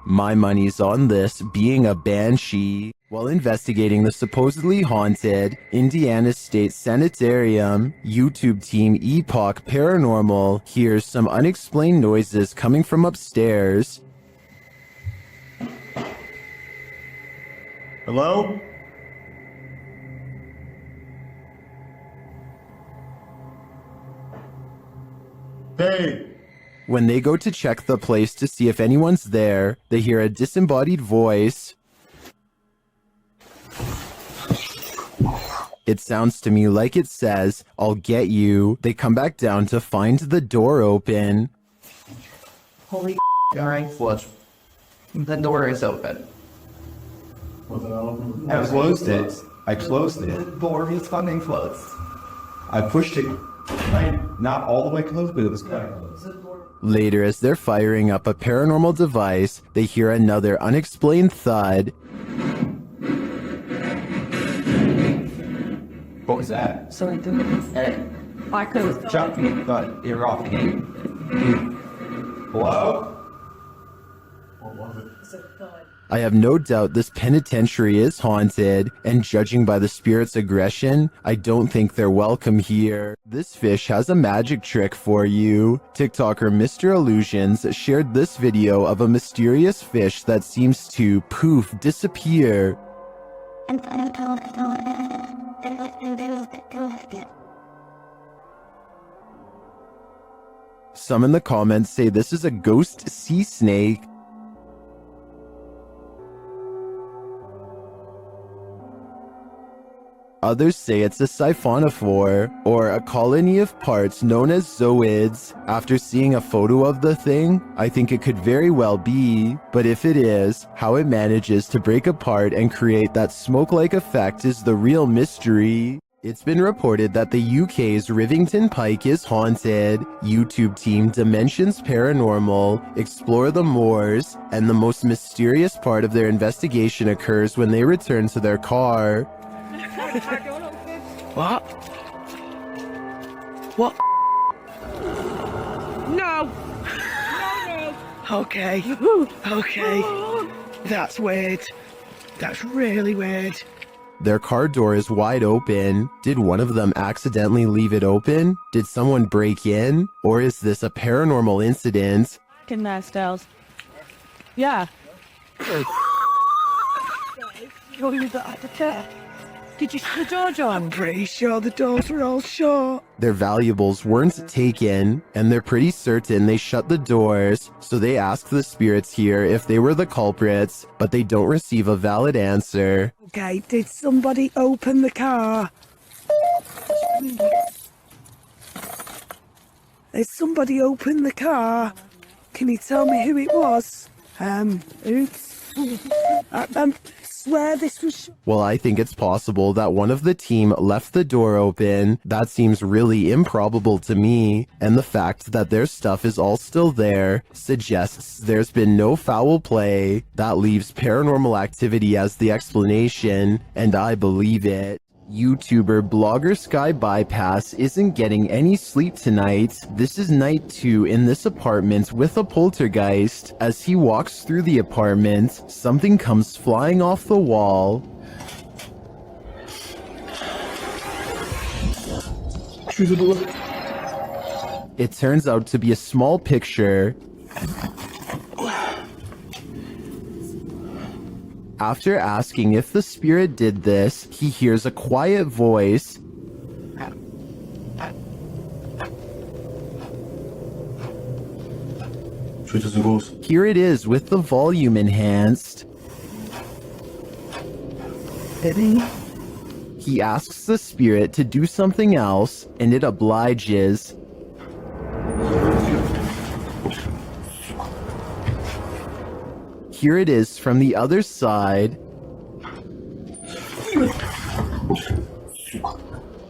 My money's on this being a banshee. While investigating the supposedly haunted Indiana State Sanitarium, YouTube team Epoch Paranormal hears some unexplained noises coming from upstairs. Hello? Hey! When they go to check the place to see if anyone's there, they hear a disembodied voice. It sounds to me like it says, "I'll get you." They come back down to find the door open. Holy alright, flush. The door is open. I closed it. I closed The it. door is fucking closed. I pushed it. Not all the way closed, but it was kind of close. Later, as they're firing up a paranormal device, they hear another unexplained thud. What was that? So I do this. I could jump me, but you're off the game. Hello? I have no doubt this penitentiary is haunted, and judging by the spirit's aggression, I don't think they're welcome here. This fish has a magic trick for you. TikToker Mr. Illusions shared this video of a mysterious fish that seems to poof disappear. Some in the comments say this is a ghost sea snake. Others say it's a siphonophore, or a colony of parts known as zooids. After seeing a photo of the thing, I think it could very well be, but if it is, how it manages to break apart and create that smoke-like effect is the real mystery. It's been reported that the UK's Rivington Pike is haunted. YouTube team Dimensions Paranormal explore the moors, and the most mysterious part of their investigation occurs when they return to their car. What? What? No! Okay. Okay. That's weird. That's really weird. Their car door is wide open. Did one of them accidentally leave it open? Did someone break in? Or is this a paranormal incident? Fucking nice, Styles. Yeah. You're at the chair. Did you see the door, John? I'm pretty sure the doors were all shut. Their valuables weren't taken, and they're pretty certain they shut the doors, so they ask the spirits here if they were the culprits, but they don't receive a valid answer. Okay, did somebody open the car? Did somebody open the car? Can you tell me who it was? Oops. I swear this was... Well, I think it's possible that one of the team left the door open. That seems really improbable to me, and the fact that their stuff is all still there suggests there's been no foul play. That leaves paranormal activity as the explanation, and I believe it. YouTuber Blogger Sky Bypass isn't getting any sleep tonight. This is night 2 in this apartment with a poltergeist. As he walks through the apartment, something comes flying off the wall. It turns out to be a small picture. After asking if the spirit did this, he hears a quiet voice. Here it is with the volume enhanced. He asks the spirit to do something else, and it obliges. Here it is from the other side.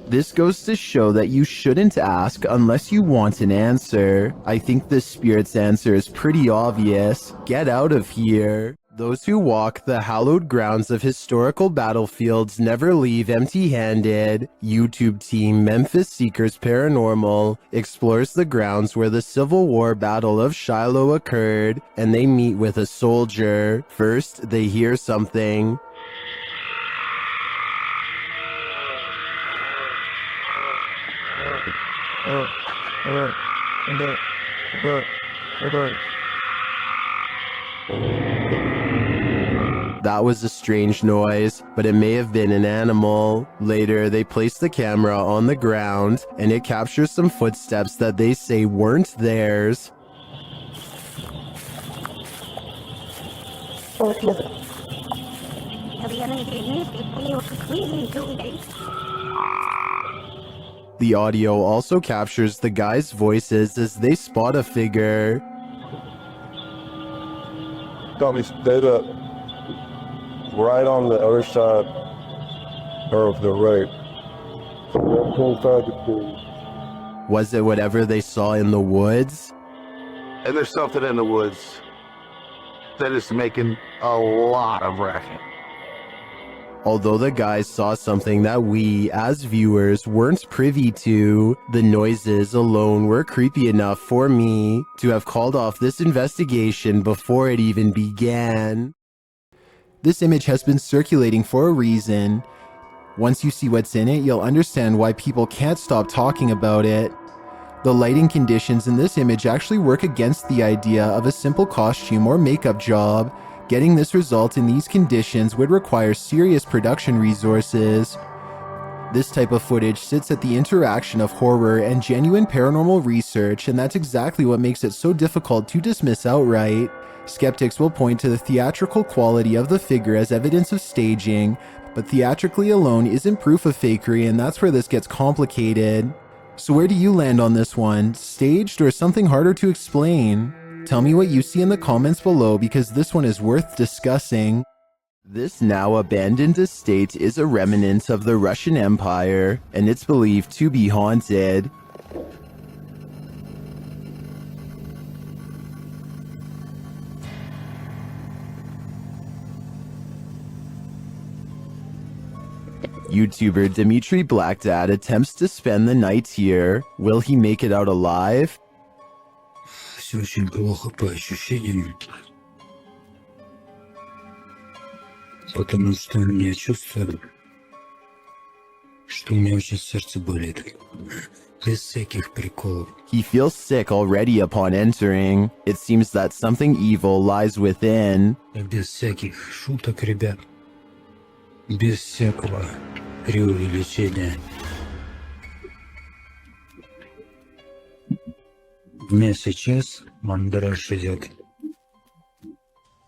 This goes to show that you shouldn't ask unless you want an answer. I think the spirit's answer is pretty obvious. Get out of here. Those who walk the hallowed grounds of historical battlefields never leave empty-handed. YouTube team Memphis Seekers Paranormal explores the grounds where the Civil War Battle of Shiloh occurred, and they meet with a soldier. First, they hear something. That was a strange noise, but it may have been an animal. Later, they place the camera on the ground, and it captures some footsteps that they say weren't theirs. The audio also captures the guys' voices as they spot a figure. Got me dead up. Right on the other side, or the right. Was it whatever they saw in the woods? And there's something in the woods that is making a lot of racket. Although the guys saw something that we, as viewers, weren't privy to, the noises alone were creepy enough for me to have called off this investigation before it even began. This image has been circulating for a reason. Once you see what's in it, you'll understand why people can't stop talking about it. The lighting conditions in this image actually work against the idea of a simple costume or makeup job. Getting this result in these conditions would require serious production resources. This type of footage sits at the interaction of horror and genuine paranormal research, and that's exactly what makes it so difficult to dismiss outright. Skeptics will point to the theatrical quality of the figure as evidence of staging, but theatrically alone isn't proof of fakery, and that's where this gets complicated. So where do you land on this one? Staged or something harder to explain? Tell me what you see in the comments below, because this one is worth discussing. This now abandoned estate is a remnant of the Russian Empire, and it's believed to be haunted. YouTuber Dmitry Blackdad attempts to spend the night here. Will he make it out alive? Все очень плохо по ощущениям. Потому что я чувствую, что у меня очень сердце болит. Без всяких приколов. He feels sick already upon entering. It seems that something evil lies within. Без всяких шуток, ребят. Без всякого преувеличения. У меня сейчас мандраж идет.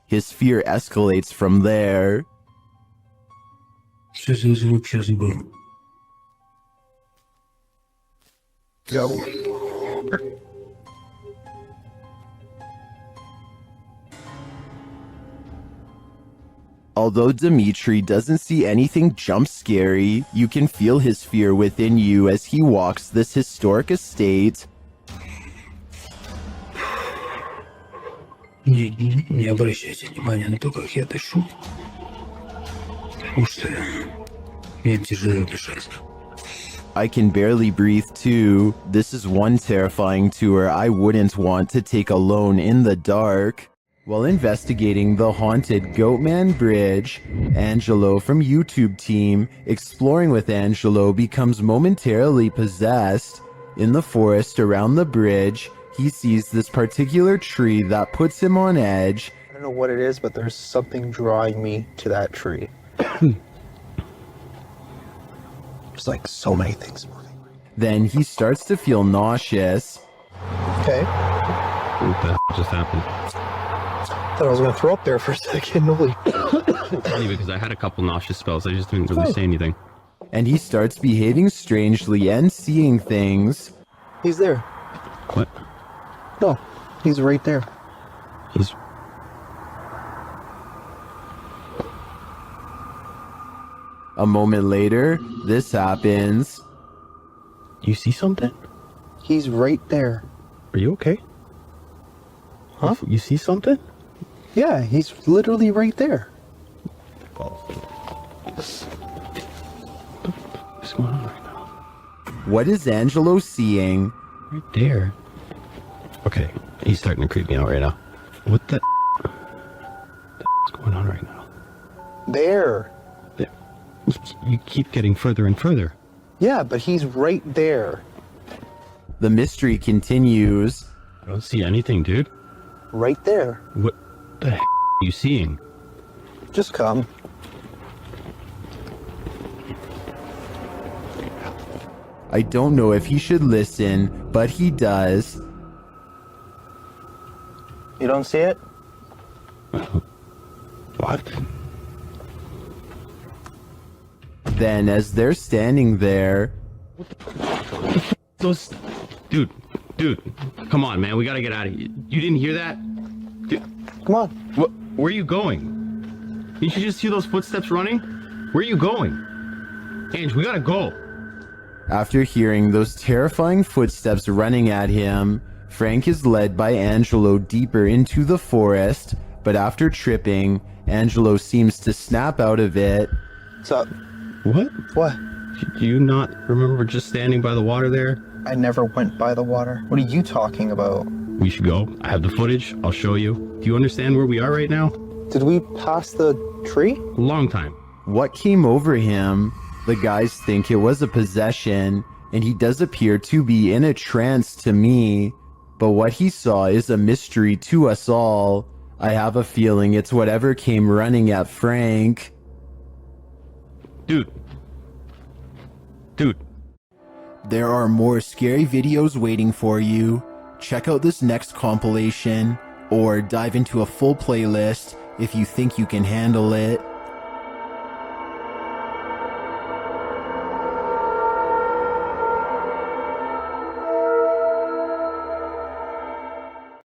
His fear escalates from there. Что за звук сейчас был? Although Dmitry doesn't see anything jump scary, you can feel his fear within you as he walks this historic estate. Не обращайте внимания на то, как я дышу. Потому что мне тяжело дышать. I can barely breathe too. This is one terrifying tour I wouldn't want to take alone in the dark. While investigating the haunted Goatman Bridge, Angelo from YouTube team Exploring with Angelo becomes momentarily possessed. In the forest around the bridge, he sees this particular tree that puts him on edge. I don't know what it is, but there's something drawing me to that tree. There's like so many things moving. Then he starts to feel nauseous. Okay. What the just happened? Thought I was gonna throw up there for a second. Holy. It's funny because I had a couple nauseous spells. I just didn't really say anything. And he starts behaving strangely and seeing things. He's there. What? No, he's right there. He's... A moment later, this happens. You see something? He's right there. Are you okay? Huh? You see something? Yeah, he's literally right there. What's going on right now? What is Angelo seeing? Right there. Okay, he's starting to creep me out right now. What the what's going on right now? There. You keep getting further and further. Yeah, but he's right there. The mystery continues. I don't see anything, dude. Right there. What the heck are you seeing? Just come. I don't know if he should listen, but he does. You don't see it? What? Then, as they're standing there... Those... Dude, come on, man. We gotta get out of here. You didn't hear that? Dude, come on. What? Where are you going? Didn't you just hear those footsteps running? Where are you going? Ange, we gotta go. After hearing those terrifying footsteps running at him, Frank is led by Angelo deeper into the forest, but after tripping, Angelo seems to snap out of it. What's up? What? What? Do you not remember just standing by the water there? I never went by the water. What are you talking about? We should go. I have the footage. I'll show you. Do you understand where we are right now? Did we pass the tree? Long time. What came over him? The guys think it was a possession, and he does appear to be in a trance to me. But what he saw is a mystery to us all. I have a feeling it's whatever came running at Frank. Dude. There are more scary videos waiting for you. Check out this next compilation, or dive into a full playlist if you think you can handle it.